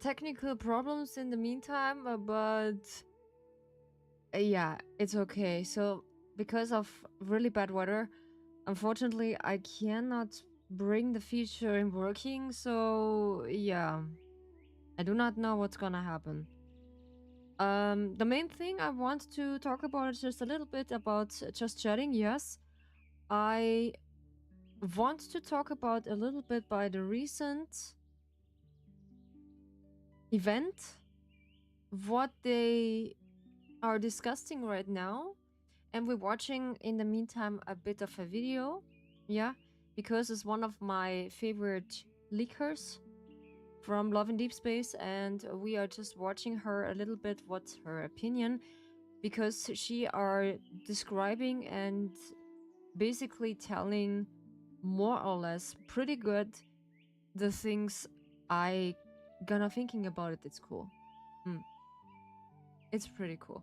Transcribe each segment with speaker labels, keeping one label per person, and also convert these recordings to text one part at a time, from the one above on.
Speaker 1: technical problems in the meantime, but yeah, it's okay. So because of really bad weather, unfortunately, I cannot bring the feature in working. So yeah, I do not know what's gonna happen. The main thing I want to talk about is just a little bit about just chatting. Yes, I want to talk about a little bit by the recent event, what they are discussing right now, and we're watching in the meantime a bit of a video. Yeah, because it's one of my favorite leakers from Love in Deepspace, and we are just watching her a little bit. What's her opinion? Because she are describing and basically telling more or less pretty good the things I gonna thinking about it. It's cool. It's pretty cool.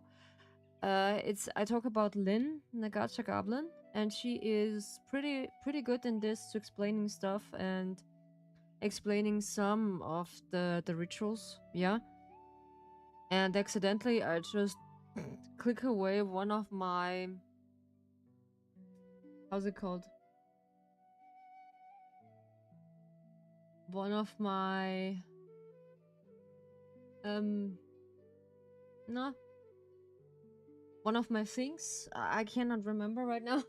Speaker 1: I talk about Lynn Nagacha Goblin, and she is pretty good in this to explaining stuff and explaining some of the rituals. Yeah, and accidentally I just click away one of my, how's it called? One of my no, one of my things. I cannot remember right now.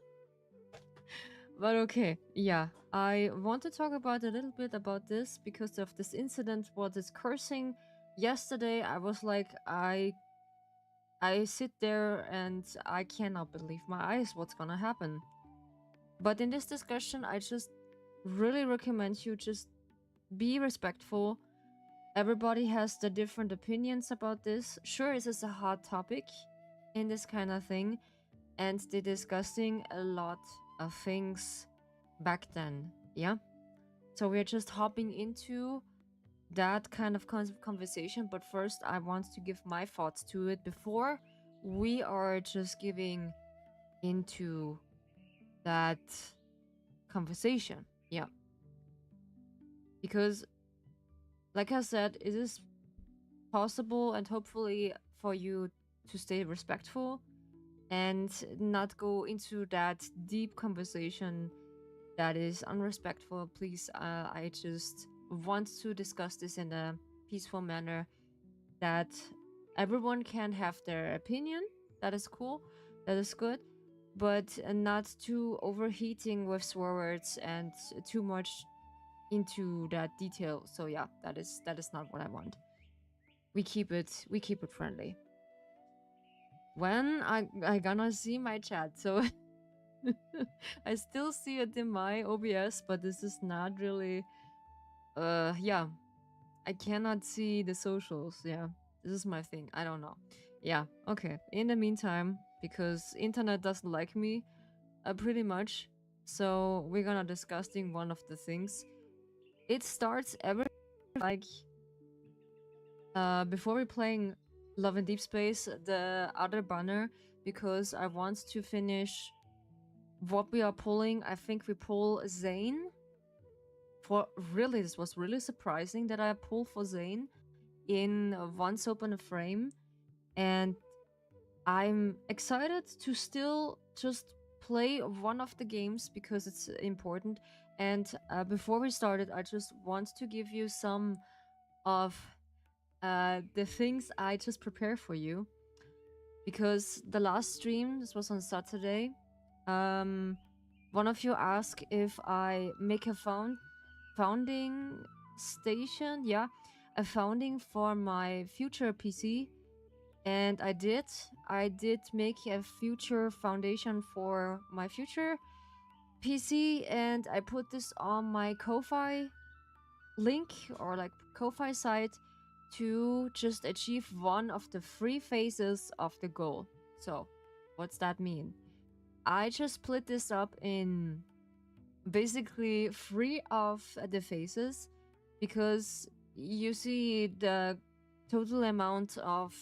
Speaker 1: But okay, yeah. I want to talk about a little bit about this because of this incident, what is cursing. Yesterday I was like, I sit there and I cannot believe my eyes what's gonna happen. But in this discussion, I just really recommend you just be respectful. Everybody has the different opinions about this. Sure, this is a hard topic in this kind of thing, and they're discussing a lot of things back then. Yeah, so we're just hopping into that kind of conversation. But first, I want to give my thoughts to it before we are just giving into that conversation. Yeah, because like I said, it is possible and hopefully for you to stay respectful and not go into that deep conversation that is unrespectful. Please, I just want to discuss this in a peaceful manner, that everyone can have their opinion. That is cool, that is good, but not too overheating with swear words and too much into that detail. So yeah, that is not what I want. We keep it friendly. When I gonna see my chat, so I still see it in my OBS, but this is not really yeah, I cannot see the socials. Yeah, this is my thing. I don't know. Yeah, okay. In the meantime, because internet doesn't like me pretty much, so we're gonna discussing one of the things. It starts every like before we playing Love in Deepspace, the other banner, because I want to finish what we are pulling. I think we pull Zane. For really, this was really surprising that I pull for Zane in Once Open a Frame, and I'm excited to still just play one of the games because it's important. And before we started, I just want to give you some of the things I just prepare for you, because the last stream, this was on Saturday, one of you asked if I make a founding station, yeah, a founding for my future PC, and I did make a future foundation for my future PC, and I put this on my Ko-Fi link, or like Ko-Fi site, to just achieve one of the 3 phases of the goal. So what's that mean? I just split this up in basically 3 of the phases, because you see the total amount of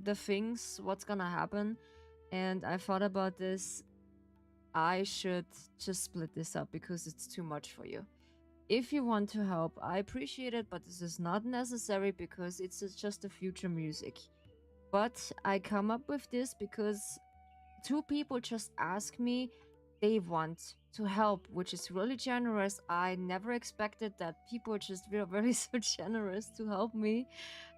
Speaker 1: the things what's gonna happen, and I thought about this. I should just split this up because it's too much for you. if you want to help, I appreciate it, but this is not necessary because it's just a future music. But I come up with this because two people just ask me they want to help, which is really generous. I never expected that people just were very so generous to help me,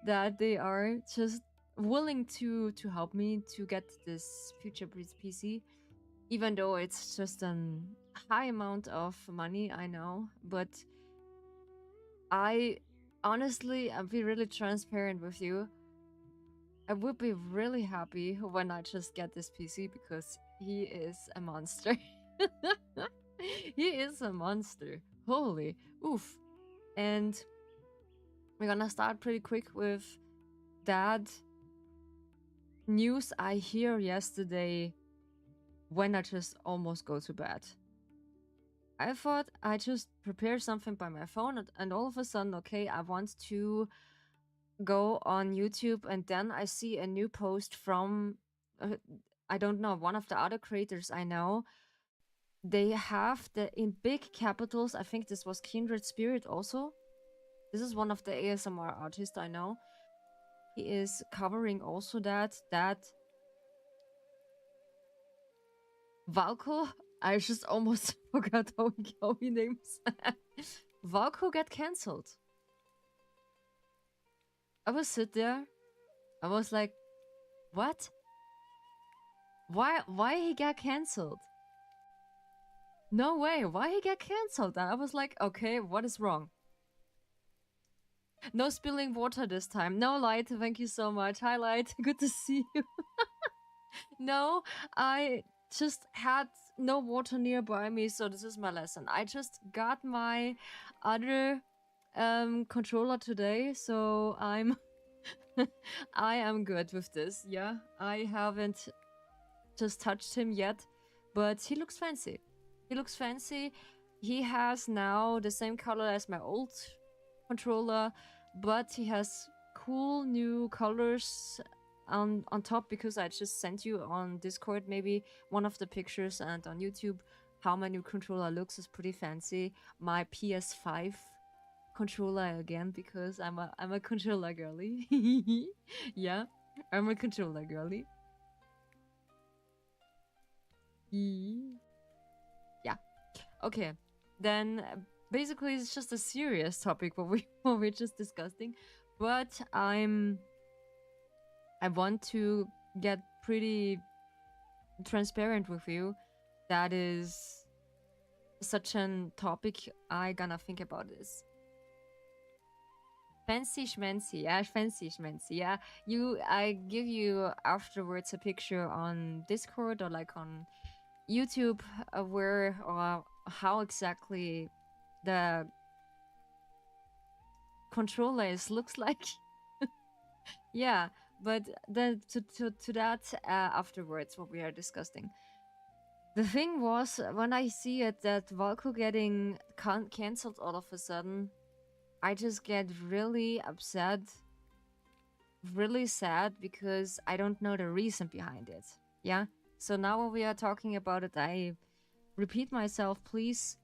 Speaker 1: that they are just willing to help me to get this future PC, even though it's just a high amount of money, I know. But I honestly, I'll be really transparent with you. I would be really happy when I just get this PC because he is a monster. He is a monster. Holy oof. And we're gonna start pretty quick with that news I hear yesterday when I just almost go to bed. I thought I just prepare something by my phone and all of a sudden, okay, I want to go on YouTube and then I see a new post from I don't know, one of the other creators I know. They have the in big capitals. I think this was Kindred Spirit also. This is one of the ASMR artists I know. He is covering also that Valko. I just almost forgot how he names. Valko got cancelled. I was sit there. I was like, what? Why he got cancelled? No way, why he got cancelled? And I was like, okay, what is wrong? No spilling water this time. No, Light, thank you so much. Hi, Light, good to see you. No, I just had no water nearby me, so this is my lesson. I just got my other controller today, so I'm I am good with this. Yeah, I haven't just touched him yet, but he looks fancy. He looks fancy. He has now the same color as my old controller, but he has cool new colors on top, because I just sent you on Discord maybe one of the pictures, and on YouTube how my new controller looks is pretty fancy. My PS5 controller again, because I'm a controller girly. Yeah, I'm a controller girly. Yeah. Okay. Then basically it's just a serious topic what we're just discussing, but I want to get pretty transparent with you. That is such an topic I gonna think about this. Fancy schmancy, yeah, fancy schmancy, yeah. I give you afterwards a picture on Discord or like on YouTube, where or how exactly the controller looks like. Yeah, but then to that afterwards, what we are discussing. The thing was, when I see it that Valko getting cancelled all of a sudden, I just get really upset, really sad, because I don't know the reason behind it. Yeah. So now when we are talking about it, I repeat myself, please.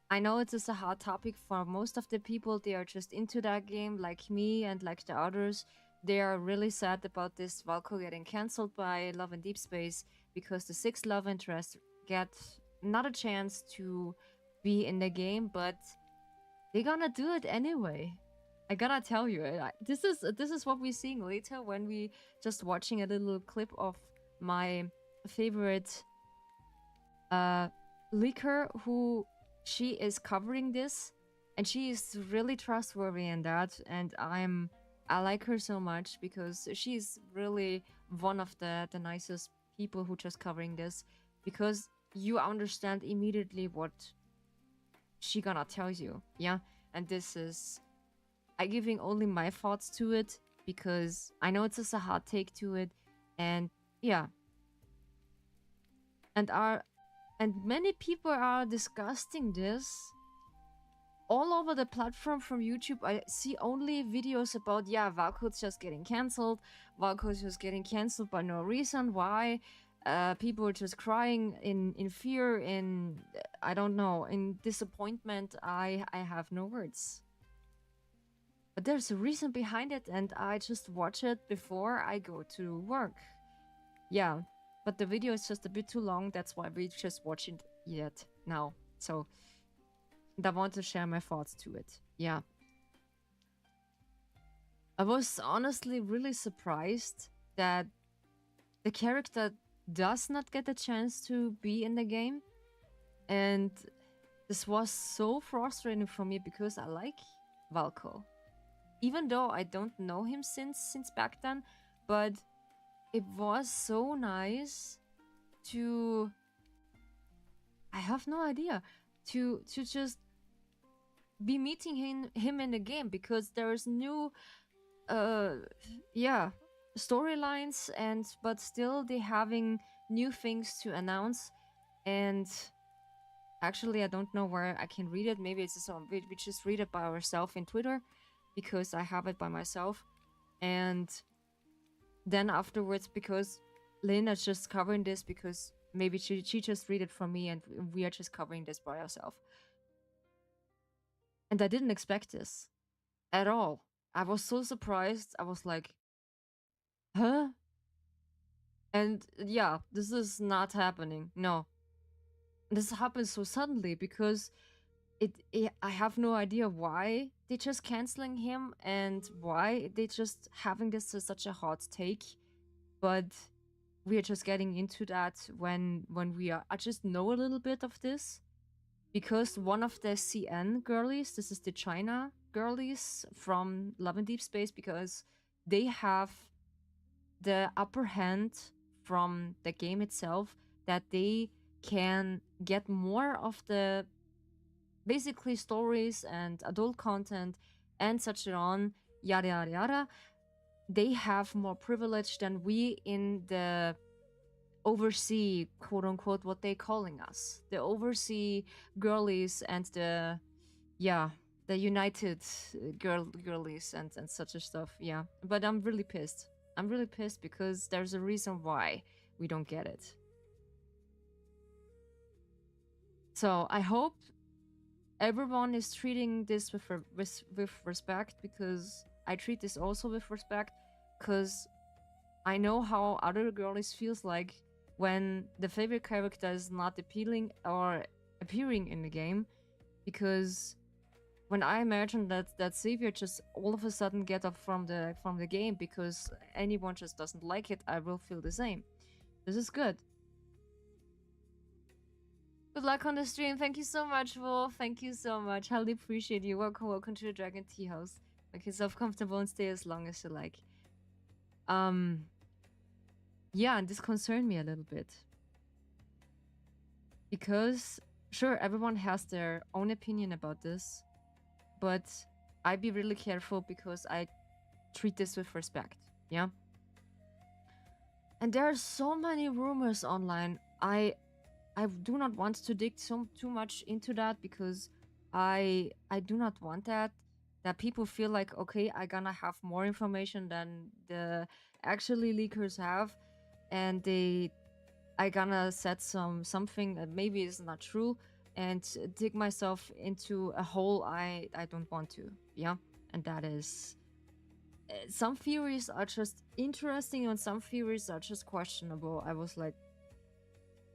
Speaker 1: I know it is a hard topic for most of the people. They are just into that game, like me and like the others. They are really sad about this Valko getting cancelled by Love and Deepspace, because the 6th love interest get not a chance to be in the game, but they're gonna do it anyway. I gotta tell you, this is what we're seeing later when we just watching a little clip of my favorite leaker, who she is covering this, and she is really trustworthy in that, and I like her so much because she's really one of the nicest people who just covering this, because you understand immediately what she gonna tell you. Yeah. And this is I giving only my thoughts to it, because I know it's just a hot take to it, and yeah. And many people are discussing this all over the platform. From YouTube, I see only videos about, yeah, Valko's just getting cancelled. Valko's just getting cancelled by no reason. Why? People are just crying in fear, in I don't know, in disappointment. I have no words. But there's a reason behind it, and I just watch it before I go to work. Yeah, but the video is just a bit too long. That's why we just watch it yet now. So I want to share my thoughts to it. Yeah. I was honestly really surprised that the character does not get a chance to be in the game. And this was so frustrating for me because I like Valko. Even though I don't know him since back then, but it was so nice to, I have no idea, to just be meeting him in the game, because there's new yeah, storylines, and but still they having new things to announce. And actually I don't know where I can read it. Maybe it's just we just read it by ourselves in Twitter, because I have it by myself. And then afterwards, because Lynn is just covering this, because maybe she just read it from me, and we are just covering this by ourselves. And I didn't expect this at all. I was so surprised. I was like, huh? And yeah, this is not happening. No. This happened so suddenly, because I have no idea why they just canceling him, and why they just having this as such a hot take. But we are just getting into that when we are, I just know a little bit of this, because one of the CN girlies, this is the China girlies from Love and Deepspace, because they have the upper hand from the game itself, that they can get more of the basically stories and adult content and such on, yada yada yada. They have more privilege than we in the oversee, quote unquote, what they calling us, the oversee girlies, and the, yeah, the united girlies, and such a stuff. Yeah, but I'm really pissed. I'm really pissed because there's a reason why we don't get it. So I hope everyone is treating this with respect, because I treat this also with respect, because I know how other girlies feels like when the favorite character is not appealing or appearing in the game. Because when I imagine that Xavier just all of a sudden get off from the game because anyone just doesn't like it, I will feel the same. This is good. Good luck on the stream. Thank you so much, Wolf. Thank you so much. Highly appreciate you. Welcome to the Dragon Tea House. Make yourself comfortable and stay as long as you like. Yeah, and this concerned me a little bit. Because, sure, everyone has their own opinion about this, but I be really careful because I treat this with respect, yeah? And there are so many rumors online. I do not want to dig too much into that, because I do not want that people feel like, okay, I gonna have more information than the actually leakers have, and I gonna set something that maybe is not true, and dig myself into a hole I don't want to. Yeah, and that is, some theories are just interesting and some theories are just questionable. I was like,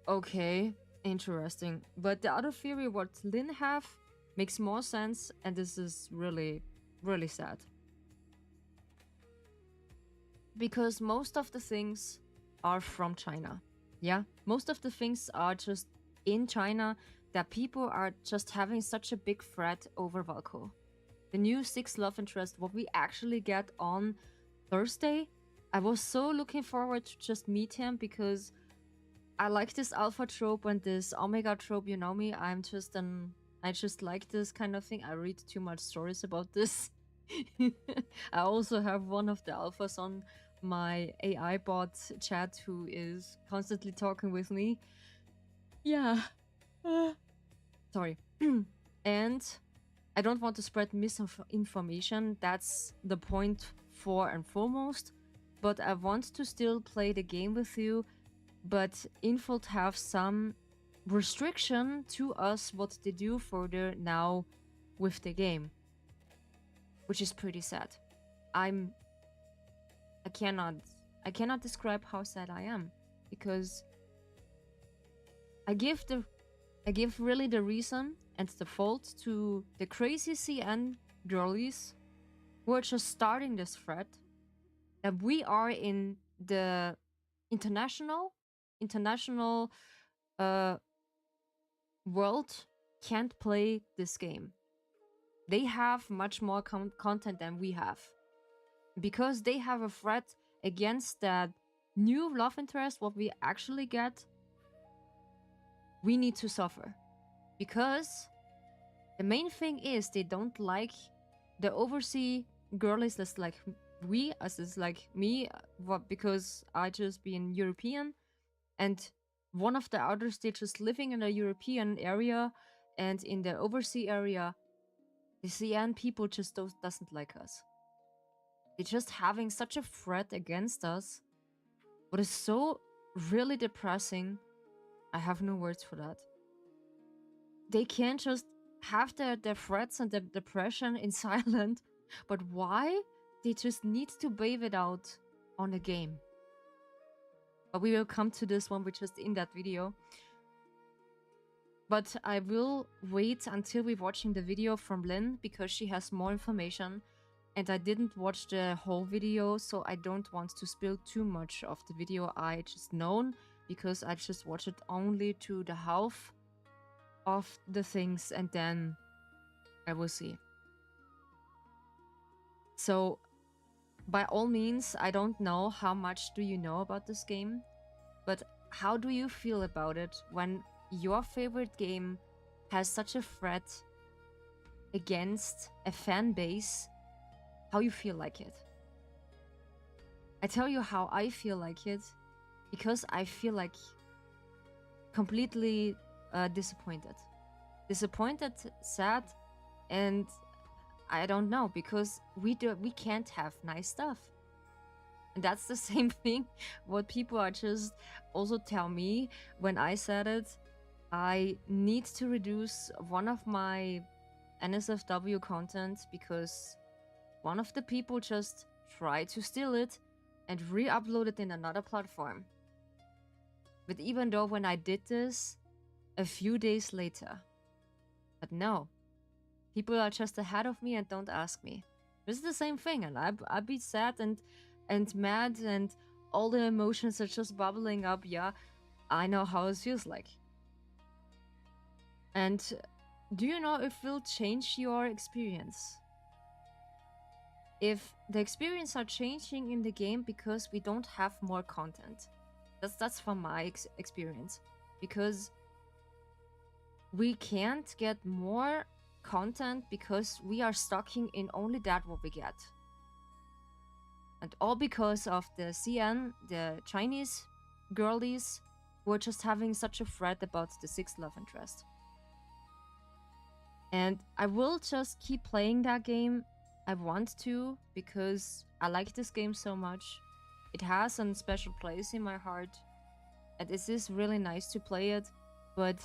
Speaker 1: okay, interesting, but the other theory what Lynn have makes more sense, and this is really really sad, because most of the things are from China. Yeah, most of the things are just in China, that people are just having such a big threat over Valko. The new 6 love interest, what we actually get on Thursday. I was so looking forward to just meet him, because I like this alpha trope and this omega trope, you know me. I just like this kind of thing. I read too much stories about this. I also have one of the alphas on my AI bot chat who is constantly talking with me. Yeah. Sorry. And I don't want to spread misinformation. That's the point for and foremost. But I want to still play the game with you but Infold have some restriction to us what they do further now with the game, which is pretty sad. I'm I cannot I cannot describe how sad I am, because I give really the reason and the fault to the crazy CN girlies who are just starting this thread, that we are in the international uh world can't play this game. They have much more content than we have, because they have a threat against that new love interest. What we actually get, we need to suffer, because the main thing is they don't like the overseas girlies that's like we, as is like me, because I just being European, and one of the others, they just living in the European area, and in the overseas area, the CN people just doesn't like us. They're just having such a threat against us. What is so really depressing, I have no words for that. They can't just have their threats and their depression in silent, but why? They just need to bathe it out on a game. But we will come to this when we're just in that video. But I will wait until we're watching the video from Lynn, because she has more information. And I didn't watch the whole video, so I don't want to spill too much of the video I just known, because I just watched it only to the half of the things, and then I will see. So, by all means, I don't know how much do you know about this game, but how do you feel about it when your favorite game has such a threat against a fan base? How you feel like it? I tell you how I feel like it, because I feel like completely disappointed, sad, and I don't know, because we can't have nice stuff. And that's the same thing what people are just also tell me when I said it. I need to reduce one of my NSFW content, because one of the people just tried to steal it and re-upload it in another platform. But even though when I did this a few days later, but no, people are just ahead of me and don't ask me. This is the same thing, and I'd be sad and mad, and all the emotions are just bubbling up. Yeah, I know how it feels like. And do you know if it will change your experience? If the experience are changing in the game because we don't have more content. That's from my experience. Because we can't get more content because we are stocking in only that what we get. And all because of the CN, the Chinese girlies, who are just having such a threat about the sixth love interest. And I will just keep playing that game. I want to, because I like this game so much. It has a special place in my heart, and it is really nice to play it. But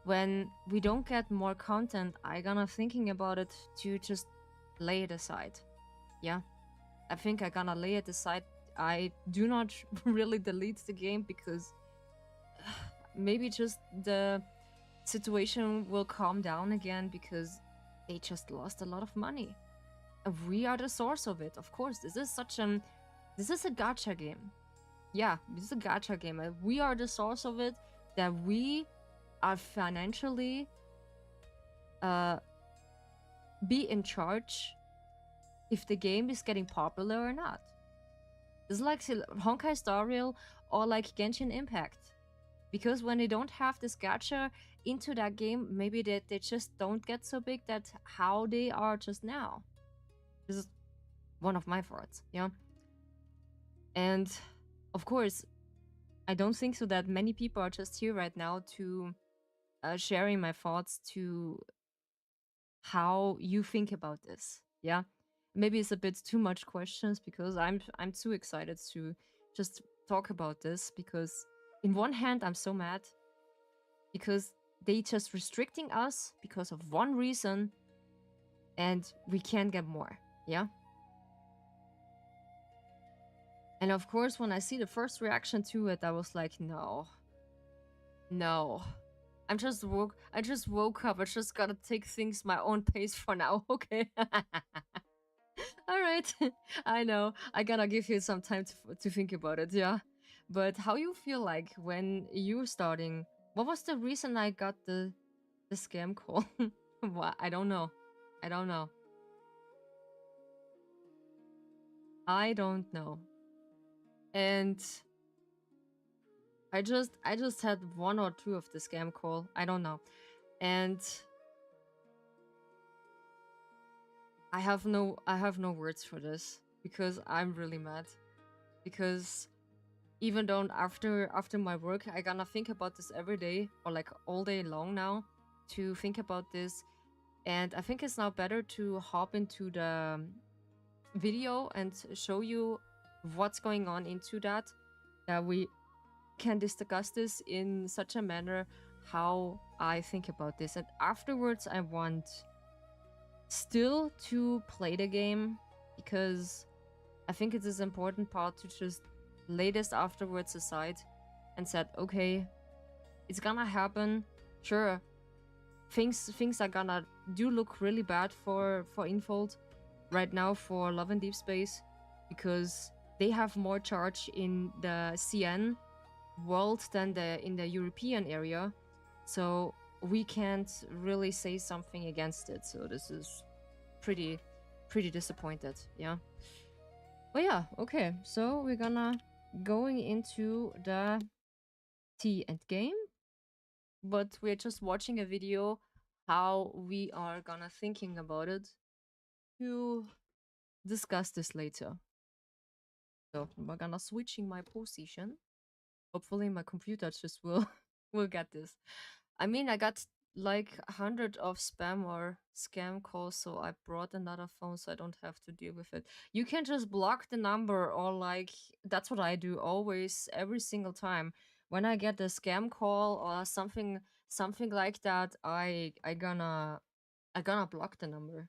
Speaker 1: when we don't get more content, I gonna thinking about it to just lay it aside. Yeah, I think I gonna lay it aside. I do not really delete the game, because maybe just the situation will calm down again, because they just lost a lot of money. And we are the source of it. Of course, this is a gacha game. Yeah, this is a gacha game. And we are the source of it, that we are financially be in charge if the game is getting popular or not. It's like Honkai Star Rail or like Genshin Impact. Because when they don't have this gacha into that game, maybe they just don't get so big that how they are just now. This is one of my thoughts, yeah? And of course, I don't think so that many people are just here right now to sharing my thoughts to how you think about this, yeah? Maybe it's a bit too much questions, because I'm too excited to just talk about this, because in one hand, I'm so mad because they just restricting us because of one reason and we can't get more. Yeah. And of course, when I see the first reaction to it, I was like, no, no. I just woke up. I just gotta take things my own pace for now. Okay. All right. I know. I gotta give you some time to think about it. Yeah. But how you feel like when you were starting? What was the reason I got the scam call? What? I don't know. I don't know. I don't know. And I just had one or two of the scam call. I don't know. And I have no words for this because I'm really mad. Because even though after my work I gonna think about this every day or like all day long now to think about this, and I think it's now better to hop into the video and show you what's going on into that we can discuss this in such a manner how I think about this, and afterwards I want still to play the game because I think it is important part to just lay this afterwards aside and said, okay, it's gonna happen. Sure, things are gonna do look really bad for Infold right now for Love and Deep Space because they have more charge in the CN world than in the European area. So we can't really say something against it. So this is pretty disappointed. Yeah. But yeah, okay. So we're gonna going into the tea and game, but we're just watching a video how we are gonna thinking about it to discuss this later. So we're gonna switching my position. Hopefully my computer just will will get this. I mean, I got like 100 of spam or scam calls, so I brought another phone so I don't have to deal with it. You can just block the number, or like that's what I do always, every single time. When I get a scam call or something like that, I gonna block the number.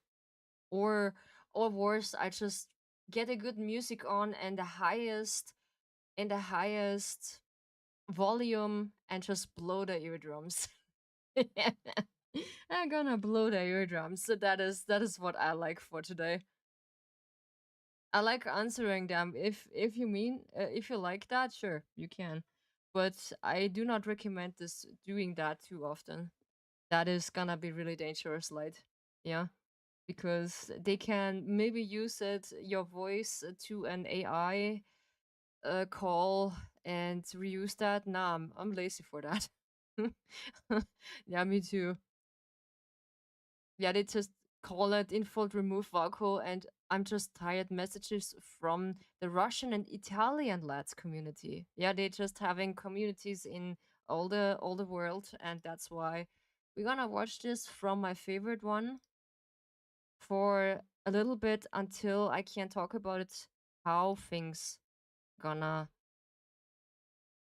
Speaker 1: Or or worse, I just get a good music on and the highest volume and just blow the eardrums. I'm gonna blow the eardrums. So that is what I like for today. I like answering them. If you mean if you like that, sure you can, but I do not recommend this doing that too often. That is gonna be really dangerous, light. Yeah, because they can maybe use it your voice to an AI call and reuse that. Nah, I'm lazy for that. Yeah, me too. Yeah, they just call it infold remove Valco, and I'm just tired messages from the Russian and Italian lads community. Yeah, they just having communities in all the world, and that's why we're gonna watch this from my favorite one for a little bit until I can talk about it, how things gonna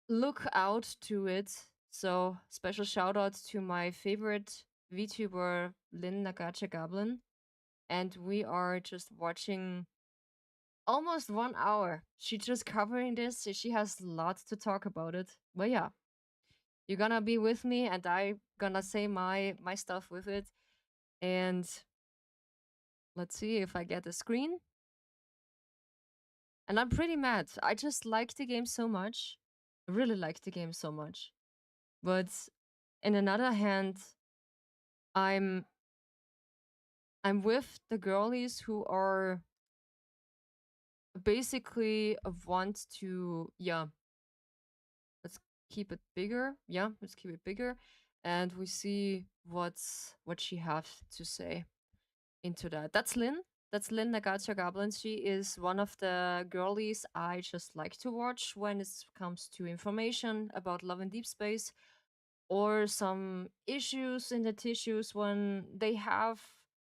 Speaker 1: look out to it. So special shout out to my favorite VTuber Lynn Nagacha Goblin, and we are just watching almost 1 hour. She just covering this. So she has lots to talk about it. But yeah, you're gonna be with me, and I gonna say my stuff with it. And let's see if I get a screen. And I'm pretty mad. I just like the game so much. I really like the game so much. But in another hand, I'm I'm with the girlies who are basically want to, yeah, let's keep it bigger. Yeah, let's keep it bigger. And we see what she has to say into that. That's Lynn. That's Lynn Nagacha Goblin. She is one of the girlies I just like to watch when it comes to information about Love and Deep Space, or some issues in the tissues when they have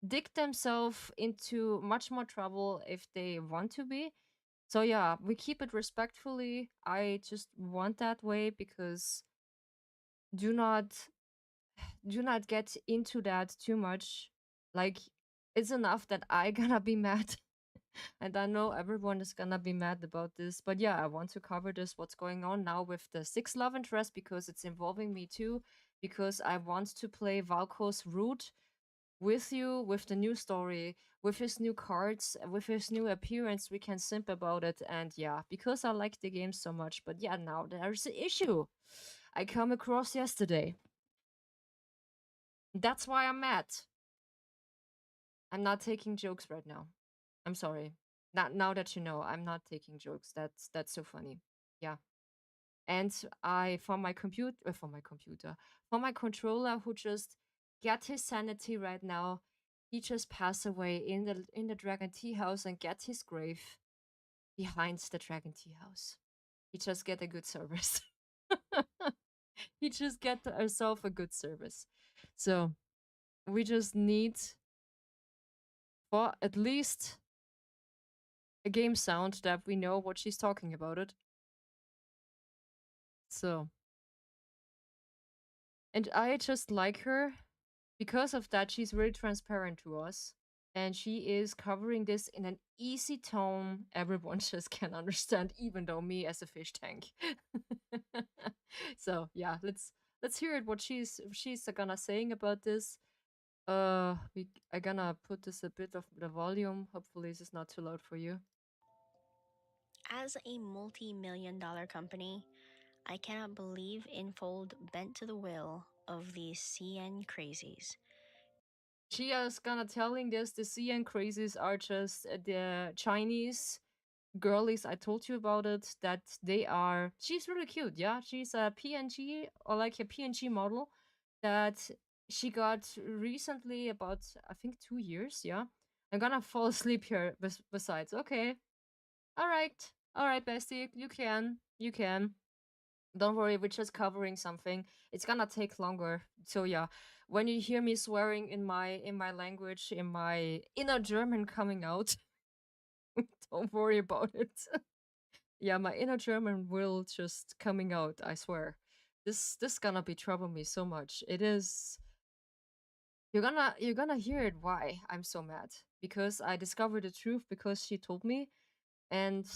Speaker 1: dig themselves into much more trouble if they want to be. So yeah, we keep it respectfully. I just want that way because do not do not get into that too much. Like it's enough that I gonna be mad. And I know everyone is gonna be mad about this. But yeah, I want to cover this what's going on now with the sixth love interest because it's involving me too. Because I want to play Valko's route with you with the new story, with his new cards, with his new appearance. We can simp about it. And yeah, because I like the game so much. But yeah, now there's an issue I come across yesterday. That's why I'm mad. I'm not taking jokes right now. I'm sorry. Not now that you know, I'm not taking jokes. That's so funny. Yeah. And I for my computer, for my controller who just get his sanity right now. He just passed away in the Dragon Tea House and get his grave behind the Dragon Tea House. He just get a good service. He just get herself a good service. So we just need for at least a game sound that we know what she's talking about it. So, and I just like her because of that. She's very transparent to us, and she is covering this in an easy tone everyone just can understand, even though me as a fish tank. So yeah, let's hear it. What she's gonna saying about this. I gonna put this a bit of the volume. Hopefully, this is not too loud for you.
Speaker 2: As a multi-million-dollar company, I cannot believe Infold bent to the will of these CN crazies.
Speaker 1: She is gonna telling this the CN crazies are just the Chinese girlies I told you about it, that they are she's really cute, yeah. She's a PNG or like a PNG model that she got recently about I think 2 years, yeah. I'm gonna fall asleep here besides. Okay. Alright. Alright, bestie, you can. Don't worry, we're just covering something. It's gonna take longer. So yeah, when you hear me swearing in my language, in my inner German coming out, don't worry about it. Yeah, my inner German will just coming out, I swear. This gonna be trouble me so much. It is you're gonna hear it why I'm so mad. Because I discovered the truth because she told me, and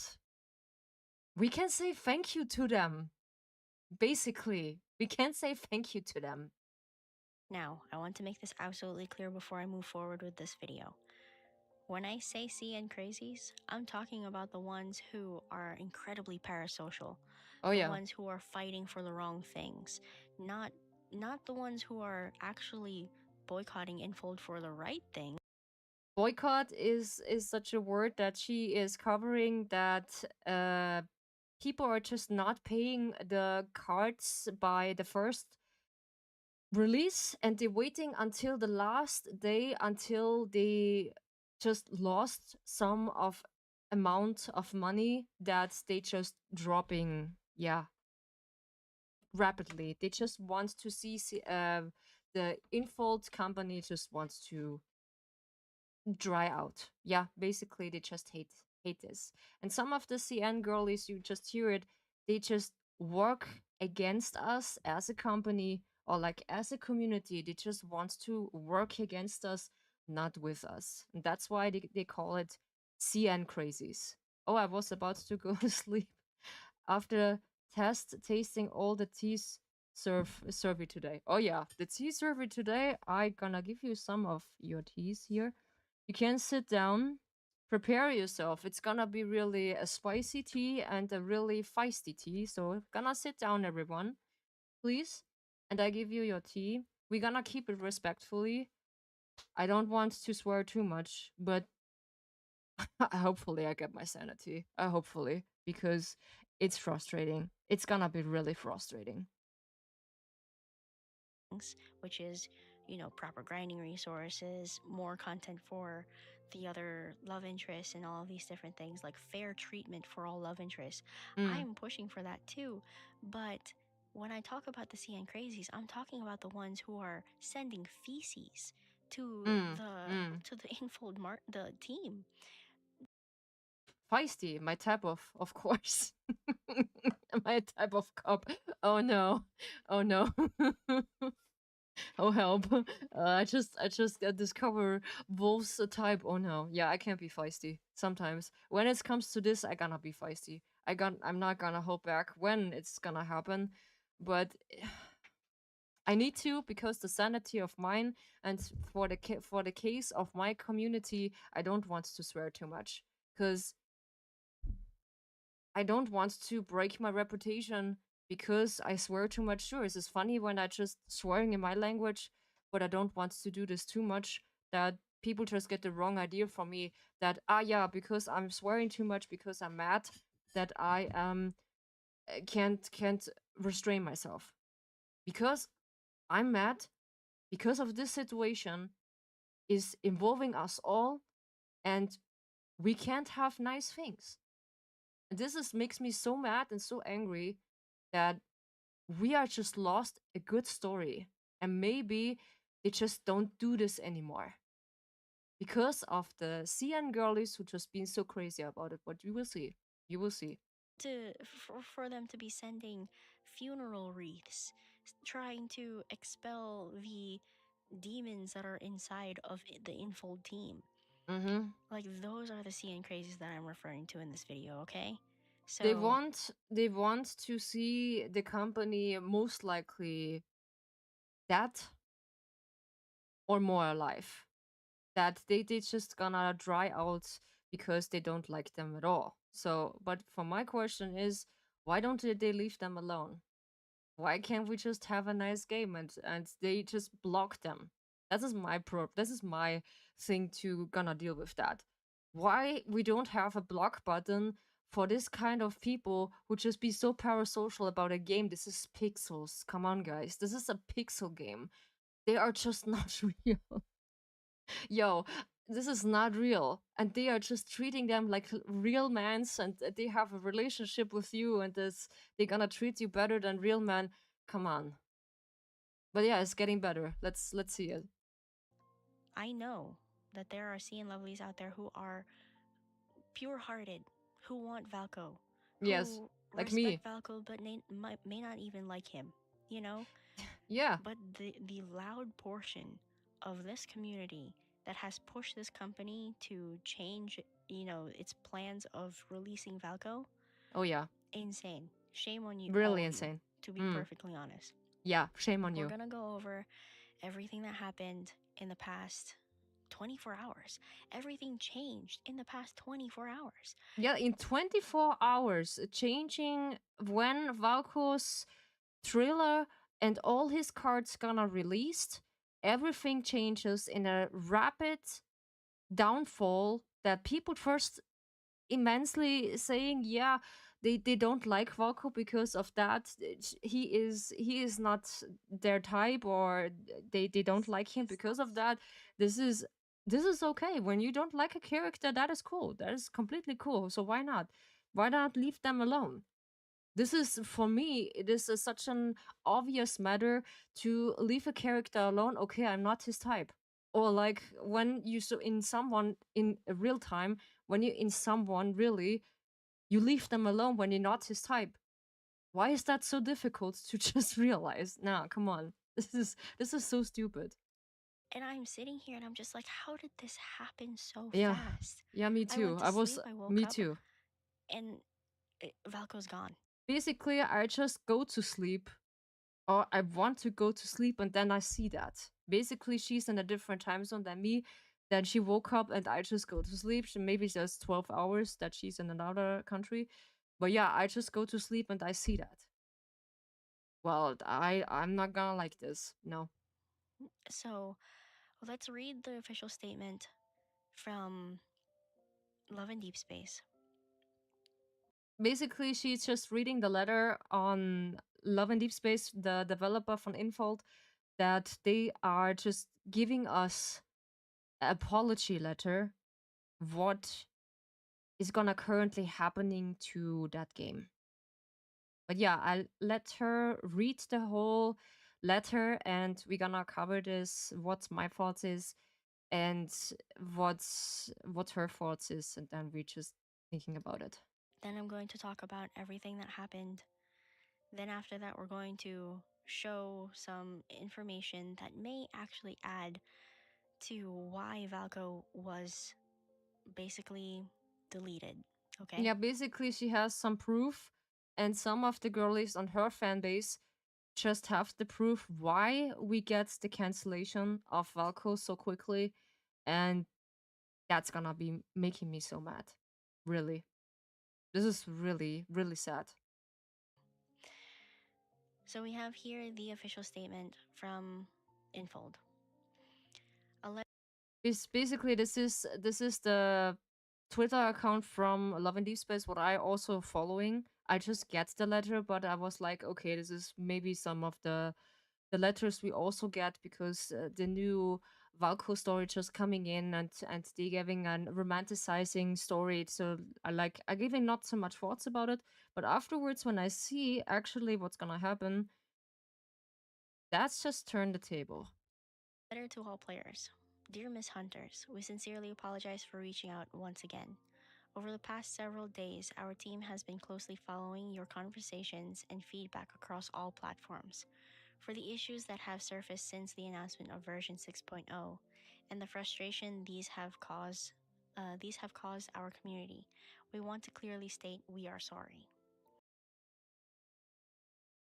Speaker 1: we can say thank you to them. Basically, we can say thank you to them.
Speaker 2: Now, I want to make this absolutely clear before I move forward with this video. When I say CN crazies, I'm talking about the ones who are incredibly parasocial,
Speaker 1: Oh
Speaker 2: the
Speaker 1: yeah.
Speaker 2: ones who are fighting for the wrong things, not not the ones who are actually boycotting Infold for the right thing.
Speaker 1: Boycott is such a word that she is covering, that people are just not paying the cards by the first release, and they're waiting until the last day until they just lost some of amount of money that they just dropping, yeah, rapidly. They just want to the Infold company just wants to dry out. Yeah, basically they just hate this. And some of the CN girlies, you just hear it, they just work against us as a company or like as a community. They just want to work against us, not with us. And that's why they call it CN crazies. Oh, I was about to go to sleep after tasting all the teas survey today. Oh yeah, the tea survey today. I gonna give you some of your teas here. You can sit down, prepare yourself. It's gonna be really a spicy tea and a really feisty tea. So gonna sit down, everyone, please. And I give you your tea. We're gonna keep it respectfully. I don't want to swear too much, but hopefully I get my sanity. Hopefully, because it's frustrating. It's gonna be really frustrating.
Speaker 2: Which is, proper grinding resources, more content for the other love interests, and all of these different things, like fair treatment for all love interests.
Speaker 1: Mm,
Speaker 2: I'm pushing for that too. But when I talk about the CN crazies, I'm talking about the ones who are sending feces to
Speaker 1: mm,
Speaker 2: the
Speaker 1: mm.
Speaker 2: to the Infold the team.
Speaker 1: Feisty, my type of course. My type of cup. Oh no. Oh no. Oh help. I just discover wolves type. Oh no. Yeah, I can't be feisty. Sometimes. When it comes to this, I gonna be feisty. I'm not gonna hold back when it's gonna happen. But I need to because the sanity of mine and for the case of my community, I don't want to swear too much because I don't want to break my reputation because I swear too much. Sure, it's funny when I just swearing in my language, but I don't want to do this too much that people just get the wrong idea from me that yeah, because I'm swearing too much because I'm mad that I can't restrain myself because I'm mad because of this situation is involving us all and we can't have nice things. This is makes me so mad and so angry that we are just lost a good story and maybe they just don't do this anymore because of the CN girlies who just been so crazy about it. But you will see. You will see.
Speaker 2: For them to be sending funeral wreaths, trying to expel the demons that are inside of the Infold team.
Speaker 1: Mm-hmm.
Speaker 2: Like, those are the CN crazies that I'm referring to in this video, okay?
Speaker 1: They
Speaker 2: So,
Speaker 1: want to see the company most likely dead or more alive. That they just gonna dry out because they don't like them at all. So, but for my question is, why don't they leave them alone? Why can't we just have a nice game and they just block them? That is my this is my thing to gonna deal with that. Why we don't have a block button for this kind of people who just be so parasocial about a game? This is pixels. Come on, guys. This is a pixel game. They are just not real. Yo, this is not real. And they are just treating them like real mans and they have a relationship with you and they're gonna treat you better than real men. Come on. But yeah, it's getting better. Let's see it.
Speaker 2: I know that there are CN lovelies out there who are pure hearted, who want Valko,
Speaker 1: Yes,
Speaker 2: who
Speaker 1: like me.
Speaker 2: respect Valko but may not even like him, you know?
Speaker 1: Yeah.
Speaker 2: But the loud portion of this community that has pushed this company to change, its plans of releasing Valko,
Speaker 1: Oh yeah.
Speaker 2: insane. Shame on you, all
Speaker 1: Really
Speaker 2: of you,
Speaker 1: insane.
Speaker 2: to be
Speaker 1: Mm.
Speaker 2: perfectly honest.
Speaker 1: Yeah, shame on
Speaker 2: We're
Speaker 1: you.
Speaker 2: gonna go over everything that happened in the past 24 hours. Everything changed in the past 24 hours.
Speaker 1: Yeah, in 24 hours, changing when Valko's thriller and all his cards gonna released, everything changes in a rapid downfall that people first immensely saying yeah they don't like Valko because of that. He is not their type or they don't like him because of that. This is okay when you don't like a character. That is cool, that is completely cool. So why not leave them alone? This is for me it is such an obvious matter to leave a character alone. Okay, I'm not his type. Or like when you so in someone in real time, when you in someone really, you leave them alone when you're not his type. Why is that so difficult to just realize? Nah, come on. This is so stupid.
Speaker 2: And I'm sitting here and I'm just like, how did this happen so
Speaker 1: Yeah.
Speaker 2: fast?
Speaker 1: Yeah, me
Speaker 2: I
Speaker 1: too.
Speaker 2: went to
Speaker 1: I was
Speaker 2: sleep, I woke
Speaker 1: me
Speaker 2: up,
Speaker 1: too.
Speaker 2: and Valko's gone.
Speaker 1: Basically, I just go to sleep or I want to go to sleep and then I see that. Basically, she's in a different time zone than me. Then she woke up and I just go to sleep. Maybe it's just 12 hours that she's in another country. But yeah, I just go to sleep and I see that. Well, I'm not gonna like this. No.
Speaker 2: So let's read the official statement from Love and Deep Space.
Speaker 1: Basically, she's just reading the letter on Love and Deep Space, the developer from Infold, that they are just giving us an apology letter. What is gonna currently happening to that game? But yeah, I'll let her read the whole letter, and we're gonna cover this. What my thoughts is, and what her thoughts is, and then we just thinking about it.
Speaker 2: Then I'm going to talk about everything that happened. Then after that, we're going to show some information that may actually add to why Valko was basically deleted. Okay?
Speaker 1: Yeah, basically she has some proof, and some of the girlies on her fan base just have the proof why we get the cancellation of Valko so quickly, and that's gonna be making me so mad. Really. This is really, really sad.
Speaker 2: So we have here the official statement from Infold.
Speaker 1: Basically this is the Twitter account from Love and Deep Space, what I also following. I just get the letter, but I was like, okay, this is maybe some of the letters we also get, because the new Valko story just coming in, and they giving an romanticizing story. So I giving not so much thoughts about it, but afterwards when I see actually what's gonna happen, that's just turn the table.
Speaker 2: Letter to all players. Dear Miss Hunters, we sincerely apologize for reaching out once again. Over the past several days, our team has been closely following your conversations and feedback across all platforms. For the issues that have surfaced since the announcement of version 6.0 and the frustration these have caused our community, we want to clearly state we are sorry.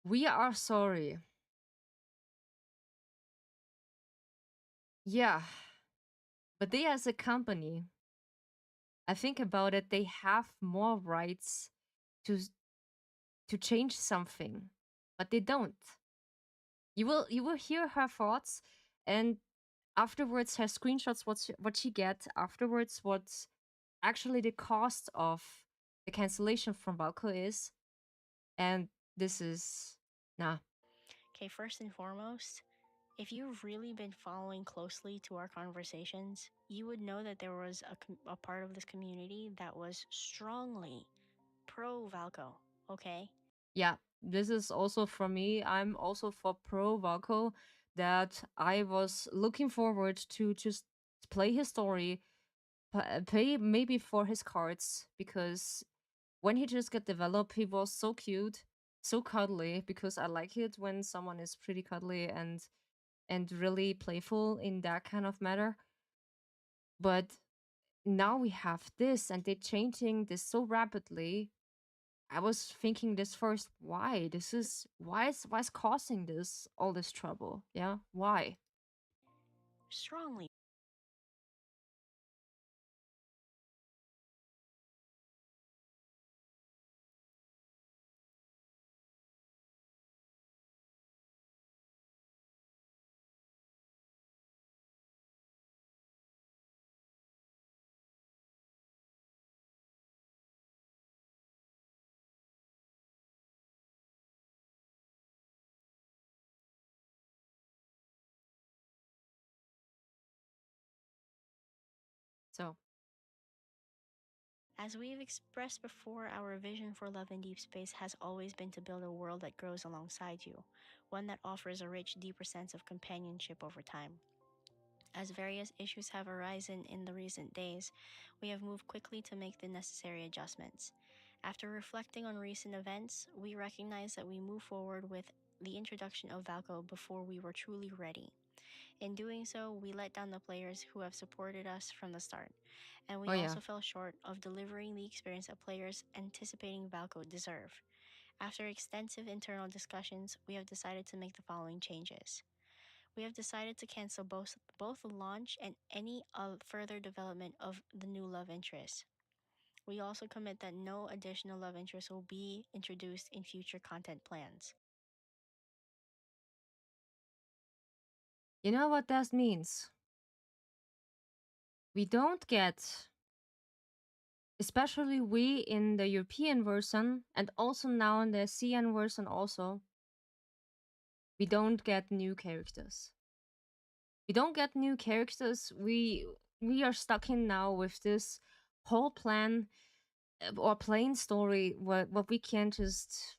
Speaker 1: We are sorry. Yeah, but they as a company, I think about it, they have more rights to change something, but they don't. You will hear her thoughts, and afterwards her screenshots, what she get afterwards, what actually the cost of the cancellation from Balco is, and this is nah.
Speaker 2: Okay, first and foremost, if you've really been following closely to our conversations, you would know that there was a part of this community that was strongly pro Valko, okay?
Speaker 1: Yeah, this is also for me. I'm also for pro Valco, that I was looking forward to just play his story, pay maybe for his cards, because when he just got developed, he was so cute, so cuddly, because I like it when someone is pretty cuddly and really playful in that kind of matter. But now we have this, and they're changing this so rapidly. I was thinking this first, why? This is why is causing this all this trouble? Yeah, why?
Speaker 2: Strongly.
Speaker 1: So
Speaker 2: As we've expressed before, our vision for Love in Deep Space has always been to build a world that grows alongside you, one that offers a rich, deeper sense of companionship over time. As various issues have arisen in the recent days, we have moved quickly to make the necessary adjustments. After reflecting on recent events, we recognize that we move forward with the introduction of Valko before we were truly ready. In doing so, we let down the players who have supported us from the start, and
Speaker 1: oh
Speaker 2: we
Speaker 1: yeah.
Speaker 2: also fell short of delivering the experience that players anticipating Valko deserve. After extensive internal discussions, we have decided to make the following changes. We have decided to cancel both the launch and any further development of the new love interest. We also commit that no additional love interest will be introduced in future content plans.
Speaker 1: You know what that means? We don't get, especially we in the European version, and also now in the CN version also, we don't get new characters. We don't get new characters. We are stuck in now with this whole plan, or plain story, what we can just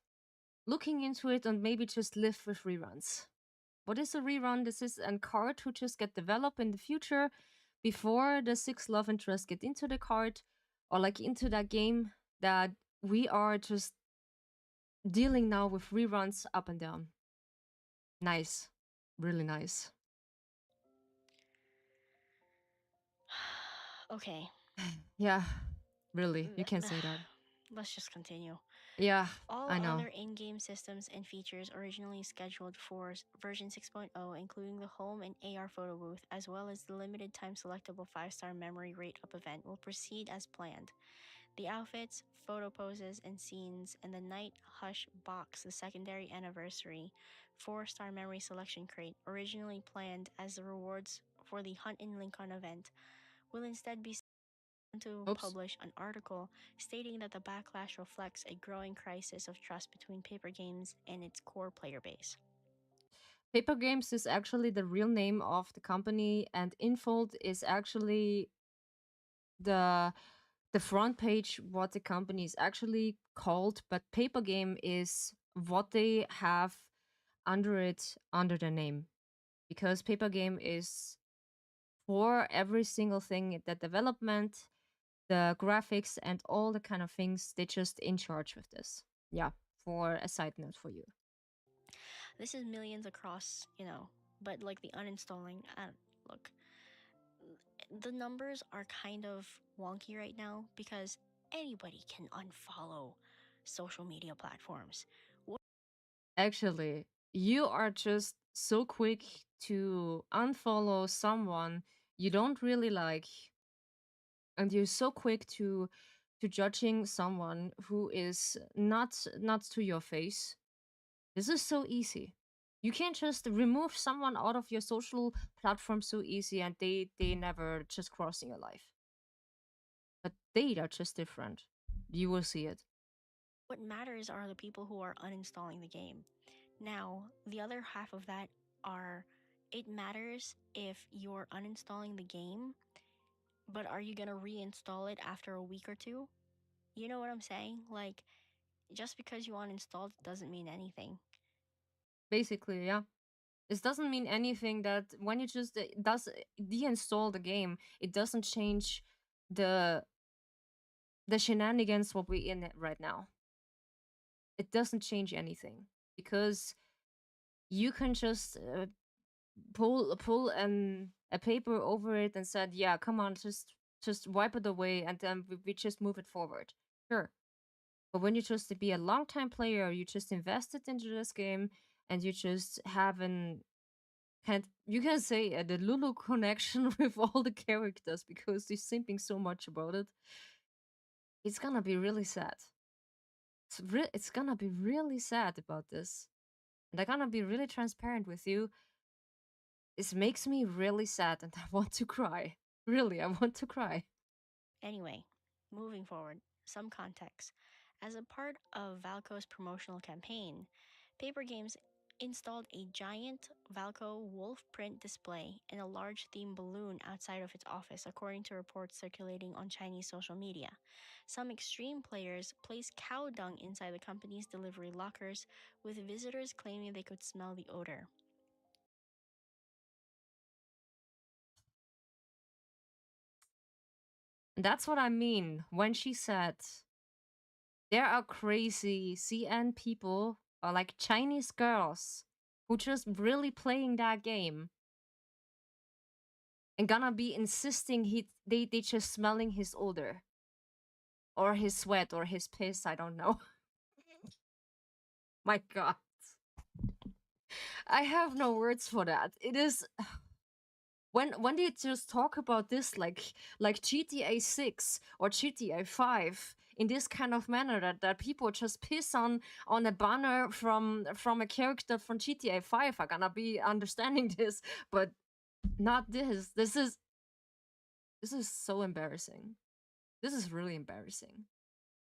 Speaker 1: looking into it and maybe just live with reruns. What is a rerun? This is a card who just get developed in the future before the six love interests get into the card. or like into that game that we are just dealing now with reruns up and down. Nice. Really nice.
Speaker 2: Okay,
Speaker 1: Yeah, really. You
Speaker 2: th-
Speaker 1: can
Speaker 2: th-
Speaker 1: say that.
Speaker 2: let's just continue.
Speaker 1: Yeah,
Speaker 2: All
Speaker 1: I know.
Speaker 2: other in game systems and features originally scheduled for version 6.0, including the home and AR photo booth, as well as the limited time selectable 5-star memory rate up event, will proceed as planned. The outfits, photo poses, and scenes in the Night Hush box, the secondary anniversary 4-star memory selection crate, originally planned as the rewards for the Hunt in Lincoln event, will instead be to
Speaker 1: Oops.
Speaker 2: publish an article stating that the backlash reflects a growing crisis of trust between paper games and its core player base.
Speaker 1: Paper Games is actually the real name of the company, and Infold is actually the the front page what the company is actually called, but Paper Game is what they have under it under the name, because Paper Game is for every single thing, the development, the graphics, and all the kind of things. They just in charge with this. Yeah, for a side note for you.
Speaker 2: This is millions across, but like the uninstalling, look, the numbers are kind of wonky right now because anybody can unfollow social media platforms.
Speaker 1: Actually, you are just so quick to unfollow someone you don't really like, and you're so quick to judging someone who is not to your face. This is so easy. You can't just remove someone out of your social platform so easy and they never just cross in your life. But they are just different. You will see it.
Speaker 2: What matters are the people who are uninstalling the game. Now, the other half of that are it matters if you're uninstalling the game, but are you going to reinstall it after a week or two? You know what I'm saying? Like, just because you uninstalled doesn't mean anything.
Speaker 1: Basically, yeah. This doesn't mean anything that when you just does deinstall the game, it doesn't change the the shenanigans what we in it right now. It doesn't change anything because you can just pull a paper over it and said, yeah, come on, just wipe it away, and then we just move it forward. Sure, but when you just be a long time player, you just invested into this game, and you just haven't can't you can say the Lulu connection with all the characters because they're simping so much about it. It's gonna be really sad. It's gonna be really sad about this, and I'm gonna be really transparent with you. This makes me really sad, and I want to cry. Really, I want to cry.
Speaker 2: Anyway, moving forward, some context. As a part of Valco's promotional campaign, Paper Games installed a giant Valco wolf print display and a large theme balloon outside of its office, according to reports circulating on Chinese social media. Some extreme players placed cow dung inside the company's delivery lockers, with visitors claiming they could smell the odor.
Speaker 1: And that's what I mean when she said there are crazy CN people or like Chinese girls who just really playing that game and gonna be insisting they just smelling his odor or his sweat or his piss, I don't know. My god. I have no words for that. It is when they just talk about this like GTA 6 or GTA 5 in this kind of manner that people just piss on a banner from a character from GTA 5, are gonna be understanding this, but not this. This is so embarrassing. This is really embarrassing.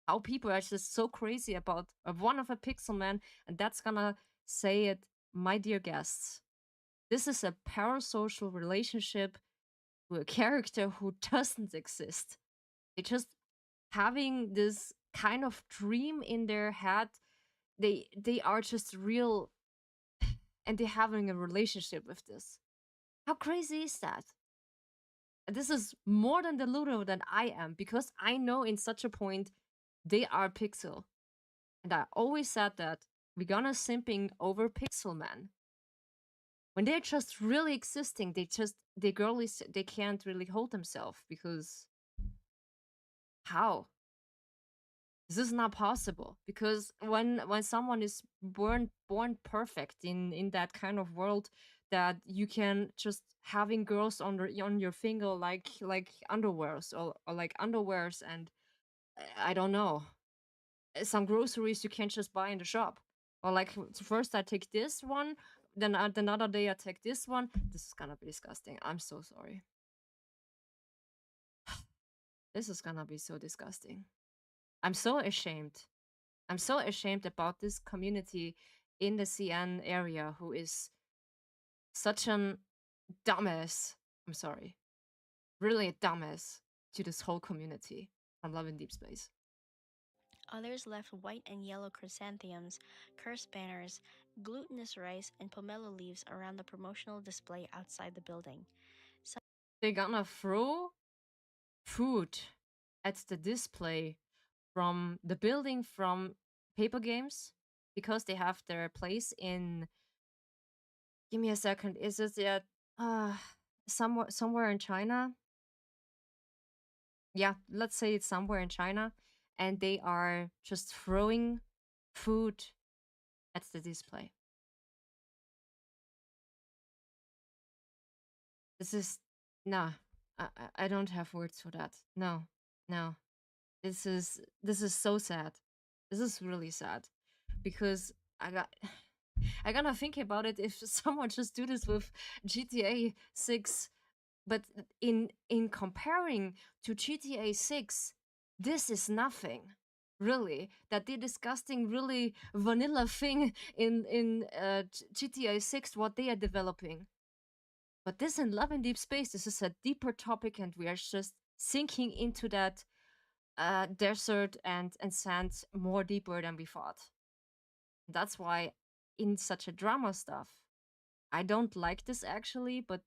Speaker 1: How people are just so crazy about one of a pixel man, and that's gonna say it, my dear guests. This is a parasocial relationship to a character who doesn't exist. They just having this kind of dream in their head. They are just real, and they're having a relationship with this. How crazy is that? this is more than delulu than I am, because I know in such a point they are pixel. And I always said that we're gonna simping over pixel man. When they're just really existing, they can't really hold themselves, because how? This is not possible, because when someone is born perfect in that kind of world, that you can just having girls on your finger like underwears, or like underwears, and I don't know, some groceries you can't just buy in the shop, or like first I take this one, then another day I take this one. This is gonna be disgusting. I'm so sorry. This is gonna be so disgusting. I'm so ashamed. I'm so ashamed about this community in the CN area who is such an dumbass. I'm sorry. Really a dumbass to this whole community from Love in Deep Space.
Speaker 2: Others left white and yellow chrysanthemums, cursed banners, glutinous rice, and pomelo leaves around the promotional display outside the building.
Speaker 1: They're gonna throw food at the display from the building from paper games, because they have their place in, give me a second, is it yet somewhere in China? Yeah, let's say it's somewhere in China, and they are just throwing food at the display. This is, nah, I don't have words for that. No, no. This is so sad. This is really sad, because I got I gotta think about it. If someone just do this with GTA 6, but in comparing to GTA 6, this is nothing. Really, that the disgusting, really vanilla thing in GTA 6, what they are developing. But this in Love in Deep Space, this is a deeper topic, and we are just sinking into that desert and sand more deeper than we thought. That's why in such a drama stuff, I don't like this actually, but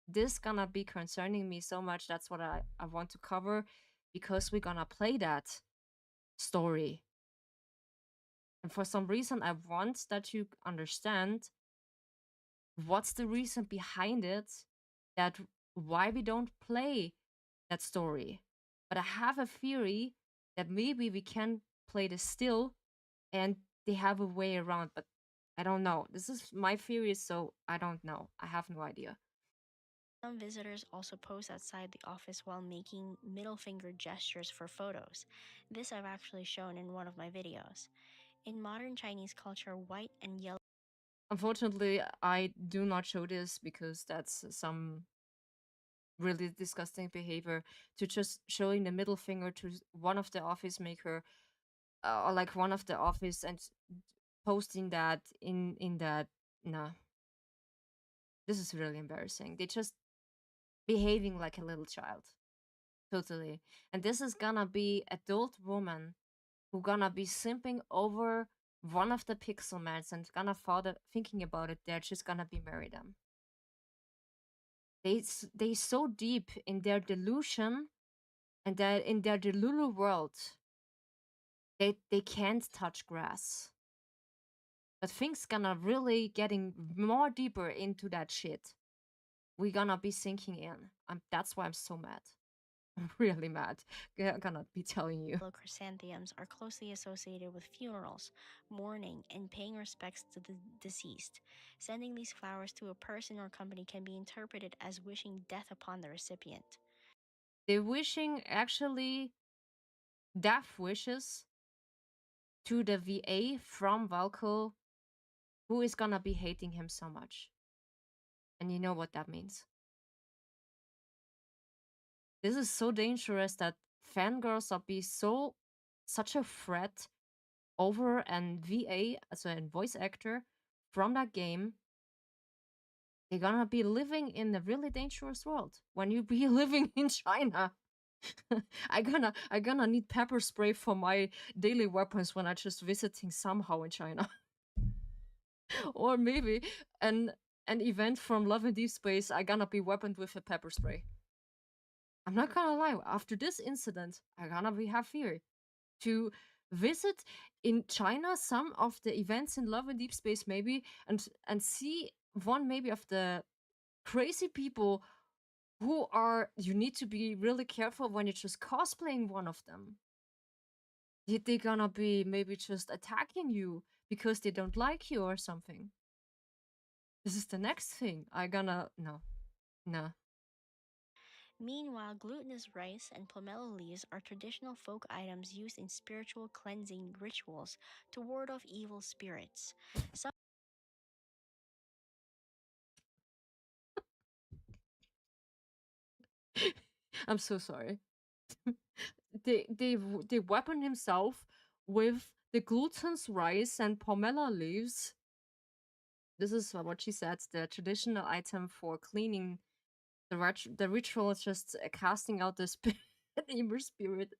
Speaker 1: this gonna be concerning me so much. That's what I want to cover, because we're gonna play that story. And for some reason, I want that you understand what's the reason behind it, that why we don't play that story. But I have a theory that maybe we can play this still, and they have a way around, but I don't know. This is my theory, so I don't know. I have no idea.
Speaker 2: Some visitors also pose outside the office while making middle finger gestures for photos. This I've actually shown in one of my videos. In modern Chinese culture, white and yellow
Speaker 1: Unfortunately, I do not show this, because that's some really disgusting behavior, to just showing the middle finger to one of the office maker, or like one of the office, and posting that in that. Nah, this is really embarrassing. They just behaving like a little child, totally. And this is gonna be adult woman who gonna be simping over one of the pixel mans, and gonna father thinking about it, they're just gonna be marry them. They so deep in their delusion, and that in their delulu world, they can't touch grass. But things gonna really getting more deeper into that shit. We gonna be sinking in. That's why I'm so mad. I'm really mad. I gonna be telling you.
Speaker 2: chrysanthemums are closely associated with funerals, mourning, and paying respects to the deceased. Sending these flowers to a person or company can be interpreted as wishing death upon the recipient.
Speaker 1: They're wishing actually death wishes to the VA from Valko, who is gonna be hating him so much. And you know what that means. This is so dangerous that fangirls are be so such a threat over an VA, as a voice actor from that game. They're gonna be living in a really dangerous world when you be living in China. I gonna need pepper spray for my daily weapons when I just visiting somehow in China. Or maybe an event from Love and Deep Space, I gonna be weaponed with a pepper spray. I'm not gonna lie. After this incident, I'm gonna be happier to visit in China some of the events in Love and Deep Space maybe, and see one maybe of the crazy people who are, you need to be really careful when you're just cosplaying one of them. They're gonna be maybe just attacking you because they don't like you or something. This is the next thing. I gonna no, no.
Speaker 2: Meanwhile, glutinous rice and pomelo leaves are traditional folk items used in spiritual cleansing rituals to ward off evil spirits. Some
Speaker 1: I'm so sorry. They weapon himself with the glutinous rice and pomelo leaves. This is what she said. The traditional item for cleaning the ritual is just casting out the spirit, evil spirit.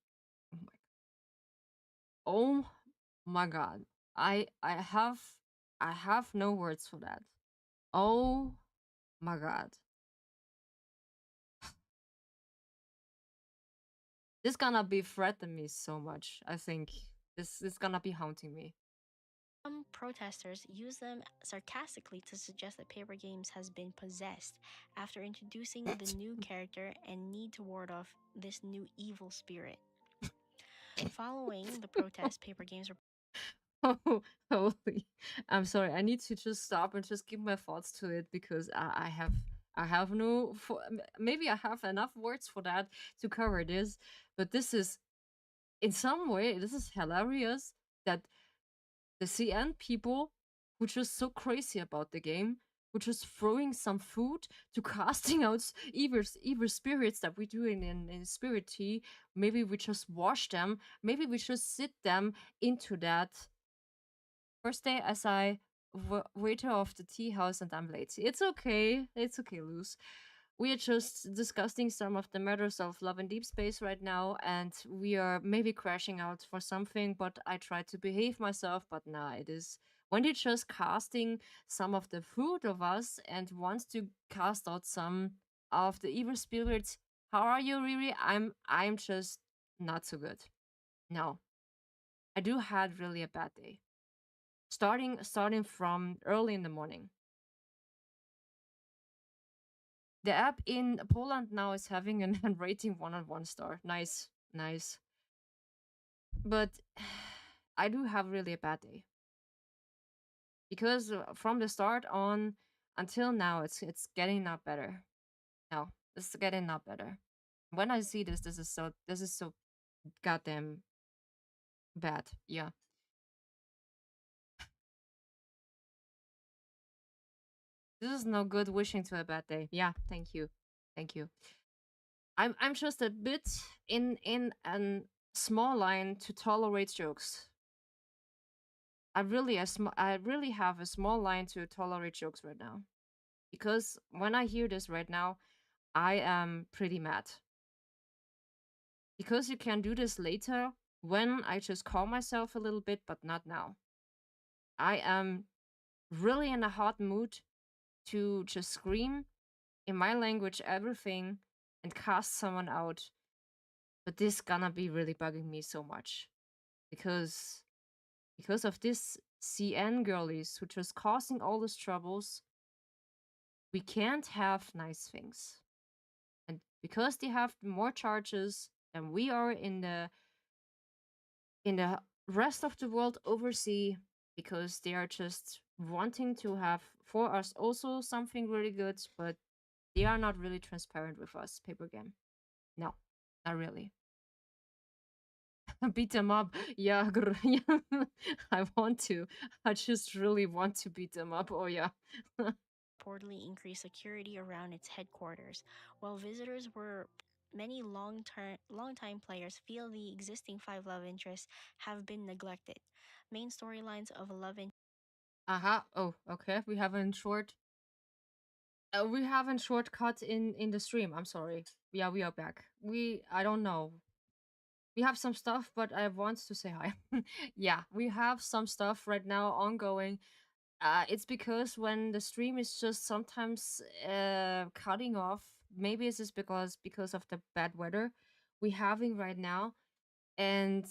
Speaker 1: Oh my, oh my god! I have no words for that. Oh my god! This gonna be threatening me so much. I think this is gonna be haunting me.
Speaker 2: protesters use them sarcastically to suggest that Paper Games has been possessed after introducing the new character and need to ward off this new evil spirit. Following the protest, Paper Games
Speaker 1: Oh, holy! I'm sorry. I need to just stop and just give my thoughts to it because I have no maybe I have enough words for that to cover this, but this is in some way this is hilarious that the CN people who just so crazy about the game, who just throwing some food to casting out evil spirits that we do in spirit tea. Maybe we just wash them. Maybe we just sit them into that first day as waiter of the tea house and I'm late. It's okay. It's okay, Luz. We are just discussing some of the matters of love and deep space right now, and we are maybe crashing out for something, but I try to behave myself, but nah, it is when you're just casting some of the fruit of us and wants to cast out some of the evil spirits. How are you, Riri? I'm just not so good. No. I do had really a bad day starting from early in the morning. The app in Poland now is having an rating 1 on 1 star. Nice, nice. But I do have really a bad day because from the start on until now, it's getting not better. No, it's getting not better. When I see this, this is so goddamn bad. Yeah, this is no good wishing to a bad day. Yeah, thank you, thank you. I'm just a bit in a small line to tolerate jokes. I really have a small line to tolerate jokes right now because when I hear this right now, I am pretty mad because you can do this later when I just calm myself a little bit, but not now. I am really in a hot mood to just scream in my language everything and cast someone out, but this gonna be really bugging me so much because of this CN girlies who just causing all these troubles, we can't have nice things. And because they have more charges than we are in the rest of the world overseas, because they are just wanting to have for us also something really good, but they are not really transparent with us, paper game. No, not really. Beat them up. Yeah, yeah. I want to. I just really want to beat them up. Oh yeah.
Speaker 2: reportedly increased security around its headquarters, while visitors were many long-time players feel the existing five love interests have been neglected. Main storylines of love
Speaker 1: Aha. Oh, okay. We haven't shortcut in the stream. I'm sorry. Yeah, we are back. I don't know. We have some stuff, but I want to say hi. Yeah, we have some stuff right now ongoing. It's because when the stream is just sometimes cutting off maybe it's just because of the bad weather we having right now, and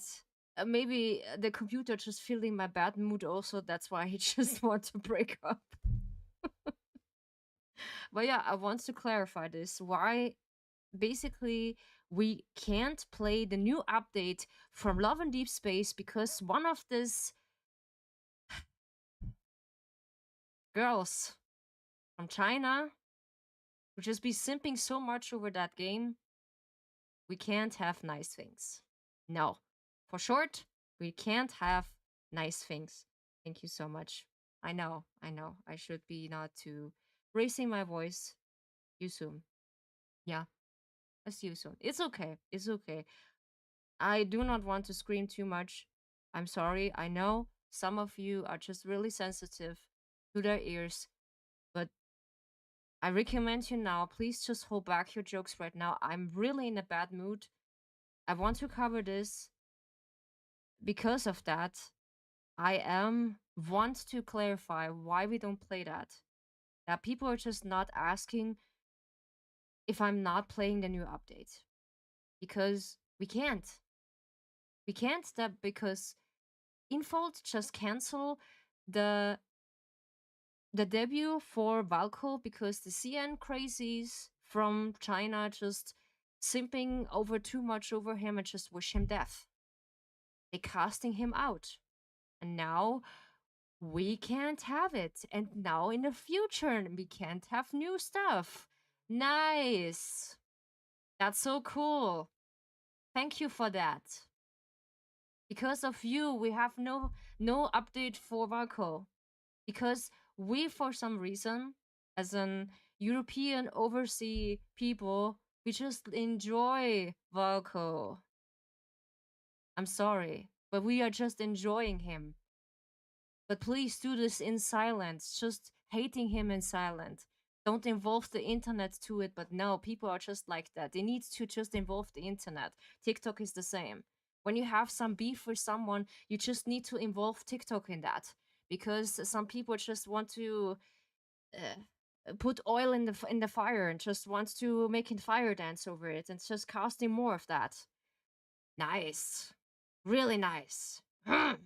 Speaker 1: maybe the computer just feeling my bad mood also. That's why he just want to break up. But yeah, I want to clarify this. Why basically we can't play the new update from Love and Deep Space because one of these girls from China would just be simping so much over that game. We can't have nice things. No. For short, we can't have nice things. Thank you so much. I know. I should be not too raising my voice. You soon. Yeah, I'll see you soon. It's okay. It's okay. I do not want to scream too much. I'm sorry. I know some of you are just really sensitive to their ears, but I recommend you now, please just hold back your jokes right now. I'm really in a bad mood. I want to cover this because of that. I am want to clarify why we don't play that. That people are just not asking if I'm not playing the new update because we can't. We can't that because Infold just cancel the the debut for Valko because the CN crazies from China just simping over too much over him and just wish him death. They casting him out. And now we can't have it. And now in the future we can't have new stuff. Nice. That's so cool. Thank you for that. Because of you, we have no update for Valko. Because we, for some reason, as an European overseas people, we just enjoy Valko. I'm sorry, but we are just enjoying him. But please do this in silence, just hating him in silence. Don't involve the internet to it, but no, people are just like that. They need to just involve the internet. TikTok is the same. When you have some beef with someone, you just need to involve TikTok in that. Because some people just want to put oil in the fire and just wants to make a fire dance over it and just casting more of that. Nice, really nice. uh,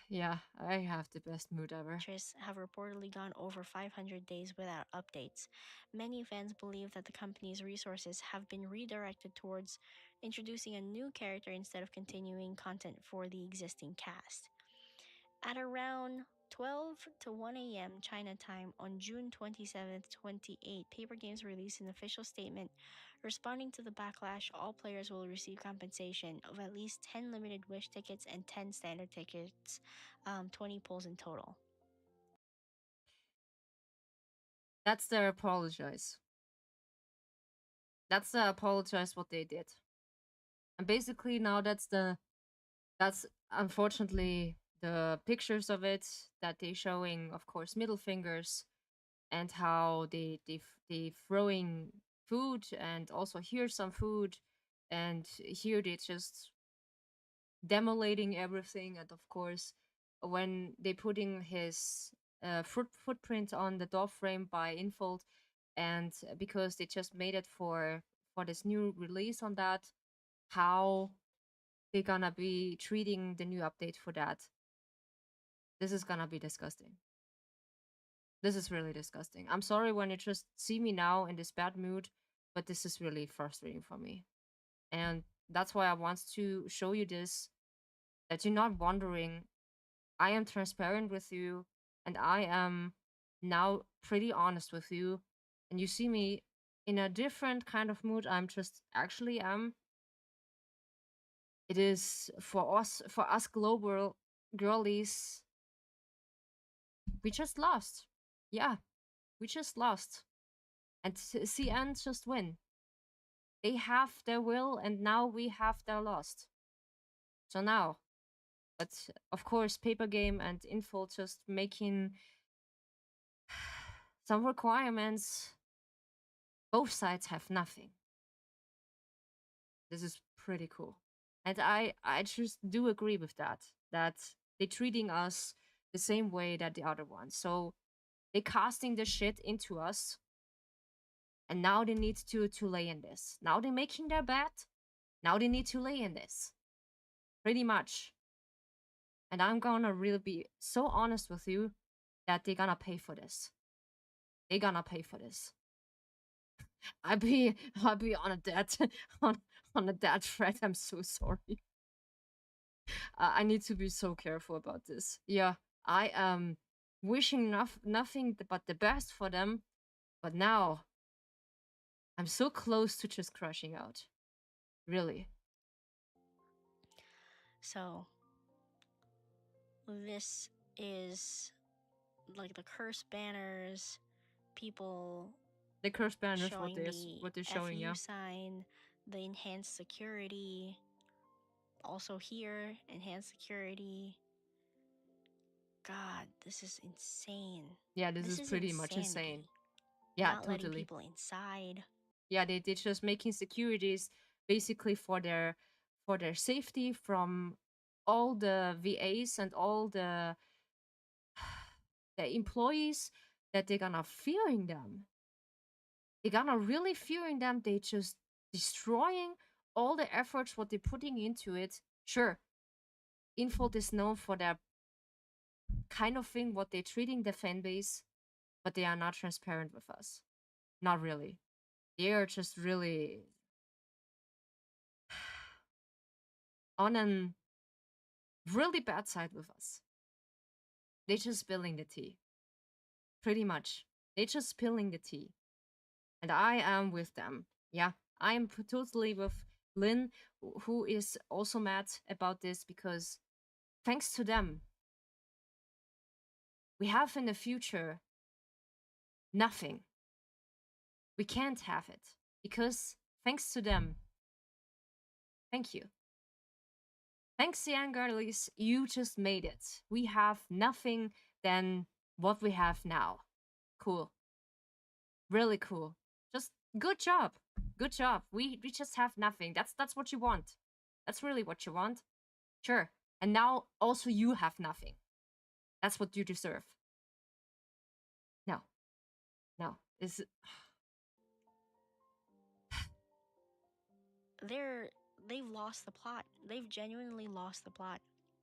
Speaker 1: yeah, I have the best mood ever.
Speaker 2: Have reportedly gone over 500 days without updates. Many fans believe that the company's resources have been redirected towards introducing a new character instead of continuing content for the existing cast. At around 12 to 1 a.m. China time on June 27th, 28, Paper Games released an official statement responding to the backlash. All players will receive compensation of at least 10 limited wish tickets and 10 standard tickets, 20 pulls in total.
Speaker 1: That's their apologize. That's the apologize what they did. And basically now that's unfortunately the pictures of it that they showing, of course, middle fingers and how they throwing food, and also here some food, and here they just demolating everything. And of course, when they putting his footprint on the door frame by Infold, and because they just made it for this new release on that, how they gonna be treating the new update for that. This is gonna be disgusting. This is really disgusting. I'm sorry when you just see me now in this bad mood, but this is really frustrating for me. And that's why I want to show you this, that you're not wondering. I am transparent with you, and I am now pretty honest with you. And you see me in a different kind of mood. I'm just actually am. It is for us global girlies. We just lost. Yeah, we just lost. And CN just win. They have their will, and now we have their lost. So now, but of course, Paper Game and Info just making some requirements. Both sides have nothing. This is pretty cool. And I just do agree with that. That they're treating us the same way that the other one. So they casting the shit into us. And now they need to lay in this. Now they're making their bet. Now they need to lay in this. Pretty much. And I'm gonna really be so honest with you that they're gonna pay for this. They're gonna pay for this. I'd be on a debt on a debt threat. I'm so sorry. I need to be so careful about this. Yeah, I am wishing nothing but the best for them, but now I'm so close to just crashing out. Really.
Speaker 2: So this is like the curse banners, people
Speaker 1: The curse banners,
Speaker 2: showing
Speaker 1: what they're
Speaker 2: the
Speaker 1: showing,
Speaker 2: FU
Speaker 1: yeah.
Speaker 2: sign, the enhanced security. Also here, enhanced security. God, this is insane.
Speaker 1: Yeah, this
Speaker 2: This
Speaker 1: is
Speaker 2: is
Speaker 1: pretty much
Speaker 2: insanity.
Speaker 1: insane. Yeah,
Speaker 2: Not letting
Speaker 1: totally.
Speaker 2: people inside.
Speaker 1: Yeah, they're just making securities basically for their safety from all the VAs and all the employees that they're gonna fearing them. They're gonna really fearing them. They just destroying all the efforts what they're putting into it. Sure, Info is known for their kind of thing what they're treating the fan base, but they are not transparent with us. Not really. They are just really on an really bad side with us. They just spilling the tea. Pretty much. They just spilling the tea. And I am with them. Yeah, I am totally with Lynn, who is also mad about this because thanks to them, we have in the future nothing. We can't have it because thanks to them, thank you. Thanks, young girlies, you just made it. We have nothing than what we have now. Cool. Really cool. Just good job. Good job. We just have nothing. That's what you want. That's really what you want. Sure. And now also you have nothing. That's what you deserve. No. No. Is
Speaker 2: They've lost the plot. They've genuinely lost the plot.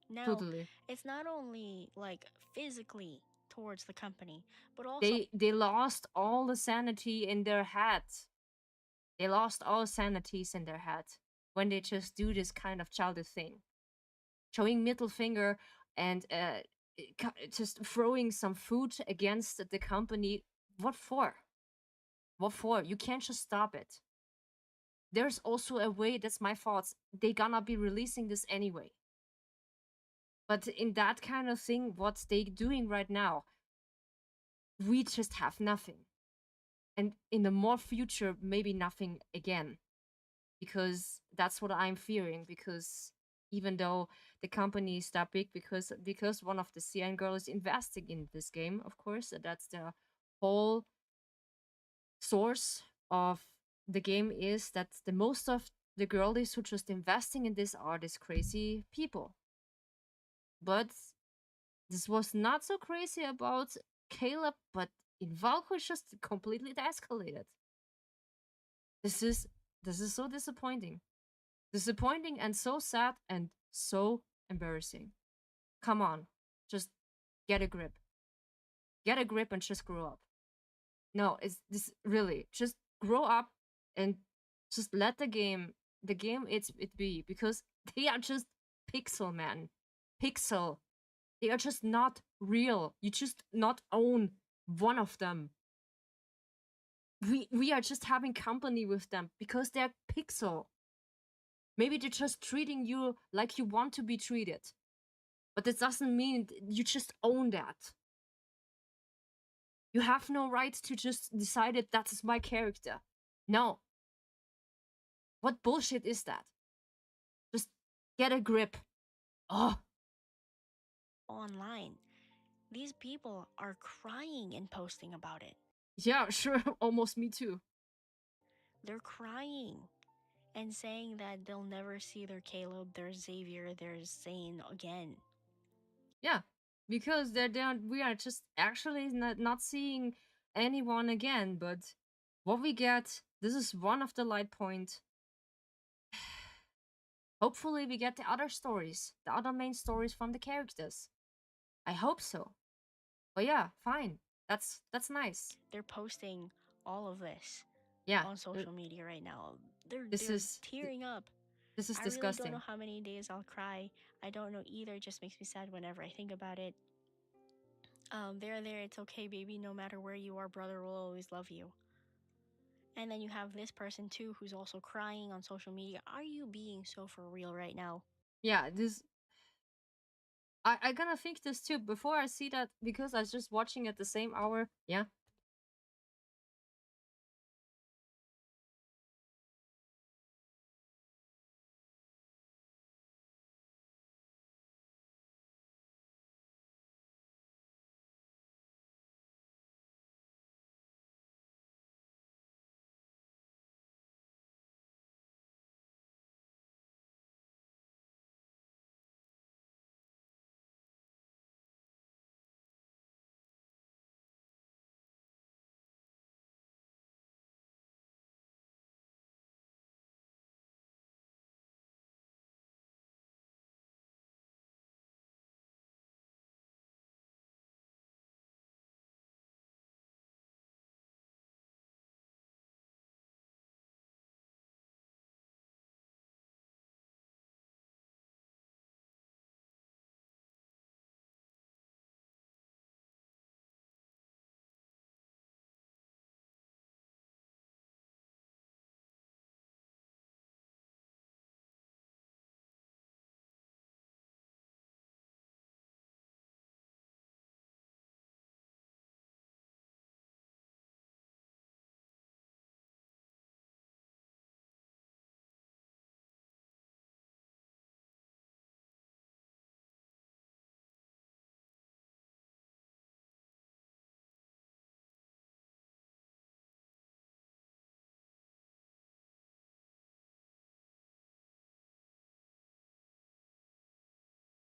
Speaker 2: Now,
Speaker 1: totally.
Speaker 2: it's not only like physically towards the company, but also
Speaker 1: They lost all the sanity in their head. They lost all sanities in their head when they just do this kind of childish thing. Showing middle finger and just throwing some food against the company. What for? What for? You can't just stop it. There's also a way, that's my thoughts. They gonna be releasing this anyway. But in that kind of thing, what they doing right now, we just have nothing. And in the more future, maybe nothing again. Because that's what I'm fearing. Because even though the company is that big, because one of the CN girls is investing in this game, of course, that's the whole source of the game, is that the most of the girlies who just investing in this are these crazy people. But this was not so crazy about Caleb, but in Valko just completely escalated. This is this is so disappointing. Disappointing and so sad and so embarrassing. Come on, just get a grip. Get a grip and just grow up. No, it's this really just grow up and just let the game it be, because they are just pixel, man. Pixel. They are just not real. You just not own one of them. We are just having company with them because they're pixel. Maybe they're just treating you like you want to be treated. But it doesn't mean you just own that. You have no right to just decide that that is my character. No. What bullshit is that? Just get a grip. Oh,
Speaker 2: online. These people are crying and posting about it.
Speaker 1: yeah, sure. Almost me too.
Speaker 2: They're crying and saying that they'll never see their Caleb, their Xavier, their Zane again.
Speaker 1: Yeah. Because we are just actually not seeing anyone again, but what we get, this is one of the light point. Hopefully we get the other stories, the other main stories from the characters. I hope so. But yeah, fine. That's nice.
Speaker 2: They're posting all of this
Speaker 1: Yeah,
Speaker 2: on social media right now.
Speaker 1: this
Speaker 2: They're
Speaker 1: is
Speaker 2: tearing up.
Speaker 1: this is
Speaker 2: I really don't know
Speaker 1: disgusting.
Speaker 2: how many days I'll cry. I don't know either. It just makes me sad whenever I think about it. There. It's okay, baby. No matter where you are, brother will always love you. And then you have this person too who's also crying on social media. Are you being so for real right now?
Speaker 1: Yeah, this I gonna think this too before I see that because I was just watching at the same hour. Yeah.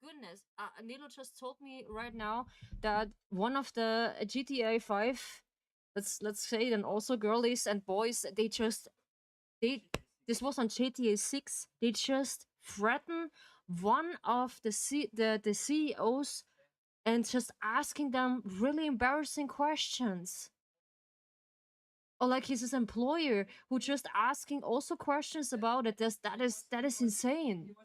Speaker 1: Goodness, Nilo just told me right now that one of the GTA 5, let's say, then also girlies and boys, they this was on GTA 6. They just threaten one of the CEOs and just asking them really embarrassing questions. Or like he's his employer who just asking also questions about it. That is insane.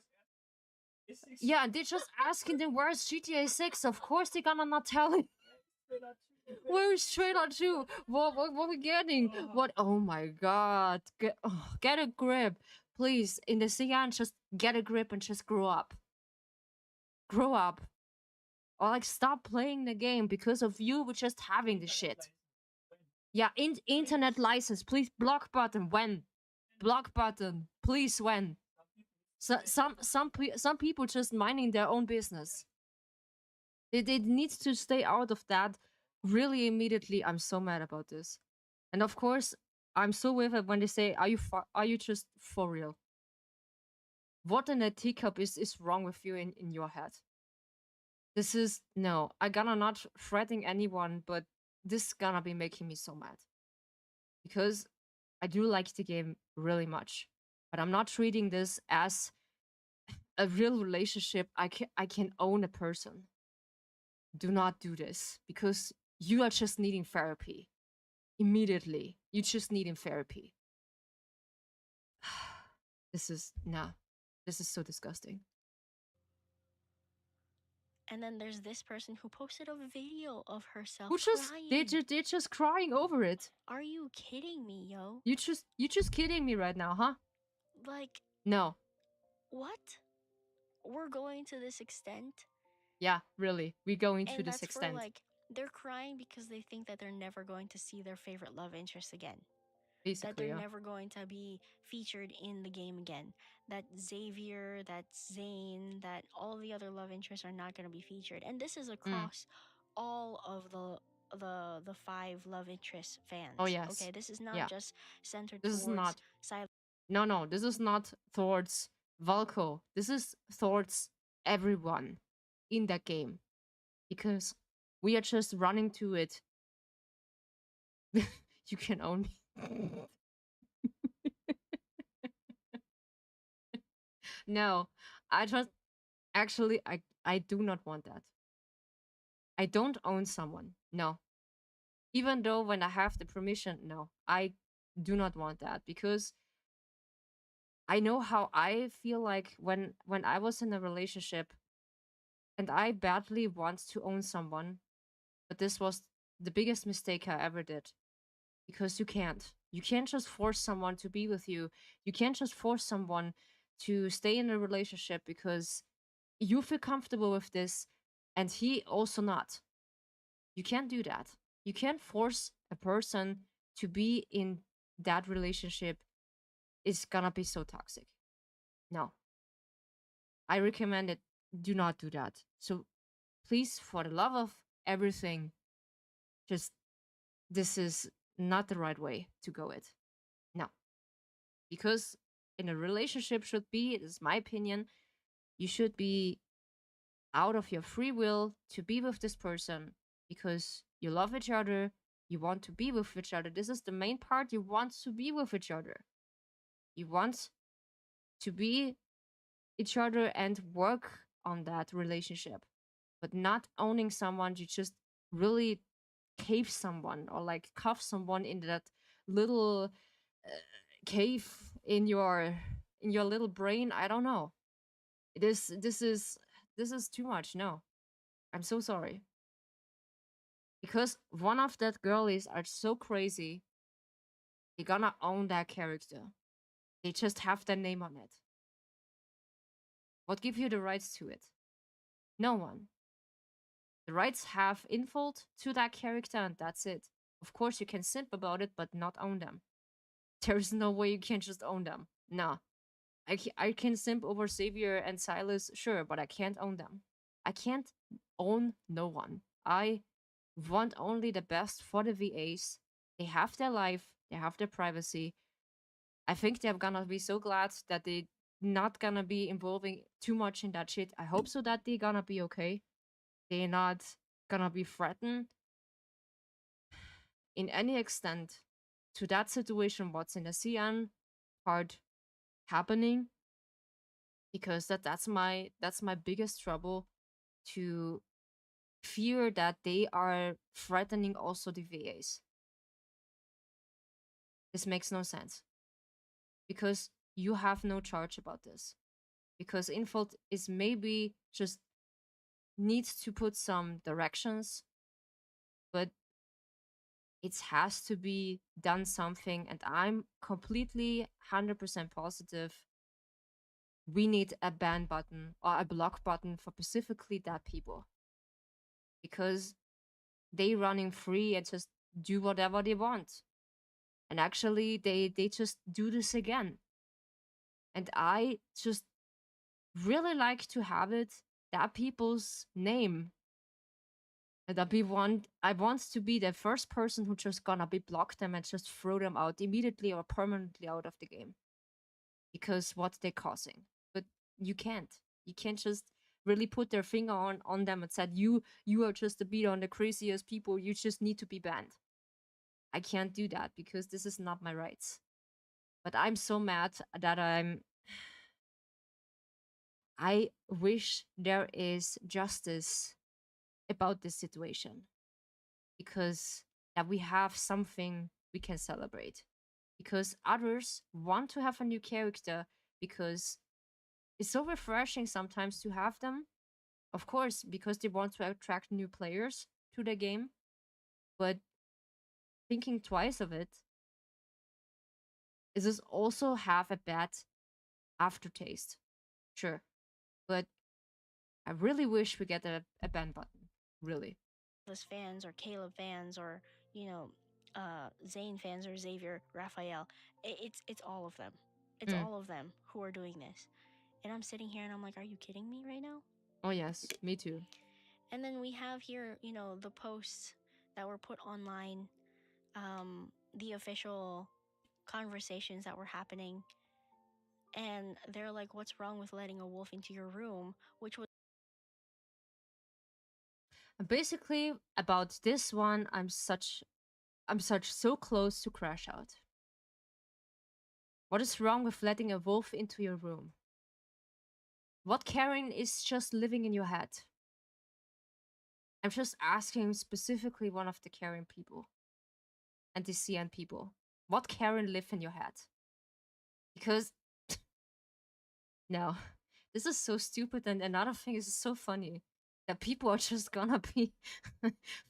Speaker 1: Yeah, they're just asking them where's GTA 6. Of course they're gonna not tell him. Where is trailer 2? What we getting? What oh my god. Get a grip. Please, in the CN, just get a grip and just grow up. Grow up. Or like stop playing the game because of you we're just having the shit. Yeah, internet license, please block button when? Block button, please when? So, some people just minding their own business. They need to stay out of that really immediately. I'm so mad about this, and of course, I'm so with it when they say, are you just for real? What in a teacup is wrong with you in your head? This is no. I gonna not threatening anyone, but this gonna be making me so mad because I do like the game really much, but I'm not treating this as a real relationship. I can own a person. Do not do this because you are just needing therapy immediately. You just needing therapy. This is nah. This is so disgusting.
Speaker 2: And then there's this person who posted a video of
Speaker 1: Who
Speaker 2: herself
Speaker 1: just
Speaker 2: crying.
Speaker 1: they're just crying over it.
Speaker 2: Are you kidding me, yo?
Speaker 1: You just kidding me right now, huh?
Speaker 2: Like,
Speaker 1: No.
Speaker 2: what? We're going to this extent?
Speaker 1: Yeah, really. We're going to
Speaker 2: And
Speaker 1: this
Speaker 2: that's for
Speaker 1: extent.
Speaker 2: like, they're crying because they think that they're never going to see their favorite love interest again. That
Speaker 1: Basically,
Speaker 2: they're
Speaker 1: yeah.
Speaker 2: never going to be featured in the game again. That Xavier, that Zane, that all the other love interests are not going to be featured. And this is
Speaker 1: Mm.
Speaker 2: across all of the five love interest
Speaker 1: Oh
Speaker 2: fans.
Speaker 1: yes.
Speaker 2: Okay, this is not
Speaker 1: Yeah.
Speaker 2: just centered
Speaker 1: This is
Speaker 2: towards
Speaker 1: not.
Speaker 2: Silent.
Speaker 1: No. This is not towards Valko. This is towards everyone in that game because we are just running to it. You can own me. No, I just actually I do not want that. I don't own someone. No. Even though when I have the permission, no. I do not want that because I know how I feel like when I was in a relationship and I badly want to own someone, but this was the biggest mistake I ever did because you can't. You can't just force someone to be with you. You can't just force someone to stay in a relationship because you feel comfortable with this and he also not. You can't do that. You can't force a person to be in that relationship. Is gonna be so toxic. No. I recommend it. Do not do that. So please, for the love of everything, just this is not the right way to go it. No. Because in a relationship should be, it is my opinion, you should be out of your free will to be with this person because you love each other, you want to be with each other. This is the main part. You want to be with each other. You want to be each other and work on that relationship, but not owning someone. You just really cave someone or like cuff someone in that little cave in your little brain. I don't know. This is too much. No, I'm so sorry because one of that girlies are so crazy. They're gonna own that character. They just have their name on it. What give you the rights to it? No one. The rights have infilled to that character and that's it. Of course, you can simp about it, but not own them. There's no way you can just own them. Nah. I can simp over Xavier and Silas, sure, but I can't own them. I can't own no one. I want only the best for the VAs. They have their life, they have their privacy. I think they're gonna be so glad that they not gonna be involving too much in that shit. I hope so that they gonna be okay. They're not gonna be threatened in any extent to that situation what's in the CN part happening because that's my biggest trouble to fear that they are threatening also the VAs. This makes no sense because you have no charge about this because Infold is maybe just needs to put some directions, but it has to be done something and I'm completely 100% positive we need a ban button or a block button for specifically that people because they running free and just do whatever they want and actually they just do this again and I just really like to have it that people's name and that I want to be the first person who just gonna be block them and just throw them out immediately or permanently out of the game because what they're causing. But you can't. You can't just really put their finger on them and said you are just a beat on the craziest people. You just need to be banned. I can't do that because this is not my rights. But I'm so mad that I wish there is justice about this situation because that we have something we can celebrate because others want to have a new character because it's so refreshing sometimes to have them. Of course, because they want to attract new players to the game, but thinking twice of it, is this also have a bad aftertaste? Sure, but I really wish we get a ban button. Really.
Speaker 2: Fans or Caleb fans or you know Zane fans or Xavier, Raphael. It's all of them. It's
Speaker 1: Mm.
Speaker 2: all of them who are doing this. And I'm sitting here and I'm like, are you kidding me right now?
Speaker 1: Oh yes, me too.
Speaker 2: And then we have here, the posts that were put online, the official conversations that were happening. And they're like, what's wrong with letting a wolf into your room? Which was
Speaker 1: Basically, about this one, I'm such so close to crash out What is wrong with letting a wolf into your room? What Karen is just living in your head? I'm just asking specifically one of the Karen people and the CN people. What Karen live in your head? Because no, this is so stupid. And another thing is so funny that people are just gonna be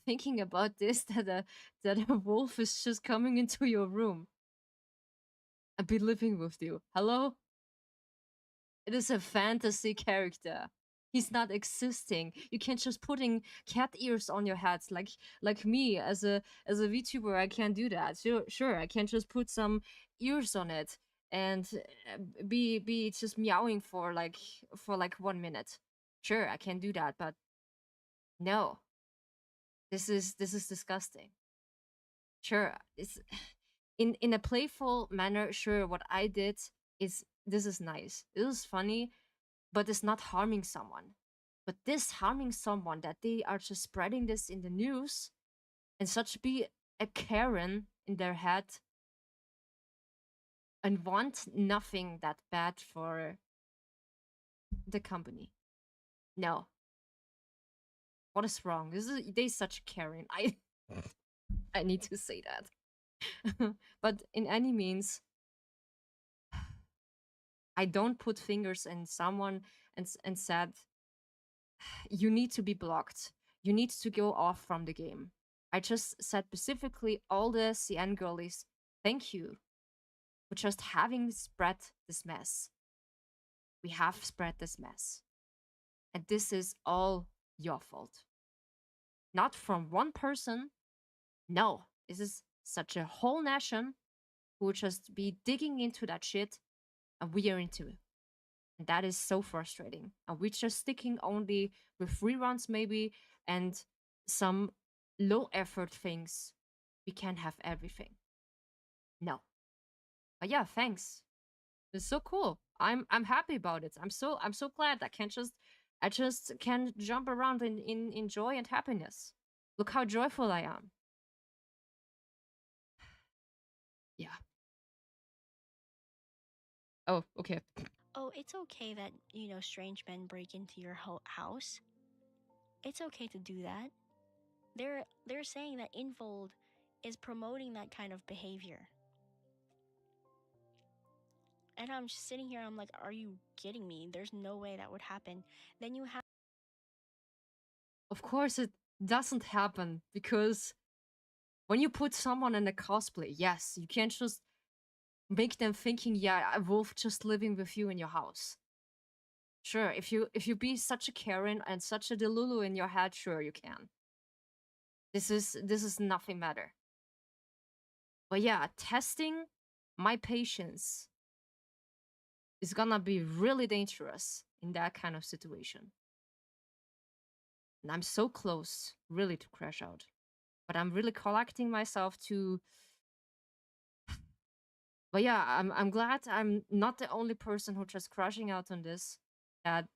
Speaker 1: thinking about this, that a wolf is just coming into your room and be living with you. Hello? It is a fantasy character. He's not existing. You can't just putting cat ears on your heads like me as a VTuber. I can't do that. Sure, I can't just put some ears on it and be just meowing for like 1 minute. Sure, I can do that, but no, this is disgusting. Sure, it's in a playful manner. Sure, what I did is this is nice. It is funny, but it's not harming someone. But this harming someone that they are just spreading this in the news and such be a Karen in their head and want nothing that bad for the company. No. What is wrong? They such a Karen. I need to say that. But in any means, I don't put fingers in someone and said you need to be blocked. You need to go off from the game. I just said specifically all the CN girlies, thank you for just having spread this mess. We have spread this mess. And this is all your fault. Not from one person. No, this is such a whole nation who would just be digging into that shit and we are into it. And that is so frustrating. And we're just sticking only with reruns, maybe, and some low effort things. We can't have everything. No. But yeah, thanks. It's so cool. I'm happy about it. I'm so glad I just can jump around in joy and happiness. Look how joyful I am. Yeah. Oh, okay.
Speaker 2: Oh, it's okay that, strange men break into your house. It's okay to do that. They're saying that Infold is promoting that kind of behavior. And I'm just sitting here, I'm like, are you kidding me? There's no way that would happen. Then you have
Speaker 1: Of course it doesn't happen because when you put someone in a cosplay, yes, you can't just make them thinking, yeah, a wolf just living with you in your house. Sure, if you be such a Karen and such a Delulu in your head, sure you can. This is nothing matter. But yeah, testing my patience is gonna be really dangerous in that kind of situation. And I'm so close, really, to crash out. But I'm really collecting myself to. But yeah, I'm glad I'm not the only person who just crashing out on this. That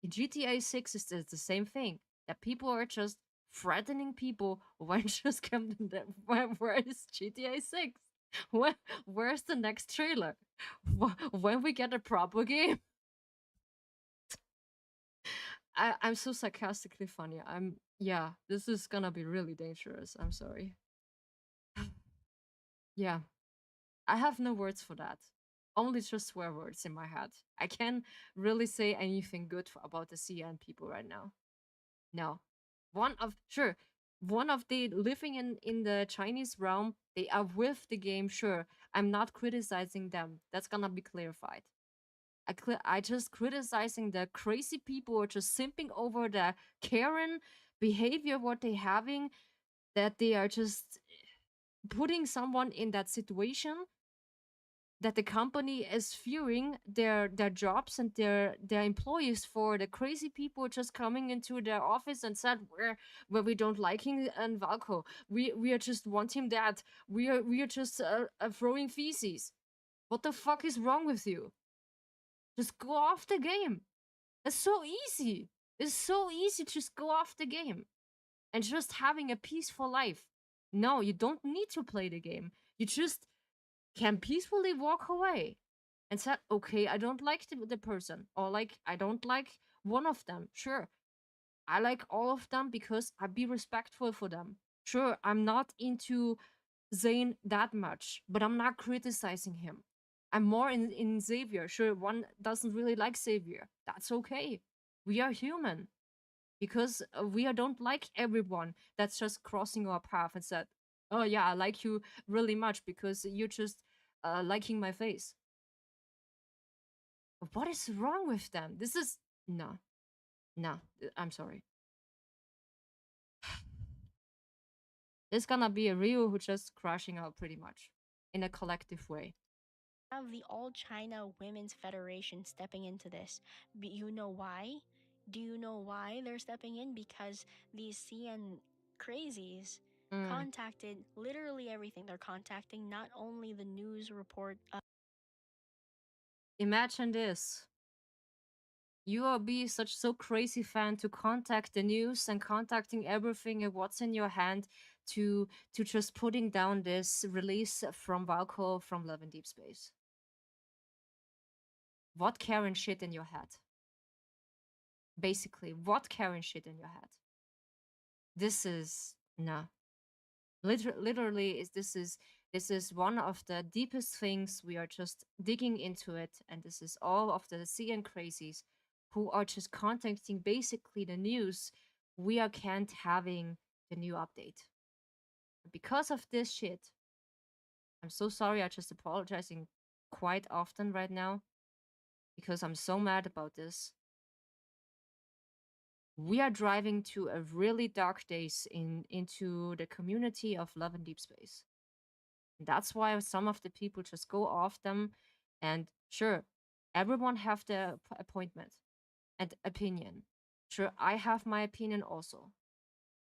Speaker 1: in GTA 6 is the same thing. That people are just threatening people when just come to the, where is GTA 6? Where's the next trailer? When we get a proper game? I'm so sarcastically funny. Yeah, this is gonna be really dangerous. I'm sorry. Yeah, I have no words for that. Only just swear words in my head. I can't really say anything good about the CN people right now. No. One of the living in the Chinese realm, they are with the game, sure. I'm not criticizing them. That's gonna be clarified. I just criticizing the crazy people who are just simping over the Karen behavior, what they having, that they are just putting someone in that situation that the company is fearing their jobs and their employees for the crazy people just coming into their office and said where we don't like him and Valko. We are just want him that. We are just throwing feces. What the fuck is wrong with you? Just go off the game. It's so easy. It's so easy to just go off the game and just having a peaceful life. No, you don't need to play the game. You just can peacefully walk away and said, okay, I don't like the person, or like I don't like one of them. Sure, I like all of them because I be respectful for them. Sure, I'm not into Zayn that much, but I'm not criticizing him. I'm more in Xavier. Sure, one doesn't really like Xavier. That's okay. We are human because don't like everyone that's just crossing our path and said, "Oh yeah, I like you really much because you're just liking my face." What is wrong with them? This is no, no. I'm sorry. There's gonna be a Rio who just crashing out pretty much in a collective way.
Speaker 2: Have the All China Women's Federation stepping into this. You know why? Do you know why they're stepping in? Because these CN crazies
Speaker 1: Mm.
Speaker 2: contacted literally everything. They're contacting not only the news report.
Speaker 1: Imagine this. You are be such so crazy fan to contact the news and contacting everything and what's in your hand to just putting down this release from Valko from Love in Deep Space. What Karen shit in your head? Basically, what Karen shit in your head? This is no. Literally is this is one of the deepest things. We are just digging into it, and this is all of the CN crazies who are just contacting basically the news. We are can't having the new update because of this shit. I'm so sorry. I just apologizing quite often right now because I'm so mad about this. We are driving to a really dark days into the community of Love and Deep Space. That's why some of the people just go off them. And sure, everyone have their appointment and opinion. Sure, I have my opinion also.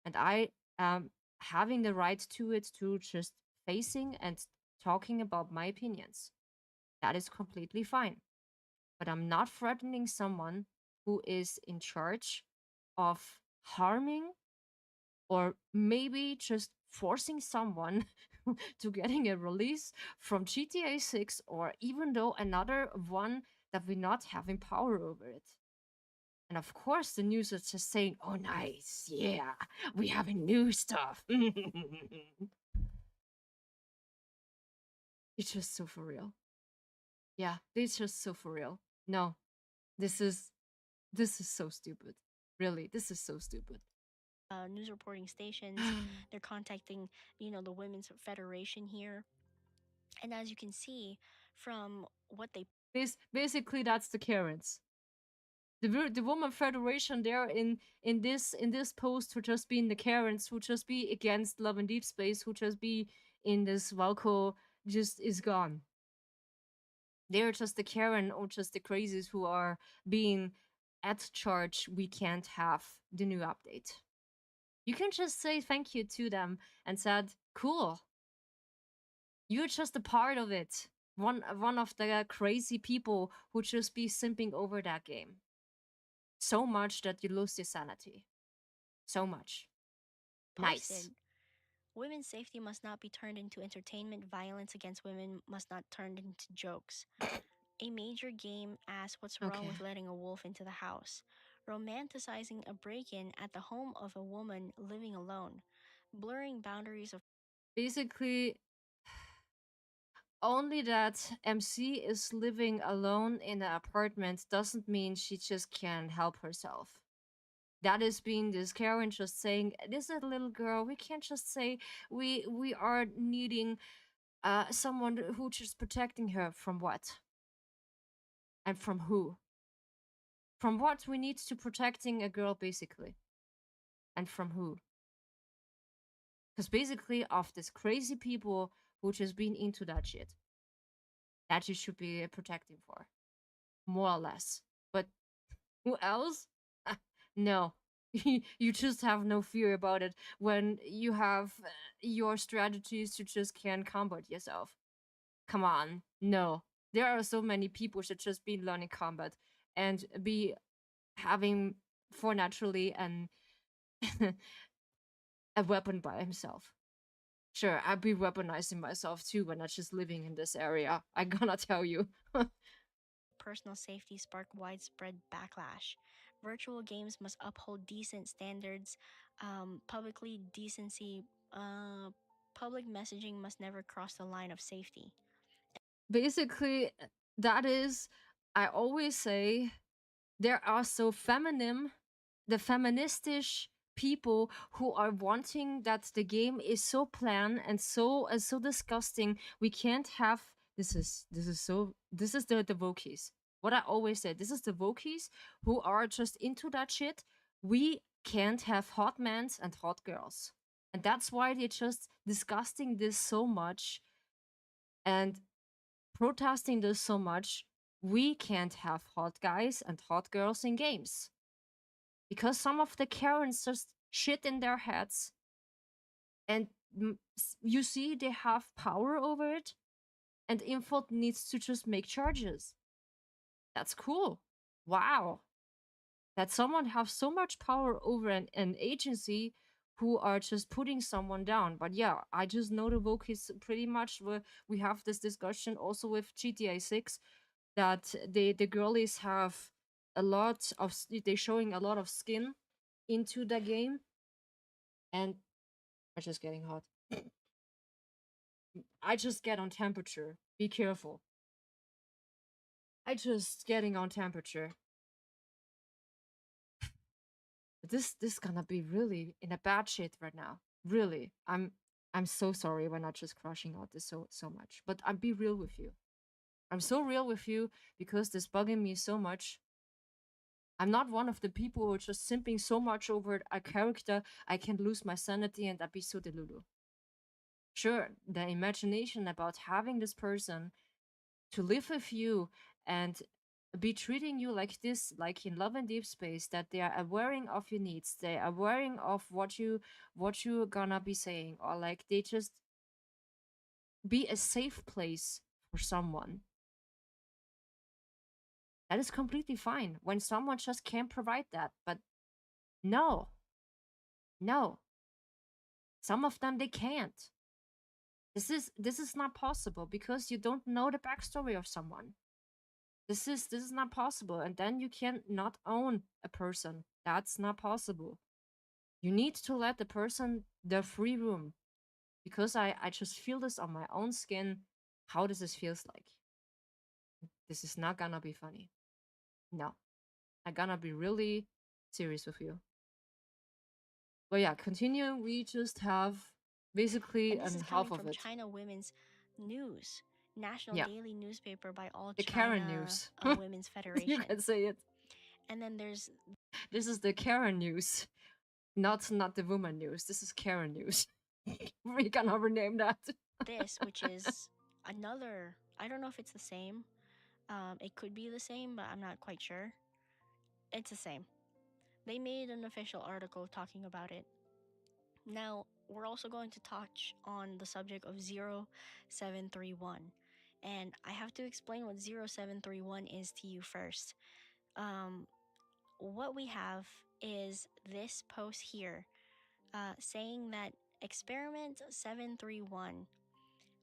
Speaker 1: And I am having the right to it, to just facing and talking about my opinions. That is completely fine. But I'm not threatening someone who is in charge of harming or maybe just forcing someone to getting a release from GTA 6 or even though another one that we're not having power over it. And of course, the news is just saying, oh, nice, yeah, we having new stuff. It's just so for real. Yeah, it's just so for real. No, this is so stupid. Really, this is so stupid.
Speaker 2: News reporting stations. They're contacting, the Women's Federation here. And as you can see from what they
Speaker 1: Basically, that's the Karens. The woman federation there in this post who just be in the Karens, who just be against Love and Deep Space, who just be in this Valko, just is gone. They're just the Karen or just the crazies who are being at charge. We can't have the new update. You can just say thank you to them and said, cool. You're just a part of it. One of the crazy people who just be simping over that game. So much that you lose your sanity. So much.
Speaker 2: posted.
Speaker 1: Nice.
Speaker 2: Women's safety must not be turned into entertainment. Violence against women must not turn into jokes. A major game asks what's wrong
Speaker 1: Okay.
Speaker 2: with letting a wolf into the house. Romanticizing a break in at the home of a woman living alone. Blurring boundaries of
Speaker 1: Basically, only that MC is living alone in an apartment doesn't mean she just can't help herself. That is being this Karen just saying, this is a little girl. We can't just say we are needing someone who just protecting her from what? And from who? From what we need to protecting a girl basically. And from who? Because basically of this crazy people who just been into that shit. That you should be protecting for. More or less. But who else? No. You just have no fear about it when you have your strategies to just can combat yourself. Come on. No. There are so many people should just be learning combat and be having for naturally an a weapon by himself. Sure, I'd be weaponizing myself too when I'm just living in this area. I gonna tell you.
Speaker 2: Personal safety spark widespread backlash. Virtual games must uphold decent standards. Publicly decency. Public messaging must never cross the line of safety.
Speaker 1: Basically, that is, I always say, there are so feminine, the feministish people who are wanting that the game is so planned and so disgusting. We can't have this is the Wokies. What I always say, this is the Wokies who are just into that shit. We can't have hot mans and hot girls. And that's why they're just disgusting this so much and protesting this so much. We can't have hot guys and hot girls in games because some of the Karens just shit in their heads, and you see they have power over it, and Info needs to just make charges. That's cool. Wow. That someone have so much power over an agency who are just putting someone down. But yeah, I just know the Vogue is pretty much where we have this discussion also with GTA 6 that the girlies have a lot of they're showing a lot of skin into the game and are just getting hot. I just get on temperature. Be careful. I just getting on temperature. This gonna be really in a bad shit right now. Really. I'm so sorry we're not just crushing out this so much. But I'll be real with you. I'm so real with you because this bugging me so much. I'm not one of the people who are just simping so much over a character I can lose my sanity and I'd be so delulu. Sure, the imagination about having this person to live with you and be treating you like this, like in Love and Deep Space, that they are aware of your needs, they are aware of what you gonna be saying, or like they just be a safe place for someone. That is completely fine when someone just can't provide that. But no, no, some of them they can't. This is not possible because you don't know the backstory of someone. This is not possible, and then you can not own a person. That's not possible. You need to let the person the free room because I just feel this on my own skin how this feels like. This is not gonna be funny. No, I'm gonna be really serious with you. But yeah, continue. We just have basically
Speaker 2: And this
Speaker 1: an
Speaker 2: is
Speaker 1: half
Speaker 2: coming
Speaker 1: of
Speaker 2: from
Speaker 1: it.
Speaker 2: China Women's News, national
Speaker 1: Yeah,
Speaker 2: daily newspaper by all
Speaker 1: the Karen
Speaker 2: China
Speaker 1: news.
Speaker 2: Women's
Speaker 1: You
Speaker 2: Federation.
Speaker 1: can say it.
Speaker 2: And then there's
Speaker 1: This is the Karen news, not the woman news. This is Karen news. We can rename that.
Speaker 2: this, which is another, I don't know if it's the same. It could be the same, but I'm not quite sure. It's the same. They made an official article talking about it. Now, we're also going to touch on the subject of 0731. And I have to explain what 0731 is to you first. Um, what we have is this post here saying that experiment 731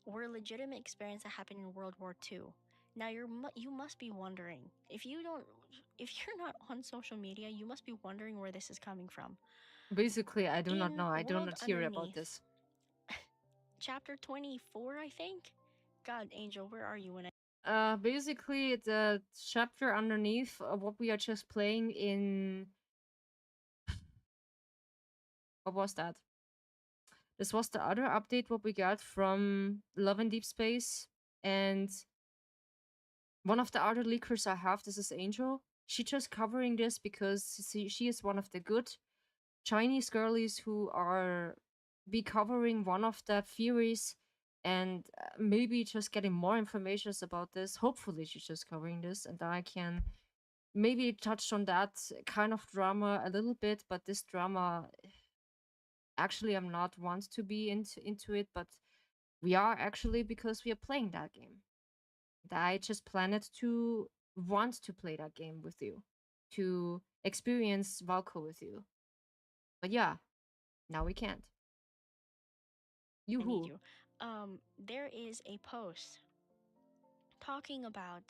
Speaker 2: were legitimate experiments that happened in World War II. Now you must be wondering if you're not on social media, you must be wondering where this is coming from.
Speaker 1: Basically, I do not
Speaker 2: In
Speaker 1: know. I do
Speaker 2: World
Speaker 1: not hear about
Speaker 2: Underneath,
Speaker 1: this.
Speaker 2: chapter 24, I think. God, Angel, where are you when I
Speaker 1: Basically, the chapter underneath what we are just playing in. What was that? This was the other update what we got from Love and Deep Space, and one of the other leakers I have. This is Angel. She just covering this because she is one of the good Chinese girlies who are be covering one of the theories and maybe just getting more information about this. Hopefully, she's just covering this, and I can maybe touch on that kind of drama a little bit. But this drama, actually, I'm not want to be into it, but we are actually because we are playing that game. I just planned to want to play that game with you, to experience Valko with you. But yeah, now we can't.
Speaker 2: I need
Speaker 1: Yoo-hoo.
Speaker 2: you. There is a post talking about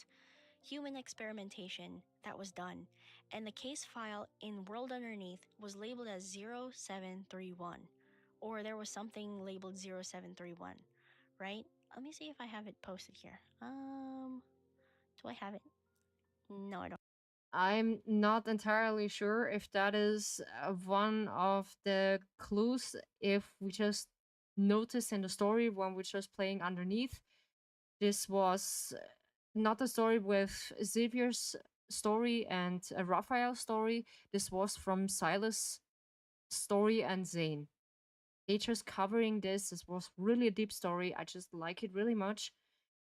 Speaker 2: human experimentation that was done, and the case file in World Underneath was labeled as 0731, or there was something labeled 0731, right? Let me see if I have it posted here. Do I have it? No, I don't.
Speaker 1: I'm not entirely sure if that is one of the clues. If we just notice in the story when we're just playing underneath, this was not a story with Xavier's story and Raphael's story. This was from Silas' story and Zane. They just covering this. This was really a deep story. I just like it really much.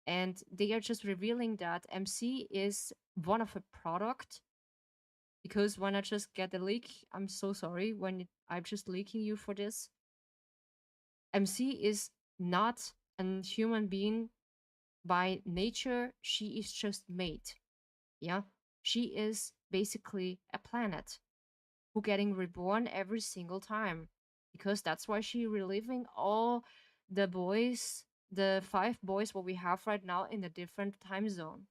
Speaker 1: And they are just revealing that MC is one of a product, because when I just get a leak, I'm so sorry I'm just leaking you for this. MC is not a human being by nature. She is just made. Yeah. She is basically a planet who getting reborn every single time, because that's why she reliving all the boys, the 5 boys what we have right now in a different time zone.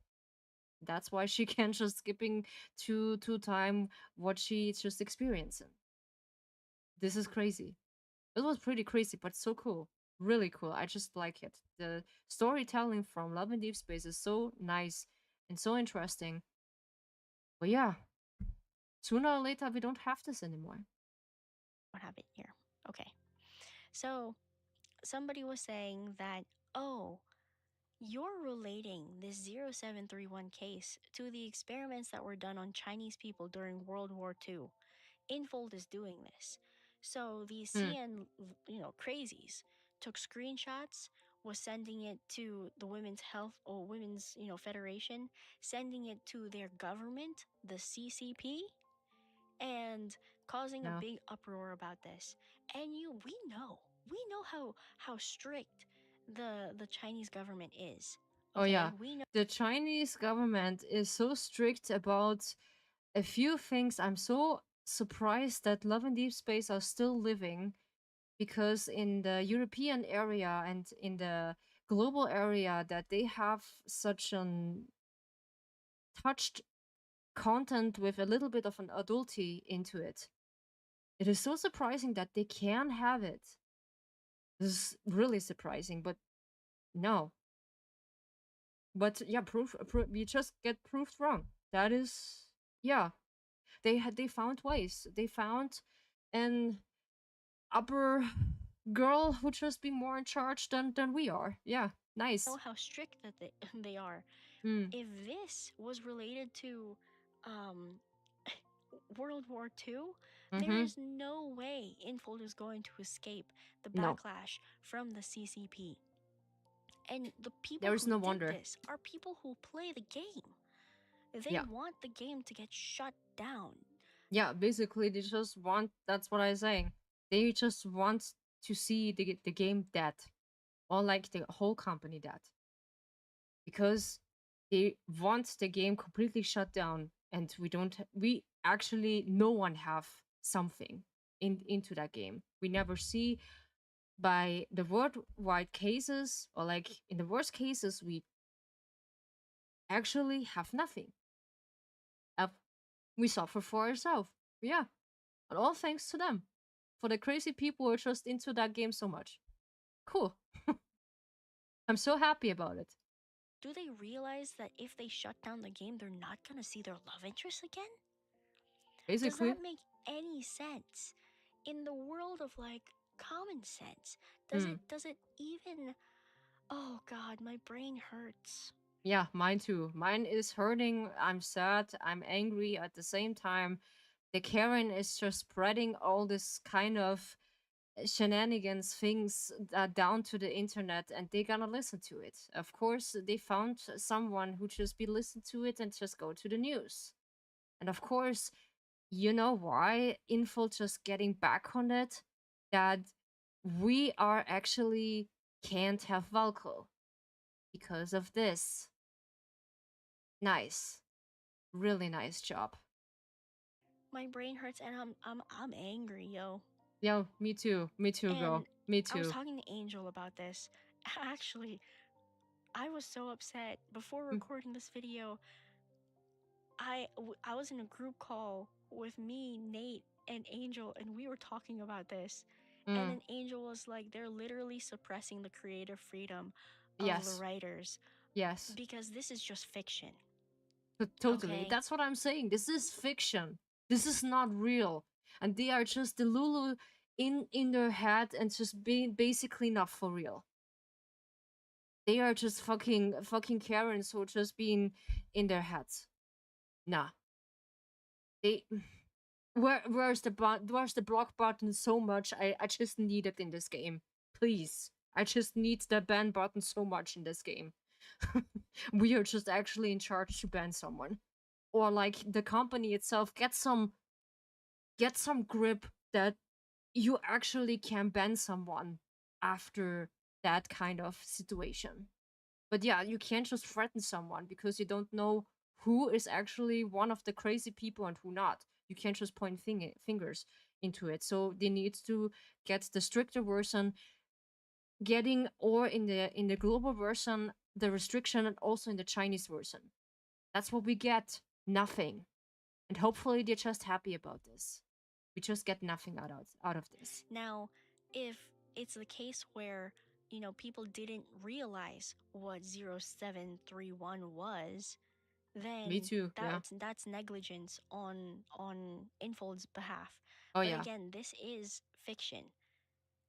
Speaker 1: That's why she can just skipping to time what she's just experiencing. This is crazy. It was pretty crazy, but so cool. Really cool. I just like it. The storytelling from Love and Deep Space is so nice and so interesting. But yeah, sooner or later we don't have this anymore.
Speaker 2: Have it here. Okay. So somebody was saying that, oh, you're relating this 0731 case to the experiments that were done on Chinese people during World War II. Infold is doing this. So these
Speaker 1: Hmm.
Speaker 2: CN, crazies took screenshots, was sending it to the Women's Health or Women's, Federation, sending it to their government, the CCP, and causing a
Speaker 1: Yeah.
Speaker 2: big uproar about this. And we know how strict the Chinese government is.
Speaker 1: Oh
Speaker 2: Okay,
Speaker 1: yeah.
Speaker 2: we know
Speaker 1: The Chinese government is so strict about a few things. I'm so surprised that Love and Deep Space are still living, because in the European area and in the global area that they have such an touched content with a little bit of an adulty into it. It is so surprising that they can have it. This is really surprising, but no. But yeah, we just get proved wrong. That is, yeah. They found ways. They found an upper girl who just be more in charge than we are. Yeah, nice.
Speaker 2: how strict that they are.
Speaker 1: Mm.
Speaker 2: If this was related to um, World War II, there
Speaker 1: Mm-hmm.
Speaker 2: is no way Infold is going to escape the
Speaker 1: No,
Speaker 2: backlash from the CCP. And the people
Speaker 1: there is
Speaker 2: who
Speaker 1: no
Speaker 2: did
Speaker 1: wonder.
Speaker 2: this are people who play the game. They
Speaker 1: Yeah,
Speaker 2: want the game to get shut down.
Speaker 1: yeah. Basically, they just want. That's what I'm saying. They just want to see the game dead, or like the whole company dead, because they want the game completely shut down, and we actually no one have something into that game. We never see by the worldwide cases, or like in the worst cases we actually have nothing. uh, we suffer for ourselves. Yeah, and all thanks to them, for the crazy people who are just into that game so much. Cool. I'm so happy about it.
Speaker 2: Do they realize that if they shut down the game, they're not going to see their love interest again? Does
Speaker 1: Basically.
Speaker 2: that make any sense? In the world of like common sense,
Speaker 1: Hmm.
Speaker 2: does it even oh god, my brain hurts.
Speaker 1: Yeah, mine too. Mine is hurting. I'm sad. I'm angry at the same time. The Karen is just spreading all this kind of shenanigans things down to the internet, and they gonna listen to it. Of course, they found someone who just be listen to it and just go to the news. And of course, you know why info just getting back on it, that we are actually can't have Valko because of this. Nice. Really nice job.
Speaker 2: My brain hurts and I'm angry, yo.
Speaker 1: Yeah, me too. Me too,
Speaker 2: And
Speaker 1: girl. Me
Speaker 2: I was
Speaker 1: too.
Speaker 2: talking to Angel about this. Actually, I was so upset before
Speaker 1: Mm,
Speaker 2: recording this video. I was in a group call with me, Nate, and Angel, and we were talking about this. And
Speaker 1: mm,
Speaker 2: then Angel was like, they're literally suppressing the creative freedom of the
Speaker 1: yes.
Speaker 2: writers
Speaker 1: Yes.
Speaker 2: because this is just fiction.
Speaker 1: Totally.
Speaker 2: Okay?
Speaker 1: That's what I'm saying. This is fiction. This is not real. And they are just the Lulu in their head and just being basically not for real. They are just fucking Karens who are just being in their heads. Nah. They where's the block button so much? I just need it in this game. Please. I just need the ban button so much in this game. We are just actually in charge to ban someone. Or like the company itself get some grip that you actually can ban someone after that kind of situation. But yeah, you can't just threaten someone because you don't know who is actually one of the crazy people and who not. You can't just point fingers into it. So they need to get the stricter version, getting or in the global version the restriction and also in the Chinese version. That's what we get. Nothing. And hopefully they're just happy about this. We just get nothing out of this.
Speaker 2: Now, if it's the case where, people didn't realize what 0731 was,
Speaker 1: Me
Speaker 2: then
Speaker 1: too. Yeah.
Speaker 2: that's negligence on Infold's behalf.
Speaker 1: Oh
Speaker 2: But
Speaker 1: yeah.
Speaker 2: again, this is fiction.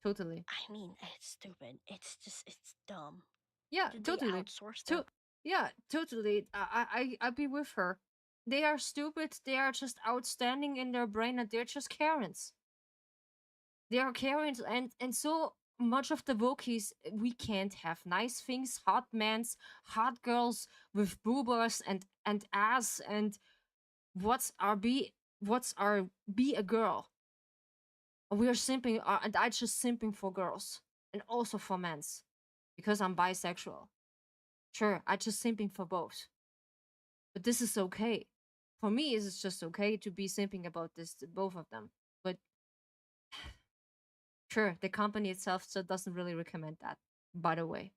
Speaker 1: Totally.
Speaker 2: I mean, it's stupid. It's dumb.
Speaker 1: Yeah.
Speaker 2: Did they
Speaker 1: Totally.
Speaker 2: outsource the
Speaker 1: To yeah. Totally. I be with her. They are stupid. They are just outstanding in their brain, and they're just Karens. They are Karens, and so much of the Wokies, we can't have nice things, hot mans, hot girls with boobas and ass and what's our be a girl. We are simping, and I just simping for girls and also for men's because I'm bisexual. Sure, I just simping for both, but this is okay. For me, it's just okay to be simping about this both of them. But sure, the company itself so doesn't really recommend that. By the way,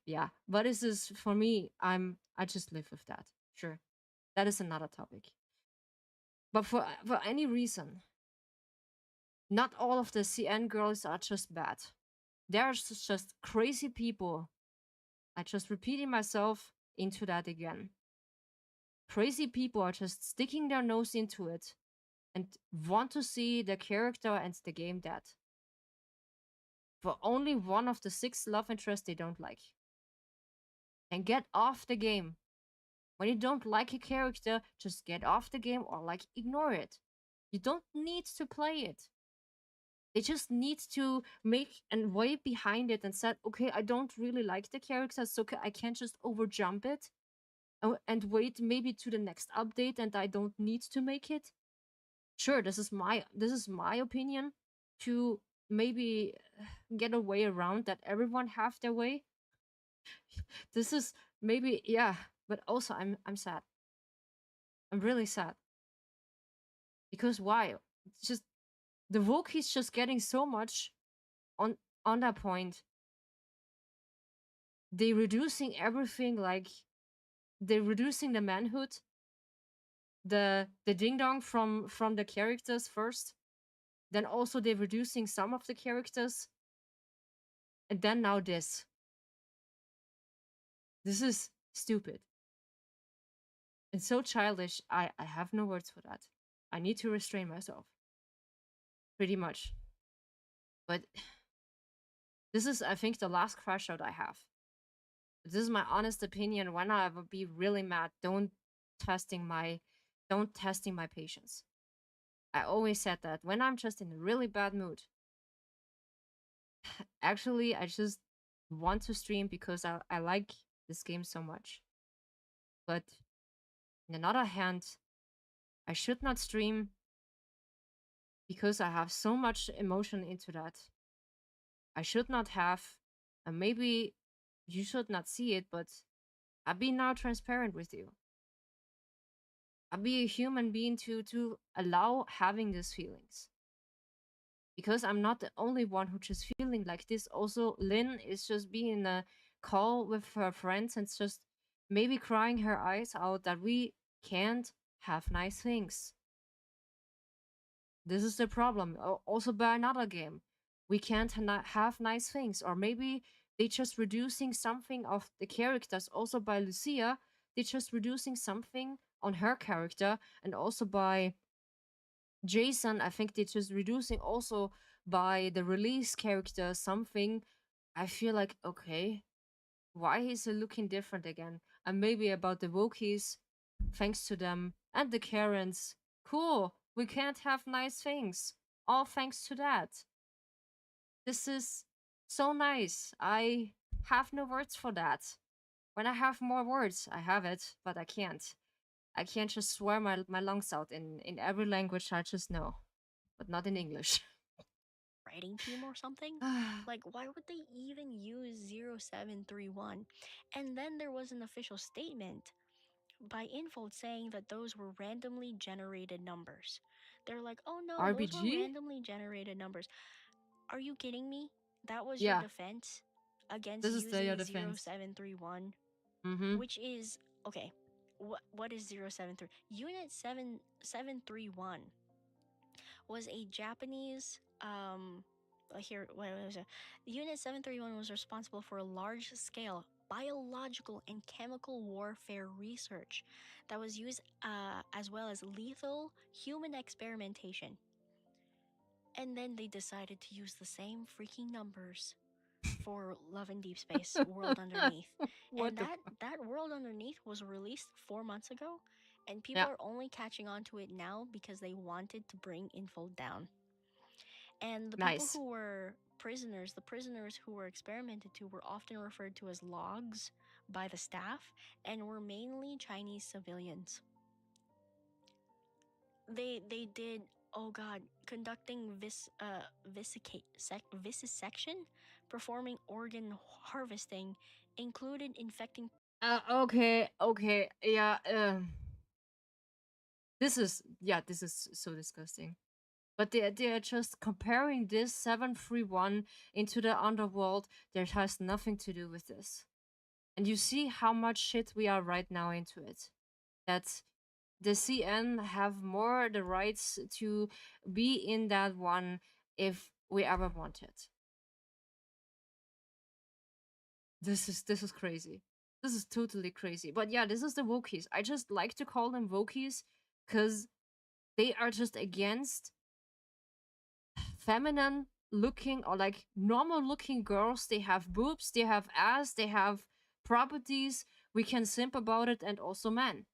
Speaker 1: yeah. But this is for me. I just live with that. Sure, that is another topic. But for any reason, not all of the CN girls are just bad. There's just crazy people. I just repeating myself into that again. Crazy people are just sticking their nose into it and want to see the character and the game dead. For only one of the 6 love interests they don't like. And get off the game. When you don't like a character, just get off the game or like ignore it. You don't need to play it. They just need to make and wait behind it and said, okay, I don't really like the character, so I can't just overjump it and wait maybe to the next update and I don't need to make it. Sure, this is my opinion to maybe get a way around that everyone have their way. This is maybe yeah, but also I'm sad. I'm really sad because why? It's just the Wookiees just getting so much on that point. They reducing everything like they're reducing the manhood, the ding dong from the characters first. Then also they're reducing some of the characters, and then now this. This is stupid and so childish. I have no words for that. I need to restrain myself, pretty much. But this is, I think, the last crash out I have. This is my honest opinion. When I will be really mad, testing my don't testing my patience. I always said that when I'm just in a really bad mood, actually, I just want to stream because I like this game so much. But on the other hand, I should not stream because I have so much emotion into that. I should not have, and maybe you should not see it, but I'll be now transparent with you. I'll be a human being to allow having these feelings. because I'm not the only one who just feeling like this. Also, Lynn is just being in a call with her friends and just maybe crying her eyes out that we can't have nice things. This is the problem. Also, by another game, we can't have nice things, or maybe they just reducing something of the characters. Also, by Lucia, they just reducing something on her character, and also by Jason, I think they're just reducing also by the release character something. I feel like, okay, why is it looking different again? And maybe about the Wokies, thanks to them, and the Karens. Cool, we can't have nice things. All thanks to that. This is so nice. I have no words for that. When I have more words, I have it, but I can't. I can't just swear my lungs out in every language I just know, but not in English.
Speaker 2: writing team or something? Like, why would they even use 0731? And then there was an official statement by Infold saying that those were randomly generated numbers. They're like, oh no, those were
Speaker 1: RBG?
Speaker 2: randomly generated numbers. Are you kidding me? That was your
Speaker 1: Yeah,
Speaker 2: defense against
Speaker 1: this is your
Speaker 2: using
Speaker 1: defense.
Speaker 2: 0731,
Speaker 1: Mm-hmm.
Speaker 2: which is okay. What is 073? Unit 7731 was a Japanese here what was it? Unit 731 was responsible for large scale biological and chemical warfare research that was used as well as lethal human experimentation. And then they decided to use the same freaking numbers for Love in Deep Space World Underneath.
Speaker 1: What
Speaker 2: And
Speaker 1: the
Speaker 2: that World Underneath was released 4 months ago, and people
Speaker 1: Yeah,
Speaker 2: are only catching on to it now because they wanted to bring info down. And the people
Speaker 1: nice.
Speaker 2: who were prisoners, the prisoners who were experimented to, were often referred to as logs by the staff and were mainly Chinese civilians. They did, oh god, conducting vivisection, performing organ harvesting, included infecting.
Speaker 1: Okay, yeah. This is so disgusting. But they are just comparing this 731 into the underworld. That has nothing to do with this. And you see how much shit we are right now into it. That the CN have more the rights to be in that one if we ever wanted. This is crazy. This is totally crazy. But yeah, this is the Wokies. I just like to call them Wokies because they are just against feminine looking or like normal looking girls. They have boobs, they have ass, they have properties. We can simp about it, and also men.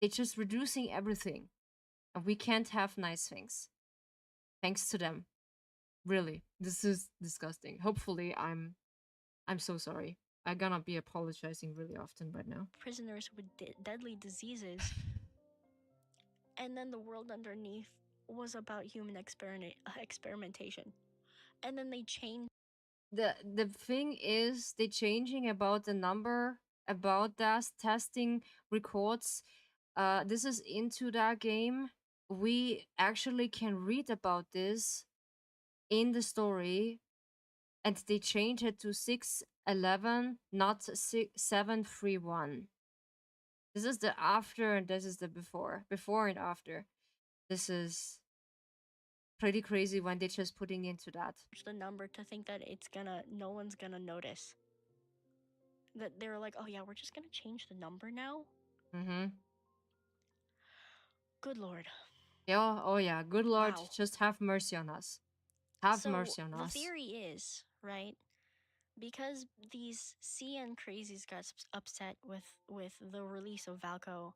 Speaker 1: It's just reducing everything. And we can't have nice things. Thanks to them. Really. This is disgusting. Hopefully I'm so sorry. I'm gonna be apologizing really often right now.
Speaker 2: Prisoners with deadly diseases. And then the world underneath was about human experimentation. And then they changed.
Speaker 1: The thing is they changing about the number about that testing records. This is into that game. We actually can read about this in the story, and they change it to 611, not 731. This is the after and this is the before and after. This is pretty crazy when they just putting into that.
Speaker 2: the number to think that no one's gonna notice. That they're like, oh yeah, we're just gonna change the number now.
Speaker 1: Mm-hmm.
Speaker 2: Good lord.
Speaker 1: Yeah, oh yeah, good lord,
Speaker 2: Wow.
Speaker 1: just have mercy on us. Have
Speaker 2: So
Speaker 1: mercy on
Speaker 2: the
Speaker 1: us.
Speaker 2: theory is, right, because these CN crazies got upset with the release of Valko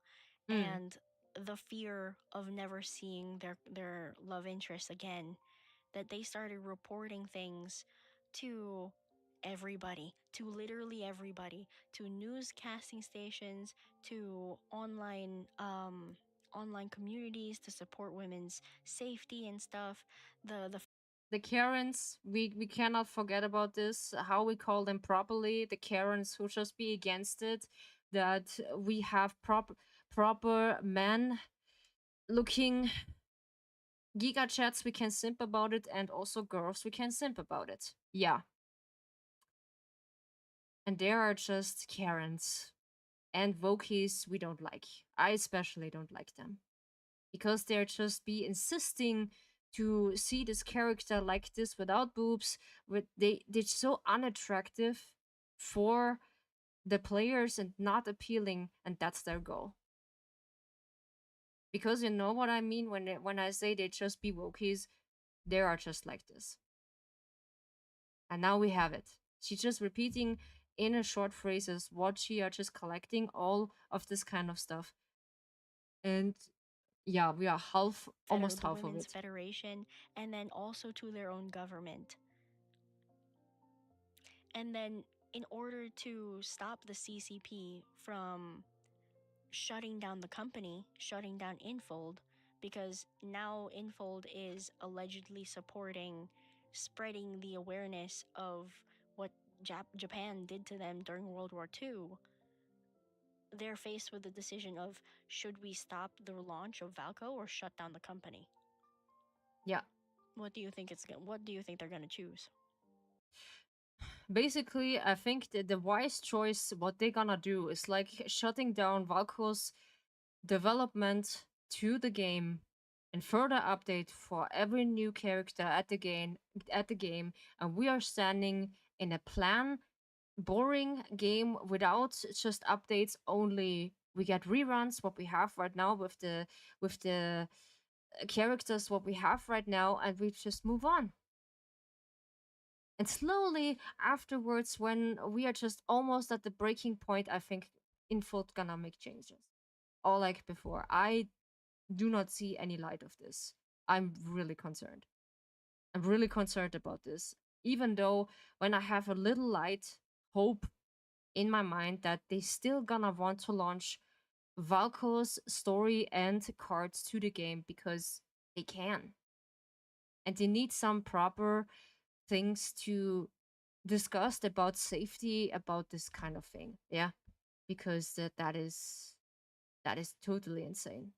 Speaker 1: Mm.
Speaker 2: and the fear of never seeing their love interest again, that they started reporting things to everybody, to literally everybody, to newscasting stations, to online communities to support women's safety and stuff. The
Speaker 1: The Karens, we cannot forget about this, how we call them properly. The Karens who just be against it, that we have proper men looking Giga chats, we can simp about it, and also girls, we can simp about it. Yeah. And there are just Karens and Vokies we don't like. I especially don't like them. Because they're just be insisting to see this character like this without boobs. With they're so unattractive for the players and not appealing, and that's their goal. Because you know what I mean when I say they just be wokies, they are just like this. And now we have it. She's just repeating in a short phrases what she are just collecting all of this kind of stuff. And yeah, we are half, almost
Speaker 2: The
Speaker 1: half of
Speaker 2: Women's
Speaker 1: it.
Speaker 2: Federation, and then also to their own government. And then, in order to stop the CCP from shutting down the company, shutting down Infold, because now Infold is allegedly supporting spreading the awareness of what Japan did to them during World War II. They're faced with the decision of should we stop the launch of Valco or shut down the company?
Speaker 1: Yeah.
Speaker 2: What do you think they're going to choose?
Speaker 1: Basically, I think that the wise choice, what they're gonna do is like shutting down Valko's development to the game and further update for every new character at the game, and we are standing in a plan boring game without just updates only. We get reruns what we have right now with the characters what we have right now, and we just move on. And slowly afterwards, when we are just almost at the breaking point, I think Info's gonna make changes. All like before. I do not see any light of this. I'm really concerned. I'm really concerned about this. Even though when I have a little light hope in my mind that they still gonna want to launch Valko's story and cards to the game because they can. And they need some proper things to discuss about safety about this kind of thing. Yeah. Because that is totally insane.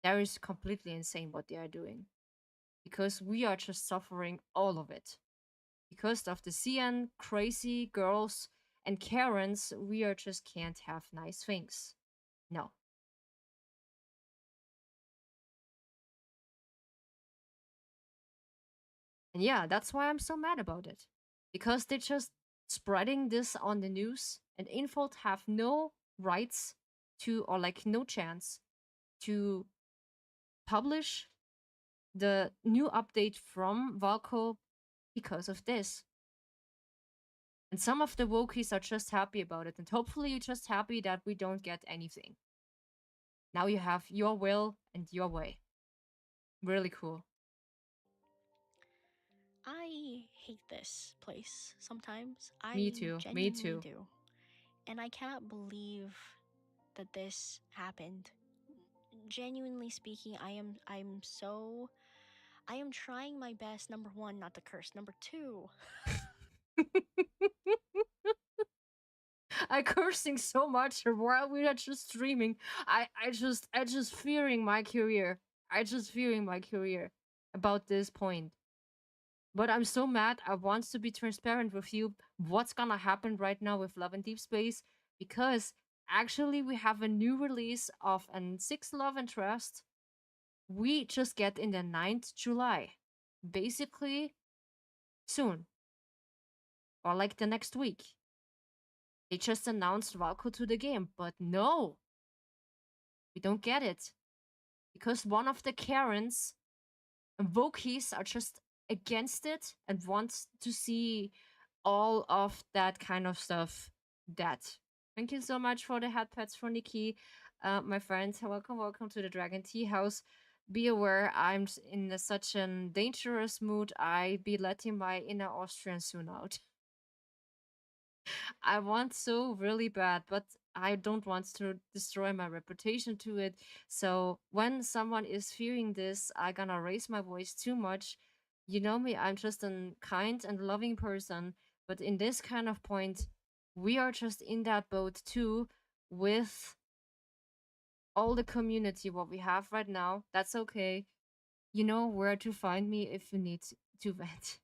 Speaker 1: That is completely insane what they are doing. Because we are just suffering all of it. Because of the CN crazy girls and Karens, we are just can't have nice things. No. And yeah, that's why I'm so mad about it. Because they're just spreading this on the news and Infot have no rights to or like no chance to publish the new update from Valco because of this. And some of the Wokies are just happy about it, and hopefully you're just happy that we don't get anything. Now you have your will and your way. Really cool.
Speaker 2: I hate this place sometimes.
Speaker 1: Me
Speaker 2: I
Speaker 1: too. Me
Speaker 2: genuinely
Speaker 1: too.
Speaker 2: do. And I cannot believe that this happened. Genuinely speaking, I am trying my best, number one, not to curse. Number two,
Speaker 1: I cursing so much while we are just streaming. I just fearing my career. I just fearing my career about this point. But I'm so mad. I want to be transparent with you. What's gonna happen right now with Love and Deep Space? Because actually, we have a new release of an six love interest. We just get in the 9th July. Basically, soon. Or like the next week. They just announced Valko to the game. But no, we don't get it. Because one of the Karens and Vokies are just against it and want to see all of that kind of stuff. That. Thank you so much for the hat pets for Nikki. My friends, welcome to the Dragon Tea House. Be aware, I'm in such a dangerous mood. I be letting my inner Austrian soon out. I want so really bad, but I don't want to destroy my reputation to it. So when someone is fearing this, I gonna raise my voice too much. You know me, I'm just a kind and loving person, but in this kind of point, we are just in that boat too with all the community what we have right now. That's okay. You know where to find me if you need to vent.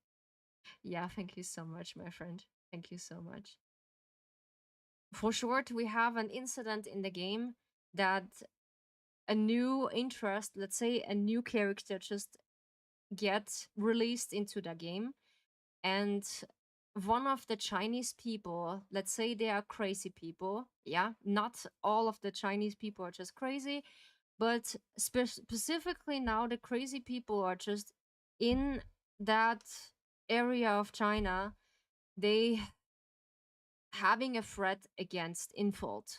Speaker 1: Yeah, thank you so much, my friend. Thank you so much. For short, we have an incident in the game that a new interest, let's say a new character, just get released into the game, and one of the Chinese people, let's say they are crazy people, yeah, not all of the Chinese people are just crazy, but specifically now the crazy people are just in that area of China. They having a threat against Infold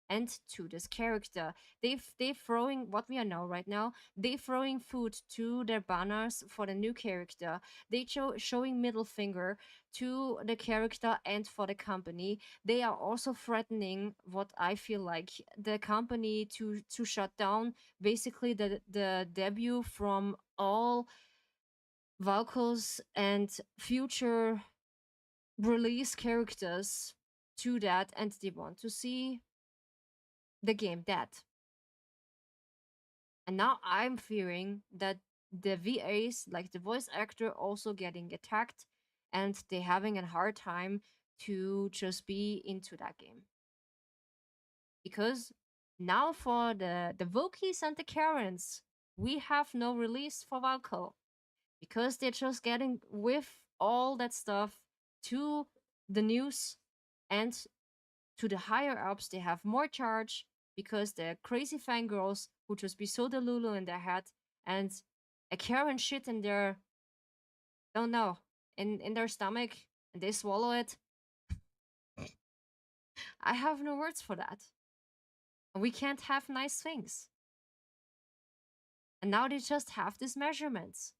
Speaker 1: and to this character. They throwing what we are now right now. They throwing food to their banners for the new character. They showing middle finger to the character and for the company. They are also threatening what I feel like the company to shut down basically the debut from all Valkos and future release characters to that, and they want to see the game dead. And now I'm fearing that the VAs, like the voice actor, also getting attacked, and they having a hard time to just be into that game. Because now for the Vokies and the Karens, we have no release for Valko. Because they're just getting with all that stuff to the news, and to the higher ups, they have more charge because they're crazy fangirls who just be so delulu in their head, and a Karen shit in their, don't know, in their stomach, and they swallow it. I have no words for that. We can't have nice things. And now they just have these measurements.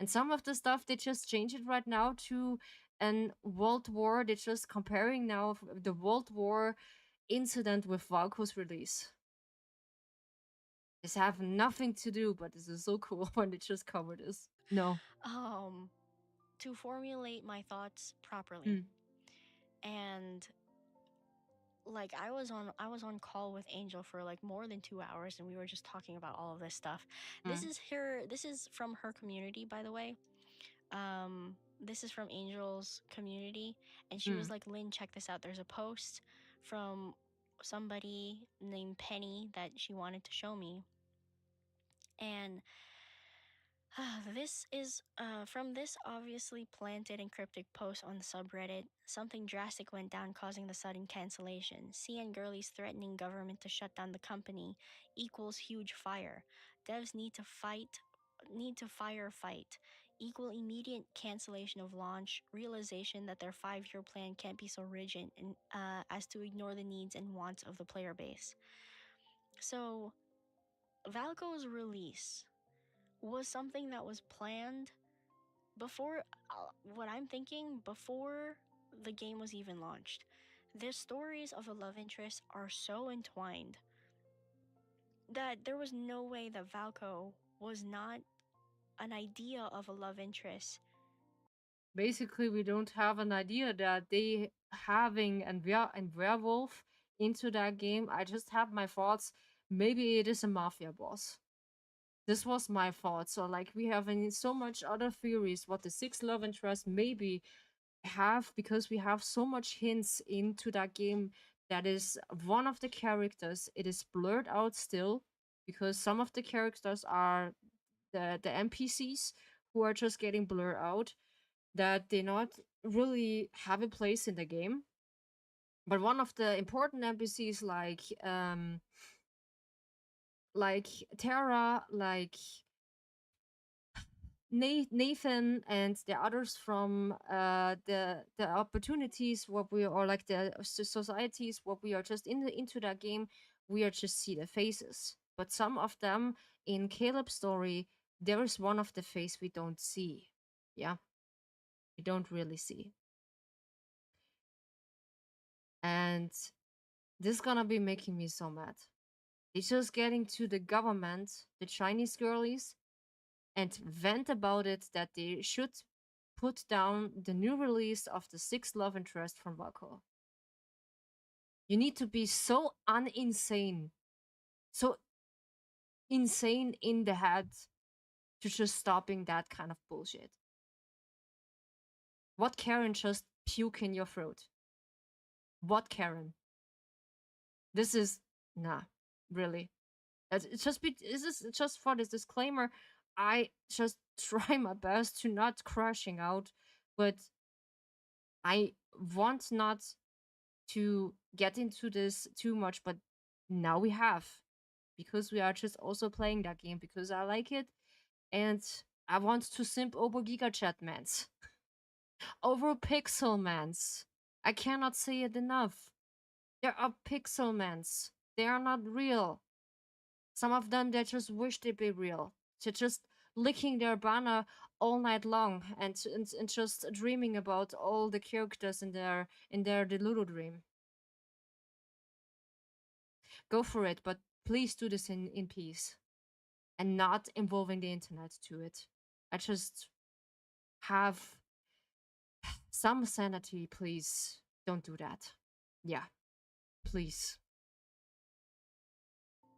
Speaker 1: And some of the stuff they just change it right now to an World War. They're just comparing now the World War incident with Valko's release. This have nothing to do, but this is so cool when they just cover this. No.
Speaker 2: Um, to formulate my thoughts properly,
Speaker 1: Mm,
Speaker 2: and like I was on call with Angel for like more than 2 hours, and we were just talking about all of this stuff. This
Speaker 1: mm,
Speaker 2: is her. This is from her community, by the way. This is from Angel's community, and she was
Speaker 1: mm.
Speaker 2: like, "Lynn, check this out. There's a post from somebody named Penny that she wanted to show me, and this is from this obviously planted and cryptic post on the subreddit. Something drastic went down, causing the sudden cancellation. CN Girlies threatening government to shut down the company equals huge fire. Devs need to firefight. Equal immediate cancellation of launch. Realization that their 5-year plan can't be so rigid and as to ignore the needs and wants of the player base. So Valko's release was something that was planned before, what I'm thinking, before the game was even launched. The stories of the love interests are so entwined that there was no way that Valko was not an idea of a love interest.
Speaker 1: Basically, we don't have an idea that they having and werewolf into that game. I just have my thoughts. Maybe it is a mafia boss. This was my thought. So like we have so much other theories what the six love interest maybe have, because we have so much hints into that game that is one of the characters. It is blurred out still because some of the characters are the NPCs who are just getting blurred out, that they not really have a place in the game. But one of the important NPCs like Terra, like Nathan and the others from the opportunities what we, or like the societies what we are just into that game, we are just see the faces. But some of them in Caleb's story, there is one of the face we don't see. Yeah, we don't really see, and this is gonna be making me so mad. It's just getting to the government, the Chinese girlies, and vent about it that they should put down the new release of the sixth love interest from Wako. You need to be so uninsane, so insane in the head to just stopping that kind of bullshit. What Karen just puke in your throat? What Karen? This is nah, really. It's just this is just for this disclaimer. I just try my best to not crashing out, but I want not to get into this too much. But now we have, because we are just also playing that game because I like it, and I want to simp over Giga Chat Mans, over Pixel Mans. I cannot say it enough. There are Pixel Mans. They are not real. Some of them, they just wish they'd be real. They're just licking their banner all night long and just dreaming about all the characters in their Delulu dream. Go for it, but please do this in peace and not involving the internet to it. I just have some sanity, please. Don't do that. Yeah, please.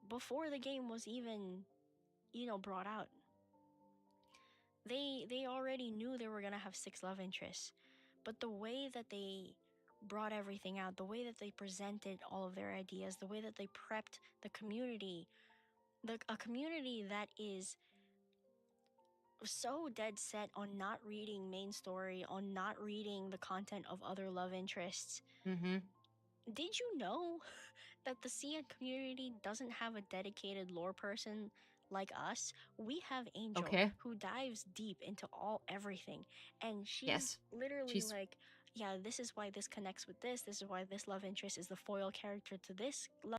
Speaker 2: Before the game was even, brought out, they already knew they were gonna have six love interests, but the way that they brought everything out, the way that they presented all of their ideas, the way that they prepped the community, a community that is so dead set on not reading main story, on not reading the content of other love interests.
Speaker 1: Mm-hmm.
Speaker 2: Did you know that the CN community doesn't have a dedicated lore person like us? We have Angel,
Speaker 1: Okay.
Speaker 2: who dives deep into everything, and she's
Speaker 1: Yes.
Speaker 2: literally
Speaker 1: She's
Speaker 2: like, yeah, this is why this connects with this. This is why this love interest is the foil character to this love.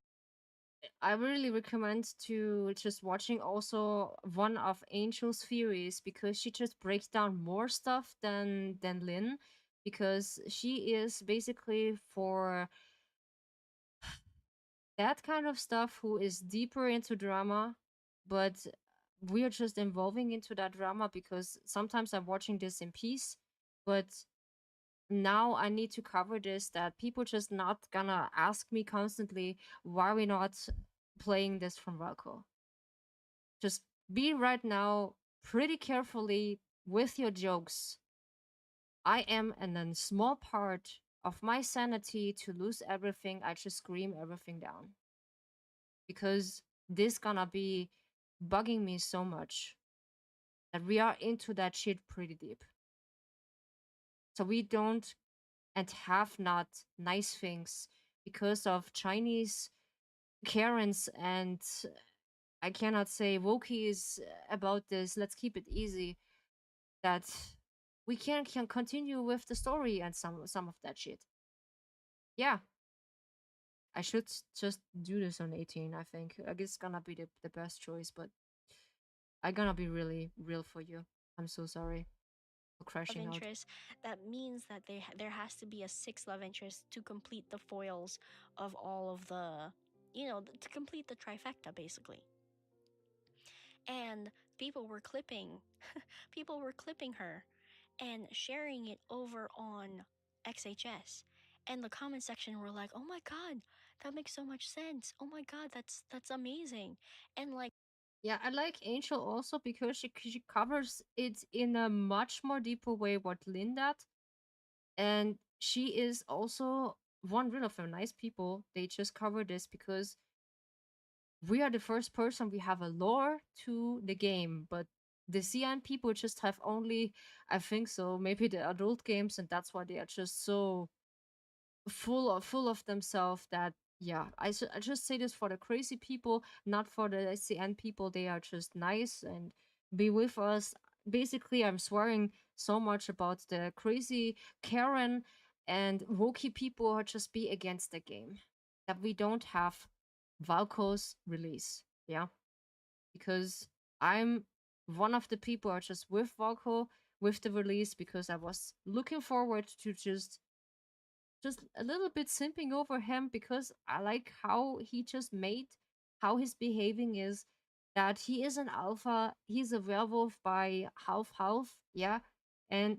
Speaker 1: I really recommend to just watching also one of Angel's theories because she just breaks down more stuff than Lynn, because she is basically for that kind of stuff who is deeper into drama, but we are just evolving into that drama because sometimes I'm watching this in peace, but now I need to cover this, that people just not gonna ask me constantly why we not playing this from Valko. Just be right now pretty carefully with your jokes. I am in a small part of my sanity to lose everything. I just scream everything down because this gonna be bugging me so much that we are into that shit pretty deep. So we don't and have not nice things because of Chinese Karens, and I cannot say Wokies about this. Let's keep it easy. That we can continue with the story and some of that shit. Yeah, I should just do this on 18. I think it's gonna be the best choice, but I gonna be really real for you. I'm so sorry for
Speaker 2: Love
Speaker 1: crashing out.
Speaker 2: interest, that means that there has to be a sixth love interest to complete the foils of all of the, to complete the trifecta basically. And people were clipping people were clipping her and sharing it over on XHS. And the comment section were like, "Oh my god, that makes so much sense. Oh my god, that's amazing." And like,
Speaker 1: Yeah, I like Angel also because she covers it in a much more deeper way what Lynn did, and she is also one real of them nice people. They just cover this because we are the first person, we have a lore to the game, but the CN people just have only, I think so, maybe the adult games, and that's why they are just so full of themselves that yeah, I just say this for the crazy people, not for the CN people. They are just nice and be with us. Basically, I'm swearing so much about the crazy Karen and Wookie people who just be against the game, that we don't have Valko's release. Yeah, because I'm one of the people who are just with Valko with the release because I was looking forward to just a little bit simping over him because I like how he just made, how his behaving is, that he is an alpha, he's a werewolf by half, yeah. And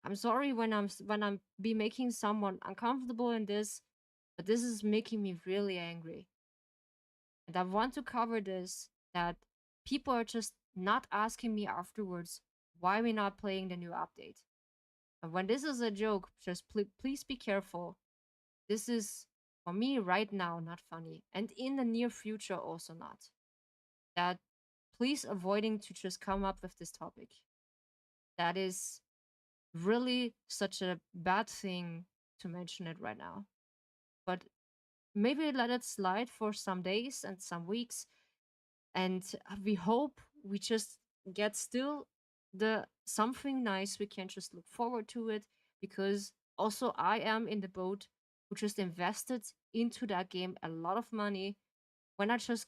Speaker 1: I'm sorry when I'm be making someone uncomfortable in this, but this is making me really angry. And I want to cover this, that people are just not asking me afterwards why we're not playing the new update. And when this is a joke, just please be careful. This is, for me right now, not funny. And in the near future, also not. That please avoiding to just come up with this topic. That is really such a bad thing to mention it right now. But maybe let it slide for some days and some weeks, and we hope we just get still the something nice we can just look forward to it, because also I am in the boat who just invested into that game a lot of money. When I just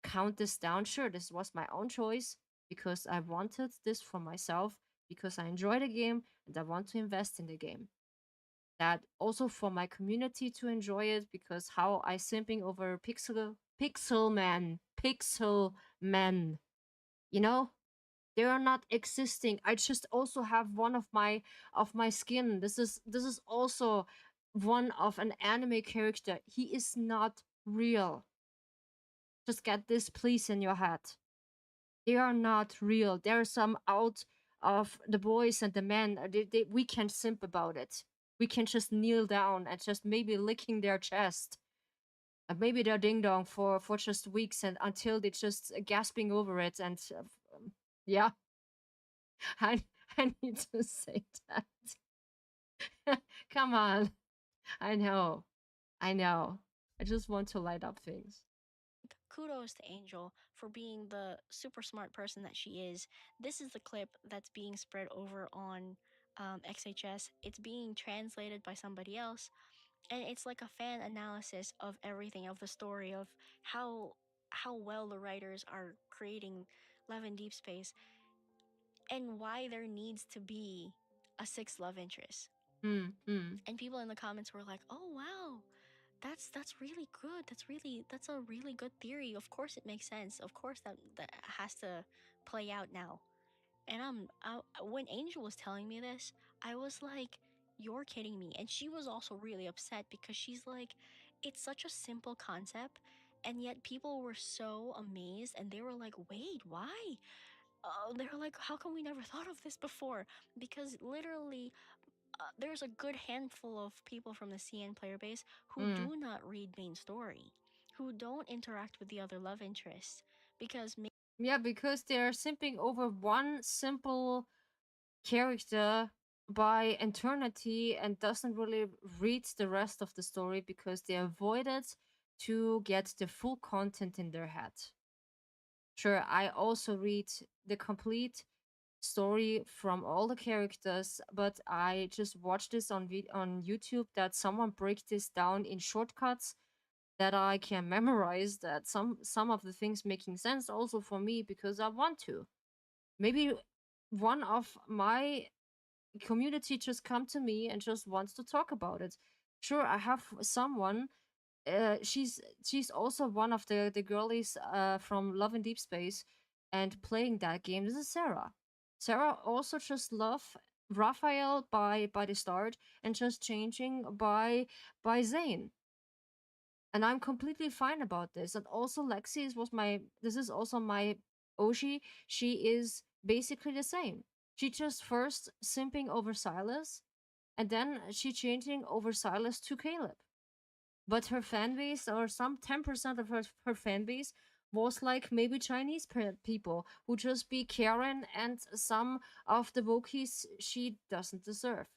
Speaker 1: count this down, sure, this was my own choice because I wanted this for myself, because I enjoy the game and I want to invest in the game. That also for my community to enjoy it, because how I simping over pixel man, you know, they are not existing. I just also have one of my skin. This is also one of an anime character. He is not real. Just get this please in your head. They are not real. There are some out of the boys and the men. We can simp about it. We can just kneel down and just maybe licking their chest and maybe their ding dong for just weeks and until they just gasping over it. And yeah, I I need to say that. Come on, I know, I know. I just want to light up things.
Speaker 2: Kudos to Angel for being the super smart person that she is. This is the clip that's being spread over on XHS. It's being translated by somebody else, and it's like a fan analysis of everything, of the story, of how well the writers are creating Love in Deep Space, and why there needs to be a sixth love interest.
Speaker 1: Hmm.
Speaker 2: And people in the comments were like, "Oh wow, that's really good. That's a really good theory. Of course it makes sense. Of course that has to play out now." And when Angel was telling me this, I was like, "You're kidding me." And she was also really upset because she's like, "It's such a simple concept." And yet people were so amazed and they were like, "Wait, why?" They were like, "How come we never thought of this before?" Because literally, there's a good handful of people from the CN player base who
Speaker 1: Hmm.
Speaker 2: do not read main story, who don't interact with the other love interests, because
Speaker 1: Yeah, because they're simping over one simple character by eternity and doesn't really read the rest of the story because they avoided to get the full content in their head. Sure, I also read the complete story from all the characters, but I just watched this on YouTube that someone break this down in shortcuts that I can memorize, that some of the things making sense also for me because I want to. Maybe one of my community just come to me and just wants to talk about it. Sure, I have someone. She's also one of the girlies from Love and Deep Space, and playing that game. This is Sarah. Sarah also just love Raphael by the start and just changing by Zane, and I'm completely fine about this. And also Lexi was my. This is also my Oshi. She is basically the same. She just first simping over Silas, and then she changing over Silas to Caleb. But her fan base, or some 10% of her fan base, was like maybe Chinese people who just be Karen and some of the Wokies she doesn't deserve.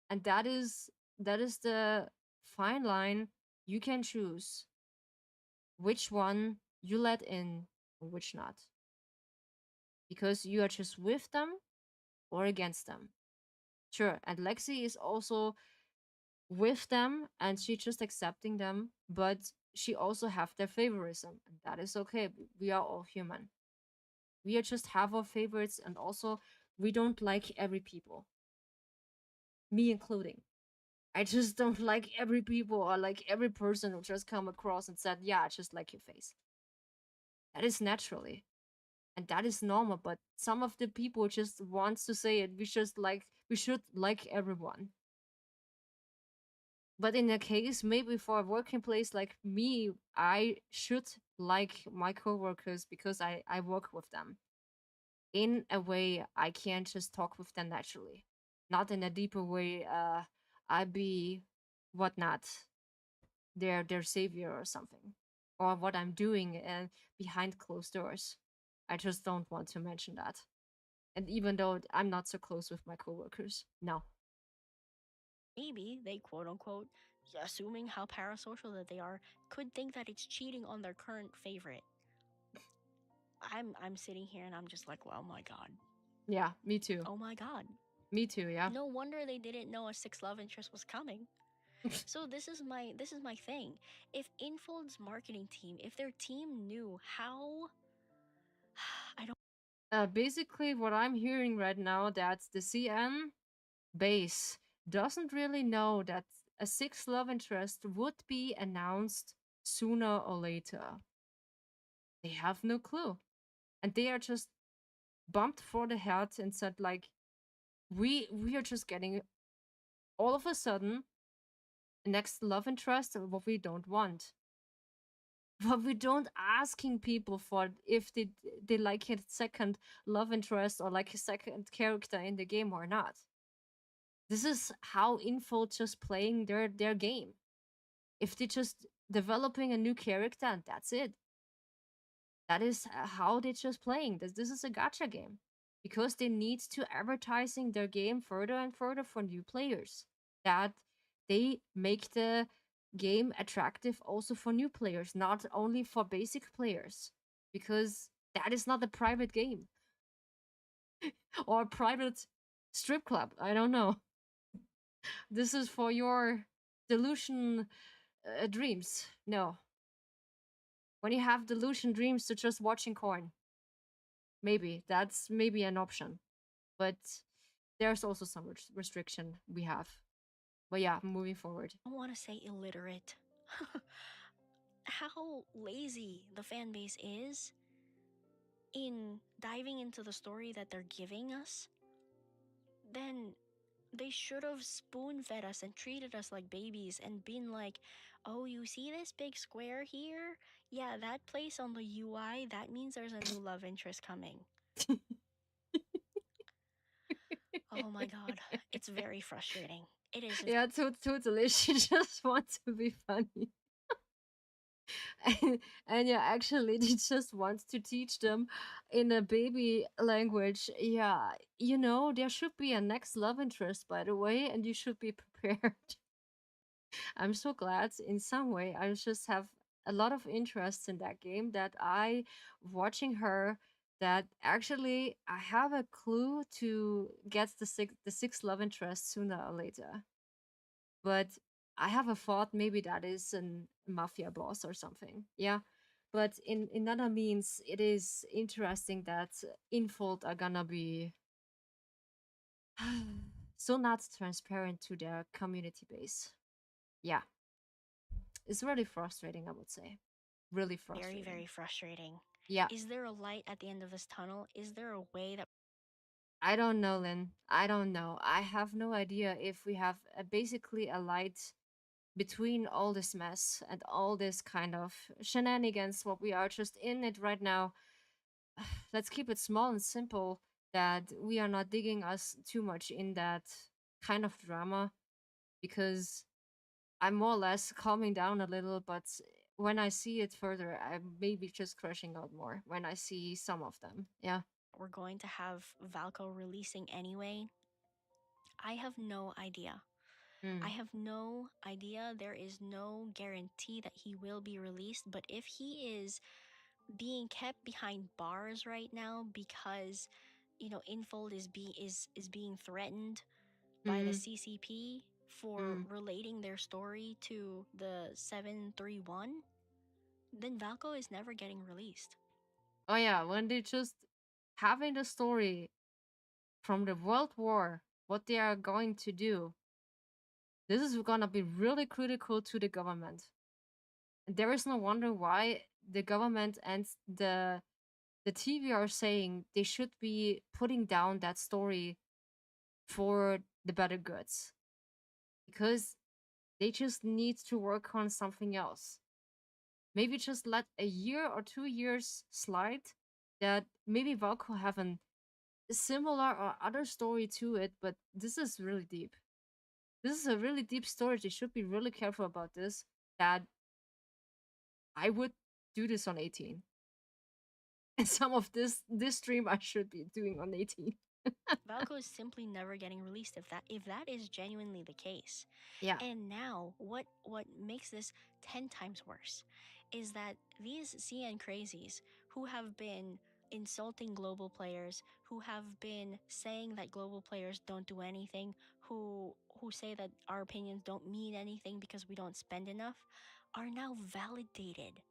Speaker 1: And that is the fine line. You can choose which one you let in or which not, because you are just with them or against them. Sure, and Lexi is also with them and she just accepting them, but she also have their favorism, and that is okay. We are all human. We are just have our favorites, and also we don't like every people, me including. I just don't like every people or like every person who just come across and said, yeah, I just like your face. That is naturally, and that is normal, but some of the people just wants to say it. We should like everyone. But in a case, maybe for a working place like me, I should like my coworkers because I work with them. In a way, I can't just talk with them naturally. Not in a deeper way, I be whatnot, their savior or something. Or what I'm doing and behind closed doors. I just don't want to mention that. And even though I'm not so close with my coworkers. No.
Speaker 2: Maybe they quote unquote, assuming how parasocial that they are, could think that it's cheating on their current favorite. I'm sitting here and I'm just like, well, oh my god.
Speaker 1: Yeah, me too.
Speaker 2: Oh my god.
Speaker 1: Me too, yeah.
Speaker 2: No wonder they didn't know a sixth love interest was coming. So this is my thing. If Infold's marketing team, if their team knew how I don't
Speaker 1: Basically, what I'm hearing right now, that's the CN base doesn't really know that a sixth love interest would be announced sooner or later. They have no clue. And they are just bumped for the head and said like, we are just getting all of a sudden next love interest what we don't want. But we don't asking people for if they like a second love interest or like a second character in the game or not. This is how Info just playing their game. If they just developing a new character and that's it, that is how they're just playing. This is a gacha game because they need to advertising their game further and further for new players. That they make the game attractive also for new players, not only for basic players, because that is not a private game or a private strip club. I don't know. This is for your delusion dreams. No, when you have delusion dreams to just watching corn, maybe that's maybe an option, but there's also some restriction we have. But yeah, moving forward.
Speaker 2: want to say illiterate. How lazy the fan base is in diving into the story that they're giving us, then they should have spoon fed us and treated us like babies and been like, oh, you see this big square here? Yeah, that place on the UI, that means there's a new love interest coming. Oh my god, it's very frustrating. It is.
Speaker 1: Yeah, totally. She just wants to be funny. And yeah, actually, they just wants to teach them in a baby language. Yeah, there should be a next love interest, by the way, and you should be prepared. I'm so glad in some way. I just have a lot of interest in that game that I watching her that actually I have a clue to get the sixth love interest sooner or later. But I have a thought maybe that is an mafia boss or something. Yeah. But in other means, it is interesting that Infold are gonna be so not transparent to their community base. Yeah, it's really frustrating, I would say. Really
Speaker 2: Very,
Speaker 1: frustrating.
Speaker 2: very frustrating.
Speaker 1: Yeah,
Speaker 2: Is there a light at the end of this tunnel? Is there a way that
Speaker 1: I don't know, Lynn. I don't know. I have no idea if we have basically a light between all this mess and all this kind of shenanigans, what we are just in it right now. Let's keep it small and simple, that we are not digging us too much in that kind of drama, because I'm more or less calming down a little, but when I see it further, I'm maybe just crushing out more when I see some of them. Yeah.
Speaker 2: we're going to have Valko releasing anyway? I have no idea. I
Speaker 1: Mm.
Speaker 2: have no idea. There is no guarantee that he will be released, but if he is being kept behind bars right now because Infold is being threatened by the
Speaker 1: Mm.
Speaker 2: CCP for
Speaker 1: Mm.
Speaker 2: relating their story to the 731, then Valko is never getting released.
Speaker 1: Oh yeah, when they just having the story from the World War, what they are going to do, this is gonna be really critical to the government. There is no wonder why the government and the TV are saying they should be putting down that story for the better goods. Because They just need to work on something else. Maybe just let a year or 2 years slide, that maybe Valko have a similar or other story to it, but this is really deep. This is a really deep story. They should be really careful about this. That I would do this on 18. And some of this stream I should be doing on 18.
Speaker 2: Valko is simply never getting released if that is genuinely the case.
Speaker 1: Yeah.
Speaker 2: And now what makes this 10 times worse is that these CN crazies who have been insulting global players, who have been saying that global players don't do anything, who say that our opinions don't mean anything because we don't spend enough, are now validated.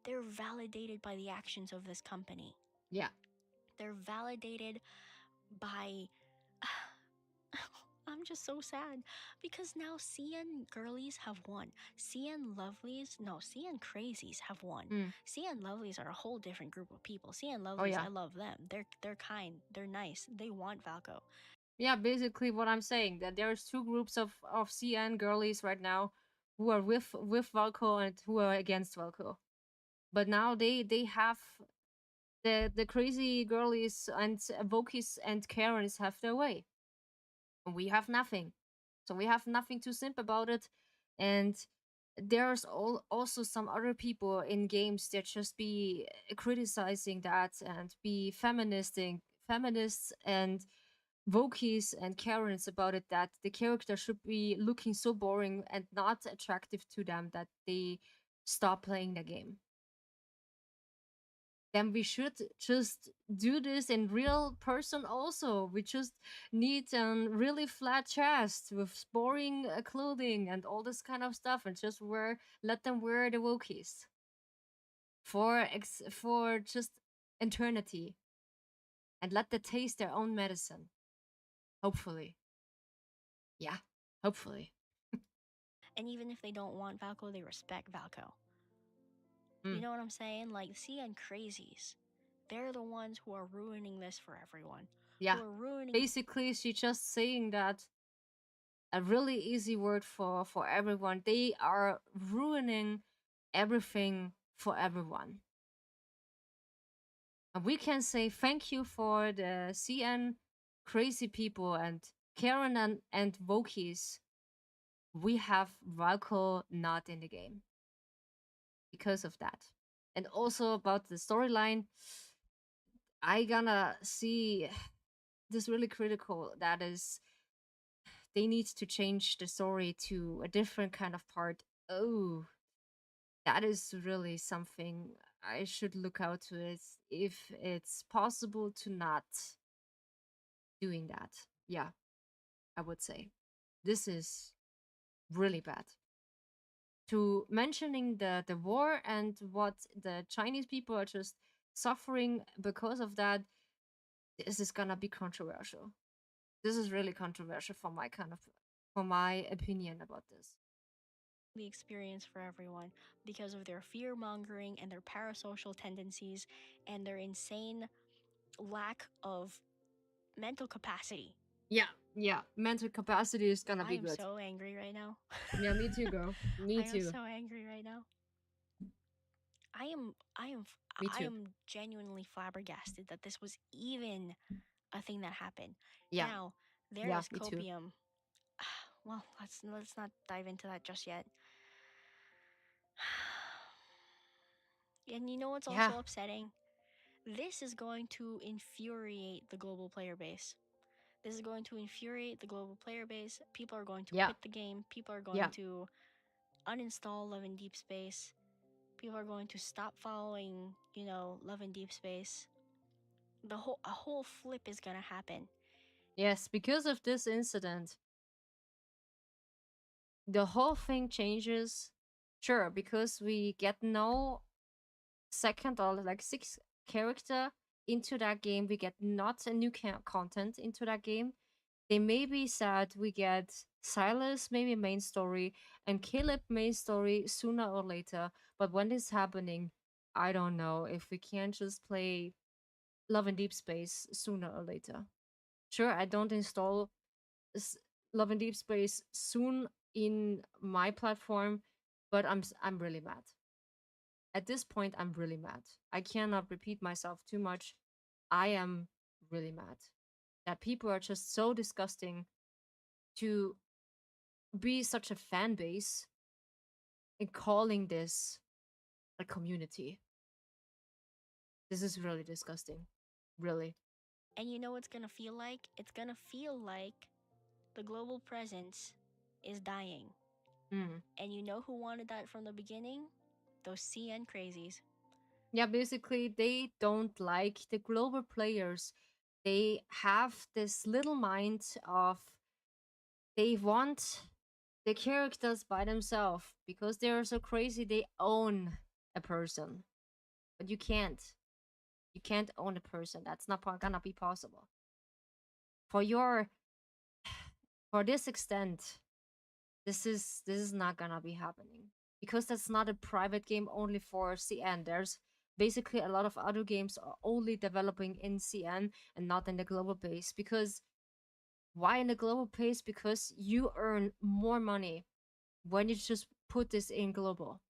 Speaker 2: They're validated by the actions of this company.
Speaker 1: Yeah.
Speaker 2: They're validated by I'm just so sad because now CN girlies have won. CN lovelies, no, CN crazies have won.
Speaker 1: Mm.
Speaker 2: CN lovelies are a whole different group of people. CN
Speaker 1: Oh
Speaker 2: lovelies,
Speaker 1: yeah.
Speaker 2: I love them. They're kind, they're nice. They want Valko.
Speaker 1: Yeah, basically what I'm saying, that there's two groups of CN girlies right now who are with Valko and who are against Valko. But now they have the crazy girlies and Vokis and Karens have their way. And we have nothing. So we have nothing to simp about it. And there's also some other people in games that just be criticizing that and be feminists and Vokies and Karens about it, that the character should be looking so boring and not attractive to them that they stop playing the game. Then we should just do this in real person also. We just need a really flat chest with boring clothing and all this kind of stuff, and just let them wear the Wokies for just eternity, and let them taste their own medicine. Hopefully, yeah, hopefully.
Speaker 2: And even if they don't want Valko, they respect Valko. You
Speaker 1: Mm,
Speaker 2: know what I'm saying? Like CN crazies. They're the ones who are ruining this for everyone.
Speaker 1: yeah,
Speaker 2: Who are ruining
Speaker 1: basically, she just saying that a really easy word for everyone. They are ruining everything for everyone. And we can say thank you for the CN crazy people and Karen and Vokies. We have Valko not in the game because of that. And also about the storyline, I gonna see this really critical, that is they need to change the story to a different kind of part. Oh, that is really something I should look out to, is if it's possible to not doing that. Yeah, I would say. This is really bad. To mentioning the war and what the Chinese people are just suffering because of that, this is gonna be controversial. This is really controversial for my opinion about this.
Speaker 2: the experience for everyone because of their fear mongering and their parasocial tendencies and their insane lack of mental capacity.
Speaker 1: Yeah, yeah. Mental capacity is gonna
Speaker 2: I
Speaker 1: be
Speaker 2: am
Speaker 1: good.
Speaker 2: so angry right now.
Speaker 1: Yeah, me too, girl. Me
Speaker 2: I am
Speaker 1: too.
Speaker 2: so angry right now. I am I am
Speaker 1: Me
Speaker 2: I
Speaker 1: too.
Speaker 2: am genuinely flabbergasted that this was even a thing that happened.
Speaker 1: Yeah,
Speaker 2: Now, there
Speaker 1: yeah,
Speaker 2: is
Speaker 1: me too.
Speaker 2: copium. Well, let's not dive into that just yet. And you know what's
Speaker 1: Yeah.
Speaker 2: also upsetting? This is going to infuriate the global player base. This is going to infuriate the global player base. People are going to
Speaker 1: Yeah.
Speaker 2: quit the game. People are going
Speaker 1: Yeah.
Speaker 2: to uninstall Love in Deep Space. People are going to stop following, Love in Deep Space. A whole flip is gonna happen.
Speaker 1: Yes, because of this incident, the whole thing changes. Sure, because we get no second or like sixth character into that game. We get not a new content into that game. They may be sad we get Silas, maybe main story, and Caleb main story sooner or later. But when this happening, I don't know if we can't just play Love and Deep Space sooner or later. Sure, I don't install Love and Deep Space soon in my platform, but I'm really mad. At this point, I'm really mad. I cannot repeat myself too much. I am really mad that people are just so disgusting to be such a fan base and calling this a community. This is really disgusting. Really.
Speaker 2: And you know what's gonna feel like? It's gonna feel like the global presence is dying.
Speaker 1: Mm.
Speaker 2: And you know who wanted that from the beginning? Those CN crazies.
Speaker 1: Yeah, basically, they don't like the global players. They have this little mind of they want the characters by themselves because they're so crazy they own a person. But you can't. You can't own a person. That's not gonna be possible. For your for this extent, this is not gonna be happening. Because that's not a private game only for CN. There's basically a lot of other games are only developing in CN and not in the global base. Because why in the global base? Because you earn more money when you just put this in global.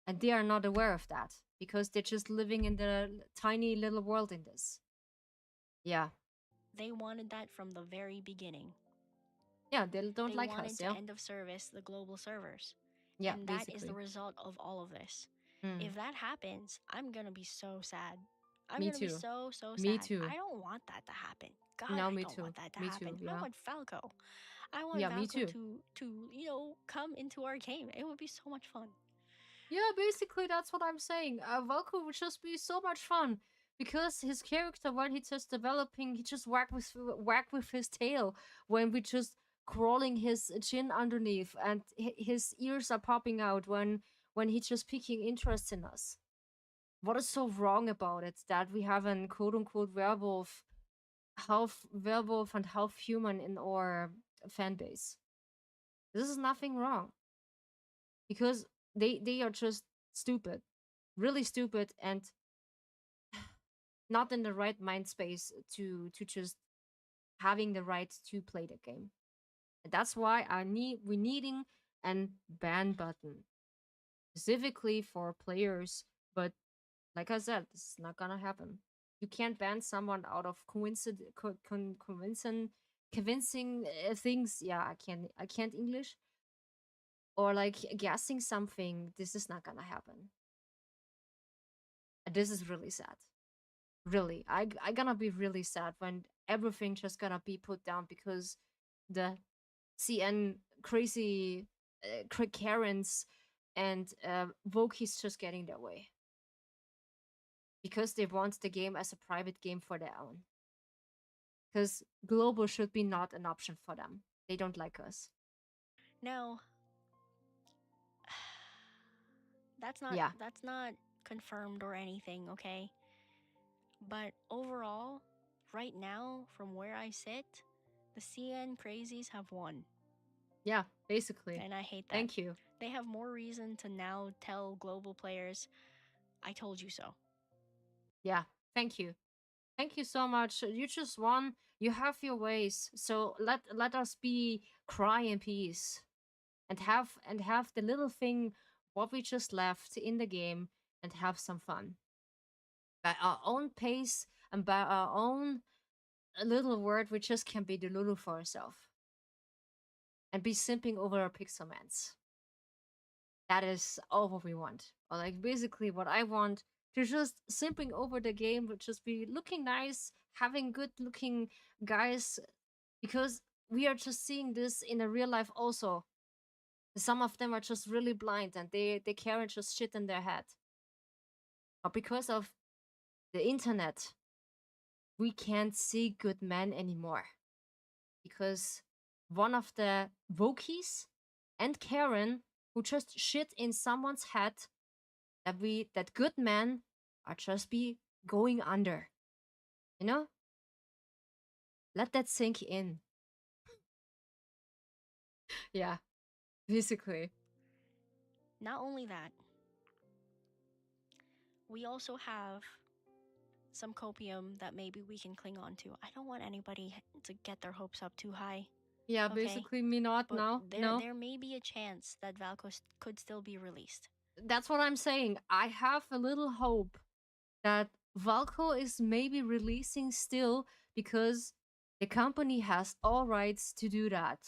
Speaker 1: And they are not aware of that because they're just living in the tiny little world in this. Yeah.
Speaker 2: They wanted that from the very beginning.
Speaker 1: Yeah, they don't
Speaker 2: They
Speaker 1: like
Speaker 2: wanted
Speaker 1: us,
Speaker 2: to
Speaker 1: yeah.
Speaker 2: end of service the global servers.
Speaker 1: Yeah,
Speaker 2: And that is the
Speaker 1: basically.
Speaker 2: result of all of this.
Speaker 1: Mm.
Speaker 2: If that happens, I'm gonna be so sad. I'm
Speaker 1: Me
Speaker 2: gonna be
Speaker 1: too.
Speaker 2: so, so
Speaker 1: Me
Speaker 2: sad.
Speaker 1: too.
Speaker 2: I don't want that to happen. God,
Speaker 1: No,
Speaker 2: I
Speaker 1: me
Speaker 2: don't
Speaker 1: too.
Speaker 2: want that to
Speaker 1: Me
Speaker 2: happen.
Speaker 1: too,
Speaker 2: I
Speaker 1: yeah.
Speaker 2: want Falco. I want
Speaker 1: Yeah, me
Speaker 2: Falco
Speaker 1: too.
Speaker 2: to come into our game. It would be so much fun.
Speaker 1: Yeah, basically that's what I'm saying. Valko would just be so much fun because his character, when he's just developing, he just whack with his tail when we just crawling his chin underneath and his ears are popping out when he's just piquing interest in us. What is so wrong about it that we have an quote unquote werewolf and half human in our fan base? This is nothing wrong because they are just stupid, really stupid, and not in the right mind space to just having the right to play the game. And that's why we needing an ban button specifically for players. But like I said, this is not gonna happen. You can't ban someone out of convincing things. Yeah, I can't English, or like guessing something. This is not gonna happen. And this is really sad. Really, I gonna be really sad when everything just gonna be put down because the CN crazy Karens and Vokies just getting their way because they want the game as a private game for their own. Because global should be not an option for them. They don't like us.
Speaker 2: Now,
Speaker 1: Yeah,
Speaker 2: that's not confirmed or anything, okay? But overall, right now, from where I sit, the CN crazies have won.
Speaker 1: yeah, basically.
Speaker 2: And I hate that.
Speaker 1: Thank you.
Speaker 2: They have more reason to now tell global players, I told you so.
Speaker 1: Yeah, thank you. Thank you so much. You just won. You have your ways. So let us be cry in peace and have the little thing what we just left in the game and have some fun by our own pace and by our own little word. We just can be the Lulu for ourselves and be simping over our pixelmans. That is all what we want, or like basically what I want, to just simping over the game would just be looking nice, having good looking guys, because we are just seeing this in a real life also. Some of them are just really blind and they carry just shit in their head. But because of the internet, we can't see good men anymore. Because one of the Vokies and Karen who just shit in someone's head, that good men are just be going under. You know? Let that sink in. Yeah, basically.
Speaker 2: Not only that, we also have some copium that maybe we can cling on to. I don't want anybody to get their hopes up too high.
Speaker 1: Yeah,
Speaker 2: Okay,
Speaker 1: basically me not
Speaker 2: but
Speaker 1: now. No.
Speaker 2: there may be a chance that could still be released.
Speaker 1: That's what I'm saying. I have a little hope that Valco is maybe releasing still because the company has all rights to do that.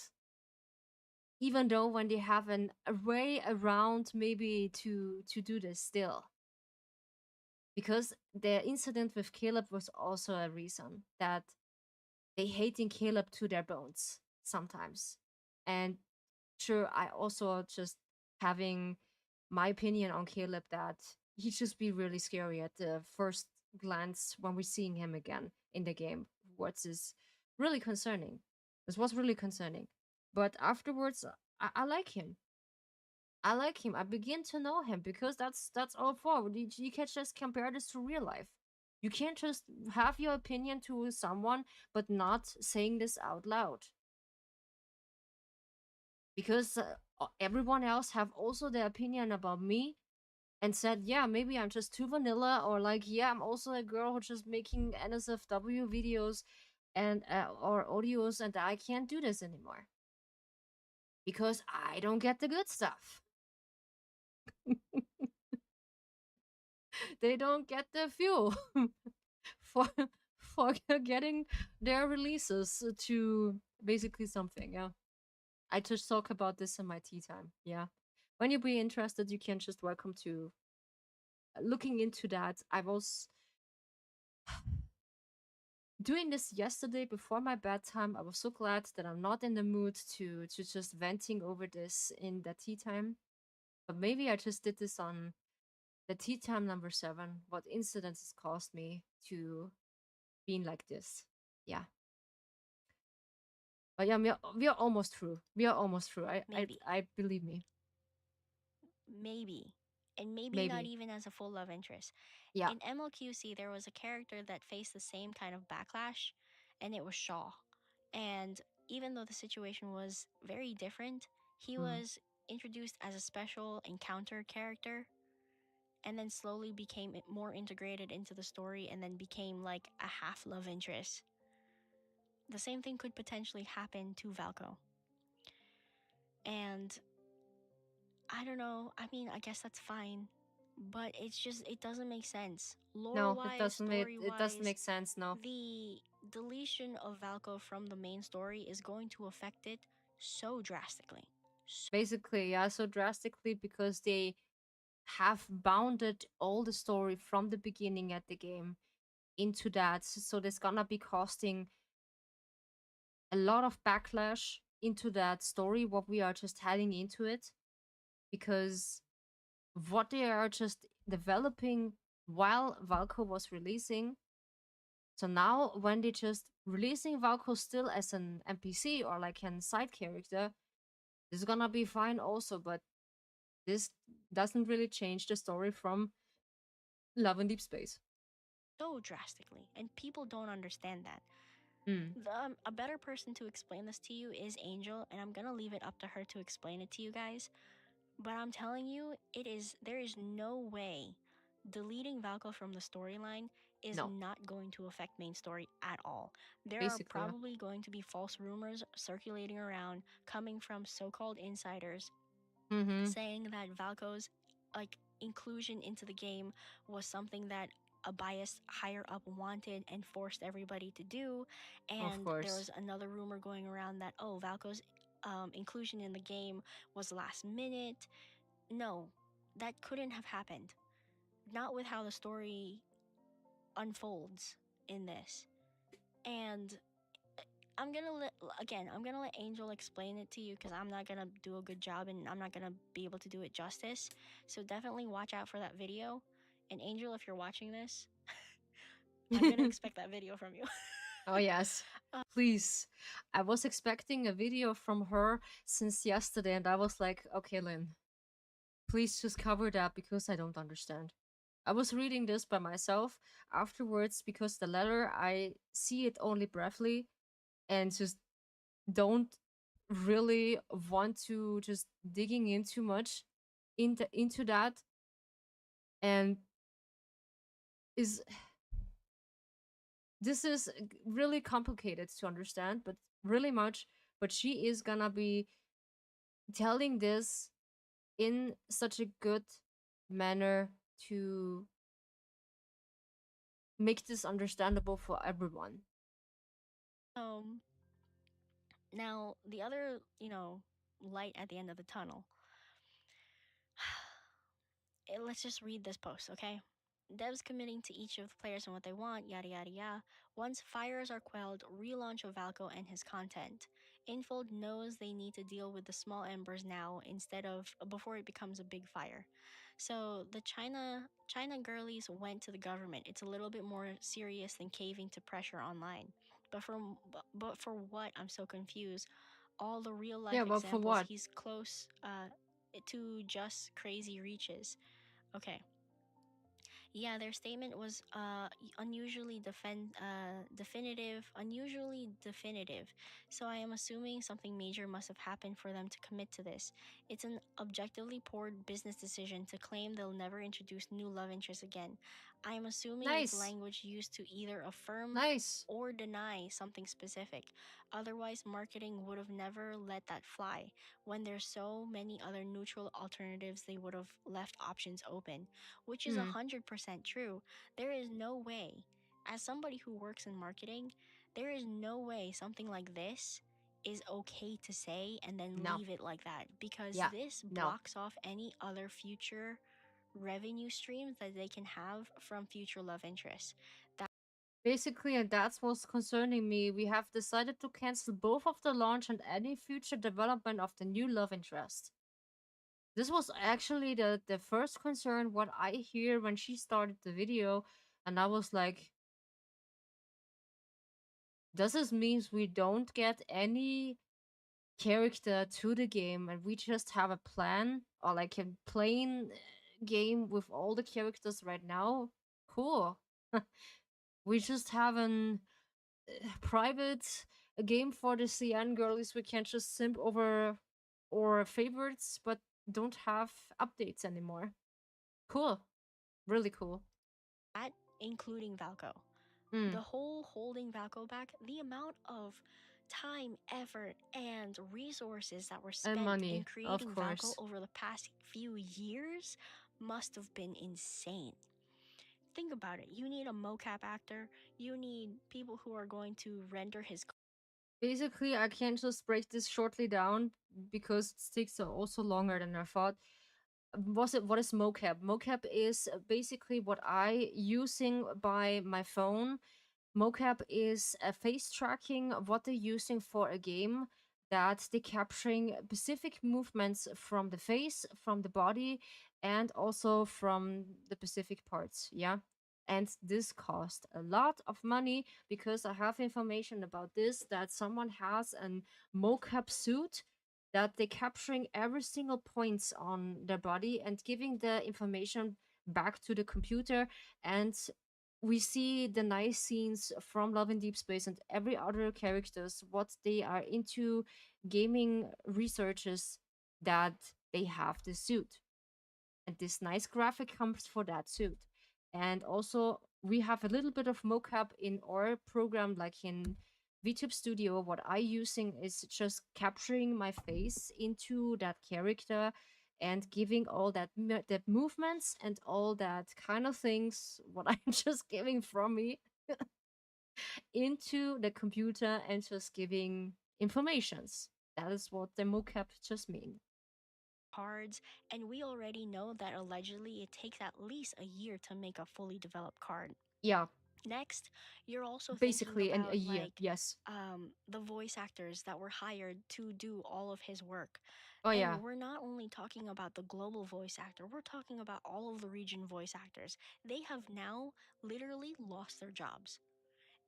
Speaker 1: Even though when they have a way around maybe to do this still. Because the incident with Caleb was also a reason that they hating Caleb to their bones sometimes. And sure, I also just having my opinion on Caleb that he just be really scary at the first glance when we're seeing him again in the game. What's is really concerning. This was really concerning. But afterwards, I like him. I like him. I begin to know him because that's all for. You can't just compare this to real life. You can't just have your opinion to someone but not saying this out loud because everyone else have also their opinion about me and said, yeah, maybe I'm just too vanilla, or like, yeah, I'm also a girl who's just making NSFW videos and or audios, and I can't do this anymore because I don't get the good stuff. They don't get the fuel for for getting their releases to basically something. Yeah, I just talk about this in my tea time. Yeah, when you be interested, you can just welcome to looking into that. I was doing this yesterday before my bedtime. I was so glad that I'm not in the mood to just venting over this in the tea time. But maybe I just did this on the tea time number 7. What incidents has caused me to being like this? Yeah, but yeah, we are almost through. We are almost through.
Speaker 2: Maybe,
Speaker 1: I believe me.
Speaker 2: maybe, and maybe not
Speaker 1: Maybe.
Speaker 2: even as a full love interest.
Speaker 1: Yeah.
Speaker 2: In MLQC, there was a character that faced the same kind of backlash, and it was Shaw. And even though the situation was very different, he
Speaker 1: Mm.
Speaker 2: was introduced as a special encounter character and then slowly became more integrated into the story and then became like a half love interest. The same thing could potentially happen to Valko. And I don't know, I mean, I guess that's fine, but it doesn't make sense. Lore
Speaker 1: No,
Speaker 2: wise, story
Speaker 1: it doesn't
Speaker 2: wise,
Speaker 1: make sense. No.
Speaker 2: the deletion of Valko from the main story is going to affect it so drastically.
Speaker 1: Basically, yeah, so drastically because they have bounded all the story from the beginning at the game into that. So there's gonna be costing a lot of backlash into that story, what we are just heading into it, because what they are just developing while Valko was releasing. So now when they just releasing Valko still as an NPC or like a side character, this is gonna be fine also, but this doesn't really change the story from Love and Deep Space.
Speaker 2: So drastically, and people don't understand that.
Speaker 1: Mm.
Speaker 2: A better person to explain this to you is Angel, and I'm gonna leave it up to her to explain it to you guys. But I'm telling you, there is no way deleting Valko from the storyline is
Speaker 1: No,
Speaker 2: not going to affect main story at all. There are
Speaker 1: basically, yeah.
Speaker 2: probably going to be false rumors circulating around coming from so-called insiders
Speaker 1: Mm-hmm.
Speaker 2: saying that Valko's like inclusion into the game was something that a biased higher up wanted and forced everybody to do.
Speaker 1: Of
Speaker 2: And there
Speaker 1: course.
Speaker 2: was another rumor going around that, oh, Valko's inclusion in the game was last minute. No, that couldn't have happened. Not with how the story unfolds in this. And I'm gonna let Angel explain it to you because I'm not gonna do a good job and I'm not gonna be able to do it justice. So definitely watch out for that video. And Angel, if you're watching this, I'm gonna expect that video from you.
Speaker 1: Oh, yes. Please. I was expecting a video from her since yesterday, and I was like, okay, Lynn, please just cover that because I don't understand. I was reading this by myself afterwards because the letter, I see it only briefly and just don't really want to just digging in too much into that, and is this is really complicated to understand, but really much. but she is gonna be telling this in such a good manner to make this understandable for everyone.
Speaker 2: Um, Now, the other, light at the end of the tunnel. Let's just read this post, okay? Devs committing to each of the players and what they want, yada yada yada. Once fires are quelled, relaunch of Valko and his content. Infold knows they need to deal with the small embers now instead of before it becomes a big fire. So the China girlies went to the government. It's a little bit more serious than caving to pressure online. But for what? I'm so confused. All the real
Speaker 1: Yeah,
Speaker 2: life
Speaker 1: but for
Speaker 2: examples,
Speaker 1: what?
Speaker 2: he's close to just crazy reaches. Okay. Yeah, their statement was unusually definitive. So I am assuming something major must have happened for them to commit to this. It's an objectively poor business decision to claim they'll never introduce new love interests again. I am assuming it's
Speaker 1: Nice.
Speaker 2: language used to either affirm
Speaker 1: Nice.
Speaker 2: or deny something specific. Otherwise, marketing would have never let that fly. When there's so many other neutral alternatives, they would have left options open, which is
Speaker 1: Hmm.
Speaker 2: 100% true. There is no way, as somebody who works in marketing, there is no way something like this is okay to say and then
Speaker 1: No.
Speaker 2: leave it like that, because
Speaker 1: Yeah.
Speaker 2: this
Speaker 1: No.
Speaker 2: blocks off any other future revenue streams that they can have from future love interests.
Speaker 1: Basically, and that's what's concerning me. We have decided to cancel both of the launch and any future development of the new love interest. This was actually the first concern what I hear when she started the video, and I was like, does this means we don't get any character to the game and we just have a plan or like a plain game with all the characters right now? Cool. We just have an private game for the CN girlies. We can just simp over or favorites, but don't have updates anymore. Cool. Really cool.
Speaker 2: That including Valko.
Speaker 1: Mm.
Speaker 2: The whole holding Valko back, the amount of time, effort, and resources that were
Speaker 1: And
Speaker 2: spent in
Speaker 1: money, of
Speaker 2: creating Valko
Speaker 1: course.
Speaker 2: over the past few years must have been insane. Think about it. You need a mocap actor, you need people who are going to render his.
Speaker 1: Basically, I can just break this shortly down because it takes also longer than I thought. Was it what is mocap? Mocap is basically what I using by my phone. Mocap is a face tracking of what they're using for a game that they're capturing specific movements from the face, from the body, and also from the specific parts. Yeah. And this cost a lot of money because I have information about this that someone has an mocap suit that they're capturing every single points on their body and giving the information back to the computer, and we see the nice scenes from Love in Deep Space and every other characters, what they are into gaming researches that they have the suit. And this nice graphic comes for that suit. And also we have a little bit of mocap in our program, like in VTube Studio. What I using is just capturing my face into that character and giving all that movements and all that kind of things what I'm just giving from me into the computer and just giving informations. That is what the mocap just mean.
Speaker 2: Cards, and we already know that allegedly it takes at least a year to make a fully developed card.
Speaker 1: Yeah,
Speaker 2: Next, you're also thinking
Speaker 1: basically in a
Speaker 2: about
Speaker 1: year. Yes.
Speaker 2: the voice actors that were hired to do all of his work.
Speaker 1: Oh yeah.
Speaker 2: And we're not only talking about the global voice actor, we're talking about all of the region voice actors. They have now literally lost their jobs.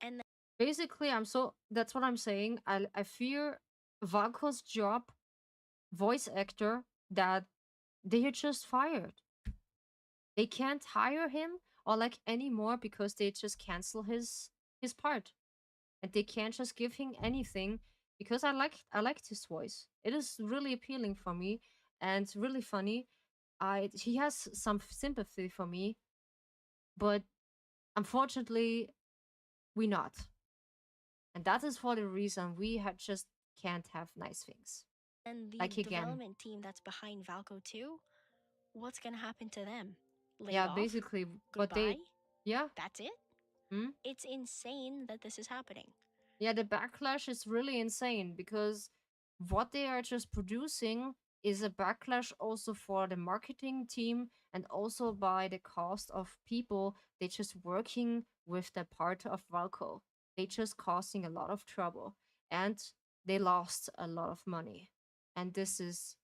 Speaker 2: And
Speaker 1: Basically, I'm so that's what I'm saying. I fear Valko's job, voice actor, that they are just fired. They can't hire him or like anymore because they just cancel his part. And they can't just give him anything because I liked his voice. It is really appealing for me and really funny. I He has some sympathy for me, but unfortunately we not. And that is for the reason we had just can't have nice things.
Speaker 2: And the
Speaker 1: Like again,
Speaker 2: development team that's behind Valco 2, what's gonna happen to them? Laid
Speaker 1: yeah,
Speaker 2: off?
Speaker 1: basically, but
Speaker 2: Goodbye?
Speaker 1: yeah,
Speaker 2: That's it?
Speaker 1: hmm?
Speaker 2: It's insane that this is happening.
Speaker 1: Yeah, the backlash is really insane because what they are just producing is a backlash also for the marketing team and also by the cost of people. They just working with the part of Valco. They just causing a lot of trouble and they lost a lot of money. And this is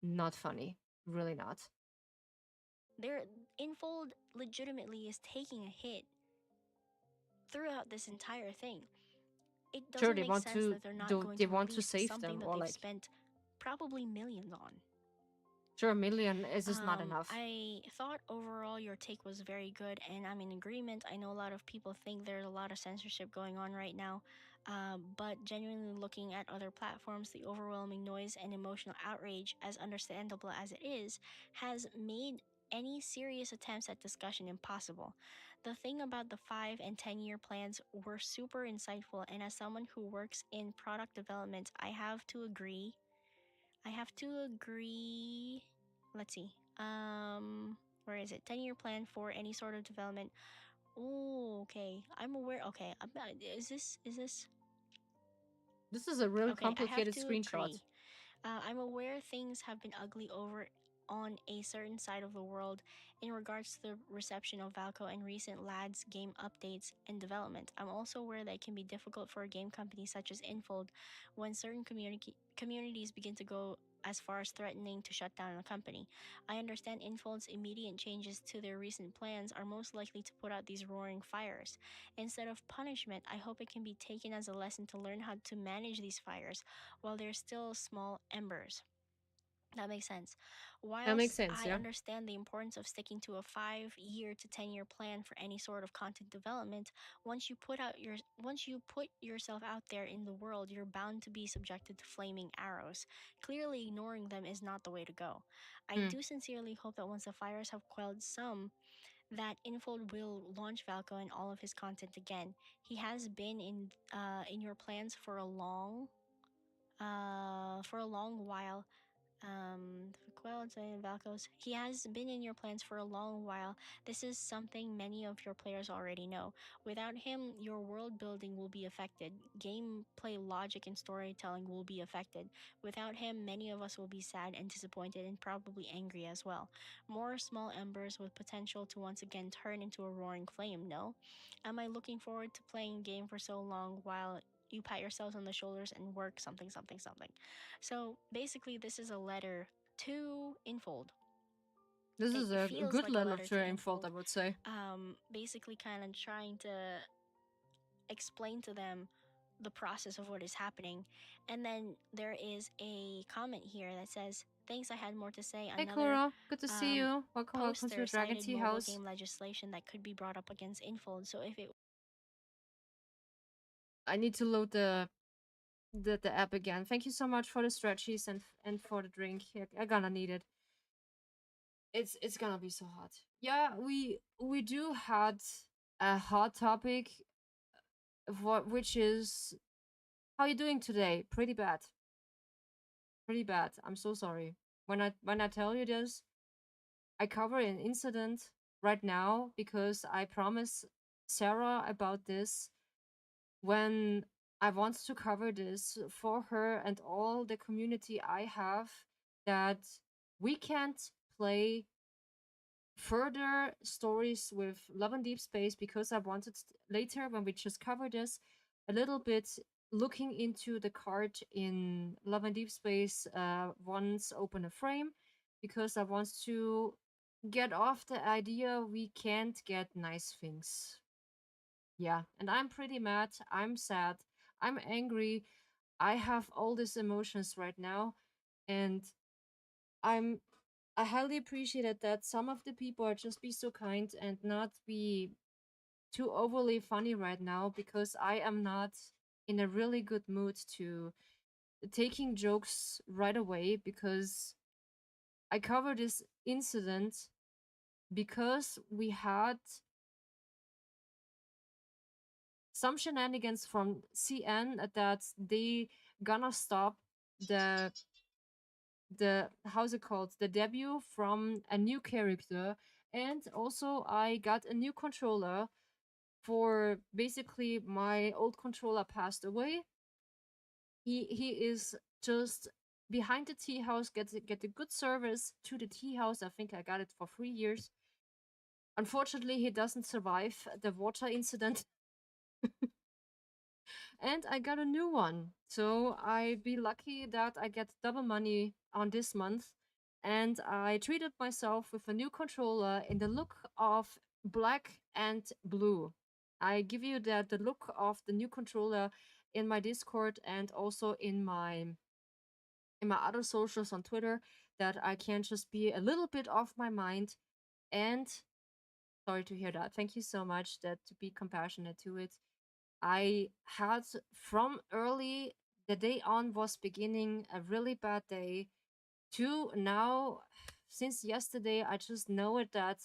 Speaker 1: not funny. Really not.
Speaker 2: Their Infold legitimately is taking a hit throughout this entire thing. It
Speaker 1: Sure,
Speaker 2: doesn't
Speaker 1: they
Speaker 2: make
Speaker 1: want
Speaker 2: sense
Speaker 1: to
Speaker 2: that they're not
Speaker 1: do
Speaker 2: going
Speaker 1: they
Speaker 2: to
Speaker 1: want to
Speaker 2: release
Speaker 1: save
Speaker 2: something
Speaker 1: them
Speaker 2: that
Speaker 1: or
Speaker 2: they've
Speaker 1: like
Speaker 2: spent probably millions on.
Speaker 1: sure a million is just not enough.
Speaker 2: I thought overall your take was very good, and I'm in agreement. I know a lot of people think there's a lot of censorship going on right now, but genuinely looking at other platforms, the overwhelming noise and emotional outrage, as understandable as it is, has made any serious attempts at discussion impossible. The thing about the 5 and 10 year plans were super insightful, and as someone who works in product development, I have to agree. I have to agree. Let's see. Where is it? 10 year plan for any sort of development. Oh, okay. I'm aware. Okay, is this?
Speaker 1: This is a really
Speaker 2: Okay, I have
Speaker 1: complicated
Speaker 2: to
Speaker 1: screenshot.
Speaker 2: agree. I'm aware things have been ugly over on a certain side of the world in regards to the reception of Valco and recent lads game updates and development. I'm also aware that it can be difficult for a game company such as Infold when certain communities begin to go as far as threatening to shut down a company. I understand Infold's immediate changes to their recent plans are most likely to put out these roaring fires. Instead of punishment, I hope it can be taken as a lesson to learn how to manage these fires while they're still small embers. That makes sense.
Speaker 1: That makes
Speaker 2: Whilst
Speaker 1: sense,
Speaker 2: I
Speaker 1: yeah.
Speaker 2: understand the importance of sticking to a 5 year to 10 year plan for any sort of content development, once you put yourself out there in the world, you're bound to be subjected to flaming arrows. Clearly ignoring them is not the way to go. I
Speaker 1: Hmm.
Speaker 2: do sincerely hope that once the fires have quelled some, that Infold will launch Valko and all of his content again. He has been in your plans for a long while. Quelds and Valkos. He has been in your plans for a long while. This is something many of your players already know. Without him, your world building will be affected. Gameplay logic and storytelling will be affected. Without him, many of us will be sad and disappointed and probably angry as well. More small embers with potential to once again turn into a roaring flame, no? Am I looking forward to playing a game for so long while you pat yourselves on the shoulders and work something, something, something? So basically, this is a letter to Infold.
Speaker 1: This
Speaker 2: It
Speaker 1: is a
Speaker 2: feels
Speaker 1: good
Speaker 2: like a
Speaker 1: level of
Speaker 2: letter to
Speaker 1: sharing fault, I
Speaker 2: Infold,
Speaker 1: would say.
Speaker 2: basically, kind of trying to explain to them the process of what is happening. And then there is a comment here that says, "Thanks, I had more to say."
Speaker 1: Hey
Speaker 2: Another
Speaker 1: Kuro, good to see
Speaker 2: um,
Speaker 1: you. Welcome, welcome to
Speaker 2: poster
Speaker 1: the Dragon
Speaker 2: cited
Speaker 1: Tea
Speaker 2: mobile
Speaker 1: House.
Speaker 2: game legislation that could be brought up against Infold. So if it
Speaker 1: I need to load the app again. Thank you so much for the stretchies and for the drink. Yeah, I gonna need it. It's gonna be so hot. Yeah, we do had a hot topic, which is how you doing today? Pretty bad. Pretty bad. I'm so sorry. When I tell you this, I cover an incident right now because I promised Sarah about this when I want to cover this for her and all the community I have, that we can't play further stories with Love and Deep Space because I wanted later, when we just cover this, a little bit looking into the card in Love and Deep Space once open a frame, because I want to get off the idea we can't get nice things. Yeah, and I'm pretty mad, I'm sad, I'm angry, I have all these emotions right now, and I'm I highly appreciate it that some of the people are just be so kind and not be too overly funny right now, because I am not in a really good mood to taking jokes right away, because I cover this incident because we had some shenanigans from CN that they gonna stop the how's it called, the debut from a new character. And also I got a new controller for basically my old controller passed away. He is just behind the tea house, get a good service to the tea house. I think I got it for 3 years. Unfortunately, he doesn't survive the water incident, and I got a new one. So I be lucky that I get double money on this month, and I treated myself with a new controller in the look of black and blue. I give you the look of the new controller in my Discord and also in my other socials on Twitter, that I can just be a little bit off my mind. And sorry to hear that. Thank you so much that to be compassionate to it. I had from early the day on was beginning a really bad day to now. Since yesterday I just know it that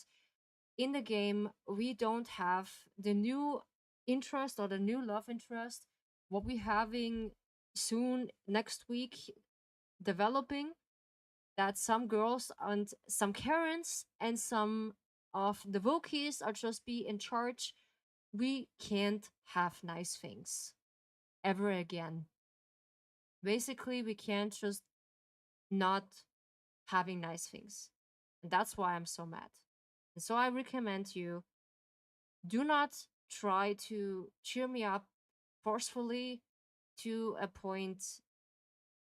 Speaker 1: in the game we don't have the new interest or the new love interest what we having soon next week developing, that some girls and some Karens and some of the Wokies are just be in charge. We can't have nice things ever again. Basically, we can't just not having nice things. And that's why I'm so mad. And so I recommend you, do not try to cheer me up forcefully to a point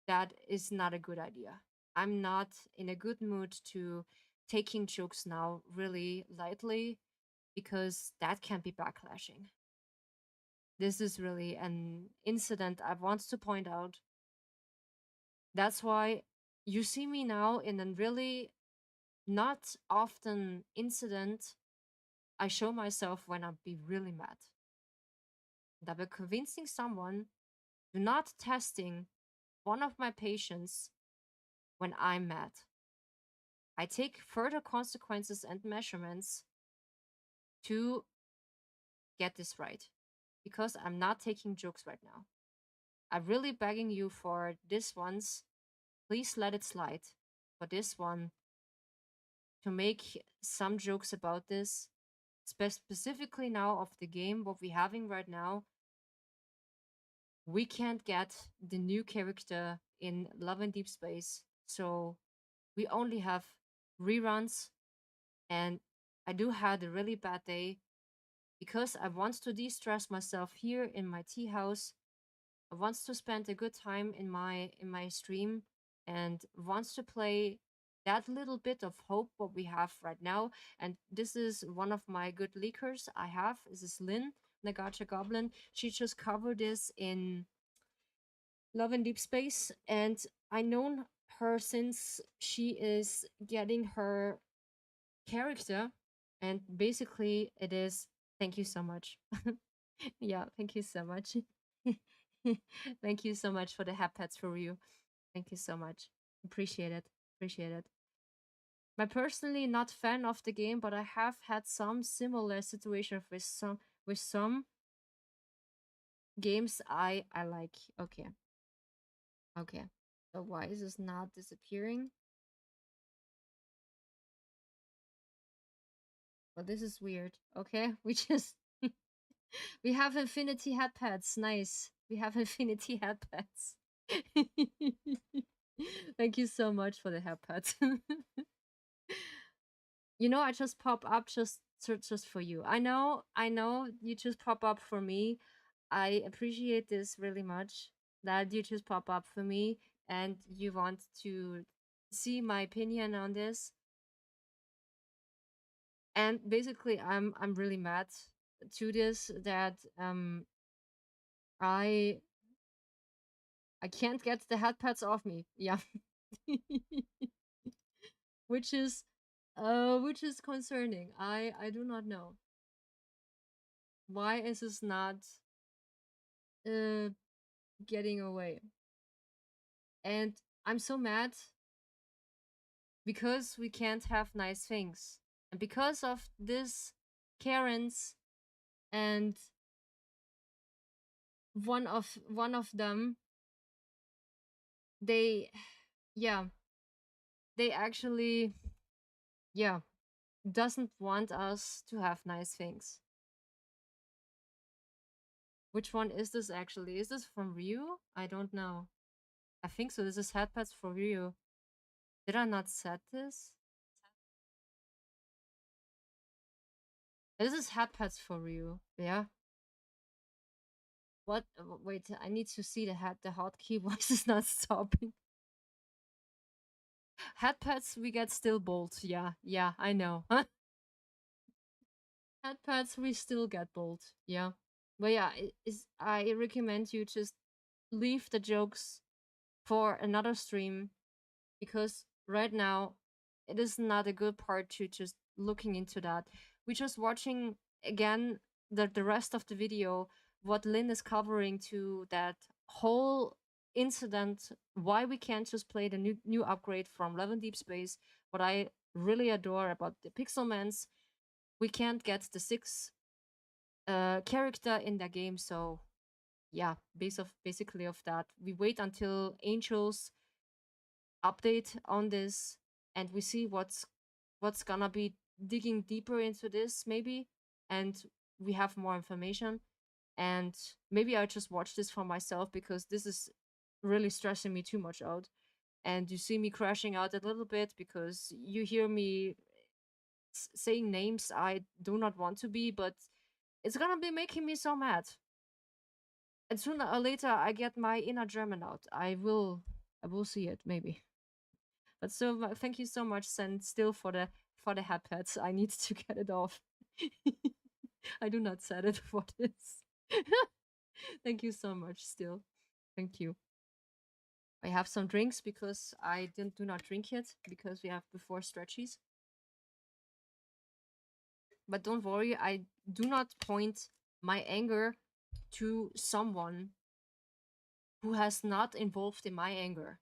Speaker 1: that is not a good idea. I'm not in a good mood to taking jokes now really lightly, because that can be backlashing. This is really an incident I want to point out. That's why you see me now in a really not often incident. I show myself when I be really mad. That by convincing someone, do not testing one of my patients when I'm mad. I take further consequences and measurements to get this right, because I'm not taking jokes right now. I'm really begging you for this once. Please let it slide for this one, to make some jokes about this, specifically now of the game, what we're having right now. We can't get the new character in Love and Deepspace, so we only have reruns. And I do had a really bad day because I want to de-stress myself here in my tea house. I want to spend a good time in my stream, and wants to play that little bit of hope what we have right now. And this is one of my good leakers I have. This is Lynn, Nagacha Goblin. She just covered this in Love and Deep Space, and I known her since she is getting her character. And basically it is, thank you so much. Yeah, thank you so much. Thank you so much for the hat pets for you. Thank you so much. Appreciate it. Appreciate it. I'm personally not fan of the game, but I have had some similar situations with some games I like. Okay. Okay. So why is this not disappearing? Well, this is weird. Okay, we just we have infinity hat pads. Nice. We have infinity hat pads. Thank you so much for the hat pads. You know, I just pop up just for you. I know you just pop up for me. I appreciate this really much, that you just pop up for me and you want to see my opinion on this. And basically I'm really mad to this, that I I can't get the hat pads off me. Yeah. which is which is concerning. I do not know. Why is this not uh getting away? And I'm so mad because we can't have nice things. And because of this Karens, and one of them they, yeah, they actually, yeah, doesn't want us to have nice things. Which one is this actually? Is this from Ryu? I don't know. I think so. This is headpads for Ryu. Did I not set this? This is headpads for Ryu. Yeah. What? Wait, I need to see the hotkey. Why is this not stopping? Headpads, we get still bolt. Yeah, yeah, I know. Headpads, we still get bolt. Yeah. But yeah, I recommend you just leave the jokes for another stream, because right now it is not a good part to just looking into that. We're just watching again the rest of the video, what Lynn is covering to that whole incident, why we can't just play the new upgrade from Love and Deep Space. What I really adore about the Pixelmans, we can't get the six character in the game, so yeah, basically of that. We wait until Angels update on this, and we see what's gonna be digging deeper into this maybe, and we have more information. And maybe I just watch this for myself, because this is really stressing me too much out. And you see me crashing out a little bit because you hear me saying names I do not want to be, but it's gonna be making me so mad. And sooner or later I get my inner German out. I will see it maybe. But so thank you so much, Sen, still for the headpads. I need to get it off. I do not set it for this. Thank you so much. Still, thank you. I have some drinks because I didn't do not drink yet because we have before stretchies. But don't worry, I do not point my anger to someone who has not involved in my anger.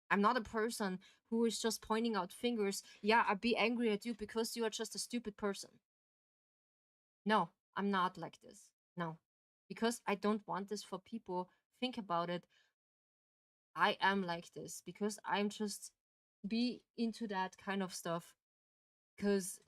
Speaker 1: I'm not a person who is just pointing out fingers. Yeah, I'd be angry at you because you are just a stupid person. No, I'm not like this. No. Because I don't want this for people. Think about it. I am like this because I'm just be into that kind of stuff because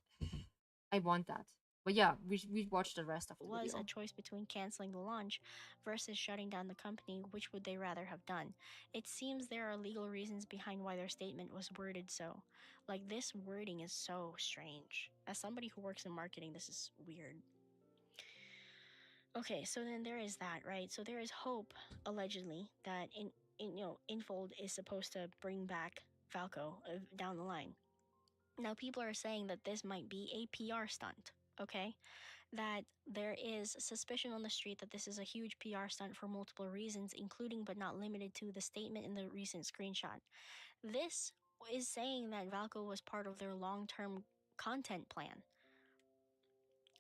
Speaker 1: I want that. But yeah, we watch the rest of the
Speaker 2: Was a
Speaker 1: video.
Speaker 2: choice between canceling the launch versus shutting down the company, which would they rather have done? It seems there are legal reasons behind why their statement was worded so. Like, this wording is so strange. As somebody who works in marketing, this is weird. Okay, so then there is that, right? So there is hope, allegedly, that Infold is supposed to bring back Falco down the line. Now, people are saying that this might be a PR stunt, okay? That there is suspicion on the street that this is a huge PR stunt for multiple reasons, including but not limited to the statement in the recent screenshot. This is saying that Valco was part of their long term content plan,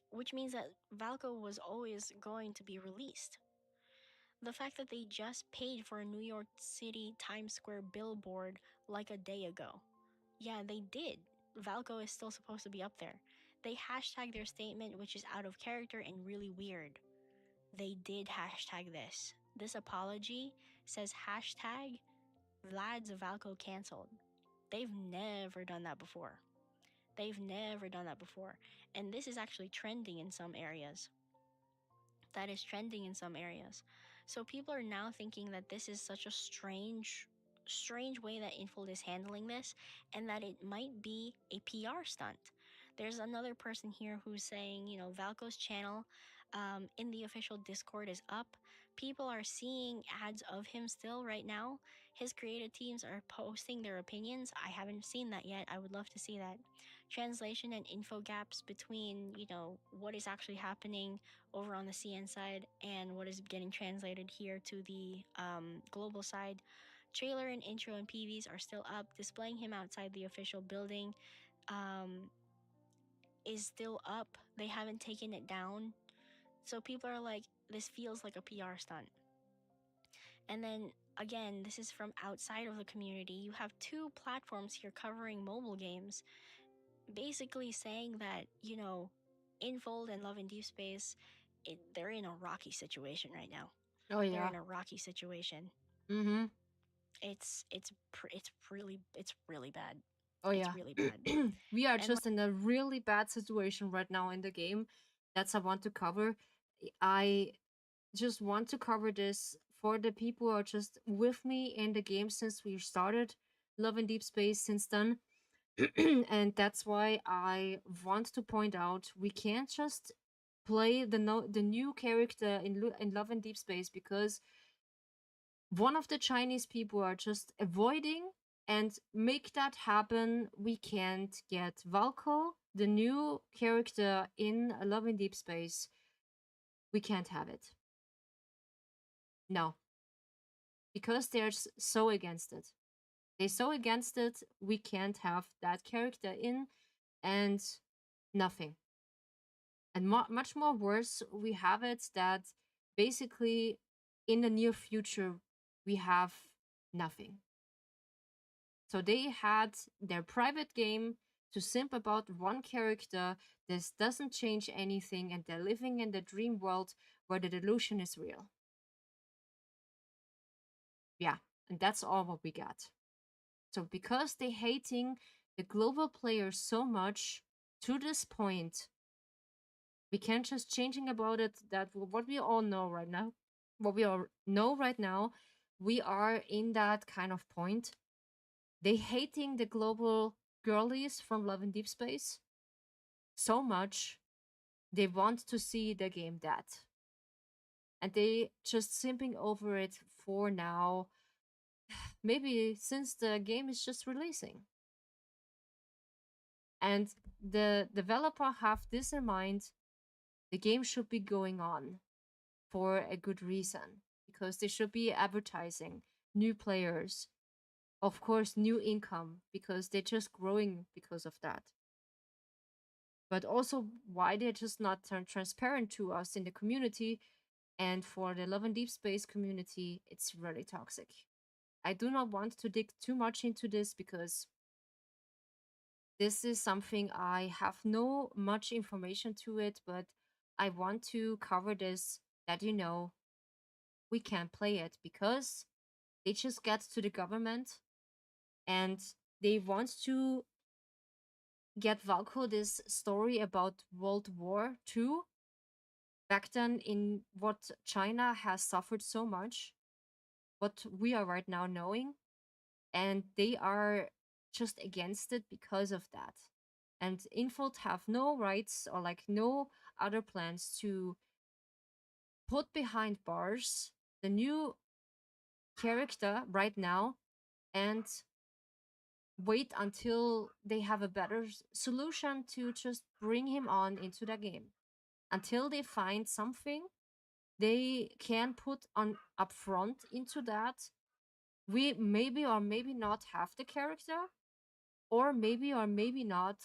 Speaker 2: which means that Valco was always going to be released. The fact that they just paid for a New York City Times Square billboard like a day ago. Yeah, they did. Valco is still supposed to be up there. They hashtag their statement, which is out of character and really weird. They did hashtag this. This apology says hashtag Vlad's Valco canceled. They've never done that before. They've never done that before. And this is actually trending in some areas. That is trending in some areas. So people are now thinking that this is such a strange way that Infold is handling this, and that it might be a PR stunt. There's another person here who's saying, Valco's channel in the official Discord is up. People are seeing ads of him still right now. His creative teams are posting their opinions. I haven't seen that yet. I would love to see that. Translation and info gaps between, what is actually happening over on the CN side and what is getting translated here to the global side. Trailer and intro and PVs are still up. Displaying him outside the official building um, is still up. They haven't taken it down. So people are like, this feels like a PR stunt. And then again, this is from outside of the community. You have two platforms here covering mobile games, basically saying that, Infold and Love and Deep Space, they're in a rocky situation right now.
Speaker 1: Oh
Speaker 2: They're
Speaker 1: yeah.
Speaker 2: in a rocky situation.
Speaker 1: Mm-hmm.
Speaker 2: it's really bad.
Speaker 1: Oh
Speaker 2: It's
Speaker 1: yeah.
Speaker 2: really bad.
Speaker 1: We are
Speaker 2: And
Speaker 1: just in a really bad situation right now in the game. That's I want to cover. I just want to cover this for the people who are just with me in the game since we started Love and Deep Space since then. And that's why I want to point out we can't just play the new character in Love and Deep Space because one of the Chinese people are just avoiding and make that happen. We can't get Valko, the new character in Love in Deep Space. We can't have it. No, because they're so against it. They're so against it. We can't have that character in, and nothing. And much more worse, we have it that basically in the near future we have nothing. So they had their private game to simp about one character. This doesn't change anything, and they're living in the dream world where the delusion is real. Yeah, and that's all what we got. So because they hating the global players so much to this point, we can't just changing about it. That what we all know right now, what we all know right now, we are in that kind of point. They hating the global girlies from Love in Deep Space so much they want to see the game dead, and they just simping over it for now. Maybe since the game is just releasing, and the developer have this in mind, the game should be going on for a good reason because they should be advertising new players, of course new income because they're just growing because of that, but also why they're just not transparent to us in the community. And for the Love and Deep Space community, it's really toxic. I do not want to dig too much into this because this is something I have no much information to it, but I want to cover this that we can't play it because they just get to the government and they want to get Valko this story about World War II back then in what China has suffered so much, what we are right now knowing, and they are just against it because of that. And Infold have no rights or like no other plans to put behind bars the new character right now and wait until they have a better solution to just bring him on into the game. Until they find something they can put on upfront into that, we maybe or maybe not have the character, or maybe not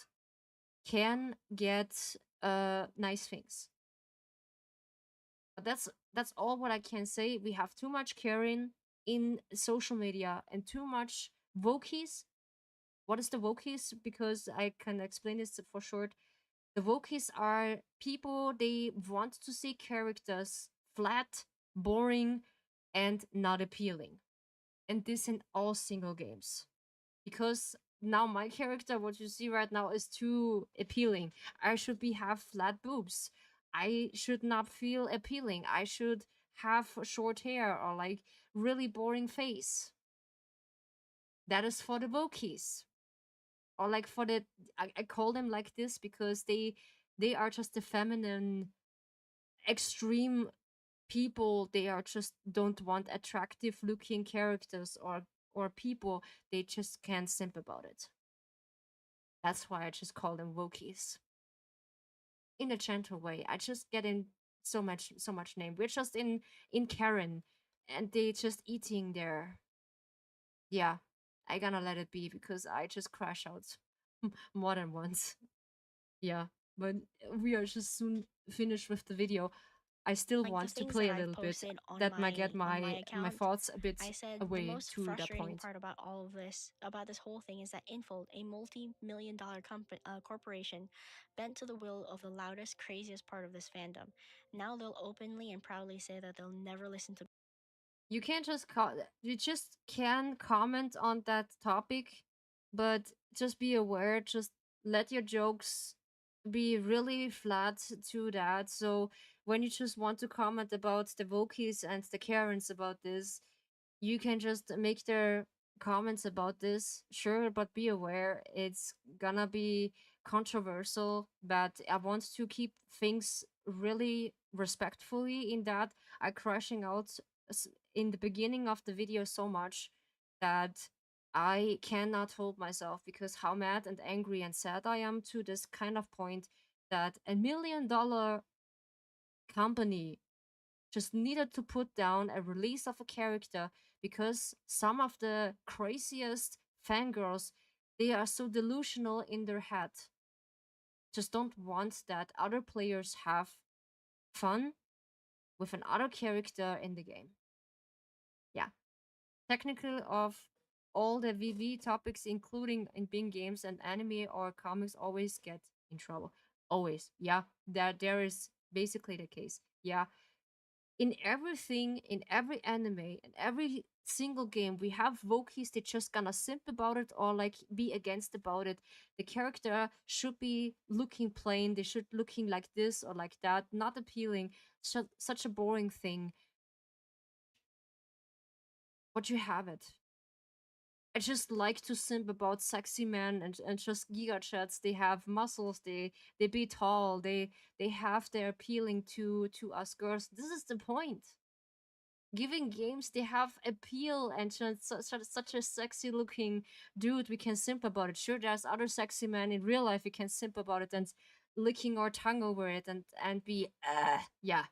Speaker 1: can get nice things. But that's all what I can say. We have too much caring in social media and too much Wokies. What is the Wokies? Because I can explain this for short. The Wokies are people they want to see characters flat, boring, and not appealing. And this in all single games. Because now my character, what you see right now, is too appealing. I should be have flat boobs. I should not feel appealing. I should have short hair or like really boring face. That is for the Wokies. Or like for the I call them like this because they are just the feminine extreme people. They are just don't want attractive looking characters or people. They just can't simp about it. That's why I just call them Wokies. In a gentle way. I just get in so much name. We're just in Karen and they just eating their, yeah. I gonna let it be because I just crash out more than once. Yeah. But we are just soon finished with the video. I still
Speaker 2: like the
Speaker 1: want to
Speaker 2: things that
Speaker 1: play a
Speaker 2: I've
Speaker 1: little bit.
Speaker 2: posted on
Speaker 1: That might get
Speaker 2: my
Speaker 1: my
Speaker 2: account,
Speaker 1: thoughts a bit
Speaker 2: I said the
Speaker 1: away
Speaker 2: most
Speaker 1: to that
Speaker 2: frustrating
Speaker 1: point.
Speaker 2: part about all of this, about this whole thing, is that Infold, a multi-million-dollar corporation, bent to the will of the loudest, craziest part of this fandom. Now they'll openly and proudly say that they'll never listen to
Speaker 1: You can't just you just can comment on that topic, but just be aware, just let your jokes be really flat to that. So when you just want to comment about the Wokies and the Karens about this, you can just make their comments about this, sure, but be aware it's gonna be controversial. But I want to keep things really respectfully in that. I crashing out in the beginning of the video so much that I cannot hold myself because how mad and angry and sad I am to this kind of point that $1 million company just needed to put down a release of a character because some of the craziest fangirls, they are so delusional in their head, just don't want that other players have fun with another character in the game. Yeah, technically of all the VV topics, including in Bing games and anime or comics, always get in trouble. Always, yeah, that there is basically the case. Yeah, in everything, in every anime, in every single game, we have Wokies that just gonna simp about it or like be against about it. The character should be looking plain, they should looking like this or like that, not appealing. Such a boring thing. But you have it. I just like to simp about sexy men and just giga chats. They have muscles. They be tall. They have their appealing to us girls. This is the point. Giving games they have appeal and such a sexy looking dude we can simp about it. Sure, there's other sexy men in real life we can simp about it and licking our tongue over it and be yeah,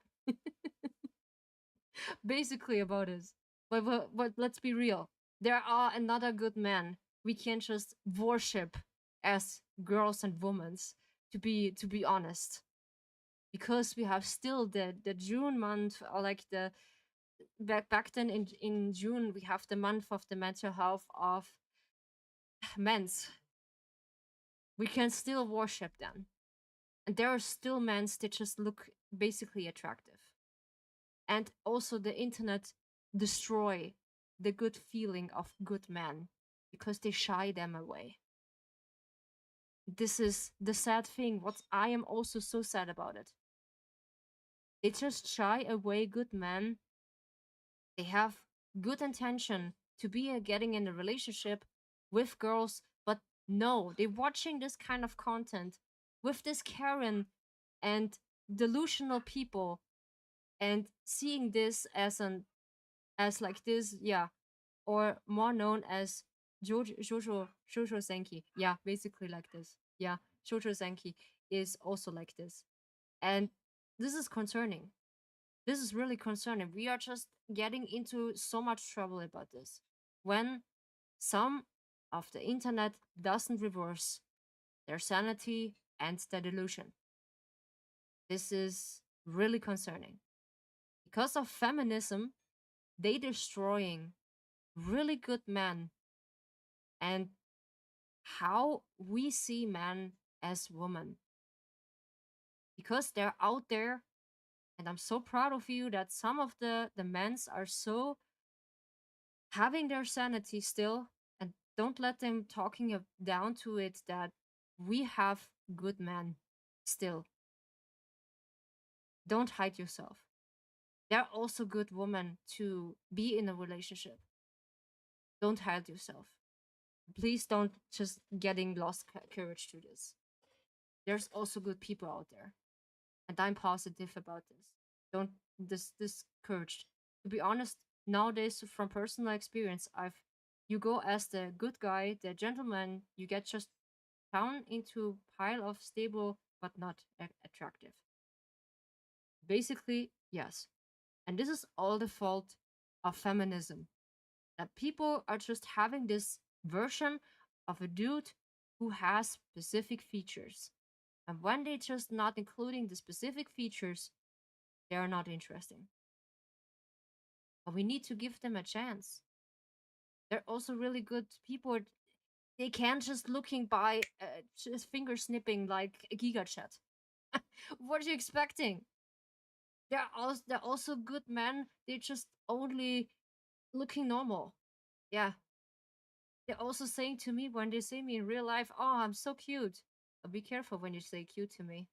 Speaker 1: basically about it. But let's be real. There are another good men we can just worship as girls and women. To be honest, because we have still the June month or like the back then in June we have the month of the mental health of men's. We can still worship them, and there are still men's that just look basically attractive. And also the internet destroy the good feeling of good men because they shy them away. This is the sad thing. What I am also so sad about it. They just shy away good men. They have good intention to be getting in a relationship with girls, but no, they're watching this kind of content with this Karen and delusional people and seeing this as like this, yeah, or more known as Jojo Senki. Yeah, basically like this. Yeah, Jojo Senki is also like this. And this is concerning. This is really concerning. We are just getting into so much trouble about this. When some of the internet doesn't reverse their sanity and their delusion. This is really concerning. Because of feminism, they destroying really good men and how we see men as women. Because they're out there, and I'm so proud of you that some of the men's are so having their sanity still, and don't let them talking down to it that we have good men still. Don't hide yourself. There are also good women to be in a relationship. Don't hide yourself. Please don't just getting lost courage to this. There's also good people out there, and I'm positive about this. Don't discouraged. To be honest, nowadays from personal experience, I've you go as the good guy, the gentleman, you get just down into pile of stable but not attractive. Basically, yes. And this is all the fault of feminism. That people are just having this version of a dude who has specific features. And when they just not including the specific features, they are not interesting. But we need to give them a chance. They're also really good people. They can't just looking by just finger snipping like a giga chat. What are you expecting? They're also good men. They just only looking normal. Yeah. They're also saying to me when they see me in real life, oh, I'm so cute. But be careful when you say cute to me.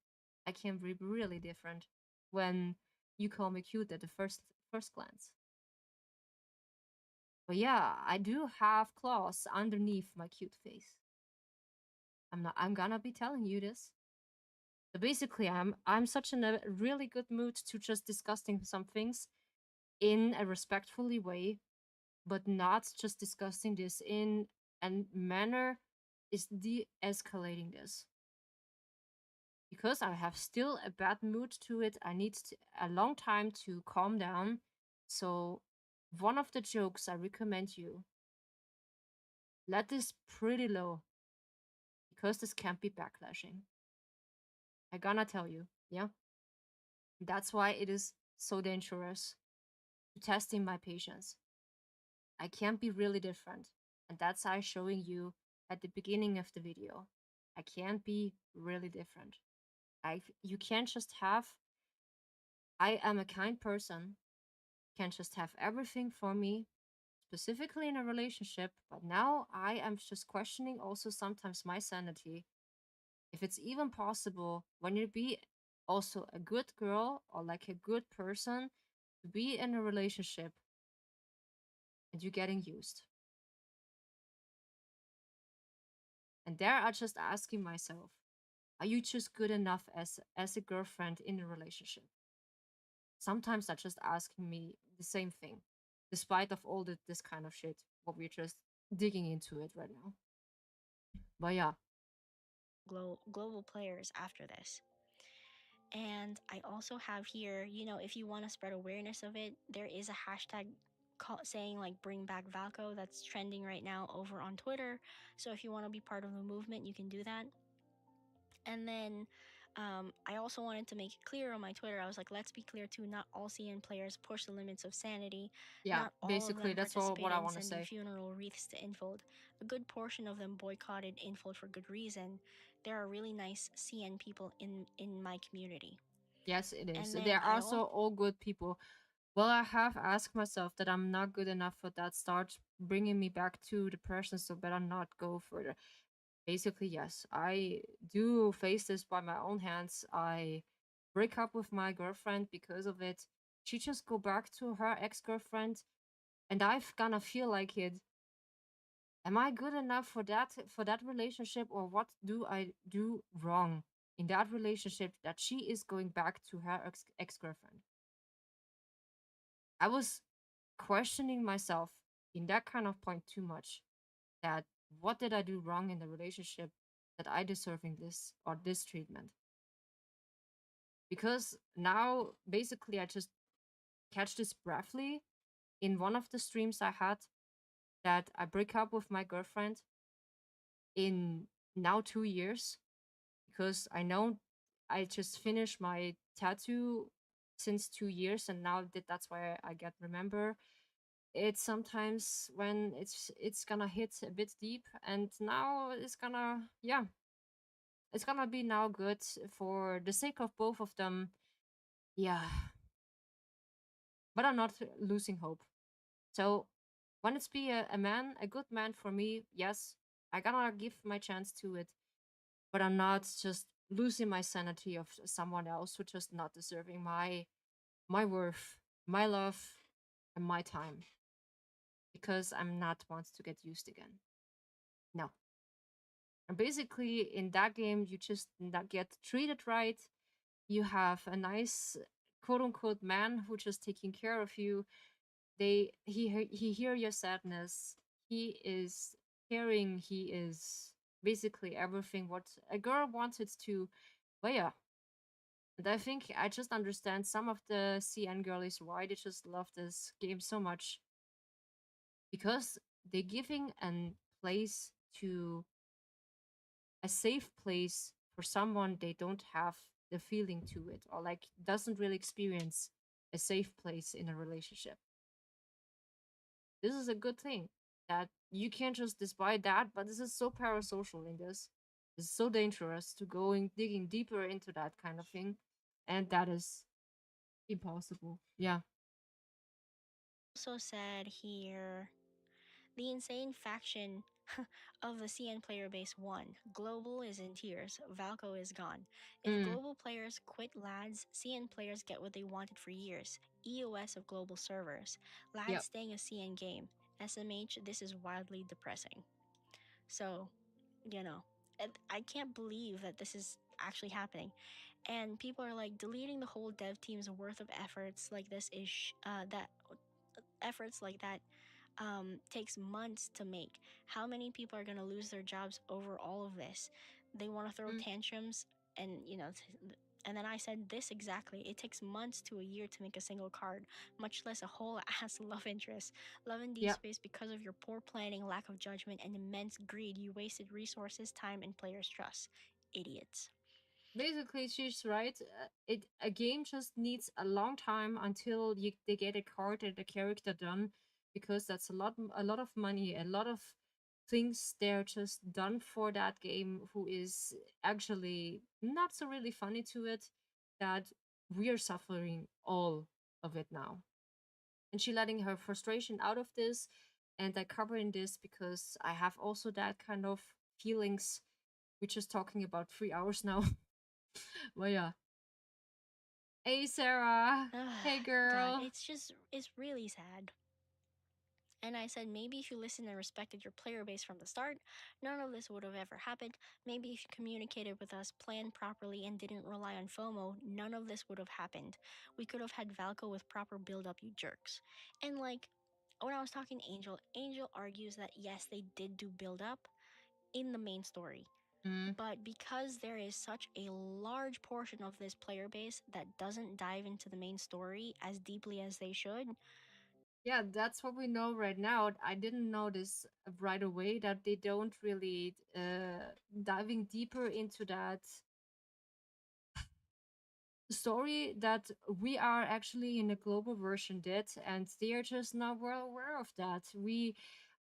Speaker 1: I can be really different when you call me cute at the first glance. But yeah, I do have claws underneath my cute face. I'm gonna be telling you this. So basically, I'm such in a really good mood to just discussing some things in a respectfully way, but not just discussing this in a manner is de-escalating this. Because I have still a bad mood to it, I need a long time to calm down. So one of the jokes I recommend you, let this pretty low because this can't be backlashing. I gonna tell you, yeah. That's why it is so dangerous to testing my patience. I can't be really different. And that's I showing you at the beginning of the video. I can't be really different. You can't just have I am a kind person, can't just have everything for me, specifically in a relationship, but now I am just questioning also sometimes my sanity. If it's even possible when you be also a good girl or like a good person to be in a relationship and you're getting used. And there I just asking myself, are you just good enough as a girlfriend in a relationship? Sometimes I just asking me the same thing, despite of all this kind of shit, what we're just digging into it right now. But yeah,
Speaker 2: Global players after this. And I also have here, if you want to spread awareness of it, there is a hashtag saying like bring back Valco that's trending right now over on Twitter. So if you want to be part of the movement, you can do that. And then I also wanted to make it clear on my Twitter. I was like, let's be clear too. Not all CN players push the limits of sanity.
Speaker 1: yeah,
Speaker 2: Not all of
Speaker 1: basically
Speaker 2: them
Speaker 1: that's all what
Speaker 2: participate
Speaker 1: I
Speaker 2: in
Speaker 1: want to
Speaker 2: sending
Speaker 1: say.
Speaker 2: funeral wreaths to Infold. A good portion of them boycotted Infold for good reason. There are really nice CN people in my community.
Speaker 1: Yes, it is.
Speaker 2: And then
Speaker 1: They're also all good people. Well, I have asked myself that I'm not good enough for that. Starts bringing me back to depression, so better not go further. Basically, yes, I do face this by my own hands. I break up with my girlfriend because of it. She just go back to her ex-girlfriend, and I've gonna feel like it. Am I good enough for that relationship, or what do I do wrong in that relationship that she is going back to her ex-girlfriend? I was questioning myself in that kind of point too much, that what did I do wrong in the relationship that I deserving this or this treatment? Because now basically I just catch this briefly in one of the streams I had, that I break up with my girlfriend in now 2 years, because I know I just finished my tattoo since 2 years, and now that's why I get remember. It's sometimes when it's gonna hit a bit deep, and now it's gonna, yeah, it's gonna be now good for the sake of both of them. Yeah, but I'm not losing hope. So when it's be a man, a good man for me, yes, I gotta give my chance to it, but I'm not just losing my sanity of someone else who just not deserving my worth, my love, and my time, because I'm not want to get used again. No. And basically in that game you just not get treated right. You have a nice quote unquote man who just taking care of you. He hear your sadness. He is caring. He is basically everything what a girl wanted to. But yeah, and I think I just understand some of the CN girlies why they just love this game so much, because they're giving a place to a safe place for someone they don't have the feeling to it, or like doesn't really experience a safe place in a relationship. This is a good thing, that you can't just despite that, but this is so parasocial in this. It's so dangerous to going digging deeper into that kind of thing, and that is impossible. Yeah.
Speaker 2: also said here the insane faction of the CN player base won. Global is in tears. Valco is gone. If
Speaker 1: Mm,
Speaker 2: global players quit LADs, CN players get what they wanted for years. EOS of global servers. LADs
Speaker 1: yep.
Speaker 2: staying a CN game. SMH, this is wildly depressing. So, you know, I can't believe that this is actually happening. And people are like deleting the whole dev team's worth of efforts like this is that efforts like that takes months to make. How many people are going to lose their jobs over all of this? They want to throw
Speaker 1: Mm,
Speaker 2: tantrums, and and then I said this exactly. It takes months to a year to make a single card, much less a whole ass love interest. Love in Deep
Speaker 1: yep.
Speaker 2: Space, because of your poor planning, lack of judgment, and immense greed, you wasted resources, time, and players' trust. Idiots.
Speaker 1: Basically, she's right. It a game just needs a long time until they get a card and a character done, because that's a lot of money, a lot of things they're just done for that game. Who is actually not so really funny to it, that we are suffering all of it now, and she letting her frustration out of this, and I covering this because I have also that kind of feelings. We're just talking about 3 hours now. Well, yeah. Hey, Sarah. Hey,
Speaker 2: God,
Speaker 1: girl.
Speaker 2: it's really sad. And I said, maybe if you listened and respected your player base from the start, none of this would have ever happened. Maybe if you communicated with us, planned properly, and didn't rely on FOMO, none of this would have happened. We could have had Valko with proper build up, you jerks. And like, when I was talking to Angel, Angel argues that yes, they did do build up in the main story.
Speaker 1: Mm.
Speaker 2: But because there is such a large portion of this player base that doesn't dive into the main story as deeply as they should,
Speaker 1: Yeah, that's what we know right now. I didn't notice right away that they don't really diving deeper into that story that we are actually in a global version did, and they are just not well aware of that. We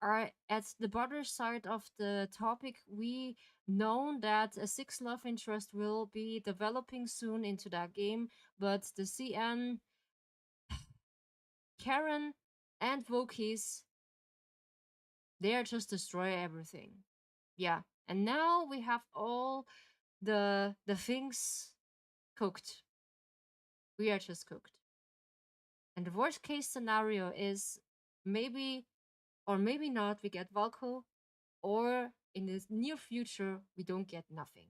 Speaker 1: are at the border side of the topic. We know that a sixth love interest will be developing soon into that game, but the CN, Karen, and Vokis, they are just destroy everything. Yeah, and now we have all the things cooked. We are just cooked. And the worst case scenario is maybe or maybe not we get Valko, or in the near future we don't get nothing.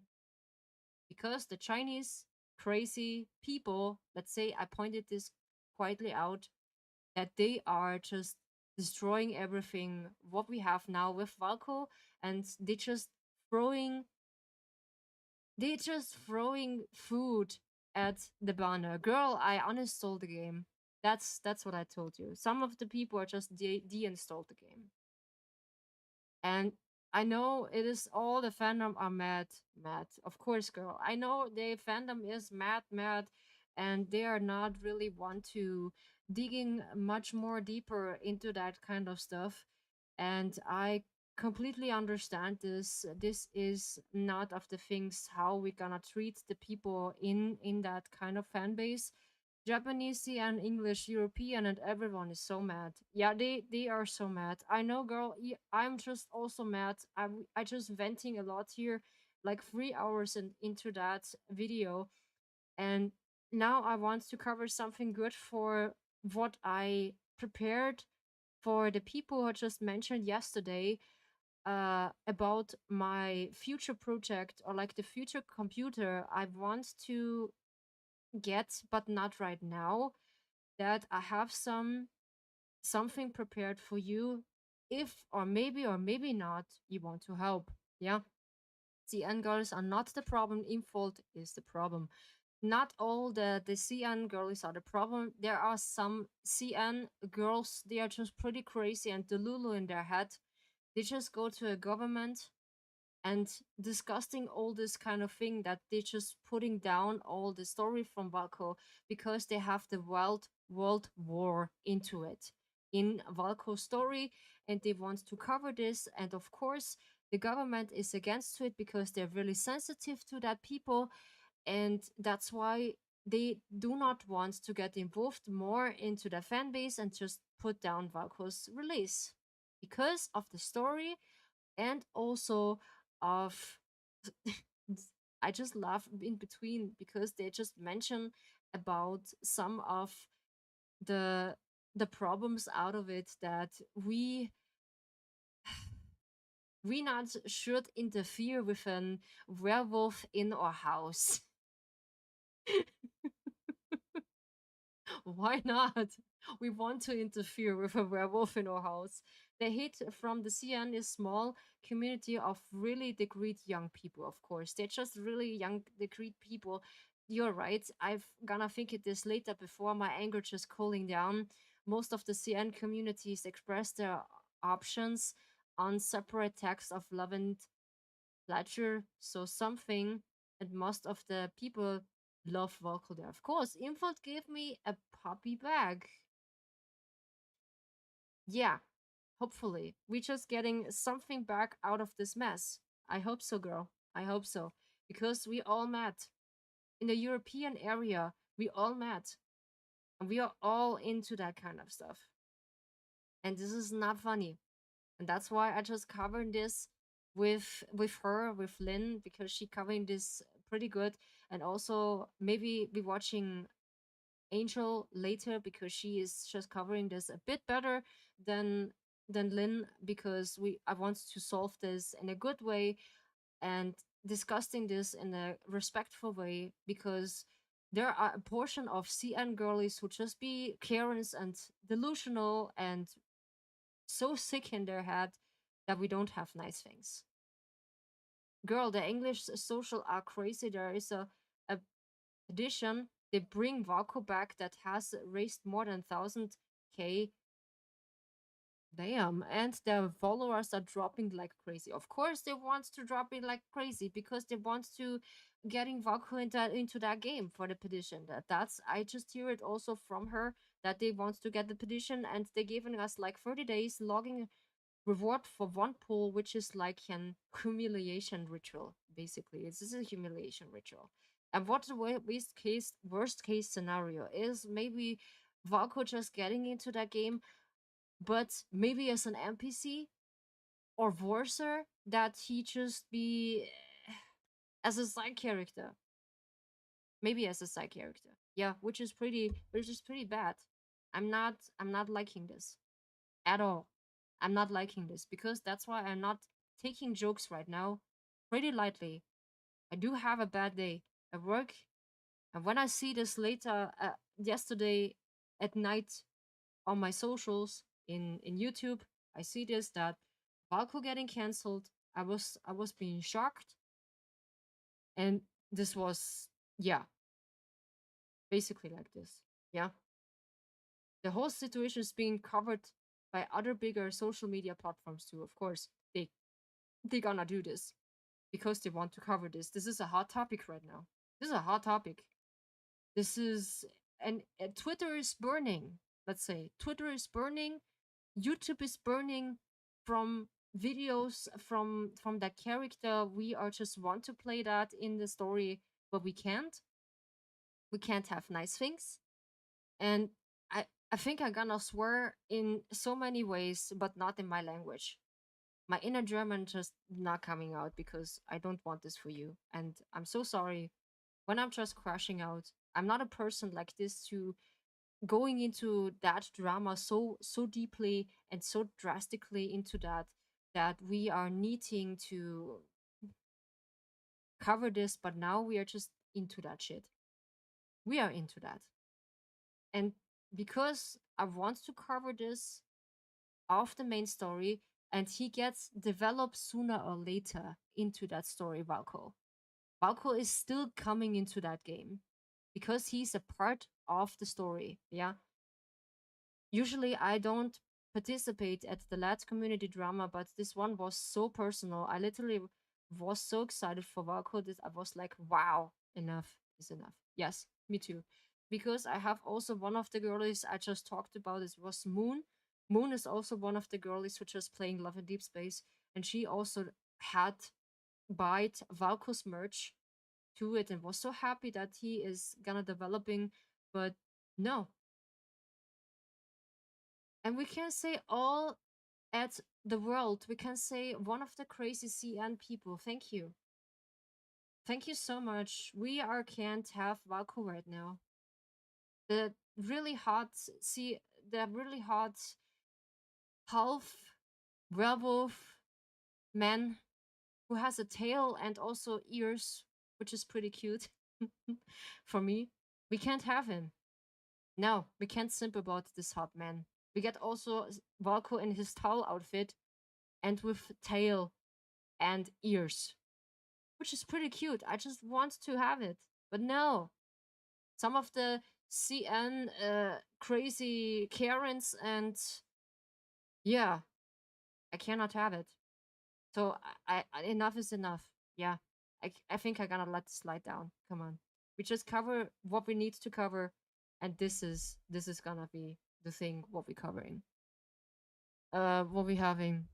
Speaker 1: Because the Chinese crazy people, let's say I pointed this quietly out, that they are just destroying everything what we have now with Valko, and throwing they just throwing food at the banner. Girl, I uninstalled the game. That's what I told you. Some of the people are just deinstalled the game. And I know it is all the fandom are mad, mad. Of course, girl. I know the fandom is mad, mad, and they are not really want to digging much more deeper into that kind of stuff. And I completely understand this. This is not of the things how we gonna treat the people in that kind of fan base. Japanese and English, European, and everyone is so mad. Yeah, they are so mad. I know, girl. I'm just also mad. I just venting a lot here, like 3 hours into that video, and now I want to cover something good for what I prepared for the people who I just mentioned yesterday, about my future project, or like the future computer I want to get, but not right now. That I have something prepared for you, if or maybe not you want to help. Yeah. CN girls are not the problem. Infold is the problem. Not all the CN girls are the problem. There are some CN girls, they are just pretty crazy and delulu in their head. They just go to a government and discussing all this kind of thing, that they're just putting down all the story from Valko, because they have the wild world war into it in Valko's story, and they want to cover this. And of course the government is against it because they're really sensitive to that people, and that's why they do not want to get involved more into the fan base and just put down Valko's release because of the story and also of I just laugh in between because they just mention about some of the problems out of it that we not should interfere with an werewolf in our house. Why not? We want to interfere with a werewolf in our house. The hate from the CN is small community of really discreet young people, of course. They're just really young, discreet people. You're right. I've gonna think it this later before my anger just cooling down. Most of the CN communities express their options on separate text of love and pleasure, so something, and most of the people love vocal there. Of course, Infant gave me a puppy bag. Yeah, hopefully. We're just getting something back out of this mess. I hope so, girl. I hope so. Because we all met. In the European area, we all met. And we are all into that kind of stuff. And this is not funny. And that's why I just covered this with her, with Lynn, because she covering this pretty good. And also maybe be watching Angel later because she is just covering this a bit better than Lynn because we I want to solve this in a good way and discussing this in a respectful way because there are a portion of CN girlies who just be Karens and delusional and so sick in their head that we don't have nice things. Girl, the English social are crazy. There is a edition. They bring Vaco back that has raised more than 1000k. Damn, and their followers are dropping like crazy. Of course, they want to drop it like crazy because they want to getting Vaco into that game for the petition. That's I just hear it also from her that they want to get the petition and they're giving us like 30 days logging reward for one pull, which is like an humiliation ritual. Basically, this is a humiliation ritual. And what the worst case scenario is maybe Valko just getting into that game, but maybe as an NPC or Vorser that he just be as a side character. Maybe as a side character. Yeah, which is pretty bad. I'm not liking this at all. I'm not liking this because that's why I'm not taking jokes right now pretty lightly. I do have a bad day at work, and when I see this later yesterday at night on my socials in YouTube, I see this that Valko getting cancelled. I was being shocked, and this was yeah basically like this. Yeah, the whole situation is being covered by other bigger social media platforms too. Of course, they gonna do this because they want to cover this. This is a hot topic right now. This is a hot topic. This is and Twitter is burning. Let's say Twitter is burning, YouTube is burning from videos from that character. We are just want to play that in the story, but we can't. We can't have nice things. And I think I'm gonna swear in so many ways, but not in my language. My inner German just not coming out because I don't want this for you. And I'm so sorry when I'm just crashing out. I'm not a person like this to going into that drama so deeply and so drastically into that we are needing to cover this, but now we are just into that shit. We are into that. And because I want to cover this of the main story and he gets developed sooner or later into that story, Valko. Valko is still coming into that game because he's a part of the story. Yeah. Usually I don't participate at the lads community drama, but this one was so personal. I literally was so excited for Valko that I was like, wow, enough is enough. Yes, me too. Because I have also one of the girlies I just talked about, it was Moon. Moon is also one of the girlies who just playing Love in Deepspace, and she also had bought Valko's merch to it and was so happy that he is gonna developing, but no. And we can say all at the world, we can say one of the crazy CN people. Thank you. Thank you so much. We are can't have Valko right now. The really hot see the really hot half werewolf man who has a tail and also ears, which is pretty cute for me. We can't have him. No, we can't simp about this hot man. We get also Valko in his towel outfit and with tail and ears, which is pretty cute. I just want to have it. But no, some of the CN crazy Karens and yeah, I cannot have it. So enough is enough. Yeah, I think I gotta let this slide down. Come on, we just cover what we need to cover, and this is gonna be the thing what we covering. What we having.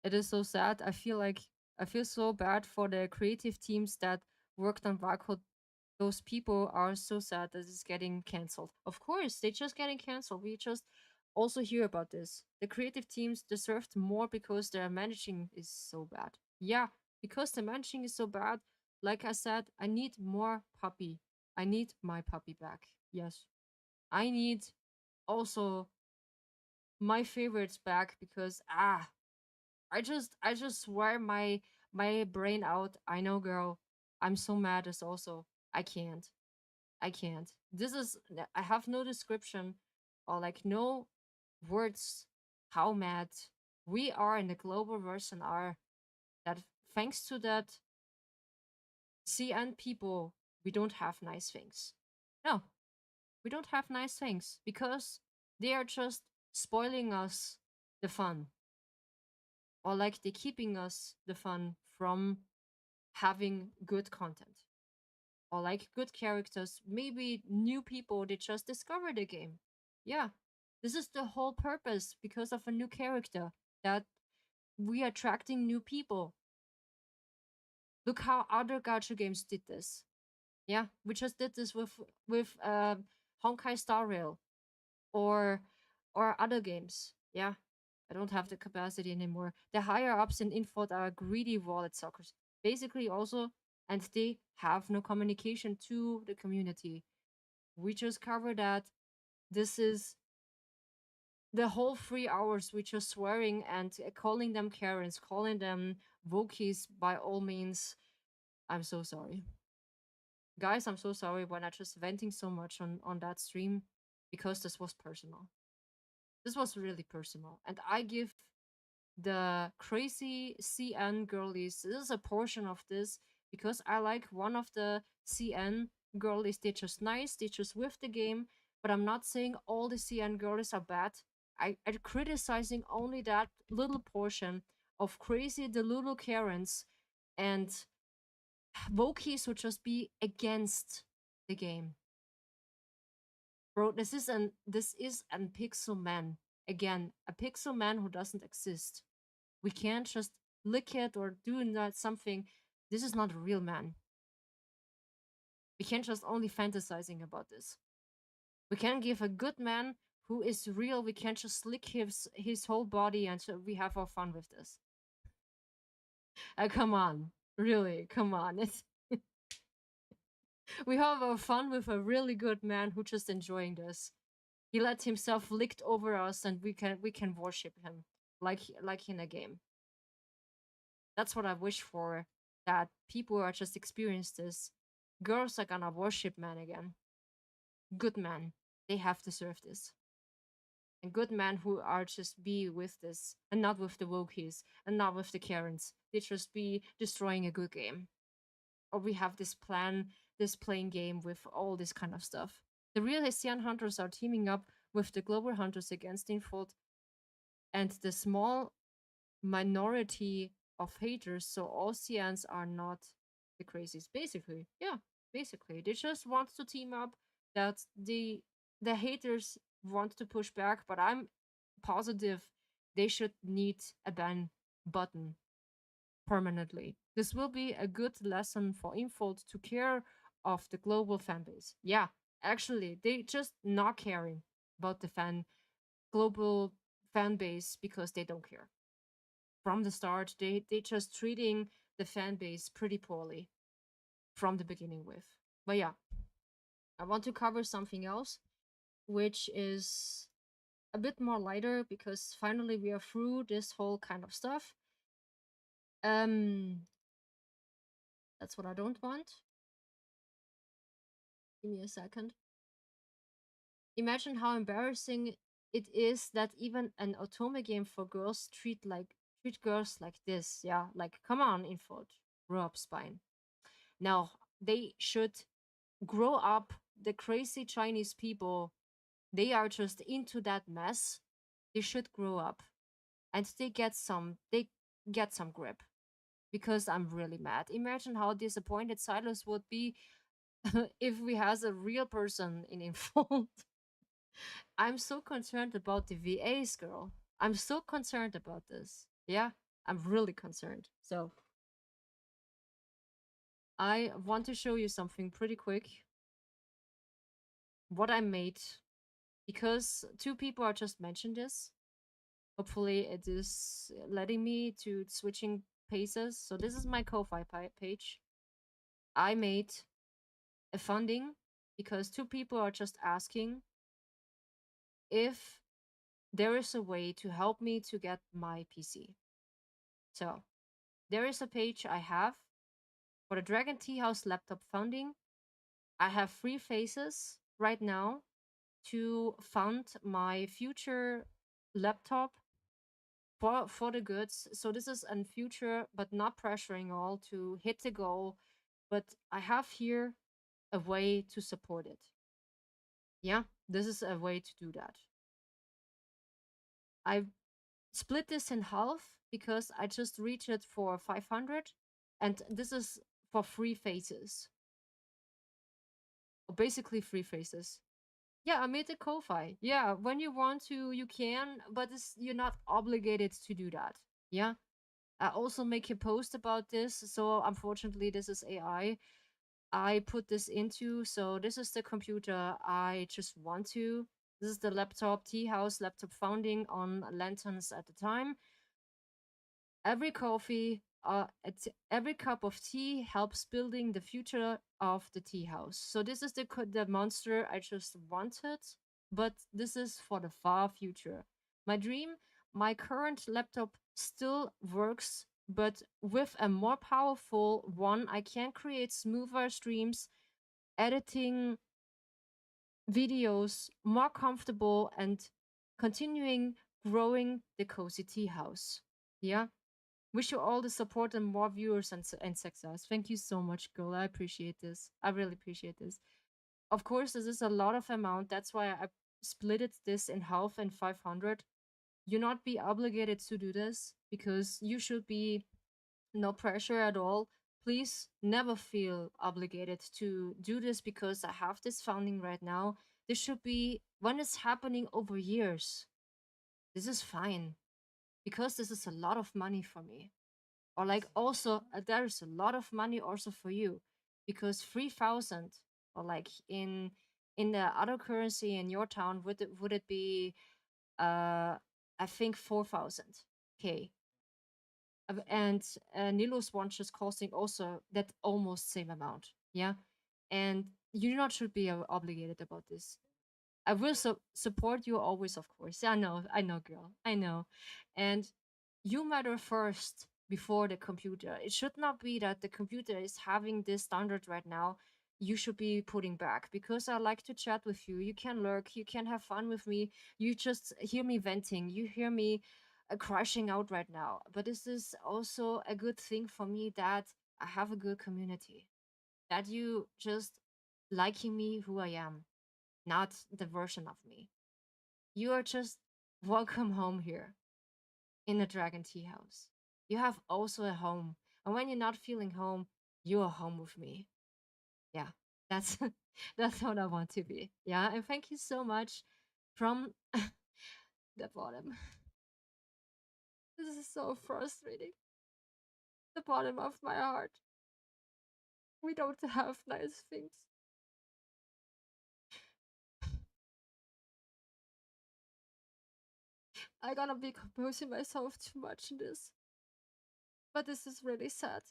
Speaker 1: It is so sad. I feel so bad for the creative teams that worked on Barcode. Those people are so sad that it's getting cancelled. Of course, they just getting cancelled. We just also hear about this. The creative teams deserved more because their managing is so bad. Yeah, because the managing is so bad. Like I said, I need more puppy. I need my puppy back. Yes. I need also my favorites back because I just wear my brain out. I know, girl. I'm so mad as also. I can't. I can't. This is I have no description or like no words how mad we are in the global version are that thanks to that CN people we don't have nice things. No, we don't have nice things because they are just spoiling us the fun or like they keeping us the fun from having good content or like good characters, maybe new people they just discover the game. Yeah, this is the whole purpose because of a new character that we are attracting new people. Look how other gacha games did this. Yeah, we just did this with Honkai Star Rail or other games. Yeah, I don't have the capacity anymore. The higher ups in Infot are greedy wallet suckers, basically also, and they have no communication to the community. We just covered that. This is the whole 3 hours we just swearing and calling them Karens, calling them Wokies by all means. I'm so sorry. Guys, I'm so sorry when I just venting so much on that stream because this was personal. This was really personal. And I give the crazy CN girlies, this is a portion of this because I like one of the CN girlies. They're just nice, they're just with the game, but I'm not saying all the CN girlies are bad. I'm criticizing only that little portion of crazy the little Karens and Wokies would just be against the game. Bro, this is an pixel man. Again, a pixel man who doesn't exist. We can't just lick it or do not something. This is not a real man. We can't just only fantasizing about this. We can give a good man who is real. We can't just lick his whole body and so we have our fun with this. Come on, really, come on. It's we have our fun with a really good man who just enjoying this. He let himself licked over us, and we can worship him like in a game. That's what I wish for. That people are just experience this. Girls are gonna worship men again. Good men, they have deserved this. And good men who are just be with this, and not with the Wokies, and not with the Karens. They just be destroying a good game. Or we have this plan, this playing game with all this kind of stuff. The real Hessian hunters are teaming up with the global hunters against Infot and the small minority of haters, so all CNs are not the crazies. Basically, yeah, basically. They just want to team up that the haters want to push back, but I'm positive they should need a ban button permanently. This will be a good lesson for Infold to care of the global fan base. Yeah, actually, they just not caring about the global fan base because they don't care. From the start, they just treating the fan base pretty poorly from the beginning with. But yeah, I want to cover something else, which is a bit more lighter because finally we are through this whole kind of stuff. Um, that's what I don't want. Give me a second. Imagine how embarrassing it is that even an otome game for girls treat girls like this. Yeah, like come on, Info, grow up, spine. Now they should grow up. The crazy Chinese people, they are just into that mess. They should grow up and they get some grip because I'm really mad. Imagine how disappointed Silas would be if we has a real person in Infold. I'm so concerned about the VAs, girl. I'm so concerned about this. Yeah, I'm really concerned. So I want to show you something pretty quick. What I made because two people are just mentioned this. Hopefully, it is letting me to switching paces. So this is my Ko-fi page. I made a funding because two people are just asking if there is a way to help me to get my PC. So there is a page I have for the Dragon Tea House laptop funding. I have three phases right now to fund my future laptop for the goods. So this is a future, but not pressuring all to hit the goal. But I have here a way to support it. Yeah, this is a way to do that. I split this in half because I just reached it for 500, and this is for three phases, or basically three phases. Yeah, I made a Ko-fi. Yeah, when you want to, you can, but you're not obligated to do that. Yeah. I also make a post about this. So unfortunately, this is AI. I put this into. So this is the computer I just want to. This is the laptop, Tea House laptop founding on lanterns at the time. Every coffee, every cup of tea helps building the future of the tea house. So this is the monster I just wanted, but this is for the far future. My dream, my current laptop still works, but with a more powerful one, I can create smoother streams, editing videos, more comfortable, and continuing growing the cozy tea house. Yeah. Wish you all the support and more viewers and success. Thank you so much, girl. I appreciate this. I really appreciate this. Of course, this is a lot of amount. That's why I split it this in half and 500. You not be obligated to do this because you should be no pressure at all. Please never feel obligated to do this because I have this funding right now. This should be when it's happening over years. This is fine because this is a lot of money for me. Or like also there's a lot of money also for you because 3,000 or like in the other currency in your town would it be I think 4,000 k. And Nilo's one just costing also that almost same amount. Yeah, and you not should be obligated about this. I will support you always, of course. Yeah, I know, girl. I know. And you matter first before the computer. It should not be that the computer is having this standard right now. You should be putting back because I like to chat with you. You can lurk, you can have fun with me. You just hear me venting, you hear me crashing out right now. But this is also a good thing for me that I have a good community, that you just liking me who I am, not the version of me. You are just welcome home here in the Dragon Tea House. You have also a home. And when you're not feeling home, you are home with me. Yeah, that's that's what I want to be. Yeah, and thank you so much from the bottom. This is so frustrating. the bottom of my heart. We don't have nice things. I'm gonna be composing myself too much in this. But this is really sad.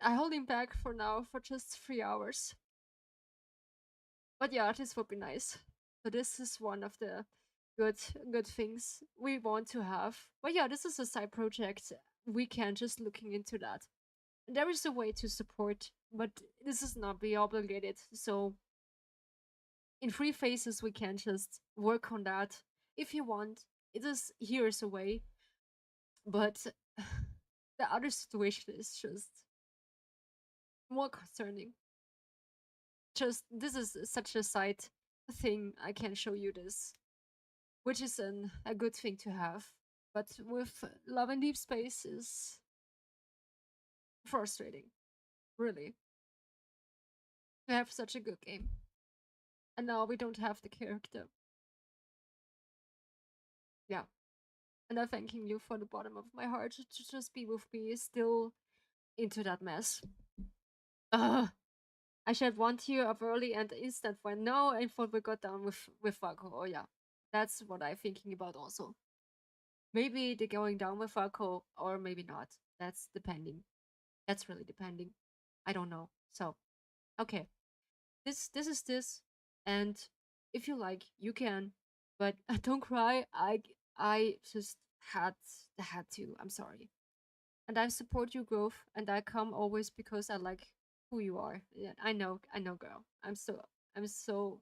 Speaker 1: I'm holding back for now for just 3 hours. But yeah, this would be nice. So this is one of the good things we want to have. But yeah, this is a side project. We can just looking into that. There is a way to support, but this is not be obligated. So in free phases we can just work on that if you want. It is here's a way. But the other situation is just more concerning. Just this is such a side thing. I can show you this, which is a good thing to have. But with Love and Deep Space is frustrating, really, to have such a good game. And now we don't have the character. Yeah. And I'm thanking you for the bottom of my heart to just be with me still into that mess. Ugh. I shed one tear of early and instant when no, and thought we got done with Vaco. Oh yeah. That's what I'm thinking about also. Maybe they're going down with Vaco or maybe not. That's depending. That's really depending. I don't know. So, okay. This is this, and if you like, you can, but don't cry. I just had to. I'm sorry, and I support your growth, and I come always because I like who you are. Yeah, I know, girl. I'm so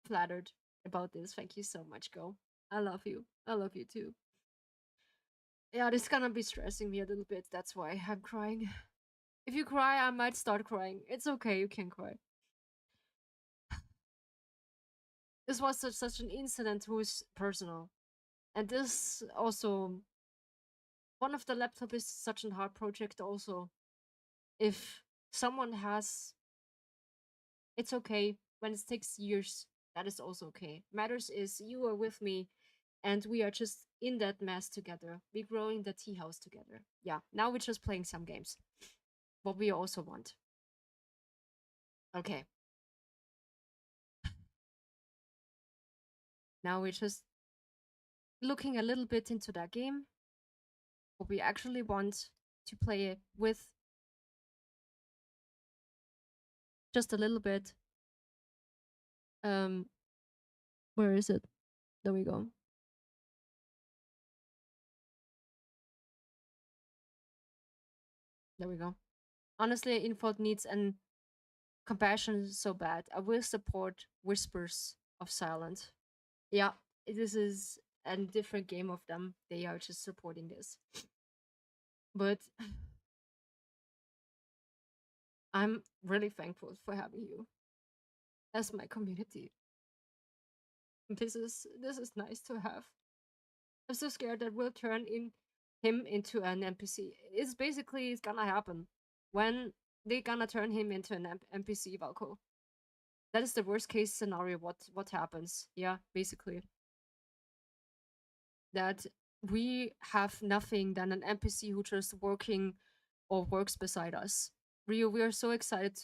Speaker 1: flattered about this. Thank you so much, girl. I love you. I love you too. Yeah, this is gonna be stressing me a little bit. That's why I'm crying. If you cry, I might start crying. It's okay. You can cry. This was such an incident who's personal. And this also, one of the laptop is such a hard project also. If someone has, it's okay. When it takes years, that is also okay. Matters is you are with me and we are just in that mess together. We're growing the tea house together. Yeah, now we're just playing some games. What we also want. Okay. Now we're just looking a little bit into that game. What we actually want to play it with. Just a little bit. Um, where is it? There we go. There we go. Honestly, Infot needs an compassion so bad. I will support Whispers of Silence. Yeah, this is a different game of them. They are just supporting this. But I'm really thankful for having you as my community. This is nice to have. I'm so scared that we'll turn him into an NPC. It's basically it's gonna happen when they gonna turn him into an NPC, Valko. That is the worst case scenario. What happens? Yeah, basically that we have nothing than an NPC who just working or works beside us. We are so excited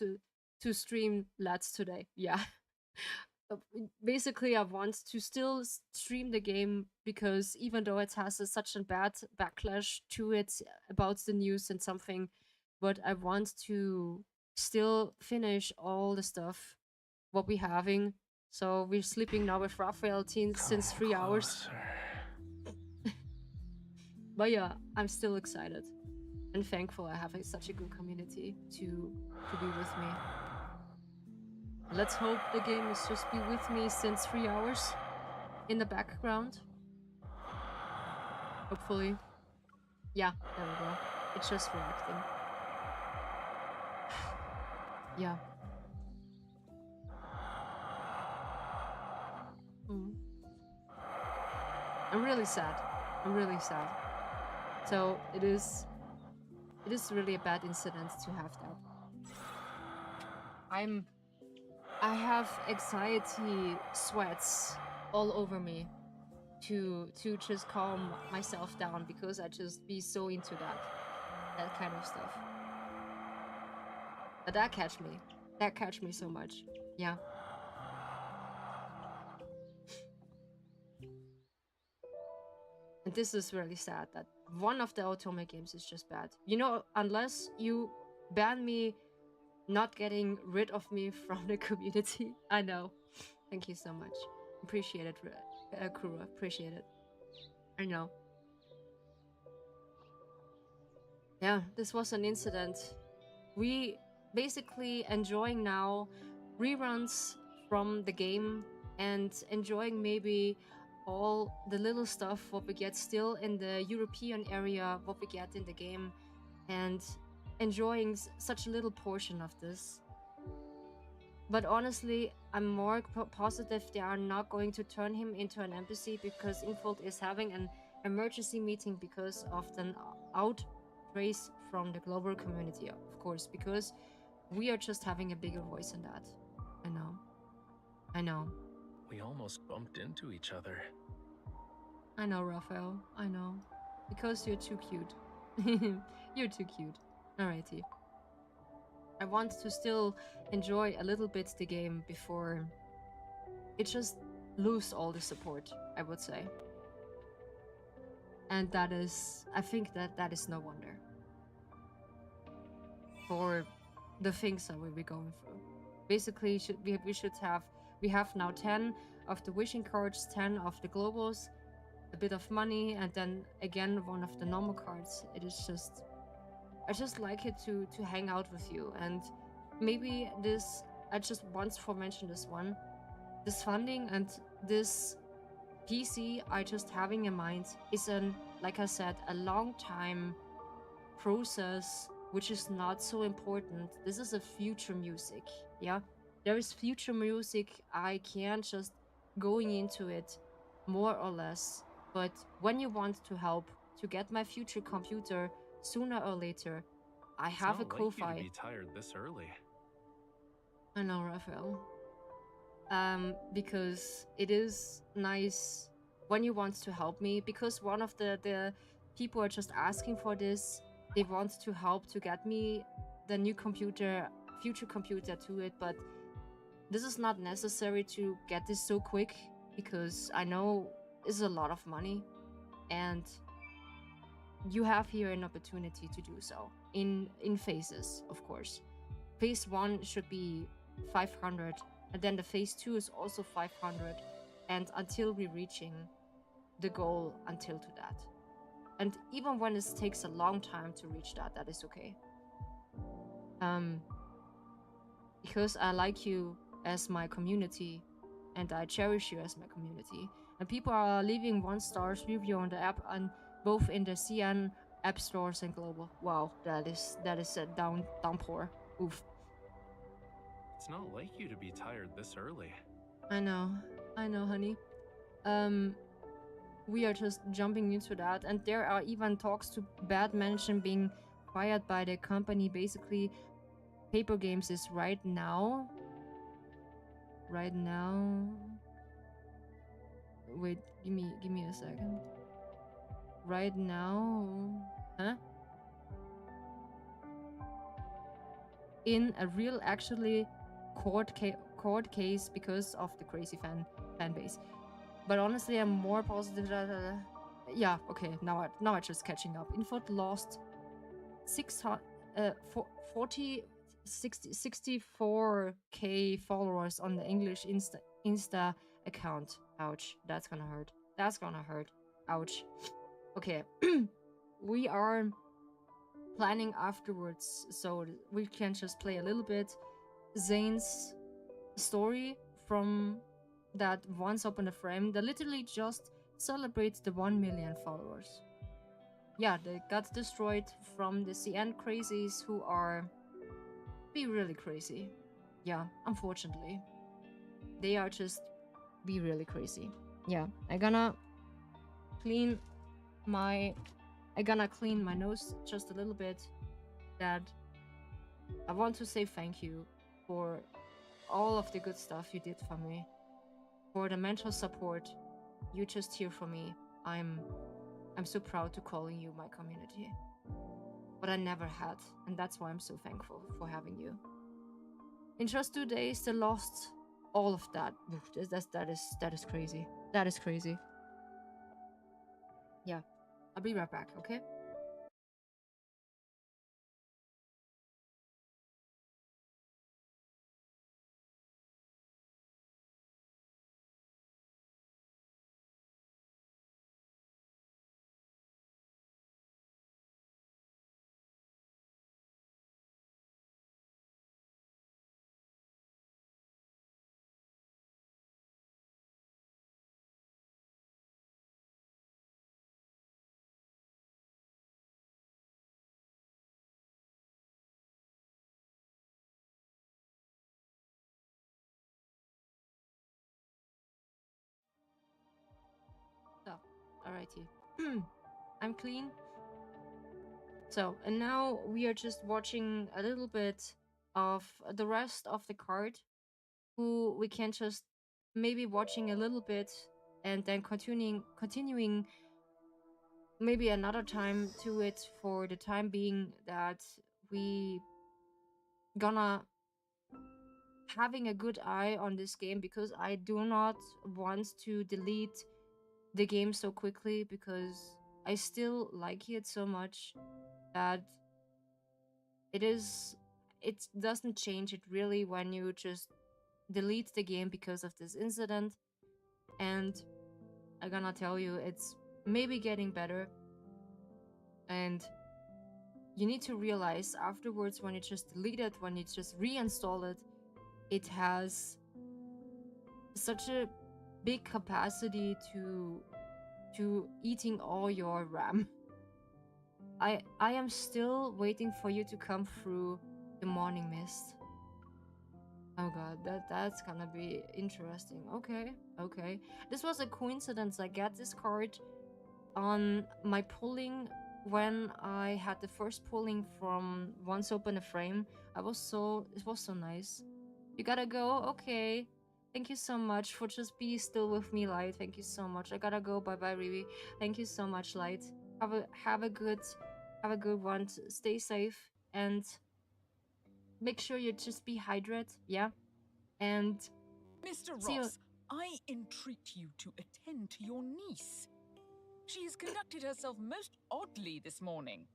Speaker 1: to stream Let's today. Yeah. Basically, I want to still stream the game because even though it has such a bad backlash to it about the news and something, but I want to still finish all the stuff what we having. So we're sleeping now with Raphael since 3 hours. But yeah, I'm still excited and thankful I have such a good community to be with me. Let's hope the game is just be with me since 3 hours in the background. Hopefully. Yeah, there we go. It's just reacting. Yeah. Mm. I'm really sad. I'm really sad. So it is really a bad incident to have that. I have anxiety sweats all over me. to just calm myself down because I just be so into that kind of stuff. But that catch me. That catch me so much. Yeah. And this is really sad that one of the Otome games is just bad. You know, unless you ban me not getting rid of me from the community. I know. Thank you so much. Appreciate it, Kura. Appreciate it. I know. Yeah, this was an incident. We basically enjoying now reruns from the game and enjoying maybe all the little stuff what we get still in the European area, what we get in the game, and enjoying such a little portion of this. But honestly, I'm more positive they are not going to turn him into an NPC because Infold is having an emergency meeting because of the outrace from the global community, of course, because we are just having a bigger voice in that. I know. I know.
Speaker 3: We almost bumped into each other.
Speaker 1: I know, Raphael. I know. Because you're too cute. You're too cute. Alrighty. I want to still enjoy a little bit the game before it just lose all the support, I would say. And that is, I think that is no wonder for the things that we'll be going through. Basically, we have now 10 of the wishing cards, 10 of the globals, a bit of money, and then again one of the normal cards. It is just, I just like it to hang out with you. And maybe this, I just once for mention this one, this funding and this PC I just having in mind is like I said, a long time process, which is not so important. This is a future music, yeah? There is future music, I can't just going into it more or less. But when you want to help to get my future computer sooner or later, I have a Ko-Fi.
Speaker 3: Like you to be tired this early.
Speaker 1: I know, Raphael. Because it is nice when you want to help me, because one of the people are just asking for this. They want to help to get me the new computer, future computer to it, but this is not necessary to get this so quick because I know it's a lot of money and you have here an opportunity to do so in phases, of course. Phase 1 should be 500, and then the phase 2 is also 500, and until we're reaching the goal until to that. And even when it takes a long time to reach that, that is okay. Because I like you as my community, and I cherish you as my community. And people are leaving 1-star review on the app, and both in the CN app stores and global. Wow, that is a downpour. Oof.
Speaker 3: It's not like you to be tired this early.
Speaker 1: I know, honey. We are just jumping into that, and there are even talks to Bad Mansion being fired by the company. Basically, Paper Games is right now. Wait, give me a second. Right now, huh? In a real, actually, court case because of the crazy fan base. But honestly, I'm more positive that yeah, okay, now I just catching up. Infot lost 64k followers on the English Insta account. Ouch, that's gonna hurt. That's gonna hurt. Ouch. Okay, we are planning afterwards, so we can just play a little bit Zane's story from that Once Upon a Frame that literally just celebrates the 1 million followers. Yeah, they got destroyed from the CN crazies who are be really crazy. Yeah, unfortunately. They are just be really crazy. Yeah, I'm gonna clean my nose just a little bit. That I want to say thank you for all of the good stuff you did for me, for the mental support, you just here for me. I'm so proud to calling you my community. But I never had, and that's why I'm so thankful for having you. In just 2 days, they lost all of that. That is crazy. That is crazy. Yeah, I'll be right back. Okay. So, alrighty. I'm clean. So, and now we are just watching a little bit of the rest of the card, who we can just maybe watching a little bit and then continuing maybe another time to it, for the time being that we gonna having a good eye on this game, because I do not want to delete the game so quickly, because I still like it so much that it doesn't change it really when you just delete the game because of this incident. And I'm gonna tell you, it's maybe getting better, and you need to realize afterwards, when you just delete it, when you just reinstall it, it has such a big capacity to eating all your RAM. I am still waiting for you to come through the morning mist. Oh god, that's gonna be interesting. Okay, okay. This was a coincidence. I got this card on my pulling when I had the first pulling from Once Open a Frame. It was so nice. You gotta go? Okay. Thank you so much for just be still with me, Light. Thank you so much. I gotta go. Bye bye, Rivi. Thank you so much, Light. Have a good one. Stay safe and make sure you just be hydrated, yeah? And
Speaker 4: Mr.
Speaker 1: see you.
Speaker 4: Ross, I entreat you to attend to your niece. She has conducted herself most oddly this morning.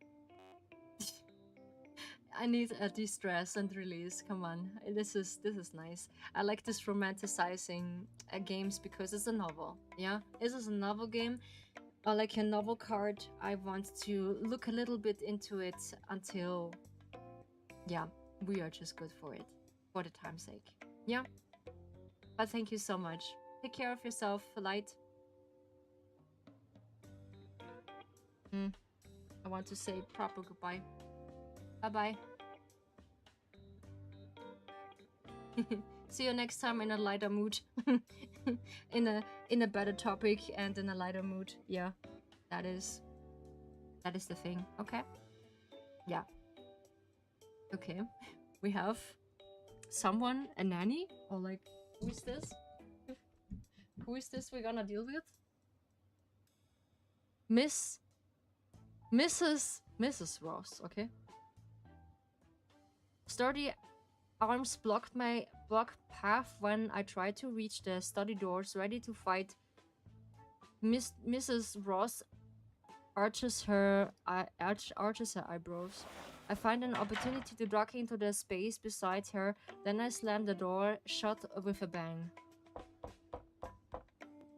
Speaker 1: I need a de-stress and release. Come on, this is nice. I like this romanticizing games because it's a novel. Yeah, this is a novel game. I like a novel card. I want to look a little bit into it until, yeah, we are just good for it, for the time's sake. Yeah, but thank you so much. Take care of yourself, Light. I want to say proper goodbye. Bye bye. See you next time in a lighter mood. in a better topic and in a lighter mood. Yeah. That is the thing. Okay. Yeah. Okay. We have someone, a nanny, or like, who is this? Who is this we're gonna deal with? Mrs. Ross, okay. Sturdy arms blocked my path when I tried to reach the study doors, ready to fight. Mrs. Ross arches her eyebrows. I find an opportunity to duck into the space beside her, then I slam the door shut with a bang.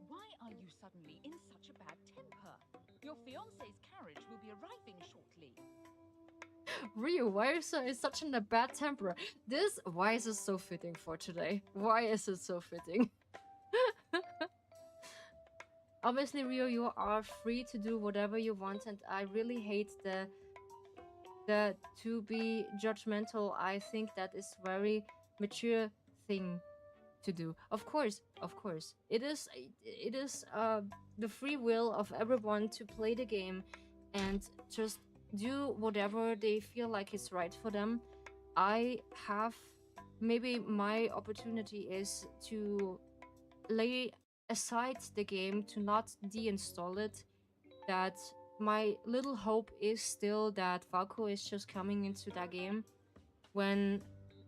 Speaker 4: Why are you suddenly in such a bad temper? Your fiancé's carriage will be arriving shortly.
Speaker 1: Ryu, why are you in such a bad temper? Why is it so fitting for today? Why is it so fitting? Obviously, Rio, you are free to do whatever you want, and I really hate the to be judgmental. I think that is very mature thing to do. Of course, it is the free will of everyone to play the game and just do whatever they feel like is right for them. I have maybe my opportunity is to lay aside the game, to not deinstall it, that my little hope is still that Valko is just coming into that game when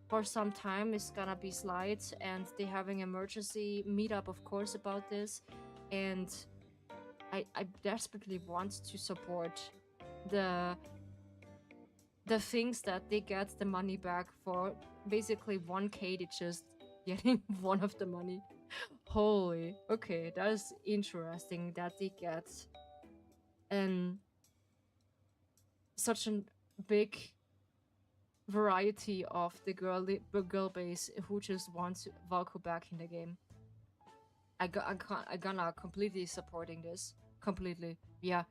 Speaker 1: for some time it's gonna be slides and they having emergency meetup of course about this, and I desperately want to support the the things that they get the money back for basically 1k to just getting one of the money. Holy, okay, that is interesting that they get and such a big variety of the girl base who just wants Valko back in the game. I gonna completely supporting this completely, yeah.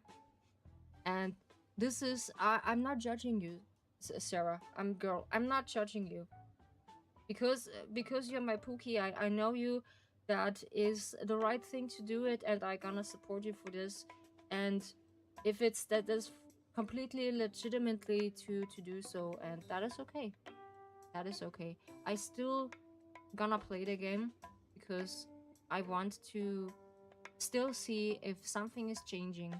Speaker 1: And this is I'm not judging you, Sarah. I'm not judging you because you're my Pookie. I know you. That is the right thing to do it, and I gonna support you for this. And if it's that is completely legitimately to do so, and that is okay. That is okay. I still gonna play the game because I want to still see if something is changing.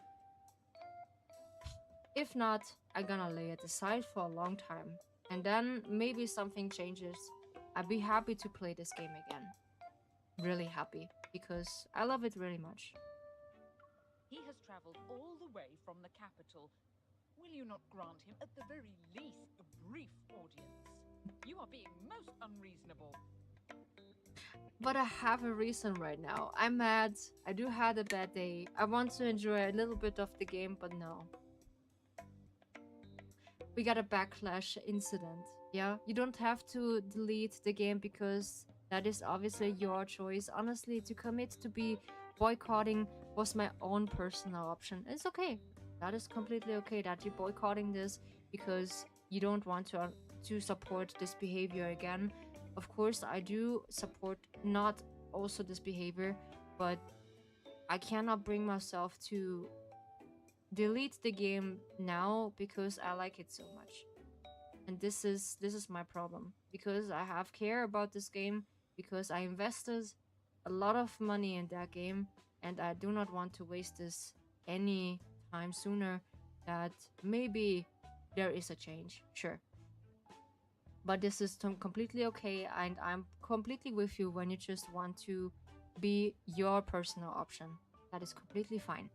Speaker 1: If not, I gonna lay it aside for a long time, and then maybe something changes. I'd be happy to play this game again. Really happy because I love it really much.
Speaker 4: He has traveled all the way from the capital. Will you not grant him, at the very least, a brief audience? You are being most unreasonable.
Speaker 1: But I have a reason right now. I'm mad. I do had a bad day. I want to enjoy a little bit of the game, but no. We got a backlash incident. Yeah, you don't have to delete the game because that is obviously your choice. Honestly, to commit to be boycotting was my own personal option. It's okay. That is completely okay that you're boycotting this because you don't want to support this behavior again. Of course, I do support not also this behavior, but I cannot bring myself to delete the game now because I like it so much. And this is my problem because I have care about this game because I invested a lot of money in that game and I do not want to waste this any time sooner. That maybe there is a change, sure, but this is completely okay, and I'm completely with you when you just want to be your personal option. That is completely fine.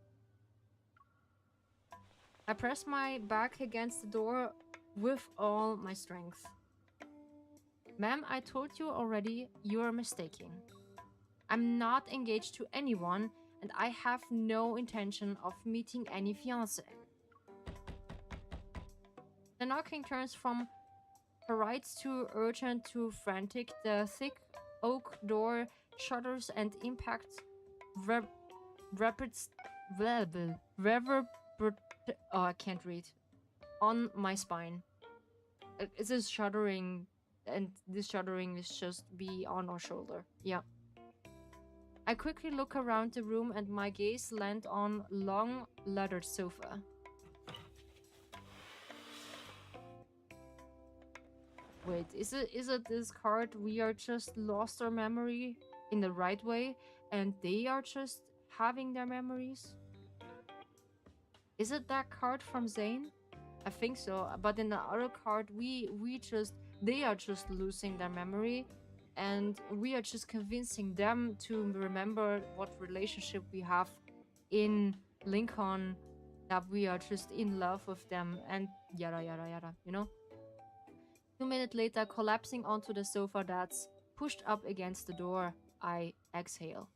Speaker 1: I press my back against the door with all my strength. Ma'am, I told you already, you are mistaken. I'm not engaged to anyone, and I have no intention of meeting any fiancé. The knocking turns from polite to urgent to frantic. The thick oak door shudders and impacts rapid oh, I can't read. On my spine. It's just shuddering, and this shuddering is just be on our shoulder. Yeah. I quickly look around the room and my gaze lands on long leathered sofa. Wait, is it this card we are just lost our memory in the right way and they are just having their memories? Is it that card from Zane? I think so, but in the other card they are just losing their memory and we are just convincing them to remember what relationship we have in Lincoln, that we are just in love with them and yada yada yada, you know? 2 minutes later, collapsing onto the sofa that's pushed up against the door, I exhale.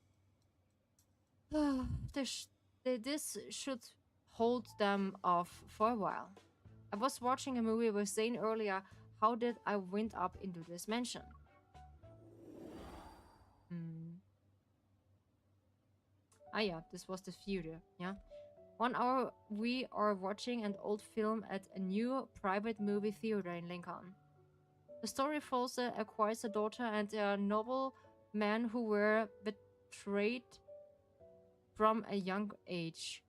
Speaker 1: This should hold them off for a while. I was watching a movie with Zane earlier. How did I wind up into this mansion? Ah yeah, this was the future, yeah? 1 hour we are watching an old film at a new private movie theater in Lincoln. The story follows acquires a daughter and a noble man who were betrayed from a young age.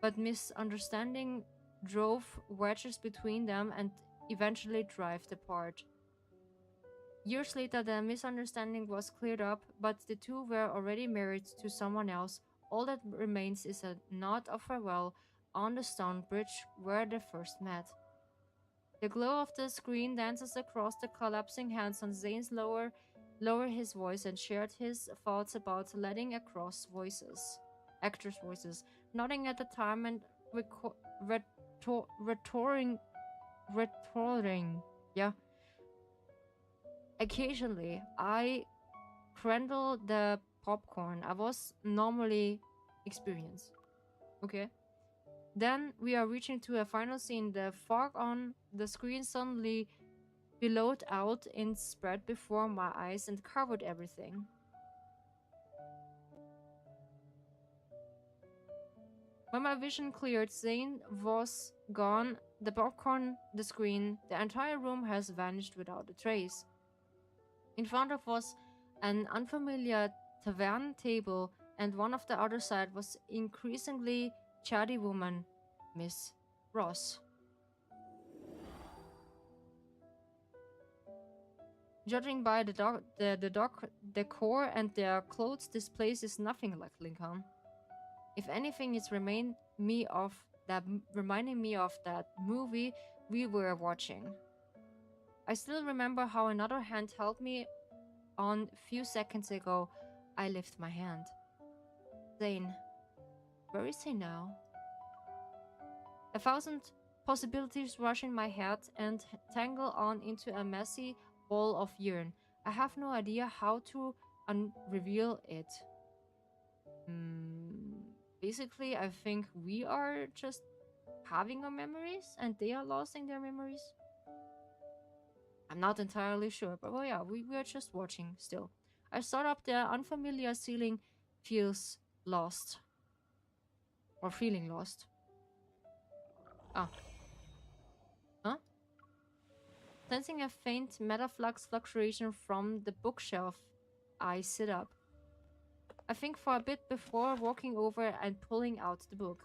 Speaker 1: But misunderstanding drove wedges between them and eventually drive apart. Years later, the misunderstanding was cleared up, but the two were already married to someone else. All that remains is a nod of farewell on the stone bridge where they first met. The glow of the screen dances across the collapsing hands, and Zane's lower his voice and shared his thoughts about letting across actors' voices, nodding at the time and retorting. Yeah. Occasionally, I cradle the popcorn I was normally experienced. Okay. Then we are reaching to a final scene. The fog on the screen suddenly billowed out and spread before my eyes and covered everything. When my vision cleared, Zane was gone, the popcorn, the screen, the entire room has vanished without a trace. In front of us, an unfamiliar tavern table, and one of the other side was increasingly chatty woman, Miss Ross. Judging by the decor and their clothes, this place is nothing like Lincoln. If anything, it's reminding me of that movie we were watching. I still remember how another hand held me on a few seconds ago. I lift my hand. Zane, where is he now? A thousand possibilities rush in my head and tangle on into a messy ball of urine. I have no idea how to unreveal it. Basically, I think we are just having our memories and they are losing their memories. I'm not entirely sure, but well, yeah, we are just watching still. I start up the unfamiliar ceiling feels lost. Or feeling lost. Ah. Huh? Sensing a faint metaflux fluctuation from the bookshelf, I sit up. I think for a bit before walking over and pulling out the book.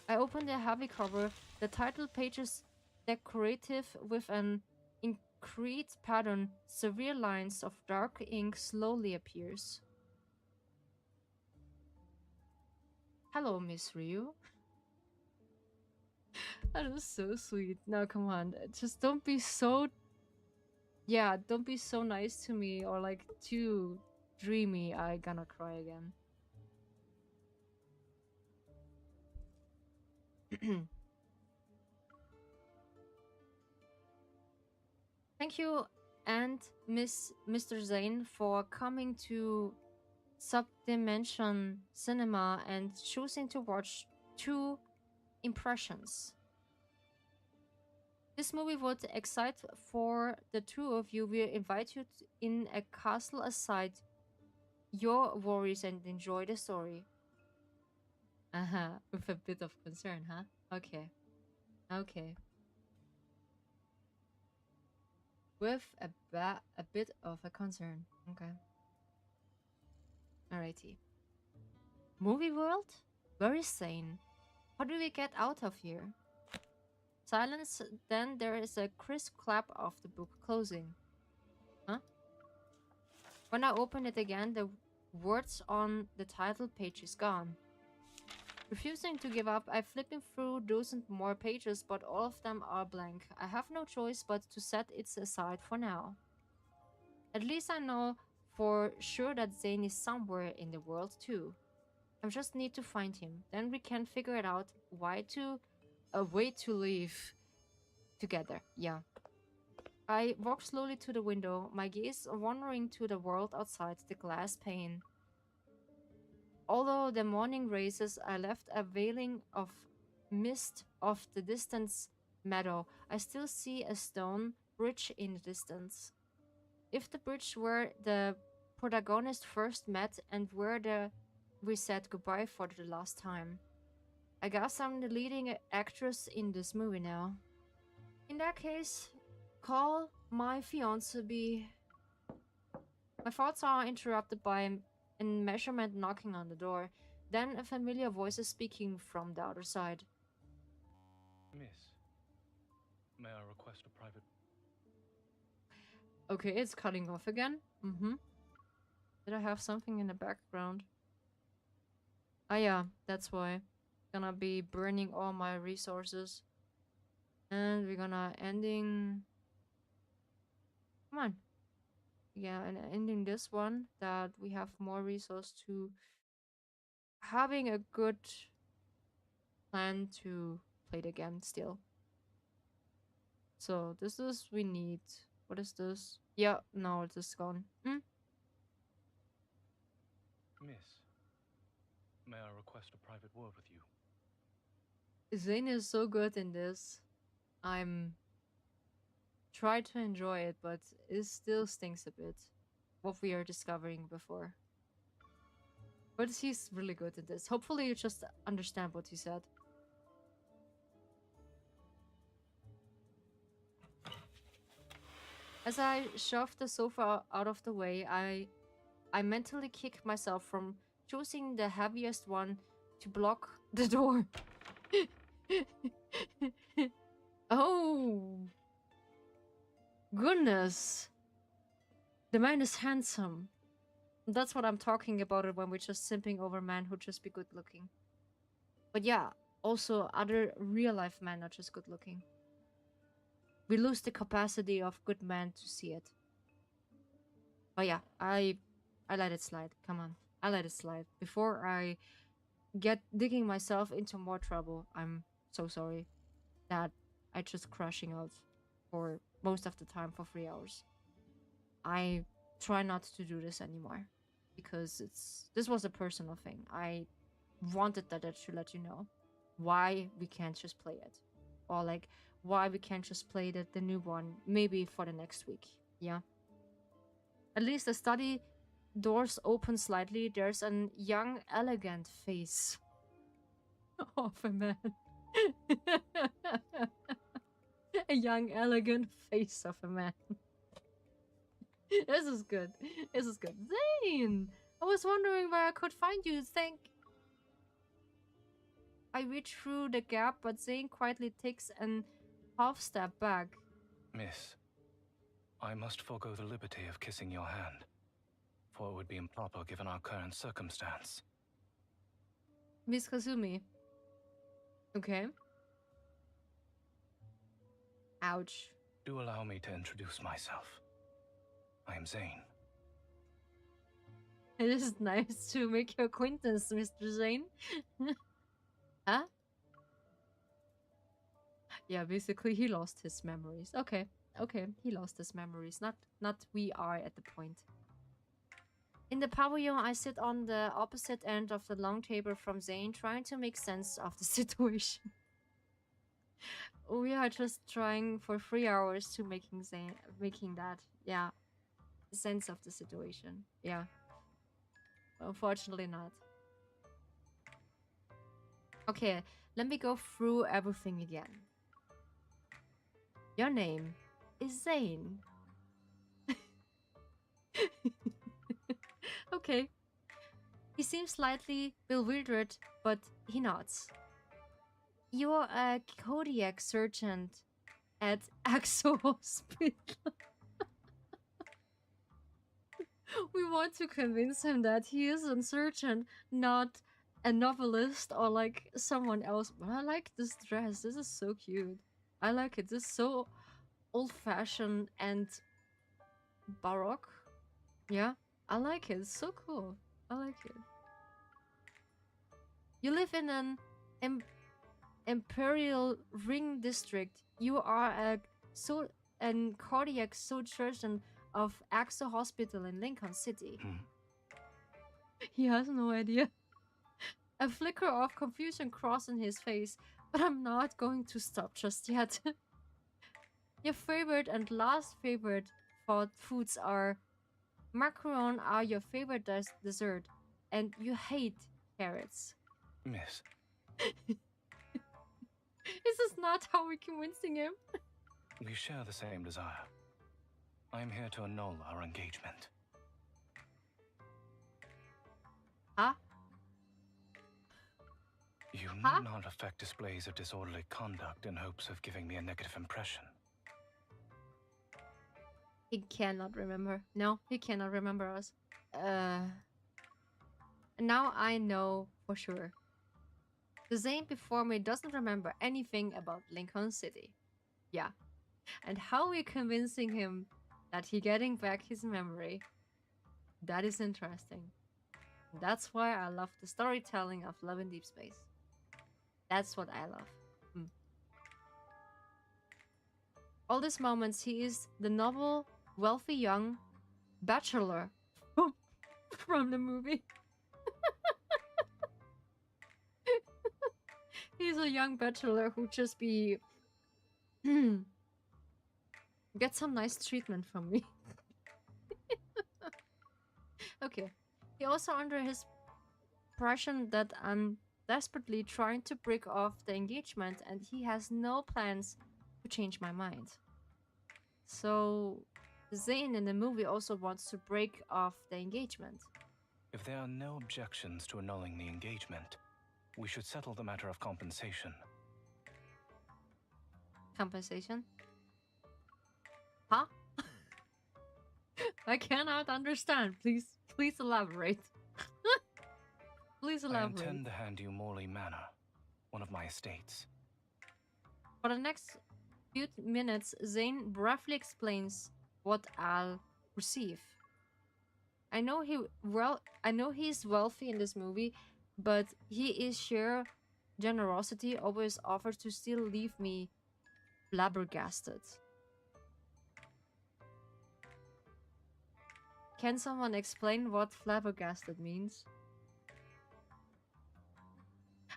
Speaker 1: I open the heavy cover, the title pages decorative with an increased pattern, severe lines of dark ink slowly appears. Hello, Miss Ryu. That is so sweet. No, come on. Just don't be so... Yeah, don't be so nice to me or like too dreamy. I gonna cry again. Thank you and Mr. Zane for coming to Subdimension Cinema and choosing to watch two impressions. This movie would excite for the two of you. We invite you in a castle aside your worries and enjoy the story. With a bit of concern, huh? Okay. Okay. With a bit of a concern. Okay. Alrighty. Movie world? Where is Zane? How do we get out of here? Silence, then there is a crisp clap of the book closing. Huh? When I open it again, the words on the title page is gone. Refusing to give up, I'm flipping through dozens more pages, but all of them are blank. I have no choice but to set it aside for now. At least I know for sure that Zane is somewhere in the world too. I just need to find him. Then we can figure it out a way to live together. Yeah. I walk slowly to the window, my gaze wandering to the world outside the glass pane. Although the morning races, I left a veiling of mist of the distant meadow. I still see a stone bridge in the distance. If the bridge where the protagonists first met and where we said goodbye for the last time. I guess I'm the leading actress in this movie now. In that case, call my fiancé be. My thoughts are interrupted by a measurement knocking on the door. Then a familiar voice is speaking from the other side.
Speaker 3: Miss, may I request a private...
Speaker 1: Okay, it's cutting off again. Mm-hmm. Did I have something in the background? Ah, yeah, that's why. Gonna be burning all my resources. And we're gonna ending... Come on. Yeah, and ending this one that we have more resource to having a good plan to play the game still. So this is we need. What is this? Yeah, no, it is gone.
Speaker 5: Miss, may I request a private word with you?
Speaker 1: Zane is so good in this. I'm try to enjoy it, but it still stinks a bit. What we are discovering before. But he's really good at this. Hopefully you just understand what he said. As I shoved the sofa out of the way, I mentally kicked myself from choosing the heaviest one to block the door. Oh, goodness. The man is handsome. That's what I'm talking about it when we're just simping over men who just be good looking. But yeah, also other real life men are just good looking. We lose the capacity of good men to see it. But yeah, I let it slide. Come on. I let it slide. Before I get digging myself into more trouble, I'm so sorry that I just crashing out for most of the time for 3 hours. I try not to do this anymore because this was a personal thing. I wanted that I should let you know why we can't just play it, or like why we can't just play the new one maybe for the next week. Yeah, at least the study doors open slightly. There's an young elegant face of a man. A young elegant face of a man. This is good. This is good. Zane! I was wondering where I could find you. I reach through the gap, but Zane quietly takes an half step back.
Speaker 5: Miss, I must forego the liberty of kissing your hand, for it would be improper given our current circumstance.
Speaker 1: Miss Kazumi. Okay. Ouch.
Speaker 5: Do allow me to introduce myself. I am Zane.
Speaker 1: It is nice to make your acquaintance, Mr. Zane. Huh? Yeah, basically he lost his memories. Okay, he lost his memories. Not we are at the point. In the pavilion, I sit on the opposite end of the long table from Zane, trying to make sense of the situation. We are just trying for 3 hours to making that, yeah, sense of the situation. Yeah. Unfortunately not. Okay, let me go through everything again. Your name is Zane. Okay. He seems slightly bewildered, but he nods. You're a cardiac surgeon at Axo Hospital. We want to convince him that he is a surgeon, not a novelist or like someone else. But I like this dress. This is so cute. I like it. This is so old-fashioned and baroque. Yeah, I like it. It's so cool. I like it. You live in an imperial ring district. You are an cardiac surgeon of Axo Hospital in Lincoln City. He has no idea. A flicker of confusion crossed in his face, but I'm not going to stop just yet. Your favorite and last favorite foods are macaron are your favorite dessert, and you hate carrots.
Speaker 5: Miss.
Speaker 1: This is not how we're convincing him.
Speaker 5: We share the same desire. I am here to annul our engagement.
Speaker 1: Huh?
Speaker 5: You need not affect displays of disorderly conduct in hopes of giving me a negative impression.
Speaker 1: He cannot remember. No, he cannot remember us. Now I know for sure. The Zane before me doesn't remember anything about Lincoln City. Yeah. And how we're convincing him that he getting back his memory. That is interesting. That's why I love the storytelling of Love in Deep Space. That's what I love. All these moments, he is the noble, wealthy young bachelor from the movie. He's a young bachelor who just be get some nice treatment from me. Okay. He also under his impression that I'm desperately trying to break off the engagement and he has no plans to change my mind. So Zane in the movie also wants to break off the engagement.
Speaker 5: If there are no objections to annulling the engagement, we should settle the matter of compensation.
Speaker 1: Compensation? Huh? I cannot understand. Please elaborate. Please
Speaker 5: I
Speaker 1: elaborate.
Speaker 5: intend to hand you Morley Manor, one of my estates.
Speaker 1: For the next few minutes, Zane briefly explains what I'll receive. I know he's wealthy in this movie, but he is sheer generosity always offers to still leave me flabbergasted. Can someone explain what flabbergasted means?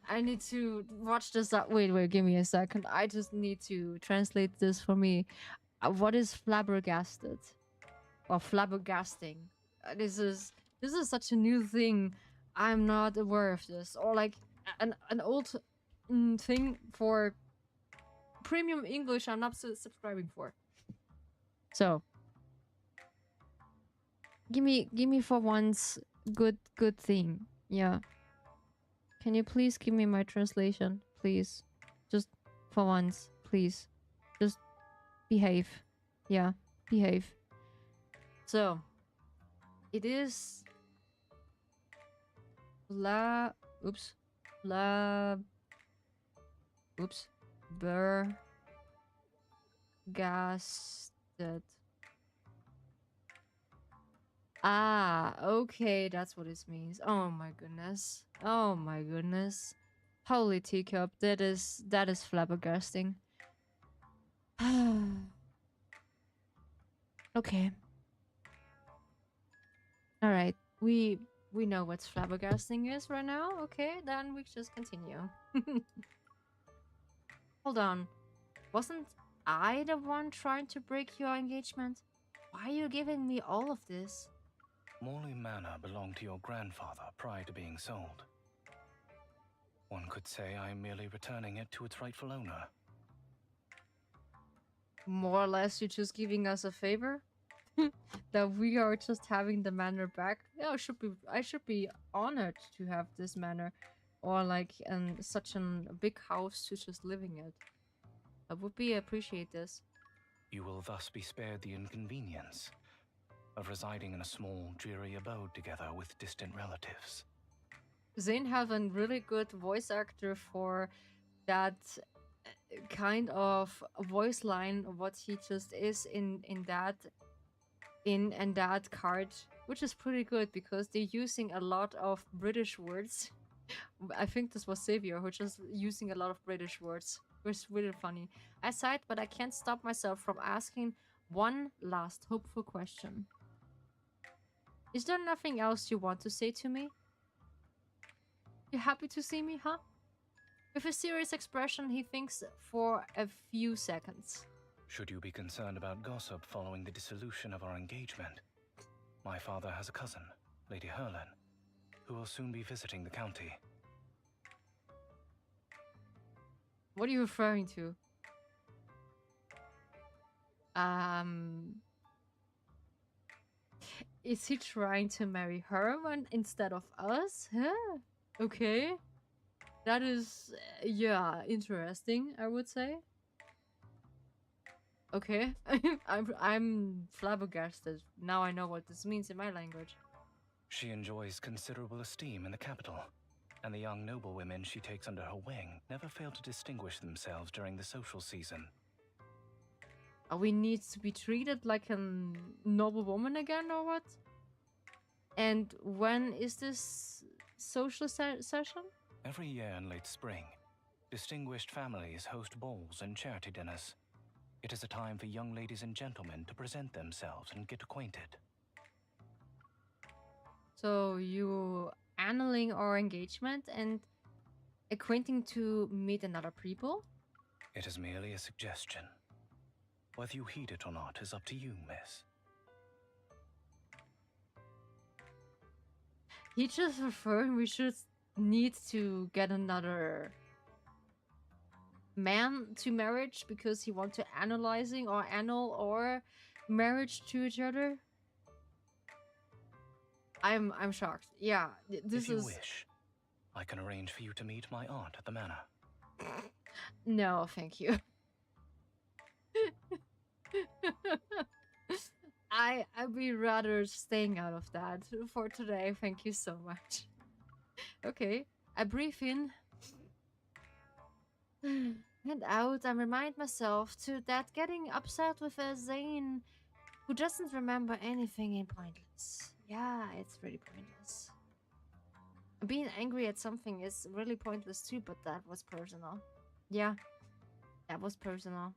Speaker 1: I need to watch this up. Wait, give me a second. I just need to translate this for me. What is flabbergasted? Or flabbergasting? This is such a new thing. I'm not aware of this. Or like an old thing for premium English I'm not subscribing for. So give me for once good thing. Yeah. Can you please give me my translation? Please. Just for once. Please. Just behave. Yeah. Behave. So. It is... Oops. Bergasted. Ah, okay, that's what it means. Oh my goodness. Oh my goodness. Holy teacup, that is flabbergasting. Okay. Alright. We know what flabbergasting is right now. Okay, then we just continue. Hold on. Wasn't I the one trying to break your engagement? Why are you giving me all of this?
Speaker 5: Morley Manor belonged to your grandfather prior to being sold. One could say I'm merely returning it to its rightful owner.
Speaker 1: More or less, you're just giving us a favor? That we are just having the manor back? Yeah, I should be honored to have this manor. Or like such a big house to just living in. I would appreciate this.
Speaker 5: You will thus be spared the inconvenience of residing in a small, dreary abode together with distant relatives.
Speaker 1: Zane have a really good voice actor for that kind of voice line of what he just is in that card, which is pretty good because they're using a lot of British words. I think this was Xavier who just using a lot of British words. It was really funny. I sighed, but I can't stop myself from asking one last hopeful question. Is there nothing else you want to say to me? You happy to see me, huh? With a serious expression, he thinks for a few seconds.
Speaker 5: Should you be concerned about gossip following the dissolution of our engagement, my father has a cousin, Lady Herlin, who will soon be visiting the county.
Speaker 1: What are you referring to? Is he trying to marry her instead of us? Huh? Okay. That is, yeah, interesting, I would say. Okay. I'm flabbergasted. Now I know what this means in my language.
Speaker 5: She enjoys considerable esteem in the capital, and the young noblewomen she takes under her wing never fail to distinguish themselves during the social season.
Speaker 1: We need to be treated like a noble woman again, or what? And when is this social session?
Speaker 5: Every year in late spring, distinguished families host balls and charity dinners. It is a time for young ladies and gentlemen to present themselves and get acquainted.
Speaker 1: So you annulling our engagement and acquainting to meet another people?
Speaker 5: It is merely a suggestion. Whether you heed it or not is up to you, miss.
Speaker 1: He just referred we should need to get another man to marriage because he want to analyzing or annul or marriage to each other. I'm shocked. Yeah, this
Speaker 5: If you
Speaker 1: is
Speaker 5: wish, I can arrange for you to meet my aunt at the manor.
Speaker 1: no, thank you. I'd be rather staying out of that for today. Thank you so much. Okay, I breathe in and out and remind myself that getting upset with a Zane who doesn't remember anything ain't pointless. Yeah, it's really pointless. Being angry at something is really pointless too, but that was personal. Yeah, that was personal.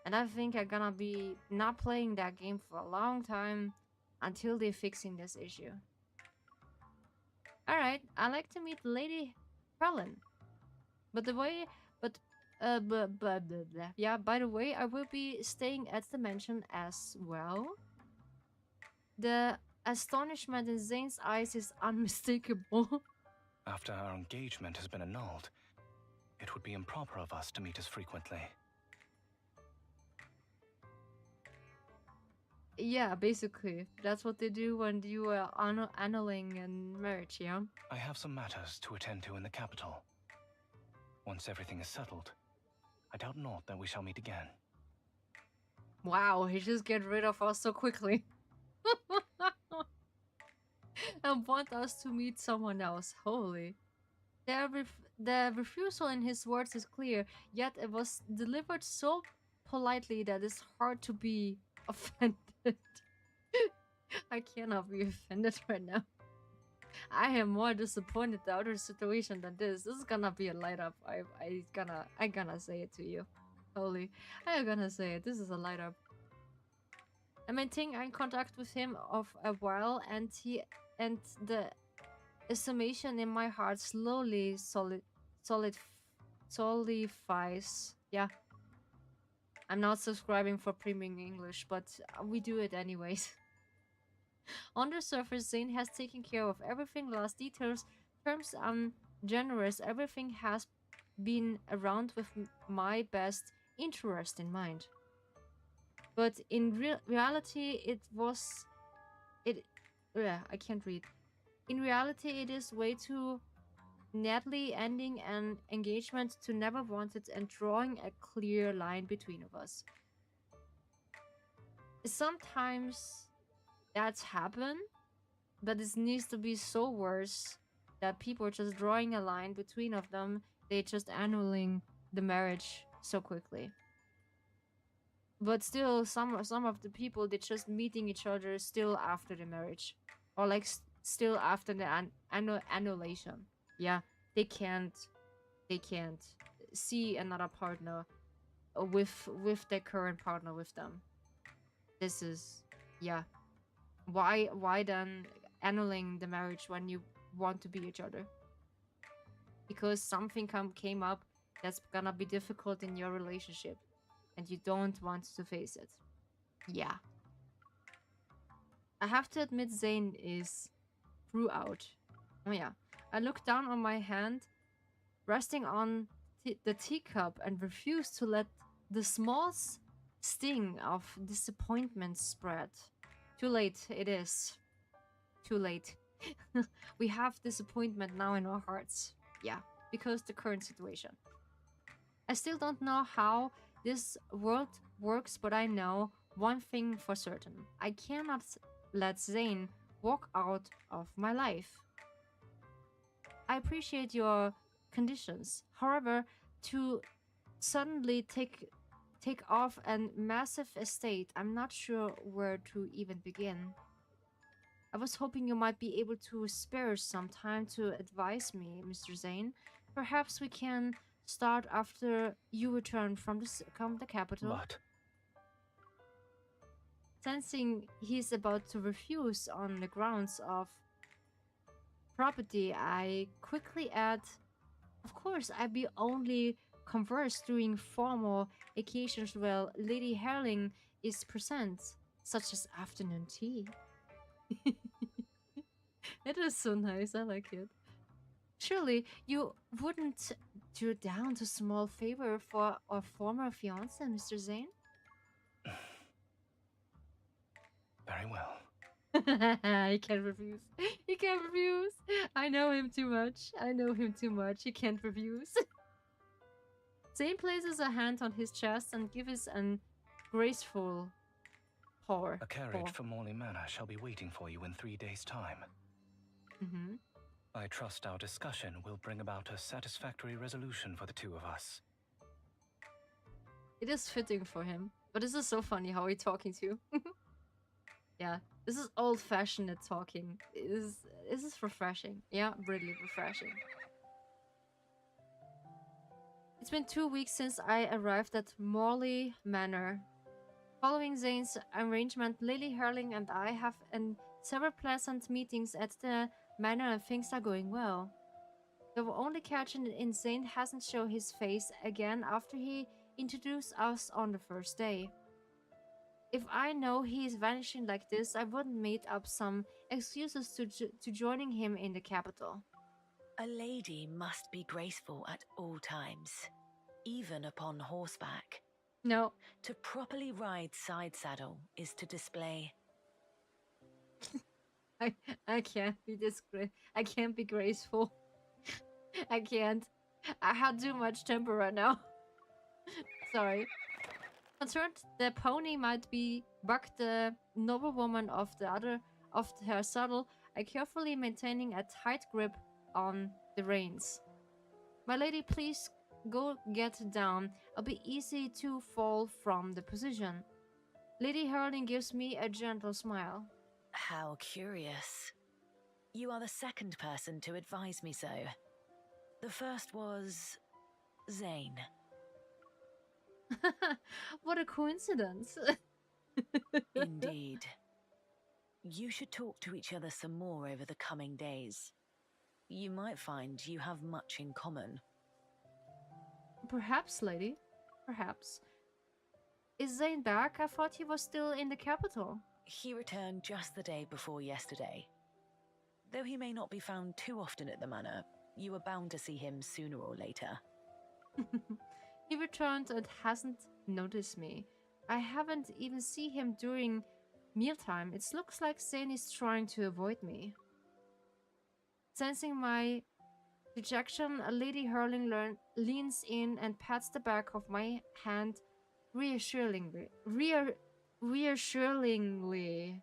Speaker 1: And I think I'm gonna be not playing that game for a long time until they're fixing this issue. Alright, I like to meet Lady Helen. But the way, yeah, by the way, I will be staying at the mansion as well. The astonishment in Zane's eyes is unmistakable.
Speaker 5: After our engagement has been annulled, it would be improper of us to meet as frequently.
Speaker 1: Yeah, basically. That's what they do when you are annulling and marriage, yeah?
Speaker 5: I have some matters to attend to in the capital. Once everything is settled, I doubt not that we shall meet again.
Speaker 1: Wow, he just get rid of us so quickly. And want us to meet someone else. Holy. The refusal in his words is clear, yet it was delivered so politely that it's hard to be offended. I cannot be offended right now. I am more disappointed the other situation than this. This is gonna be a light up. I gonna say it to you. Holy, I'm gonna say it. This is a light up. I maintain eye contact with him of a while, and the estimation in my heart slowly solidifies. Yeah. I'm not subscribing for premium English, but we do it anyways. On the surface, Zane has taken care of everything. Last details, terms generous. Everything has been around with my best interest in mind. But in reality, yeah, I can't read. In reality, it is way too neatly ending an engagement to never want it and drawing a clear line between of us. Sometimes that's happened, but it needs to be so worse that people are just drawing a line between of them. They just annulling the marriage so quickly. But still, some of the people they just meeting each other still after the marriage, or like still after the annulation. Yeah, they can't see another partner with their current partner with them. This is, yeah. Why then annulling the marriage when you want to be each other? Because something came up that's gonna be difficult in your relationship, and you don't want to face it. Yeah. I have to admit, Zane is throughout. Oh yeah. I look down on my hand, resting on the teacup, and refuse to let the small sting of disappointment spread. Too late, it is. Too late. We have disappointment now in our hearts. Yeah, because the current situation. I still don't know how this world works, but I know one thing for certain. I cannot let Zane walk out of my life. I appreciate your conditions. However, to suddenly take off a massive estate, I'm not sure where to even begin. I was hoping you might be able to spare some time to advise me, Mr. Zane. Perhaps we can start after you return from the capital.
Speaker 5: But
Speaker 1: Sensing he's about to refuse on the grounds of property, I quickly add, of course, I be only converse during formal occasions where Lady Herling is present, such as afternoon tea. It is so nice, I like it. Surely you wouldn't do down to small favor for a former fiance, Mr. Zane?
Speaker 5: very well.
Speaker 1: He can't refuse. He can't refuse. I know him too much. I know him too much. He can't refuse. Zane places a hand on his chest and gives an graceful paw.
Speaker 5: A carriage from Morley Manor shall be waiting for you in 3 days' time.
Speaker 1: Mm-hmm.
Speaker 5: I trust our discussion will bring about a satisfactory resolution for the two of us.
Speaker 1: It is fitting for him. But this is so funny how he's talking to. Yeah, this is old-fashioned talking. This is refreshing. Yeah, really refreshing. It's been 2 weeks since I arrived at Morley Manor. Following Zane's arrangement, Lily Herling and I have several pleasant meetings at the manor and things are going well. The only catch in Zane hasn't shown his face again after he introduced us on the first day. If I know he is vanishing like this, I wouldn't make up some excuses to joining him in the capital.
Speaker 6: A lady must be graceful at all times, even upon horseback.
Speaker 1: No.
Speaker 6: To properly ride side saddle is to display...
Speaker 1: I can't be I can't be graceful. I can't. I have too much temper right now. Sorry. Concerned the pony might be buck the noblewoman of her saddle, I carefully maintaining a tight grip on the reins. My lady, please go get down. It'll be easy to fall from the position. Lady Herling gives me a gentle smile.
Speaker 6: How curious. You are the second person to advise me so. The first was... Zane.
Speaker 1: What a coincidence.
Speaker 6: Indeed. You should talk to each other some more over the coming days. You might find you have much in common.
Speaker 1: Perhaps, lady. Perhaps. Is Zane back? I thought he was still in the capital.
Speaker 6: He returned just the day before yesterday. Though he may not be found too often at the manor, you are bound to see him sooner or later.
Speaker 1: He returned and hasn't noticed me. I haven't even seen him during mealtime. It looks like Zane is trying to avoid me. Sensing my dejection, Lady Herling leans in and pats the back of my hand reassuringly. Reassuringly.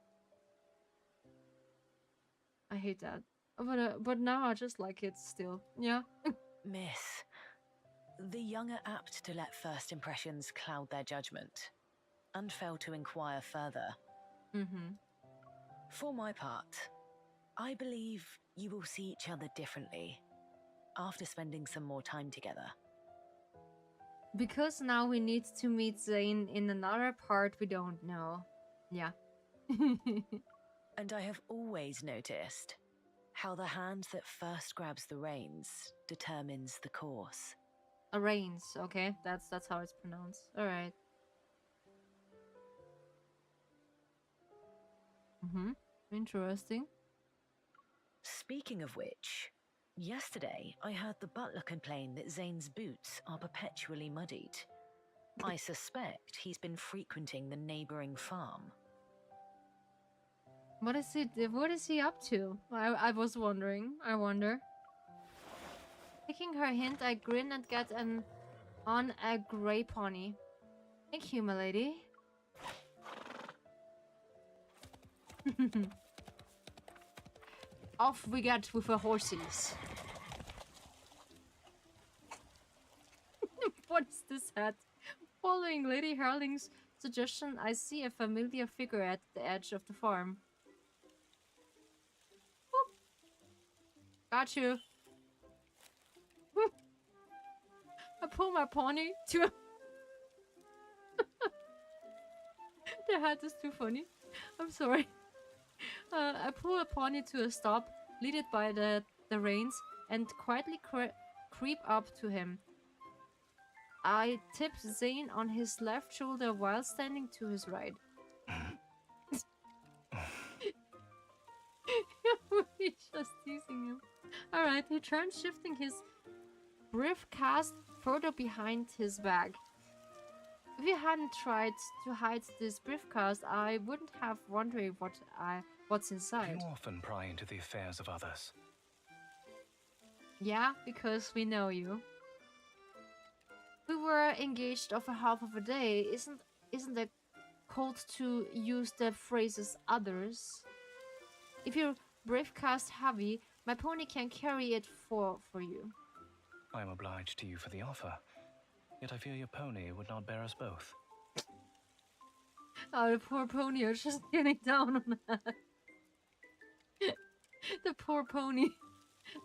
Speaker 1: I hate that. But now I just like it still. Yeah.
Speaker 6: Miss, the young are apt to let first impressions cloud their judgment, and fail to inquire further.
Speaker 1: Mm-hmm.
Speaker 6: For my part, I believe you will see each other differently after spending some more time together.
Speaker 1: Because now we need to meet Zane in another part we don't know. Yeah.
Speaker 6: And I have always noticed how the hand that first grabs the reins determines the course.
Speaker 1: Reins, okay, that's how it's pronounced. All right. Interesting.
Speaker 6: Speaking of which, yesterday I heard the butler complain that Zane's boots are perpetually muddied. I suspect he's been frequenting the neighboring farm.
Speaker 1: What is he up to? I was wondering. I wonder. Taking her hint, I grin and get on a grey pony. Thank you, my lady. Off we get with the horses. What is this hat? Following Lady Harling's suggestion, I see a familiar figure at the edge of the farm. Whoop. Got you. Whoop. I pull my pony to... The hat is too funny. I'm sorry. I pull a pony to a stop, lead it by the reins, and quietly creep up to him. I tip Zane on his left shoulder while standing to his right. He's just teasing him. Alright, he turns, shifting his briefcast further behind his back. If you hadn't tried to hide this briefcast, I wouldn't have wondering what's inside.
Speaker 5: You often pry into the affairs of others.
Speaker 1: Yeah, because we know you. We were engaged over half of a day. Isn't it cold to use the phrases others? If you're briefcast heavy, my pony can carry it for you.
Speaker 5: I am obliged to you for the offer. Yet I fear your pony would not bear us both.
Speaker 1: Oh, the poor pony is just getting down on that. The poor pony.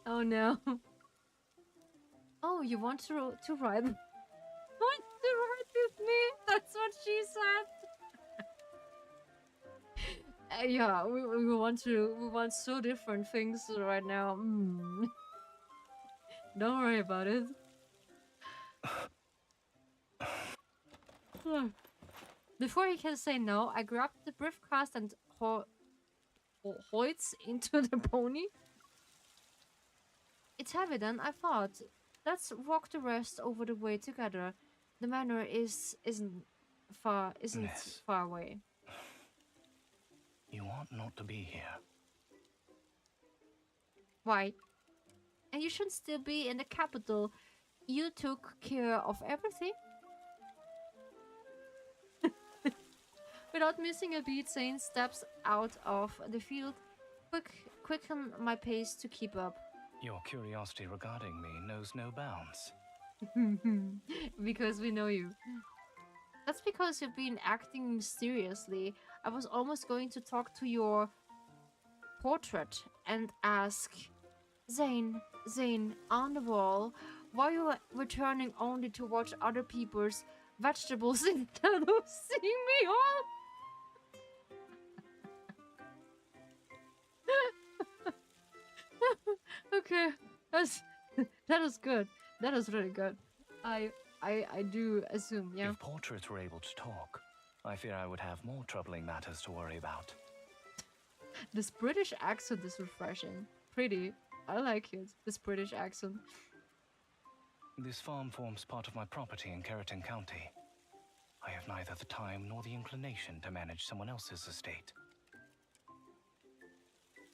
Speaker 1: Oh no. Oh, you want to ride? Want to ride with me? That's what she said. Yeah, we want so different things right now. Don't worry about it. Before he can say no, I grab the briefcast and hoits into the pony. It's heavy then, I thought. Let's walk the rest over the way together. The manor isn't far away.
Speaker 5: You ought not to be here.
Speaker 1: Why? And you should still be in the capital. You took care of everything? Without missing a beat, Zane steps out of the field. Quicken my pace to keep up.
Speaker 5: Your curiosity regarding me knows no bounds.
Speaker 1: Because we know you. That's because you've been acting mysteriously. I was almost going to talk to your portrait and ask, Zane, on the wall, why are you returning only to watch other people's vegetables instead of seeing me all? Okay, that is good. That is really good. I do assume, yeah.
Speaker 5: If portraits were able to talk, I fear I would have more troubling matters to worry about.
Speaker 1: This British accent is refreshing. Pretty. I like it. This British accent.
Speaker 5: This farm forms part of my property in Conten County. I have neither the time nor the inclination to manage someone else's estate.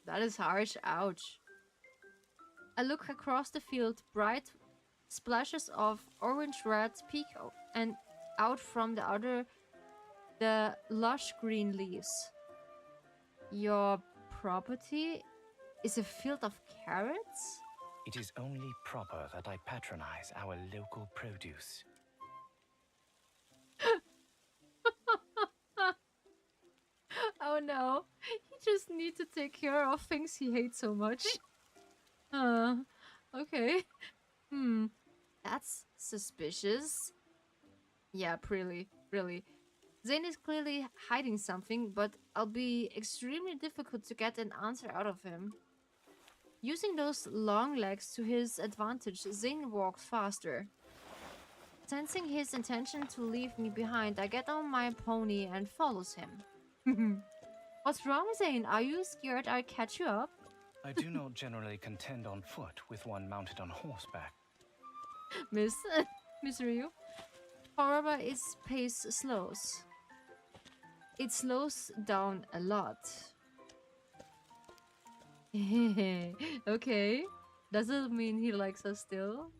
Speaker 1: That is harsh. Ouch. I look across the field. Bright splashes of orange-red peek and out from the lush green leaves. Your property is a field of carrots?
Speaker 5: It is only proper that I patronize our local produce.
Speaker 1: Oh no, he just needs to take care of things he hates so much. Okay. That's suspicious. Yeah, really. Zane is clearly hiding something, but I'll be extremely difficult to get an answer out of him. Using those long legs to his advantage, Zane walks faster. Sensing his intention to leave me behind, I get on my pony and follows him. What's wrong, Zane? Are you scared I'll catch you up?
Speaker 5: I do not generally contend on foot with one mounted on horseback.
Speaker 1: Miss Ryu. However, its pace slows. It slows down a lot. Okay. Does it mean he likes us still?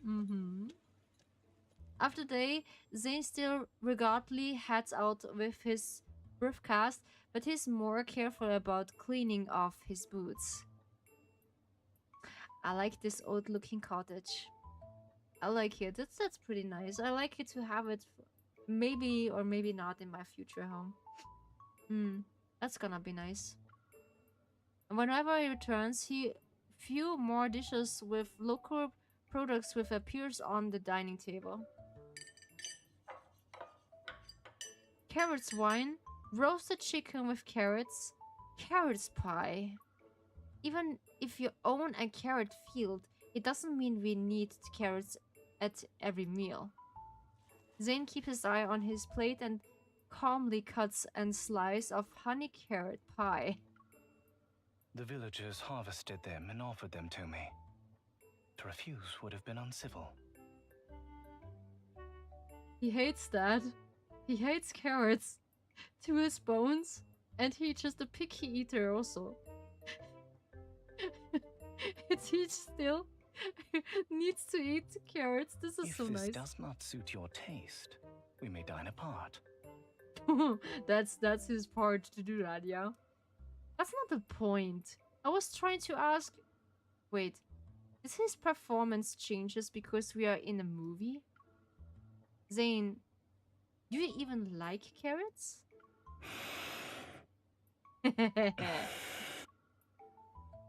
Speaker 1: After day, Zane still regardlessly heads out with his briefcast, but he's more careful about cleaning off his boots. I like this old-looking cottage. I like it. That's pretty nice. I like it to have it, maybe or maybe not in my future home. That's gonna be nice. And whenever he returns, he few more dishes with local products with appears on the dining table. Carrots wine, roasted chicken with carrots, carrots pie. Even if you own a carrot field, it doesn't mean we need carrots at every meal. Zane keeps his eye on his plate and calmly cuts a slice of honey carrot pie.
Speaker 5: The villagers harvested them and offered them to me. To refuse would have been uncivil.
Speaker 1: He hates that. He hates carrots to his bones, and he's just a picky eater also. He still needs to eat carrots. This is
Speaker 5: If
Speaker 1: so
Speaker 5: this
Speaker 1: nice.
Speaker 5: does not suit your taste, we may dine apart.
Speaker 1: That's his part to do that, yeah? That's not the point. I was trying to ask... Wait, is his performance changes because we are in a movie? Zane, do you even like carrots?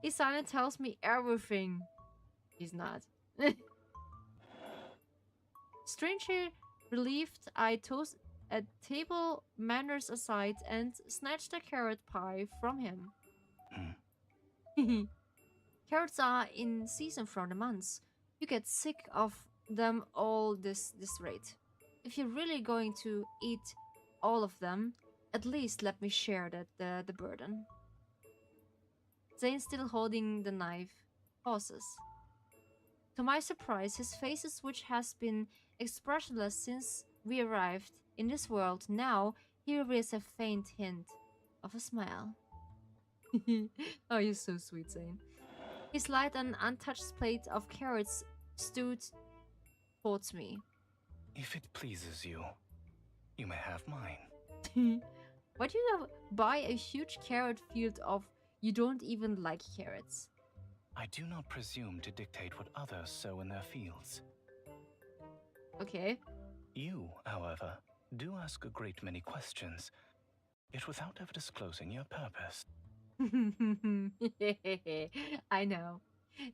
Speaker 1: Isana tells me everything. He's not. Strangely relieved, I tossed a table manners aside and snatched a carrot pie from him. Carrots are in season for the months. You get sick of them all this rate. If you're really going to eat all of them, at least let me share the burden. Zane, still holding the knife, pauses. To my surprise, his face, which has been expressionless since we arrived in this world, now he reveals a faint hint of a smile. Oh, you're so sweet, Zane. He slid an untouched plate of carrots stewed towards me.
Speaker 5: If it pleases you, you may have mine.
Speaker 1: Why do you buy a huge carrot field of you don't even like carrots?
Speaker 5: I do not presume to dictate what others sow in their fields.
Speaker 1: Okay.
Speaker 5: You, however, do ask a great many questions, yet without ever disclosing your purpose.
Speaker 1: I know.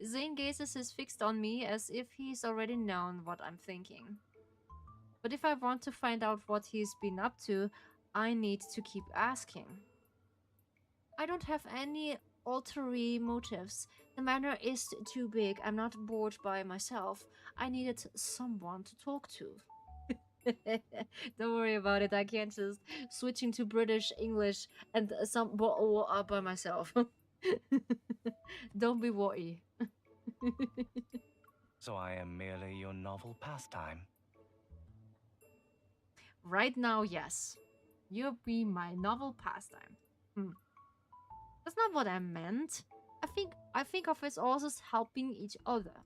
Speaker 1: Zane gazes is fixed on me as if he's already known what I'm thinking. But if I want to find out what he's been up to, I need to keep asking. I don't have any ulterior motives. The manor is too big. I'm not bored by myself. I needed someone to talk to. Don't worry about it. I can't just switching to British English and some by myself. Don't be worried.
Speaker 5: So I am merely your novel pastime.
Speaker 1: Right now, yes. You'll be my novel pastime. That's not what I meant. I think of us all as helping each other.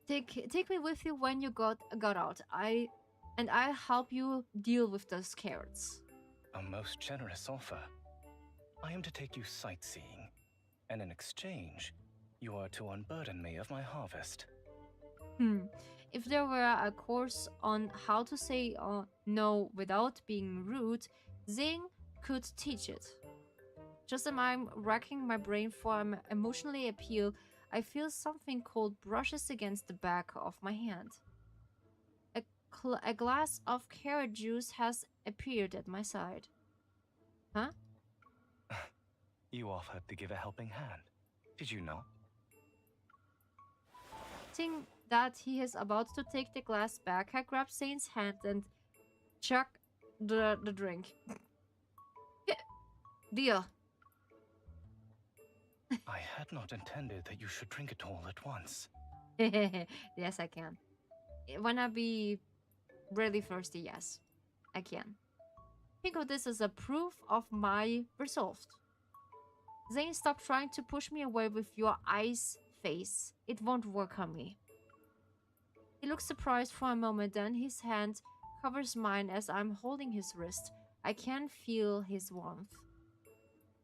Speaker 1: Take me with you when you got out. I'll help you deal with those carrots.
Speaker 5: A most generous offer. I am to take you sightseeing, and in exchange, you are to unburden me of my harvest.
Speaker 1: If there were a course on how to say no without being rude, Zing could teach it. Just as I'm racking my brain for an emotionally appeal, I feel something cold brushes against the back of my hand. A glass of carrot juice has appeared at my side. Huh?
Speaker 5: You offered to give a helping hand, did you not?
Speaker 1: Seeing that he is about to take the glass back, I grab Zane's hand and chuck the drink. Deal.
Speaker 5: I had not intended that you should drink it all at once.
Speaker 1: Yes, I can. When I be really thirsty, yes, I can. Think of this as a proof of my resolve. Zane, stop trying to push me away with your ice face. It won't work on me. He looks surprised for a moment, then his hand covers mine as I'm holding his wrist. I can feel his warmth.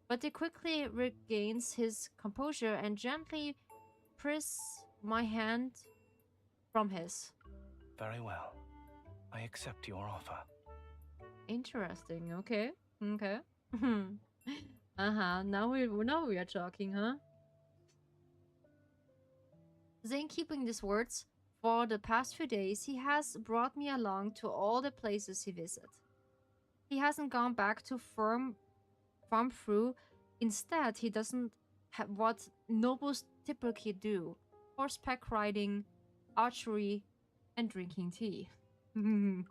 Speaker 1: But he quickly regains his composure and gently presses my hand from his.
Speaker 5: Very well. I accept your offer.
Speaker 1: Interesting. Okay. Okay. Uh-huh. Now we are talking, huh? Zane keeping these words, for the past few days he has brought me along to all the places he visited. He hasn't gone back to farm through. Instead, he doesn't have what nobles typically do: horseback riding, archery, and drinking tea. And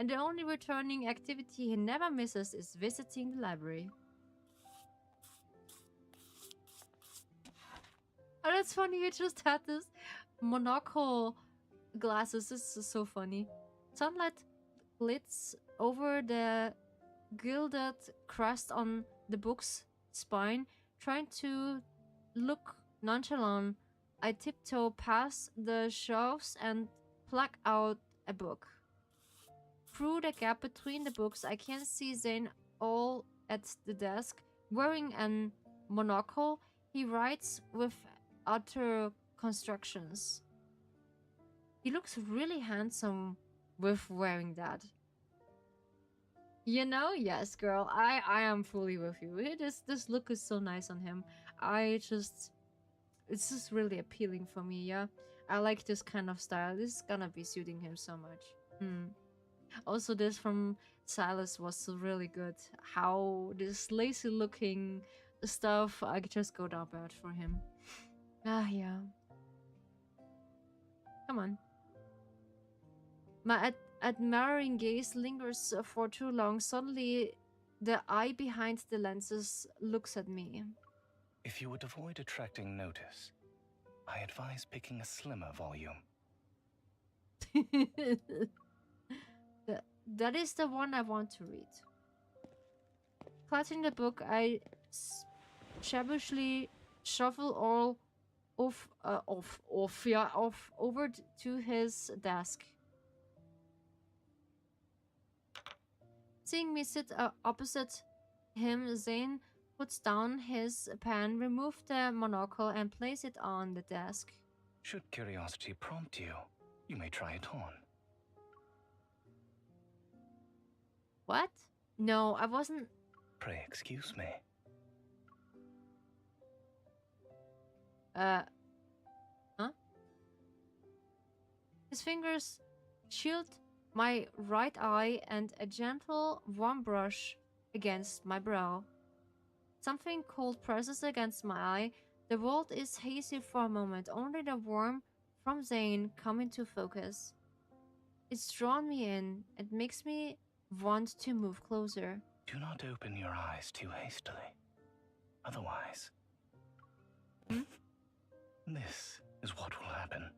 Speaker 1: the only returning activity he never misses is visiting the library. Oh, that's funny. You just had this monocle glasses. This is so funny. Sunlight glitz over the gilded crest on the book's spine, trying to look nonchalant. I tiptoe past the shelves and pluck out a book. Through the gap between the books, I can see Zane all at the desk, wearing an monocle. He writes with utter constructions. He looks really handsome with wearing that. You know, yes, girl, I am fully with you. This look is so nice on him. It's just really appealing for me, yeah. I like this kind of style. This is gonna be suiting him so much. Also, this from Silas was really good. How this lacy looking stuff, I could just go down bad for him. Ah, yeah. Come on. My admiring gaze lingers for too long. Suddenly, the eye behind the lenses looks at me.
Speaker 5: If you would avoid attracting notice, I advise picking a slimmer volume.
Speaker 1: That is the one I want to read. Clutching the book, I shavishly shuffle all off over to his desk. Seeing me sit opposite him, Zane puts down his pen, removes the monocle, and places it on the desk.
Speaker 5: Should curiosity prompt you, you may try it on.
Speaker 1: What? No, I wasn't.
Speaker 5: Pray excuse me.
Speaker 1: Huh? His fingers shield my right eye and a gentle warm brush against my brow. Something cold presses against my eye. The world is hazy for a moment, only the warmth from Zane come into focus. It's drawn me in. It makes me want to move closer.
Speaker 5: Do not open your eyes too hastily. Otherwise, this is what will happen.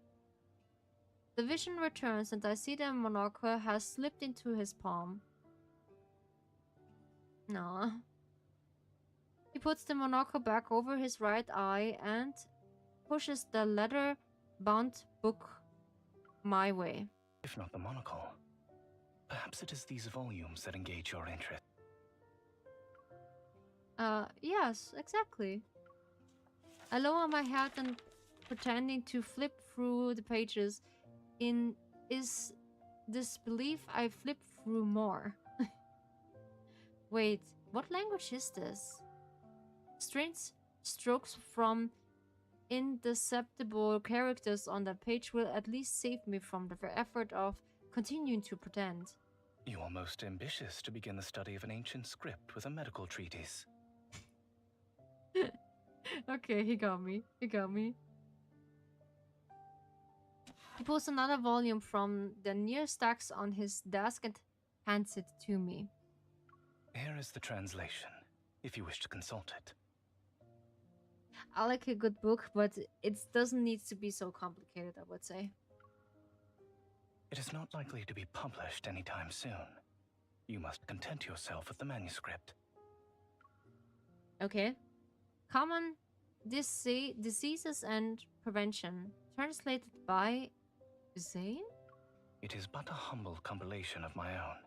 Speaker 1: The vision returns and I see the monocle has slipped into his palm. No. He puts the monocle back over his right eye and pushes the leather-bound book my way.
Speaker 5: If not the monocle, perhaps it is these volumes that engage your interest.
Speaker 1: Yes, exactly. I lower my head and pretending to flip through the pages. In is disbelief, I flip through more. Wait, what language is this? Strange strokes from indecipherable characters on the page will at least save me from the effort of continuing to pretend.
Speaker 5: You are most ambitious to begin the study of an ancient script with a medical treatise.
Speaker 1: Okay, he got me. He got me. He pulls another volume from the near stacks on his desk and hands it to me.
Speaker 5: Here is the translation, if you wish to consult it.
Speaker 1: I like a good book, but it doesn't need to be so complicated, I would say.
Speaker 5: It is not likely to be published anytime soon. You must content yourself with the manuscript.
Speaker 1: Okay. Common diseases and prevention. Translated by Zane?
Speaker 5: It is but a humble compilation of my own.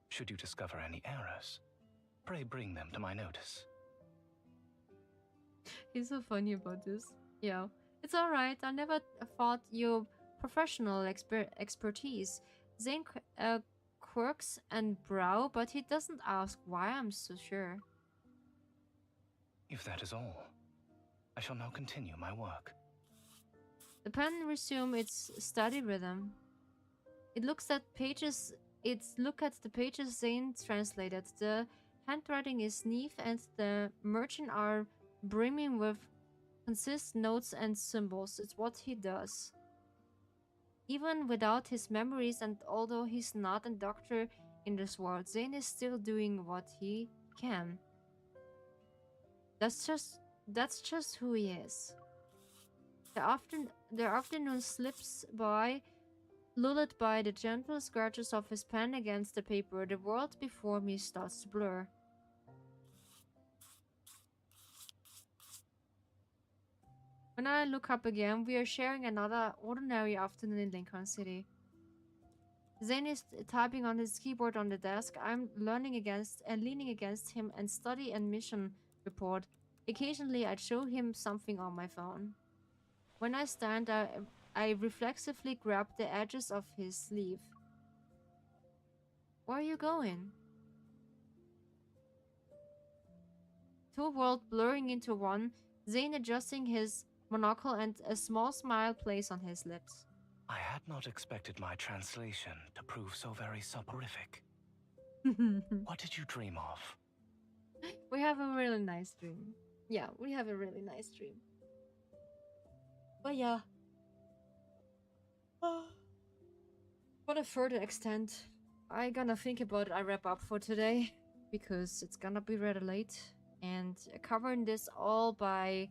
Speaker 5: Should you discover any errors, pray bring them to my notice.
Speaker 1: He's so funny about this. Yeah. It's alright. I never thought your professional expertise. Zane quirks and brow, but he doesn't ask why I'm so sure.
Speaker 5: If that is all, I shall now continue my work.
Speaker 1: The pen resumed its study rhythm. It looks at pages. Look at the pages Zane translated. The handwriting is neat, and the merchant are brimming with concise notes and symbols. It's what he does. Even without his memories, and although he's not a doctor in this world, Zane is still doing what he can. That's just who he is. The afternoon slips by, lulled by the gentle scratches of his pen against the paper. The world before me starts to blur. When I look up again, we are sharing another ordinary afternoon in Lincoln City. Zane is typing on his keyboard on the desk. I'm leaning against him and study and mission report. Occasionally, I'd show him something on my phone. When I stand, I reflexively grab the edges of his sleeve. Where are you going? Two worlds blurring into one, Zane adjusting his monocle and a small smile plays on his lips.
Speaker 5: I had not expected my translation to prove so very soporific. What did you dream of?
Speaker 1: We have a really nice dream. Yeah, we have a really nice dream. But yeah. For a further extent, I gonna think about it. I wrap up for today because it's gonna be rather late. And covering this all by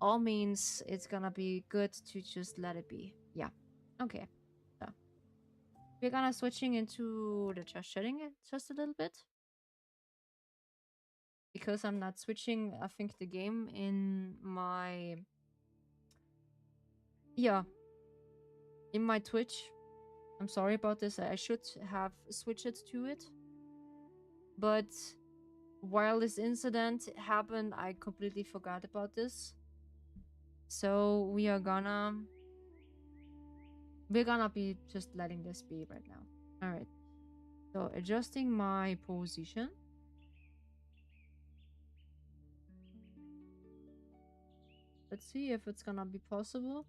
Speaker 1: all means, it's gonna be good to just let it be. Yeah. Okay. So we're gonna switching into the just chatting just a little bit. Because I'm not switching, I think, the game in my in my Twitch. I'm sorry about this. I should have switched it to it. But while this incident happened, I completely forgot about this. So we're gonna be just letting this be right now. Alright. So adjusting my position. Let's see if it's gonna be possible.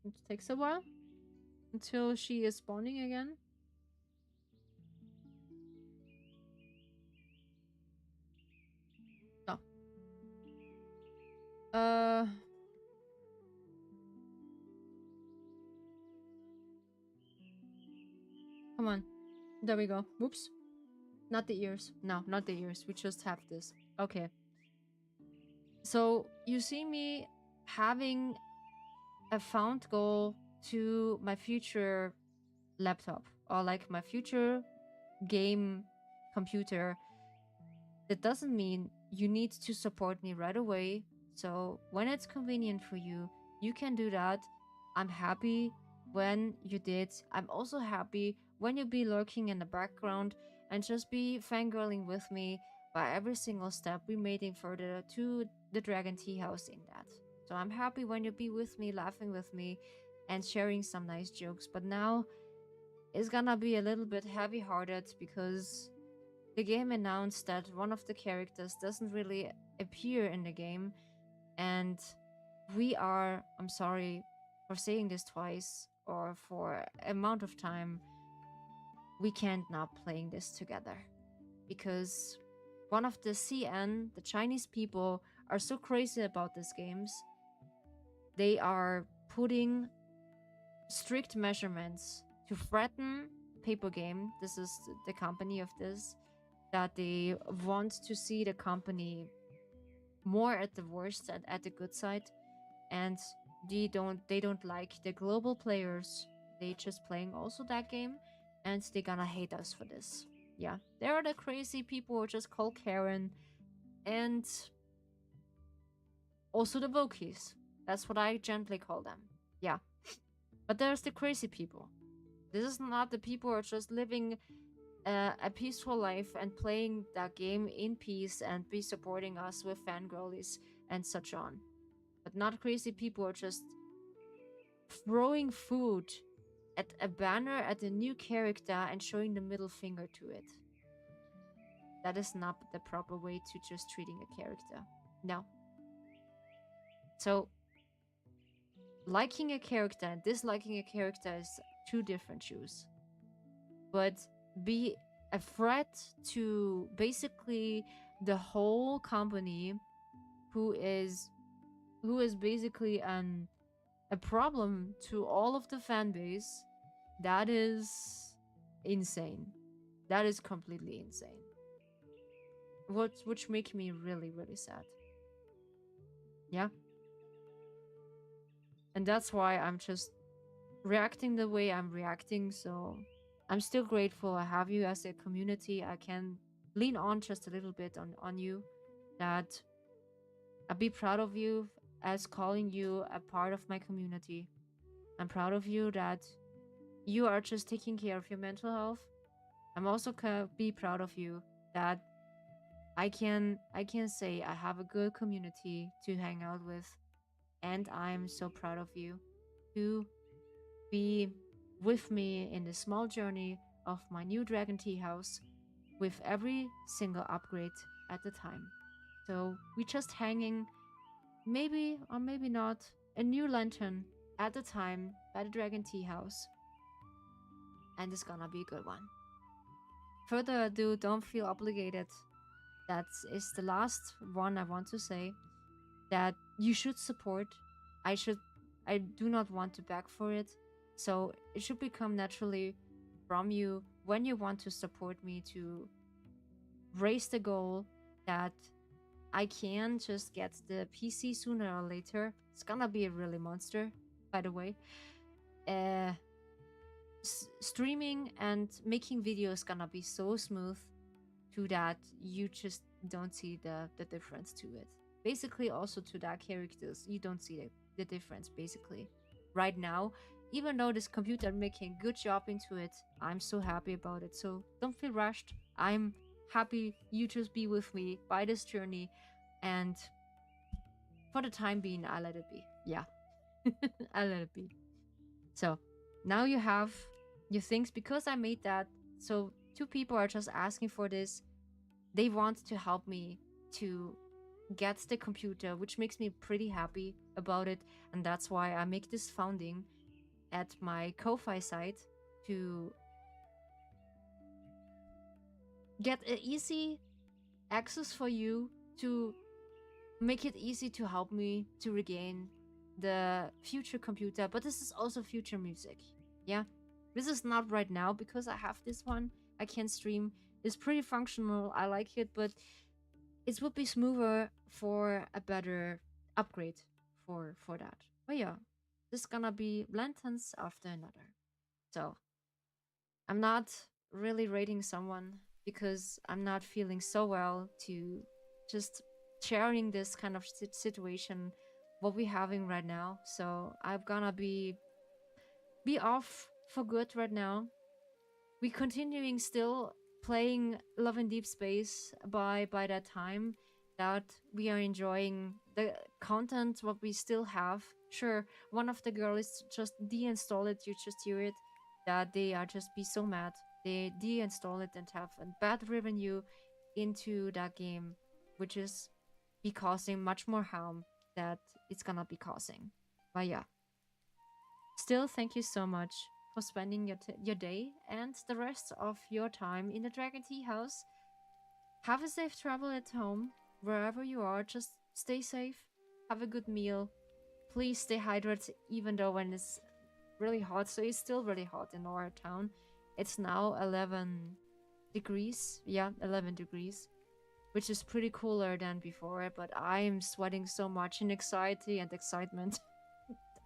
Speaker 1: It takes a while until she is spawning again. Oh. Come on. There we go. Whoops. Not the ears. No, not the ears. We just have this. Okay. So you see me having a found goal to my future laptop or like my future game computer. That doesn't mean you need to support me right away. So when it's convenient for you, you can do that. I'm happy when you did. I'm also happy when you be lurking in the background and just be fangirling with me by every single step we made in further to the Dragon Tea House in that. So I'm happy when you be with me, laughing with me, and sharing some nice jokes. But now it's gonna be a little bit heavy-hearted because the game announced that one of the characters doesn't really appear in the game, and we are, I'm sorry for saying this twice or for amount of time, we can't now playing this together because one of the CN, the Chinese people, are so crazy about these games. They are putting strict measurements to threaten Paper Game. This is the company of this, that they want to see the company more at the worst and at the good side, and they don't like the global players. They just playing also that game, and they gonna hate us for this. Yeah, there are the crazy people who just call Karen, and also the Vokies. That's what I gently call them. Yeah. But there's the crazy people. This is not the people who are just living a peaceful life and playing that game in peace and be supporting us with fangirlies and such on. But not crazy people who are just throwing food at a banner at a new character and showing the middle finger to it. That is not the proper way to just treating a character. No. So, liking a character and disliking a character is two different shoes. But be a threat to basically the whole company who is basically a problem to all of the fan base, that is insane. That is completely insane. Which make me really, really sad. Yeah. And that's why I'm just reacting the way I'm reacting. So I'm still grateful I have you as a community. I can lean on just a little bit on you. That I'll be proud of you as calling you a part of my community. I'm proud of you that you are just taking care of your mental health. I'm also be proud of you that I can say I have a good community to hang out with, and I'm so proud of you to be with me in the small journey of my new Dragon Tea house with every single upgrade at the time. So we just hanging, maybe or maybe not, a new lantern at a time by the Dragon Tea house. And it's gonna be a good one. Further ado, don't feel obligated. That is the last one I want to say. That you should support. I do not want to beg for it. So it should become naturally from you when you want to support me to raise the goal that I can just get the PC sooner or later. It's gonna be a really monster, by the way. Streaming and making videos gonna be so smooth to that you just don't see the difference to it. Basically also to that characters, you don't see the difference basically. Right now, even though this computer making good job into it, I'm so happy about it. So don't feel rushed. I'm happy you just be with me by this journey, and for the time being, I let it be. Yeah. I let it be. So now you have your things because I made that. So two people are just asking for this. They want to help me to get the computer, which makes me pretty happy about it. And that's why I make this founding at my Ko-Fi site to get an easy access for you, to make it easy to help me to regain the future computer. But this is also future music. Yeah, this is not right now because I have this one. I can stream. It's pretty functional. I like it, but it would be smoother for a better upgrade for that. But yeah, this is gonna be lanterns after another. So I'm not really rating someone because I'm not feeling so well to just sharing this kind of situation what we're having right now. So I'm gonna be off for good right now. We continuing still playing Love in Deep Space by that time that we are enjoying the content what we still have. Sure, one of the girls just deinstall it, you just hear it, that they are just be so mad. They deinstall it and have a bad revenue into that game, which is be causing much more harm that it's gonna be causing. But yeah. Still, thank you so much for spending your day and the rest of your time in the Dragon Tea house. Have a safe travel at home, wherever you are. Just stay safe, have a good meal. Please stay hydrated, even though when it's really hot. So it's still really hot in our town. It's now 11 degrees. Yeah, 11 degrees, which is pretty cooler than before. But I am sweating so much in anxiety and excitement.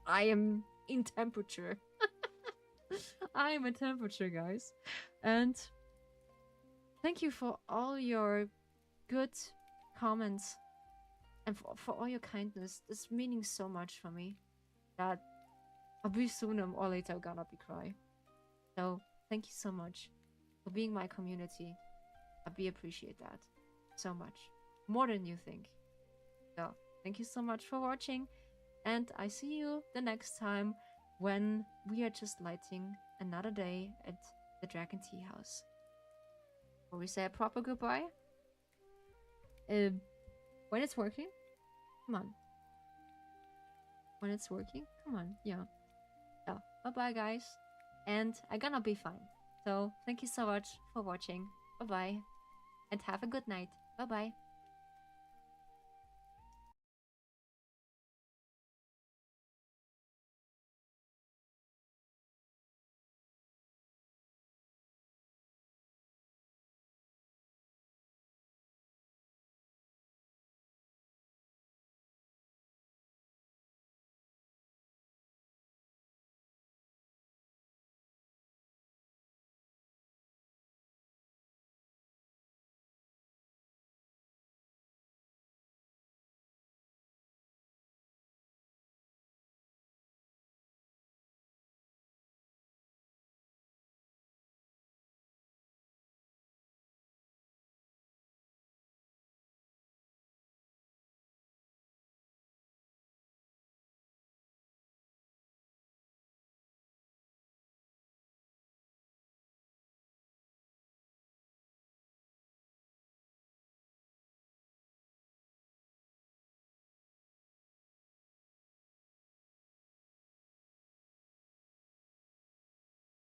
Speaker 1: I am in temperature. I am in temperature, guys. And thank you for all your good comments and for all your kindness. This meaning so much for me that I'll be sooner or later gonna be cry. So thank you so much for being my community. I appreciate that so much, more than you think. So thank you so much for watching, and I see you the next time when we are just lighting another day at the Dragon Tea House. Will we say a proper goodbye? When it's working? Come on. When it's working? Come on, yeah. Yeah, bye-bye guys. And I'm gonna be fine. So, thank you so much for watching. Bye-bye. And have a good night. Bye-bye.